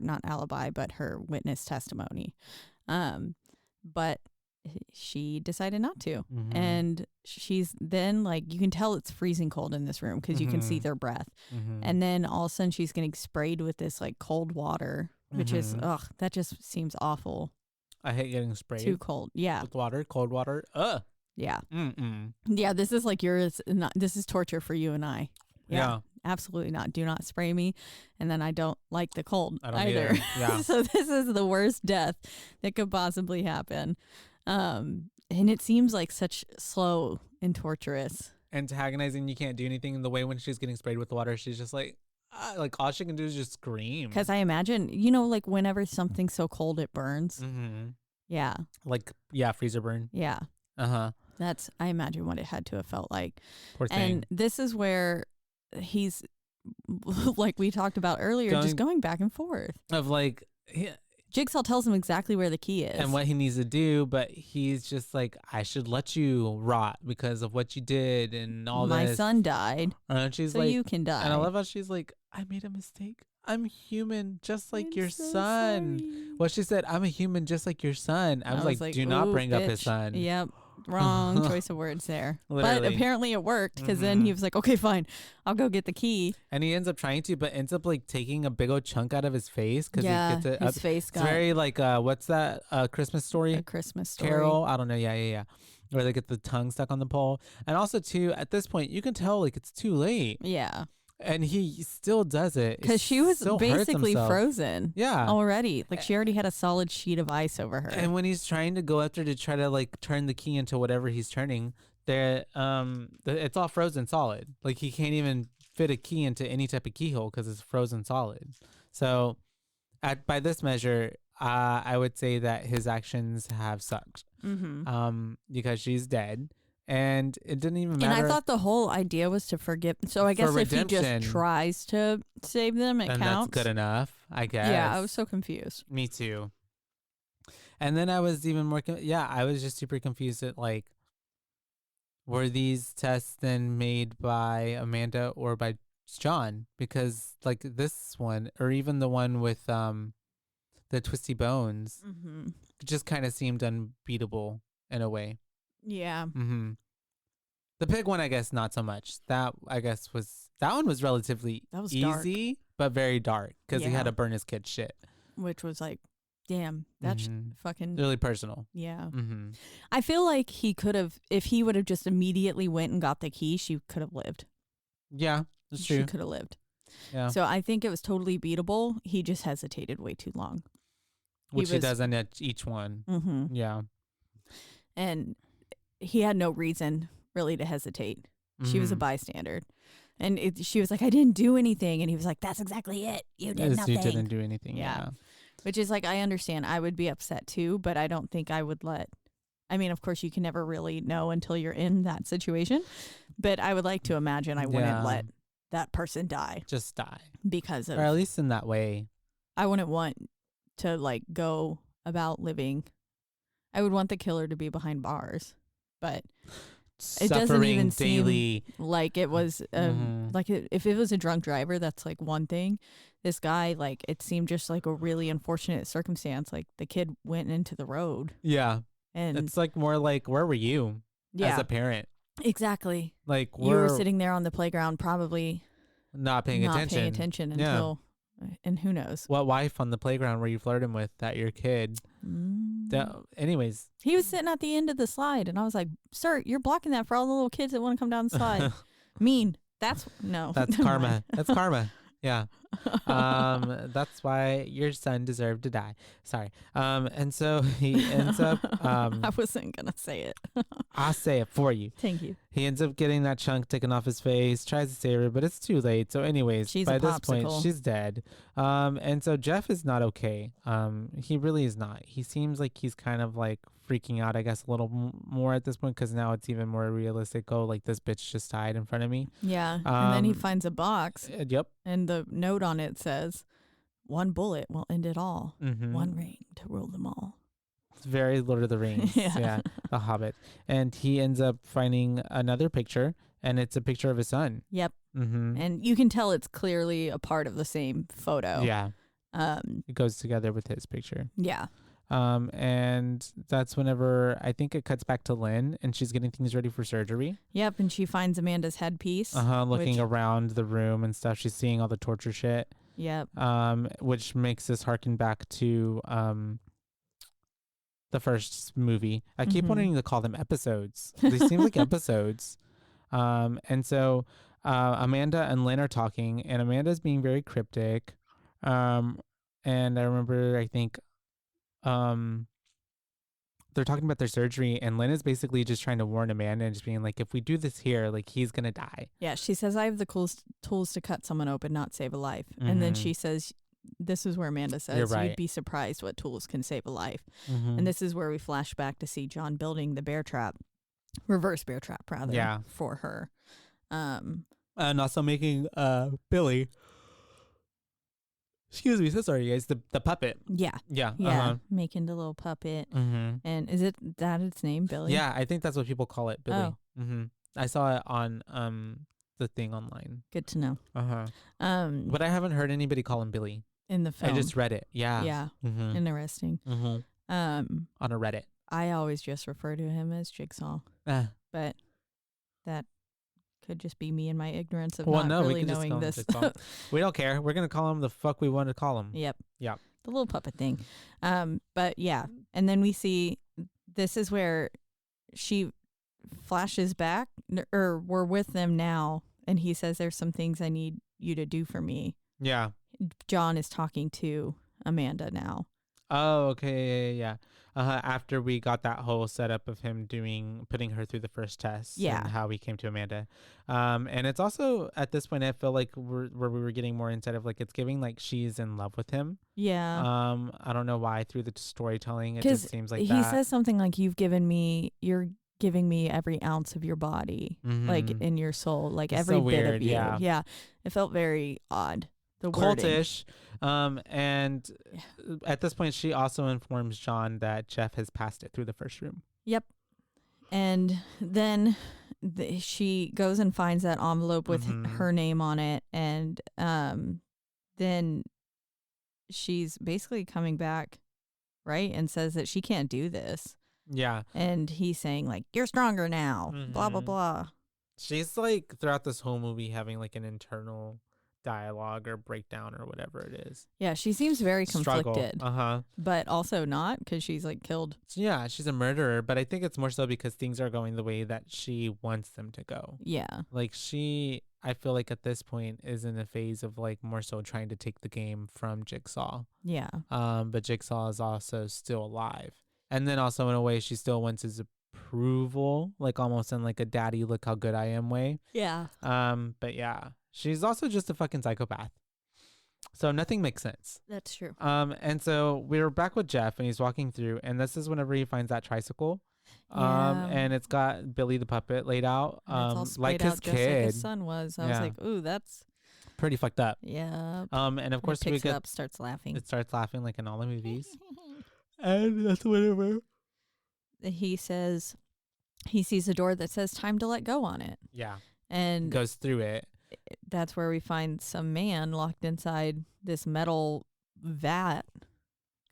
not alibi, but her witness testimony. But she decided not to. And she's then like, you can tell it's freezing cold in this room because you can see their breath. And then all of a sudden she's getting sprayed with this like cold water, which is, that just seems awful. I hate getting sprayed. Too cold. Yeah. With water, cold water. Yeah. Yeah, this is like this is torture for you and I. Yeah. Absolutely not. Do not spray me. And then I don't like the cold either. Yeah. So this is the worst death that could possibly happen. And it seems like such slow and torturous. Antagonizing. You can't do anything. In the way when she's getting sprayed with water, she's just like all she can do is just scream. Because I imagine, like whenever something's so cold it burns. Yeah. Like, freezer burn. Yeah. That's, I imagine what it had to have felt like. Poor thing. And this is where he's, like we talked about earlier, just going back and forth. Of like, Jigsaw tells him exactly where the key is. And what he needs to do, but he's just like, I should let you rot because of what you did and all My this. My son died, and she's so like, you can die. And I love how she's like, I made a mistake. I'm human just like your son. Sorry. Well, she said, I'm a human just like your son. I was like, do not bring up his son. Yep. Wrong choice of words there. Literally. But apparently it worked because then he was like, okay, fine. I'll go get the key. And he ends up trying to, but ends up like taking a big old chunk out of his face. Cause he gets it his face got. It's very like, what's that Christmas Story? A Christmas Story. Carol. I don't know. Yeah. where they get the tongue stuck on the pole. And also, too, at this point, you can tell like it's too late. Yeah. And he still does it. Because she was basically frozen. Yeah. Already. Like she already had a solid sheet of ice over her. And when he's trying to go after to try to like turn the key into whatever he's turning, there it's all frozen solid. Like he can't even fit a key into any type of keyhole because it's frozen solid. So by this measure, I would say that his actions have sucked. Because she's dead. And it didn't even matter. And I thought the whole idea was to forgive. So I guess if he just tries to save them, it counts. That's good enough, I guess. Yeah, I was so confused. Me too. And then I was even more, I was just super confused at like, were these tests then made by Amanda or by John? Because like this one, or even the one with the twisty bones, just kind of seemed unbeatable in a way. Yeah. The pig one, I guess, not so much. That one was relatively easy, but very dark because he had to burn his kid's shit, which was like, damn, that's fucking really personal. Yeah. I feel like he could have, if he would have just immediately went and got the key, she could have lived. Yeah, that's true. She could have lived. Yeah. So I think it was totally beatable. He just hesitated way too long. Which he does on each one. Yeah. And he had no reason really to hesitate. She was a bystander. And she was like, I didn't do anything. And he was like, that's exactly it. You did nothing. You didn't do anything. Yeah. Which is like, I understand. I would be upset too, but I don't think I would I mean, of course, you can never really know until you're in that situation. But I would like to imagine I wouldn't let that person die. Just die. Because of. Or at least in that way. I wouldn't want to like go about living. I would want the killer to be behind bars. But it doesn't even daily. Seem like it was like if it was a drunk driver, that's like one thing. This guy, like it seemed just like a really unfortunate circumstance. Like the kid went into the road. Yeah. And it's like more like, where were you as a parent? Exactly. Like you were sitting there on the playground probably not paying attention until and who knows what wife on the playground were you flirting with that your kid. Anyways, he was sitting at the end of the slide and I was like, sir, you're blocking that for all the little kids that want to come down the slide. That's karma. That's karma. Yeah. That's why your son deserved to die. Sorry. And so he ends up I wasn't gonna say it. I'll say it for you. Thank you. He ends up getting that chunk taken off his face, tries to save her, but it's too late. So anyways, by this point she's dead. And so Jeff is not okay. He really is not. He seems like he's kind of like freaking out, I guess, a little more at this point because now it's even more realistic. Oh, like this bitch just died in front of me. Yeah. And then he finds a box. Yep. And the note on it says, "One bullet will end it all. One ring to rule them all." It's very Lord of the Rings. Yeah. The Hobbit. And he ends up finding another picture, and it's a picture of his son. Yep. And you can tell it's clearly a part of the same photo. Yeah. It goes together with his picture. Yeah. And that's whenever I think it cuts back to Lynn and she's getting things ready for surgery. Yep. And she finds Amanda's headpiece. Looking around the room and stuff. She's seeing all the torture shit. Yep. Which makes us harken back to the first movie. I keep wanting to call them episodes. They seem like episodes. And so Amanda and Lynn are talking, and Amanda's being very cryptic. And I remember, I think, they're talking about their surgery, and Lynn is basically just trying to warn Amanda and just being like, if we do this here, like he's gonna die. Yeah, she says, I have the tools to cut someone open, not save a life. And then she says, this is where Amanda says, right. You'd be surprised what tools can save a life. And this is where we flash back to see John building the bear trap, reverse bear trap rather, for her. And also making Billy, excuse me, so sorry guys, the puppet. Yeah. Making the little puppet. And is that its name, Billy? Yeah, I think that's what people call it, Billy. I saw it on the thing online. Good to know. But I haven't heard anybody call him Billy in the film. I just read it. Yeah. Interesting. On a Reddit. I always just refer to him as Jigsaw, but that could just be me and my ignorance of really knowing this. We don't care. We're gonna call him the fuck we want to call him. Yep. Yeah. The little puppet thing. But yeah, and then we see this is where she flashes back, or we're with them now, and he says, "There's some things I need you to do for me." Yeah. John is talking to Amanda now. Oh, okay, yeah. After we got that whole setup of him putting her through the first test, and how we came to Amanda, and it's also at this point I feel like we were getting more insight of like it's giving like she's in love with him. Yeah. I don't know why through the storytelling it just seems like he says something like, you're giving me every ounce of your body, like in your soul, like it's every so bit weird, of you. yeah. It felt very odd. The cultish. And at this point, she also informs John that Jeff has passed it through the first room. Yep. And then she goes and finds that envelope with her name on it. And then she's basically coming back, right? And says that she can't do this. Yeah. And he's saying, like, you're stronger now, blah, blah, blah. She's like, throughout this whole movie, having like an internal dialogue or breakdown or whatever it is. Yeah, she seems very conflicted. Struggle. But also not, because she's like killed. Yeah, she's a murderer, but I think it's more so because things are going the way that she wants them to go. Yeah. Like I feel like at this point is in a phase of like more so trying to take the game from Jigsaw. Yeah. But Jigsaw is also still alive. And then also in a way she still wants his approval, like almost in like a daddy look how good I am way. Yeah. But yeah. She's also just a fucking psychopath. So nothing makes sense. That's true. And so we were back with Jeff and he's walking through and this is whenever he finds that tricycle. And it's got Billy the puppet laid out. Like his kid. Just like his son was. I was like, ooh, that's pretty fucked up. Yeah. And of course we get up, starts laughing. It starts laughing like in all the movies. And that's whatever. He says he sees a door that says time to let go on it. Yeah. And goes through it. That's where we find some man locked inside this metal vat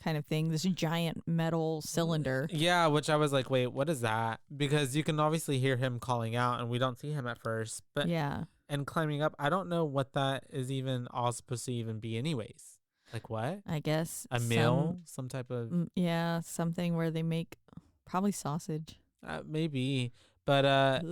kind of thing, this giant metal cylinder. Yeah, which I was like, wait, what is that? Because you can obviously hear him calling out and we don't see him at first. But yeah. And climbing up, I don't know what that is even all supposed to even be anyways. Like what? I guess a mill, some type of something where they make probably sausage. Maybe. But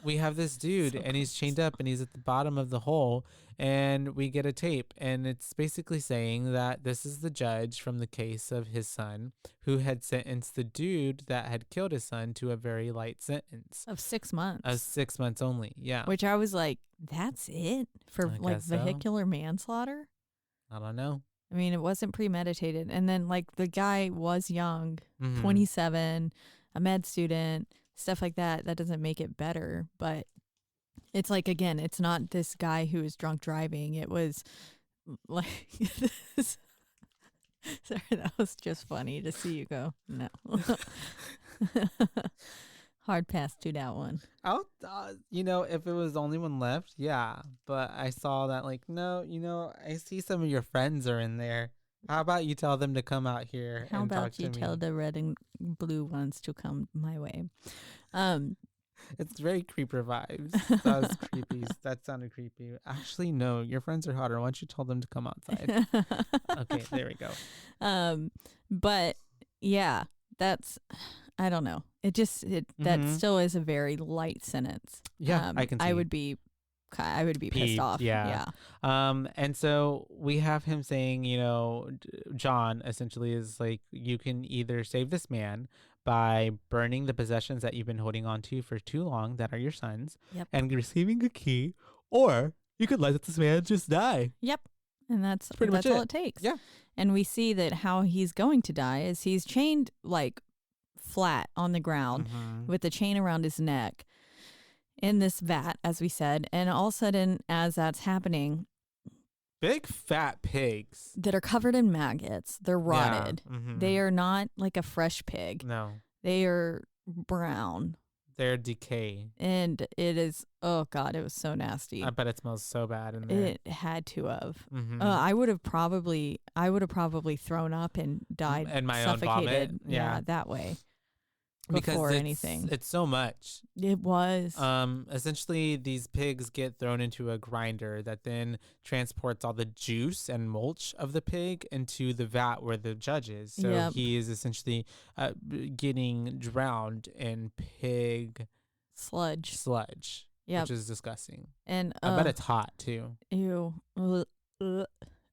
we have this dude and he's chained up and he's at the bottom of the hole and we get a tape and it's basically saying that this is the judge from the case of his son who had sentenced the dude that had killed his son to a very light sentence of 6 months. Of 6 months only. Yeah. Which I was like, that's it for like vehicular manslaughter? I don't know. I mean, it wasn't premeditated. And then like the guy was young, 27, a med student. Stuff like that doesn't make it better, but it's like, again, it's not this guy who is drunk driving. It was like this. Sorry, that was just funny to see you go, no. Hard pass to that one. If it was the only one left, yeah. But I saw that like, no, I see some of your friends are in there. How about you tell them to come out here? How about you tell the red and blue ones to come my way? It's very creeper vibes. That was creepy. That sounded creepy. Actually, no, your friends are hotter. Why don't you tell them to come outside? Okay, there we go. But yeah, I don't know. That still is a very light sentence. Yeah, I can see. I would be pissed off. Yeah. And so we have him saying, John essentially is like, you can either save this man by burning the possessions that you've been holding on to for too long that are your son's and receiving a key, or you could let this man just die. Yep. And that's all it takes. Yeah. And we see that how he's going to die is he's chained like flat on the ground with the chain around his neck in this vat, as we said. And all of a sudden, as that's happening, big fat pigs that are covered in maggots, they're rotted. Yeah. They are not like a fresh pig. No. They are brown. They're decay. And it is, oh God, it was so nasty. I bet it smells so bad in there. It had to have. I would have probably thrown up and died and my suffocated. Own vomit. Yeah, that way. Because anything. It's so much. It was. Essentially, these pigs get thrown into a grinder that then transports all the juice and mulch of the pig into the vat where the judge is. So he is essentially getting drowned in pig sludge. Yeah, which is disgusting. And I bet it's hot too. Ew.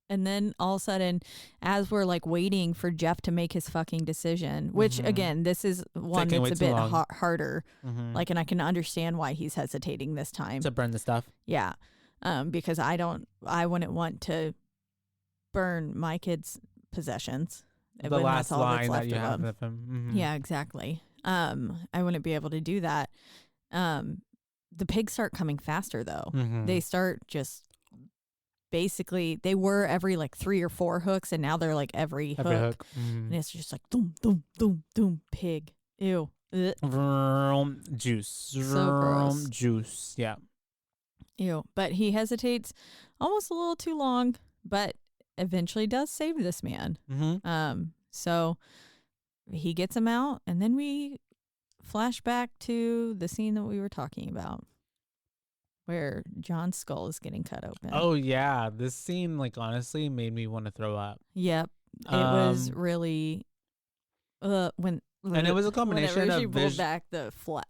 And then all of a sudden, as we're like waiting for Jeff to make his fucking decision, which again, this is one that's a bit harder. Like, and I can understand why he's hesitating this time to burn the stuff. Yeah, because I wouldn't want to burn my kids' possessions. The last line that you have of him. Yeah, exactly. I wouldn't be able to do that. The pigs start coming faster though. They start just basically, they were every like 3 or 4 hooks, and now they're like every hook. And it's just like doom, doom, doom, doom, pig. Ew. Juice. So gross. Juice. Yeah. Ew. But he hesitates almost a little too long, but eventually does save this man. So he gets him out, and then we flash back to the scene that we were talking about, where John's skull is getting cut open. Oh yeah, this scene, like, honestly made me want to throw up. Yep, it was really and it was a combination of she pulled back the flap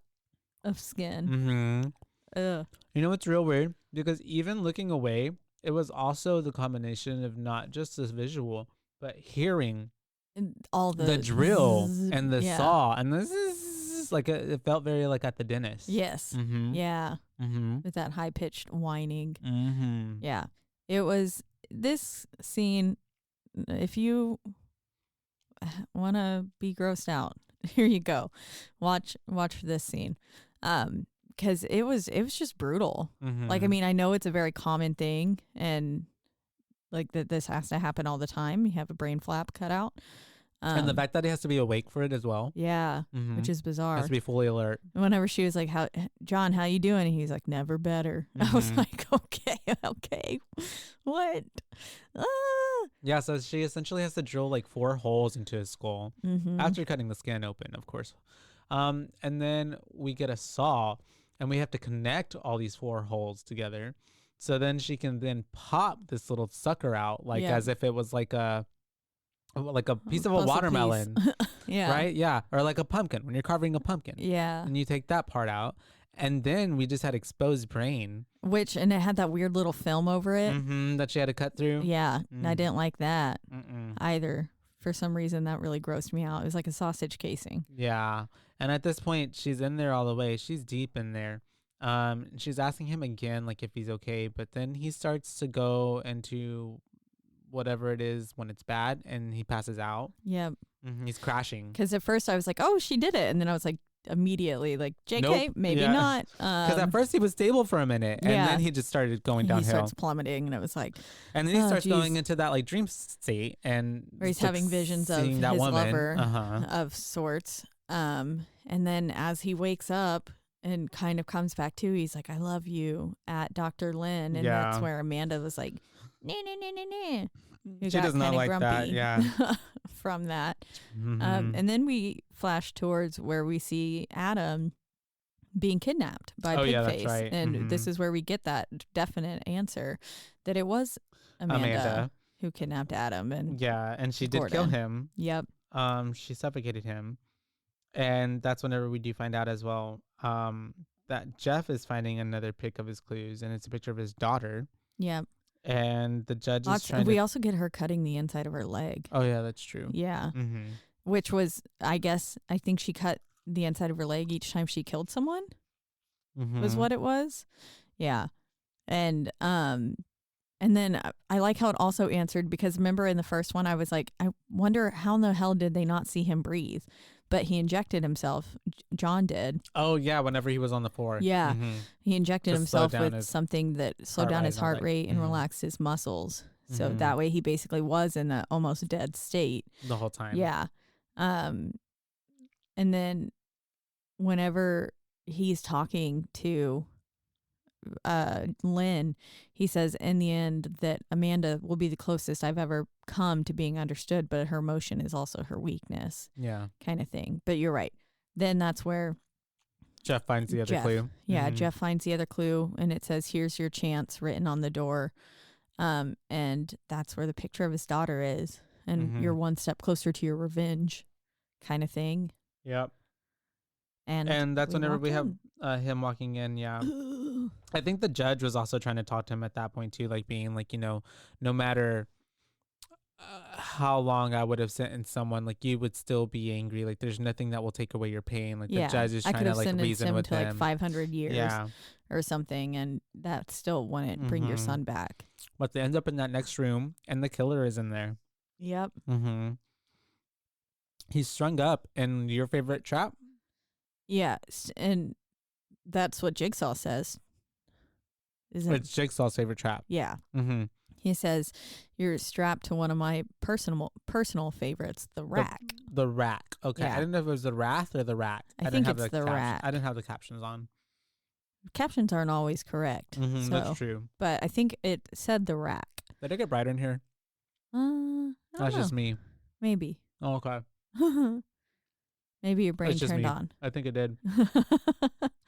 of skin. You know what's real weird? Because even looking away, it was also the combination of not just this visual, but hearing and all the drill and the saw, and this is like it felt very like at the dentist. Yes. Yeah. With that high pitched whining. Yeah. It was this scene. If you want to be grossed out, here you go. Watch this scene. Because it was just brutal. Like, I mean, I know it's a very common thing, and like that this has to happen all the time. You have a brain flap cut out. And the fact that he has to be awake for it as well. Yeah, which is bizarre. Has to be fully alert. Whenever she was like, John, how you doing? And he's like, never better. I was like, okay. What? Yeah, so she essentially has to drill like 4 holes into his skull after cutting the skin open, of course. And then we get a saw, and we have to connect all these 4 holes together. So then she can then pop this little sucker out, like as if it was like a piece of a watermelon. Yeah. Right? Yeah. Or like a pumpkin, when you're carving a pumpkin. Yeah. And you take that part out. And then we just had exposed brain. And it had that weird little film over it. That she had to cut through. Yeah. And I didn't like that either. For some reason, that really grossed me out. It was like a sausage casing. Yeah. And at this point, she's in there all the way. She's deep in there. She's asking him again, like, if he's okay. But then he starts to go into whatever it is when it's bad, and he passes out. Yep. He's crashing. Because at first I was like, oh, she did it. And then I was like, immediately, like, JK, maybe not. Because at first he was stable for a minute, and then he just started going downhill. He starts plummeting, and it was like, and then he starts going into that like dream state, and where he's having visions of his lover of sorts. And then as he wakes up and kind of comes back to, he's like, I love you at Dr. Lynn. And that's where Amanda was like, nah. She does not like that. Yeah. From that. And then we flash towards where we see Adam being kidnapped by Pigface. That's right. And this is where we get that definite answer that it was Amanda who kidnapped Adam. And she did kill him. Yep. She suffocated him. And that's whenever we do find out as well that Jeff is finding another pic of his clues, and it's a picture of his daughter. Yep. And the judge is trying we also get her cutting the inside of her leg. Oh, yeah, that's true. Yeah. Which was, I think she cut the inside of her leg each time she killed someone was what it was. Yeah. And then I like how it also answered, because remember in the first one, I was like, I wonder how in the hell did they not see him breathe? But he injected himself. John did. Oh, yeah. Whenever he was on the floor. Yeah. He injected himself with something that slowed down his heart rate and relaxed his muscles. So that way he basically was in an almost dead state. The whole time. Yeah. And then whenever he's talking to Lynn, he says in the end that Amanda will be the closest I've ever come to being understood, but her emotion is also her weakness. Yeah. Kind of thing. But you're right. Then that's where Jeff finds the other clue. Yeah, Jeff finds the other clue, and it says, here's your chance, written on the door. And that's where the picture of his daughter is. And you're one step closer to your revenge kind of thing. Yep. And that's whenever we have him walking in. Yeah. I think the judge was also trying to talk to him at that point too, like being like, no matter how long I would have sentenced someone, like you would still be angry. Like there's nothing that will take away your pain. Like the judge is trying to like reason with him like 500 years or something, and that still wouldn't bring your son back. But they end up in that next room, and the killer is in there. Yep. He's strung up in your favorite trap. Yeah, and that's what Jigsaw says. It's Jigsaw's favorite trap. Yeah. He says, "You're strapped to one of my personal favorites, the rack." The rack. Okay. Yeah. I didn't know if it was the wrath or the rack. I think it's the rack. I didn't have the captions on. Captions aren't always correct. So, that's true. But I think it said the rack. Did it get brighter in here? That's just me. Maybe. Oh, okay. Maybe your brain turned on. I think it did.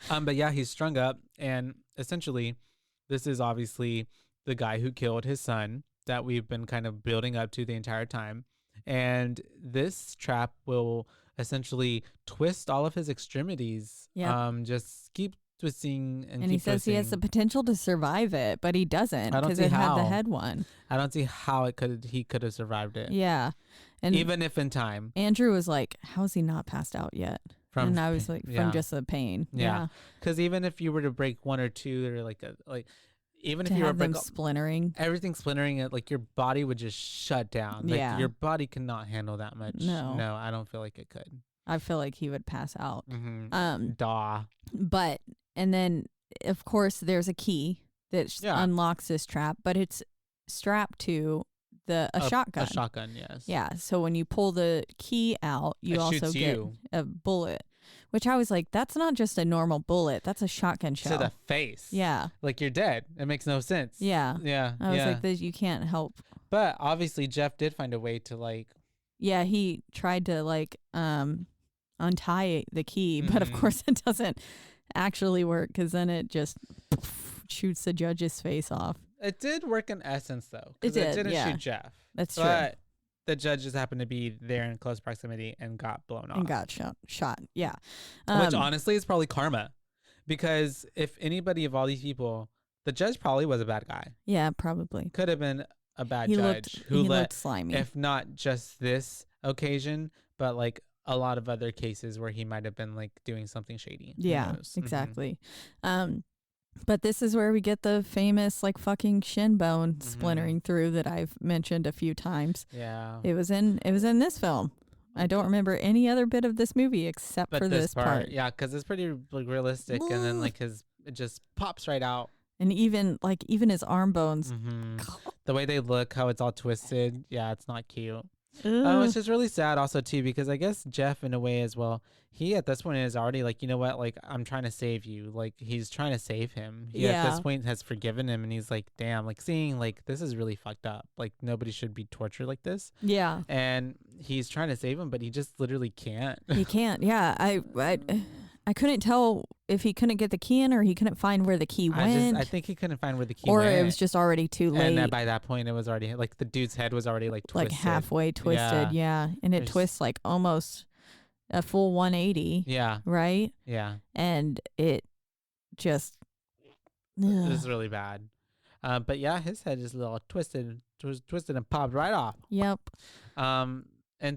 But yeah, he's strung up, and essentially, this is obviously the guy who killed his son that we've been kind of building up to the entire time. And this trap will essentially twist all of his extremities. Yeah. Just keep twisting and he says twisting. He has the potential to survive it, but he doesn't because it had the head one. I don't see how he could have survived it. Yeah. And even if in time. Andrew was like, how is he not passed out yet? And I was like, from just the pain. Yeah. Because even if you were to break one or two, they're like even to if you were them splintering, everything splintering, like your body would just shut down. Like your body cannot handle that much. No, I don't feel like it could. I feel like he would pass out. But and then of course there's a key that unlocks this trap, but it's strapped to a shotgun. A shotgun, yes. Yeah. So when you pull the key out, you also get a bullet. Which I was like, that's not just a normal bullet. That's a shotgun shell. To the face. Yeah. Like you're dead. It makes no sense. Yeah. Yeah. I was like, this, you can't help. But obviously Jeff did find a way to like. Yeah, he tried to like untie the key, but of course it doesn't actually work because then it just shoots the judge's face off. It did work in essence though. It didn't shoot Jeff. That's true. But the judge just happened to be there in close proximity and got blown off. And got shot. Yeah. Which honestly is probably karma. Because if anybody of all these people, the judge probably was a bad guy. Yeah, probably. Could have been a bad judge who looked slimy. If not just this occasion, but like a lot of other cases where he might have been like doing something shady. Yeah, exactly. But this is where we get the famous like fucking shin bone splintering through that I've mentioned a few times. Yeah. It was in this film. I don't remember any other bit of this movie except for this part. Yeah, because it's pretty like realistic, and then like it just pops right out. And even his arm bones, the way they look, how it's all twisted. Yeah, it's not cute. It's just really sad also too, because I guess Jeff in a way as well, he at this point is already like, you know what, like I'm trying to save you. Like he's trying to save him. He at this point has forgiven him, and he's like, damn, like seeing like this is really fucked up. Like nobody should be tortured like this. Yeah. And he's trying to save him, but he just literally can't. He can't. Yeah. I couldn't tell if he couldn't get the key in or he couldn't find where the key went. I think he couldn't find where the key went. Or it was just already too late. And by that point, it was already, like, the dude's head was already, like, twisted. Like, halfway twisted, yeah. And it twists, like, almost a full 180. Yeah. Right? Yeah. And it just... It was really bad. But, yeah, his head is a little twisted and popped right off. Yep. And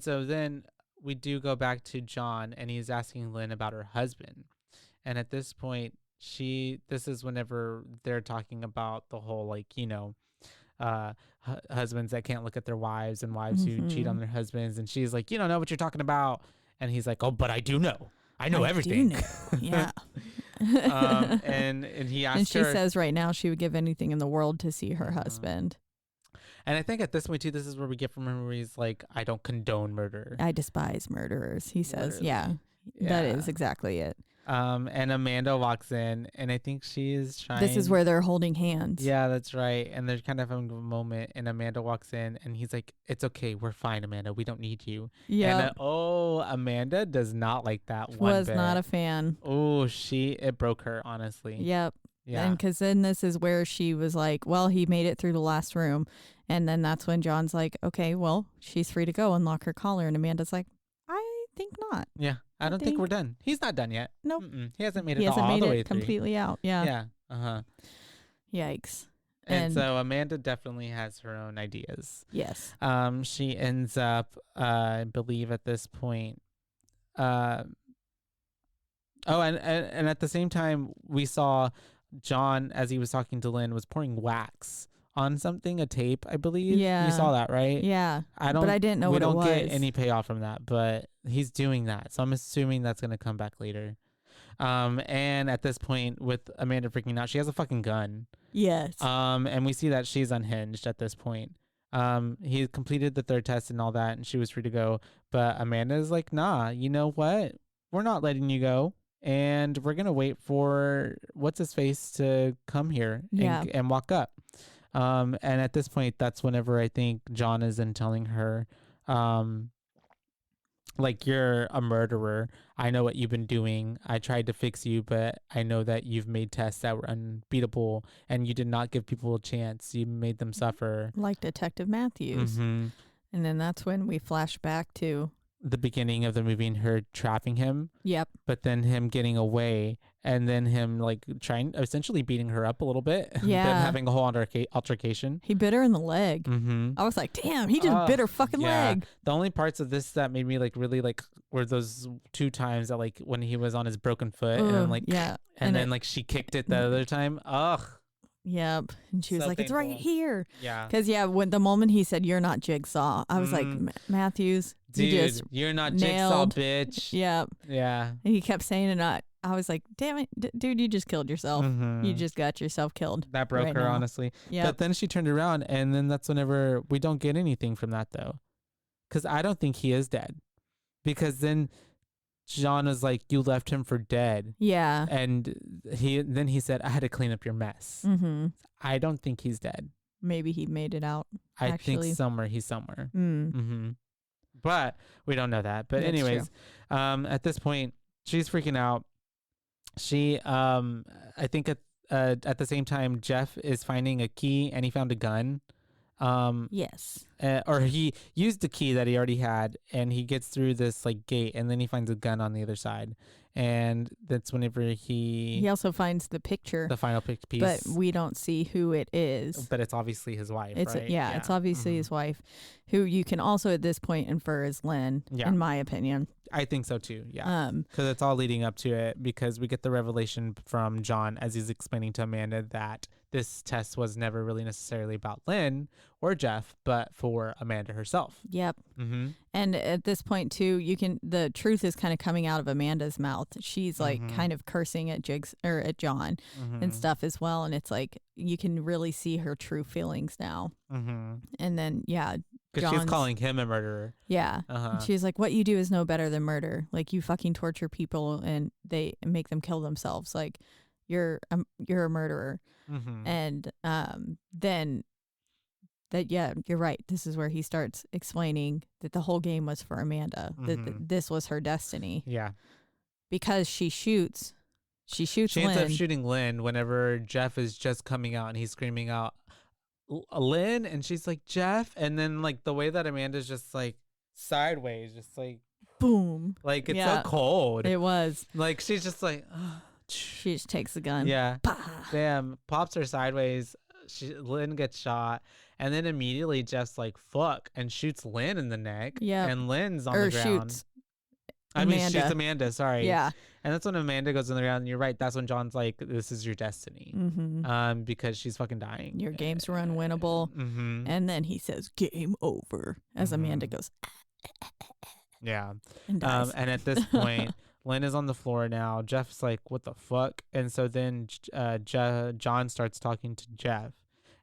so then... we do go back to John, and he's asking Lynn about her husband. And at this point, this is whenever they're talking about the whole, like, you know, husbands that can't look at their wives and wives who cheat on their husbands. And she's like, you don't know what you're talking about. And he's like, oh, but I do know. I know everything. Do know. Yeah. And he asked her. And she says right now she would give anything in the world to see her husband. And I think at this point, too, this is where we get from him where he's like, I don't condone murder. I despise murderers, he says. Yeah, that is exactly it. And Amanda walks in, and I think she is trying. This is where they're holding hands. Yeah, that's right. And they're kind of having a moment, and Amanda walks in, and he's like, it's okay. We're fine, Amanda. We don't need you. Yeah. And Amanda does not like that one Was bit. Not a fan. Oh, it broke her, honestly. Yep. Yeah. And because then this is where she was like, well, he made it through the last room. And then that's when John's like, okay, well, she's free to go and lock her collar. And Amanda's like, I think not. Yeah. I don't think we're done. He's not done yet. Nope. He hasn't made it all the way completely out. Yeah. Yeah. Uh-huh. Yikes. And so Amanda definitely has her own ideas. Yes. She ends up, I believe at this point, and at the same time, we saw John, as he was talking to Lynn, was pouring wax on something, a tape, I believe. Yeah. You saw that, right? Yeah. But I didn't know what it was. We don't get any payoff from that, but he's doing that. So I'm assuming that's going to come back later. And at this point, with Amanda freaking out, she has a fucking gun. Yes. And we see that she's unhinged at this point. He completed the third test and all that, and she was free to go. But Amanda's like, nah, you know what? We're not letting you go. And we're going to wait for what's-his-face to come here and walk up. And at this point, that's whenever I think John is then telling her, like, you're a murderer. I know what you've been doing. I tried to fix you, but I know that you've made tests that were unbeatable, and you did not give people a chance. You made them suffer. Like Detective Matthews. Mm-hmm. And then that's when we flash back to the beginning of the movie and her trapping him. Yep. But then him getting away, and then him like essentially beating her up a little bit. Yeah. Then having a whole altercation. He bit her in the leg. Mm-hmm. I was like, damn, he just bit her fucking leg. The only parts of this that made me like really like were those 2 times that like when he was on his broken foot and like, and then like she kicked it the other time. Ugh. Yep. And she was like, painful. it's right here. Yeah. Because, when the moment he said, you're not Jigsaw, I was like, Matthews, dude, you're not Jigsaw, bitch. Yep. Yeah. And he kept saying it. I was like, damn it, dude, you just killed yourself. Mm-hmm. You just got yourself killed. That broke her, now. honestly. Yep. But then she turned around, and then that's whenever we don't get anything from that, though. Because I don't think he is dead. Because then John was like, you left him for dead. Yeah. And he said, I had to clean up your mess. Mm-hmm. I don't think he's dead. Maybe he made it out. I think he's somewhere. Mm. Mm-hmm. But we don't know that. But That's anyways, at this point, she's freaking out. She, I think at the same time, Jeff is finding a key, and he found a gun. Yes. Or he used the key that he already had, and he gets through this like gate, and then he finds a gun on the other side, and that's whenever he also finds the picture, the final piece, but we don't see who it is. But it's obviously his wife. It's right? It's obviously his wife, who you can also at this point infer is Lynn. Yeah. In my opinion. I think so too. Yeah. Because it's all leading up to it, because we get the revelation from John as he's explaining to Amanda that this test was never really necessarily about Lynn or Jeff, but for Amanda herself. Yep. Mm-hmm. And at this point too, the truth is kind of coming out of Amanda's mouth. She's like kind of cursing at at John and stuff as well. And it's like, you can really see her true feelings now. Mm-hmm. And then, because she's calling him a murderer. Yeah. She's like, what you do is no better than murder. Like, you fucking torture people and they make them kill themselves. Like, you're a murderer. Mm-hmm. And then you're right. This is where he starts explaining that the whole game was for Amanda, that this was her destiny. Yeah. Because she shoots Lynn. She ends up shooting Lynn whenever Jeff is just coming out and he's screaming out, Lynn, and she's like, Jeff, and then like the way that Amanda's just like sideways, just like boom, like it's so cold. It was like she's just like she just takes the gun, bam, pops her sideways. Lynn gets shot, and then immediately Jeff's like fuck and shoots Lynn in the neck. And Lynn's on the ground. Shoots Amanda, sorry. Yeah. And that's when Amanda goes on the ground, and you're right, that's when John's like, this is your destiny. Mm-hmm. Because she's fucking dying. Your games are unwinnable. Mm-hmm. And then he says, game over, as Amanda goes, yeah. And dies. And at this point, Lynn is on the floor now. Jeff's like, what the fuck? And so then John starts talking to Jeff.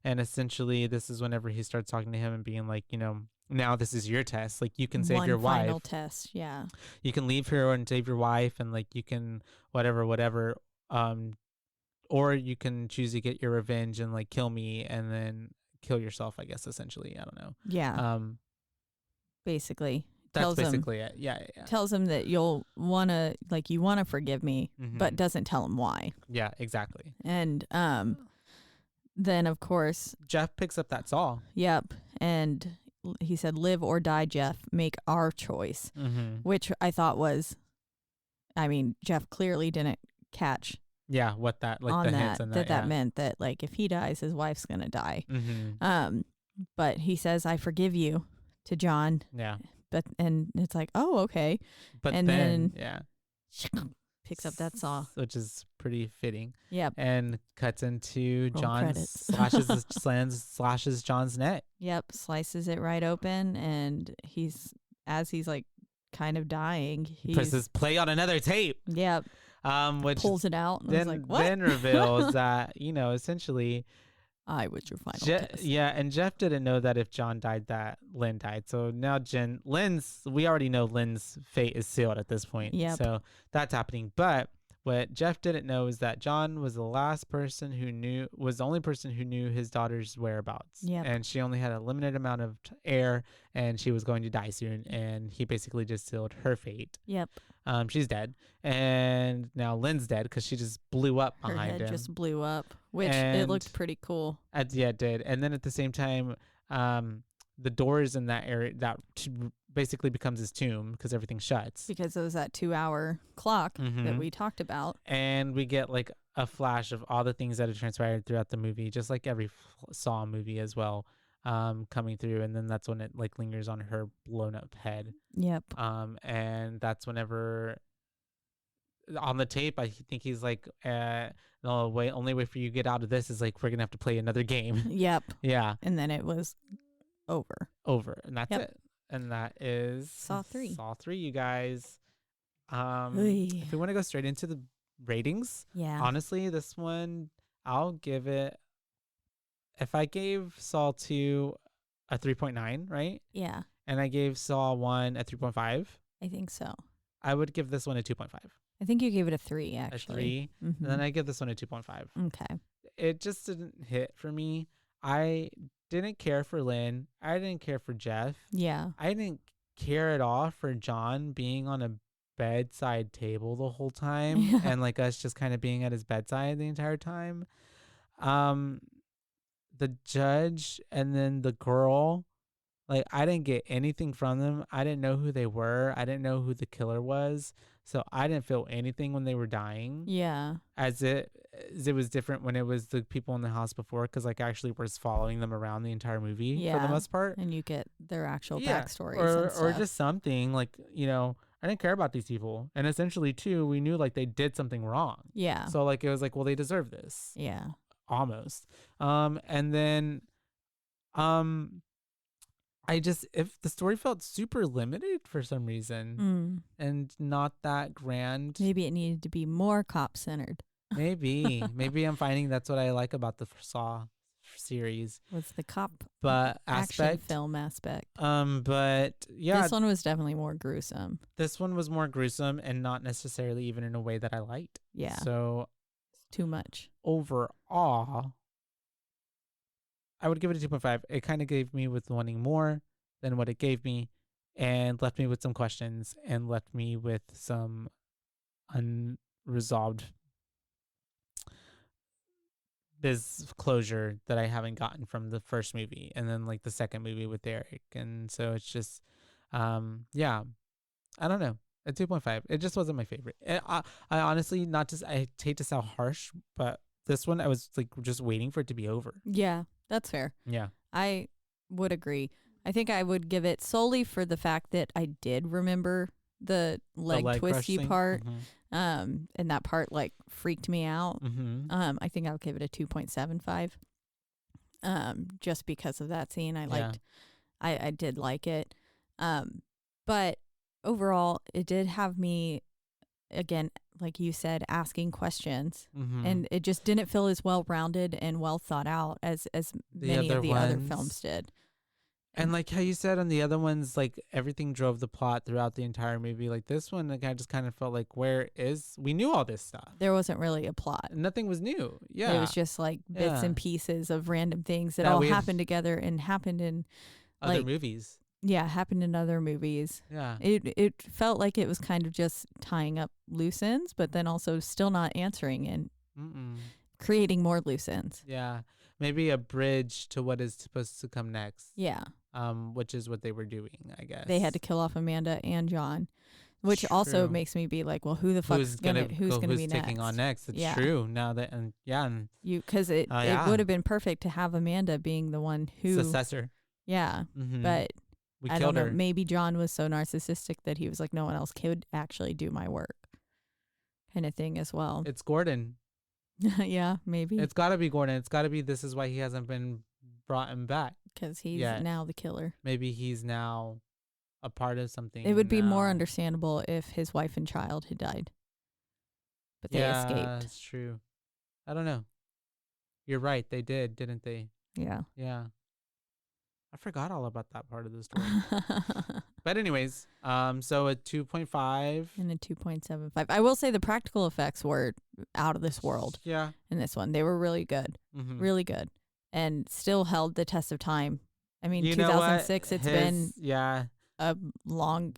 And essentially, this is whenever he starts talking to him and being like, now this is your test. Like, you can save your wife. One final test, yeah. You can leave her and save your wife, and like you can whatever. Or you can choose to get your revenge and like kill me and then kill yourself, I guess, essentially. I don't know. Yeah. Basically. That's basically it. Yeah. Tells him that you want to forgive me, but doesn't tell him why. Yeah, exactly. And then of course Jeff picks up that saw. Yep. And he said, live or die, Jeff, make our choice, which I thought was I mean, Jeff clearly didn't catch what that, like, on the that, hints and that meant that, like, if he dies, his wife's going to die. But he says, I forgive you to John. Yeah. And it's like, oh, okay. But and then picks up that saw, which is pretty fitting. Yep. And cuts into Roll John credits. slashes John's neck. Yep. Slices it right open, and he's like kind of dying. He presses play on another tape. Yep. Which pulls it out. And then like, what? Then reveals that, essentially I was your final test. Yeah, and Jeff didn't know that if John died, that Lynn died. So now we already know Lynn's fate is sealed at this point. Yep. So that's happening. But what Jeff didn't know is that John was the only person who knew his daughter's whereabouts. Yep. And she only had a limited amount of air, and she was going to die soon. And he basically just sealed her fate. Yep. She's dead, and now Lynn's dead because she just blew up behind him. Her head just blew up, which it looked pretty cool. Yeah, it did. And then at the same time, the doors in that area basically becomes his tomb because everything shuts. Because it was that 2-hour clock that we talked about. And we get like a flash of all the things that have transpired throughout the movie, just like every Saw movie as well. Coming through, and then that's when it like lingers on her blown up head. Yep. And that's whenever on the tape, I think he's like, the only way for you to get out of this is like we're gonna have to play another game. Yep. Yeah. And then it was over, and that's it. And that is Saw 3. Saw 3, you guys. If we want to go straight into the ratings, honestly, this one I'll give it. If I gave Saw 2 a 3.9, right? Yeah. And I gave Saw 1 a 3.5. I think so. I would give this one a 2.5. I think you gave it a 3, actually. A 3. Mm-hmm. And then I give this one a 2.5. Okay. It just didn't hit for me. I didn't care for Lynn. I didn't care for Jeff. Yeah. I didn't care at all for John being on a bedside table the whole time and like us just kind of being at his bedside the entire time. The judge and then the girl, like I didn't get anything from them. I didn't know who they were. I didn't know who the killer was. So I didn't feel anything when they were dying. Yeah. As it was different when it was the people in the house before, because like I actually was following them around the entire movie for the most part. And you get their actual backstories or just something like, I didn't care about these people. And essentially too, we knew like they did something wrong. Yeah. So like it was like, well, they deserve this. Yeah. Almost. And then if the story felt super limited for some reason and not that grand. Maybe it needed to be more cop centered. Maybe I'm finding that's what I like about the Saw series. Was the cop action film aspect. But yeah. This one was definitely more gruesome. This one was more gruesome and not necessarily even in a way that I liked. Yeah. So too much. Overall, I would give it a 2.5. It kind of gave me with wanting more than what it gave me and left me with some questions and left me with some unresolved closure that I haven't gotten from the first movie and then like the second movie with Eric. And so it's just, I don't know. A 2.5. It just wasn't my favorite. I honestly, I hate to sound harsh, but this one I was like just waiting for it to be over. Yeah, that's fair. Yeah. I would agree. I think I would give it solely for the fact that I did remember the leg twisty part. Mm-hmm. And that part like freaked me out. Mm-hmm. I think I'll give it a 2.75. Just because of that scene. I did like it. But overall, it did have me, again, like you said, asking questions, and it just didn't feel as well rounded and well thought out as many of the other films did. And like how you said on the other ones, like everything drove the plot throughout the entire movie. Like this one, like I just kind of felt like we knew all this stuff. There wasn't really a plot. Nothing was new. Yeah, it was just like bits and pieces of random things that all happened together and happened in other movies. Yeah, happened in other movies. Yeah. It felt like it was kind of just tying up loose ends, but then also still not answering and creating more loose ends. Yeah. Maybe a bridge to what is supposed to come next. Yeah. Which is what they were doing, I guess. They had to kill off Amanda and John. Which also makes me be like, well, who the fuck's gonna be next? Taking on next? It's true. Now that because it would have been perfect to have Amanda being the one who successor. Yeah, but I don't know. Maybe John was so narcissistic that he was like, no one else could actually do my work, kind of thing as well. It's Gordon. Yeah, maybe it's got to be Gordon. It's got to be. This is why he hasn't been brought him back because he's now the killer. Maybe he's now a part of something. It would be more understandable if his wife and child had died, but they escaped. Yeah, that's true. I don't know. You're right. They did, didn't they? Yeah. Yeah. I forgot all about that part of the story. But anyways, so a 2.5 and a 2.75. I will say the practical effects were out of this world. Yeah. In this one, they were really good, really good, and still held the test of time. I mean, 2006. It's been a long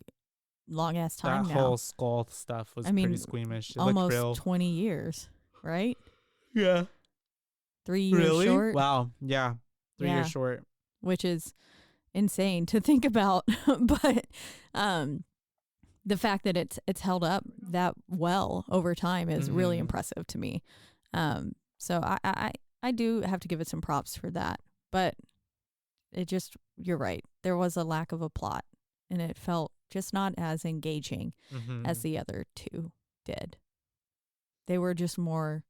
ass time. That whole skull stuff was pretty squeamish. It almost real. 20 years, right? Yeah. 3 years short. Wow. Yeah. 3 years short. Which is insane to think about, but the fact that it's held up that well over time is really impressive to me. So I do have to give it some props for that, but you're right. There was a lack of a plot, and it felt just not as engaging as the other two did. They were just more.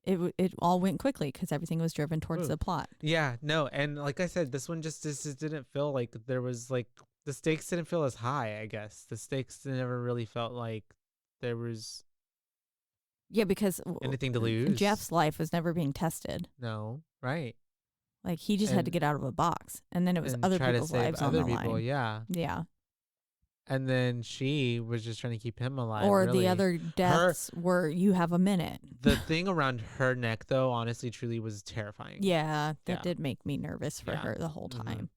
It all went quickly because everything was driven towards the plot. Yeah, no, and like I said, this one just didn't feel like there was like the stakes didn't feel as high. I guess the stakes never really felt like there was. Yeah, because anything to lose. Jeff's life was never being tested. No, right. Like he just had to get out of a box, and then it was other people's lives on the line. Yeah, yeah. And then she was just trying to keep him alive. Or the other deaths were, you have a minute. The thing around her neck, though, honestly, truly was terrifying. Yeah, that did make me nervous for her the whole time.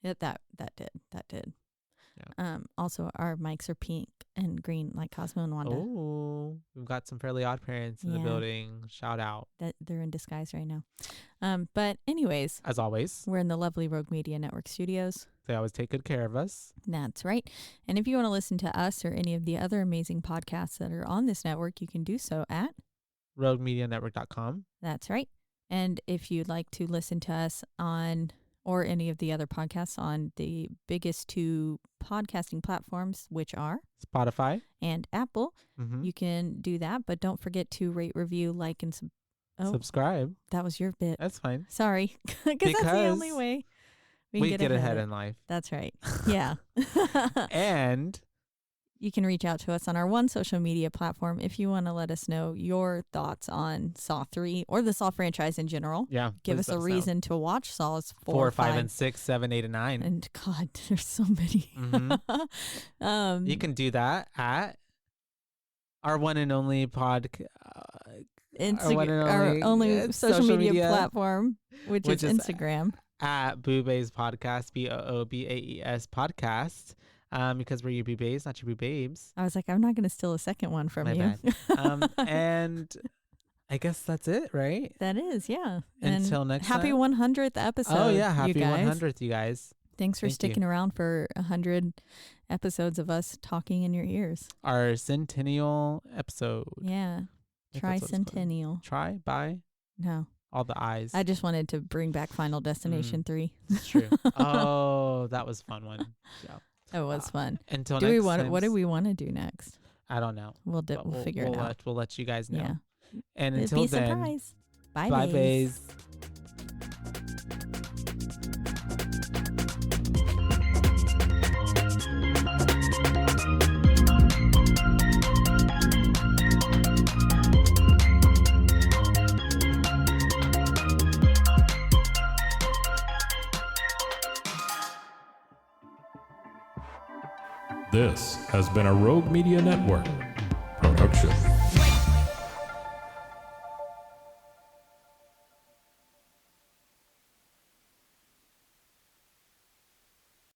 Yeah, that did. Yeah. Also, our mics are pink and green like Cosmo and Wanda. Oh, we've got some Fairly Odd Parents in the building. Shout out. That they're in disguise right now. But anyways, as always, we're in the lovely Rogue Media Network studios. They always take good care of us. That's right. And if you want to listen to us or any of the other amazing podcasts that are on this network, you can do so at roguemedianetwork.com. That's right. And if you'd like to listen to us on or any of the other podcasts on the biggest two podcasting platforms, which are Spotify and Apple, you can do that. But don't forget to rate, review, like, and subscribe. That was your bit. That's fine. Sorry. Because that's the only way we get ahead in life. That's right. Yeah. And you can reach out to us on our one social media platform if you want to let us know your thoughts on Saw 3 or the Saw franchise in general. Yeah. Give us a reason to watch Saws 4, 5, and 6, 7, 8, and 9. And God, there's so many. You can do that at our one and only our only social media platform, which is Instagram. At Boobaes Podcast, BOOBAES Podcast. Because we're your boo-babes, not your boo-babes. I was like, I'm not going to steal a second one from you. Bad. And I guess that's it, right? That is, yeah. Until next time. Happy 100th episode. Oh, yeah. Happy 100th, you guys. Thanks for sticking around for 100 episodes of us talking in your ears. Our centennial episode. Yeah. Tricentennial. Bye? No. All the eyes. I just wanted to bring back Final Destination 3. That's true. Oh, that was a fun one. Yeah. It was fun. Until next time. What do we want to do next? I don't know. We'll figure it out. We'll let you guys know. Yeah. And until then, surprise. Bye, bays. This has been a Rogue Media Network production.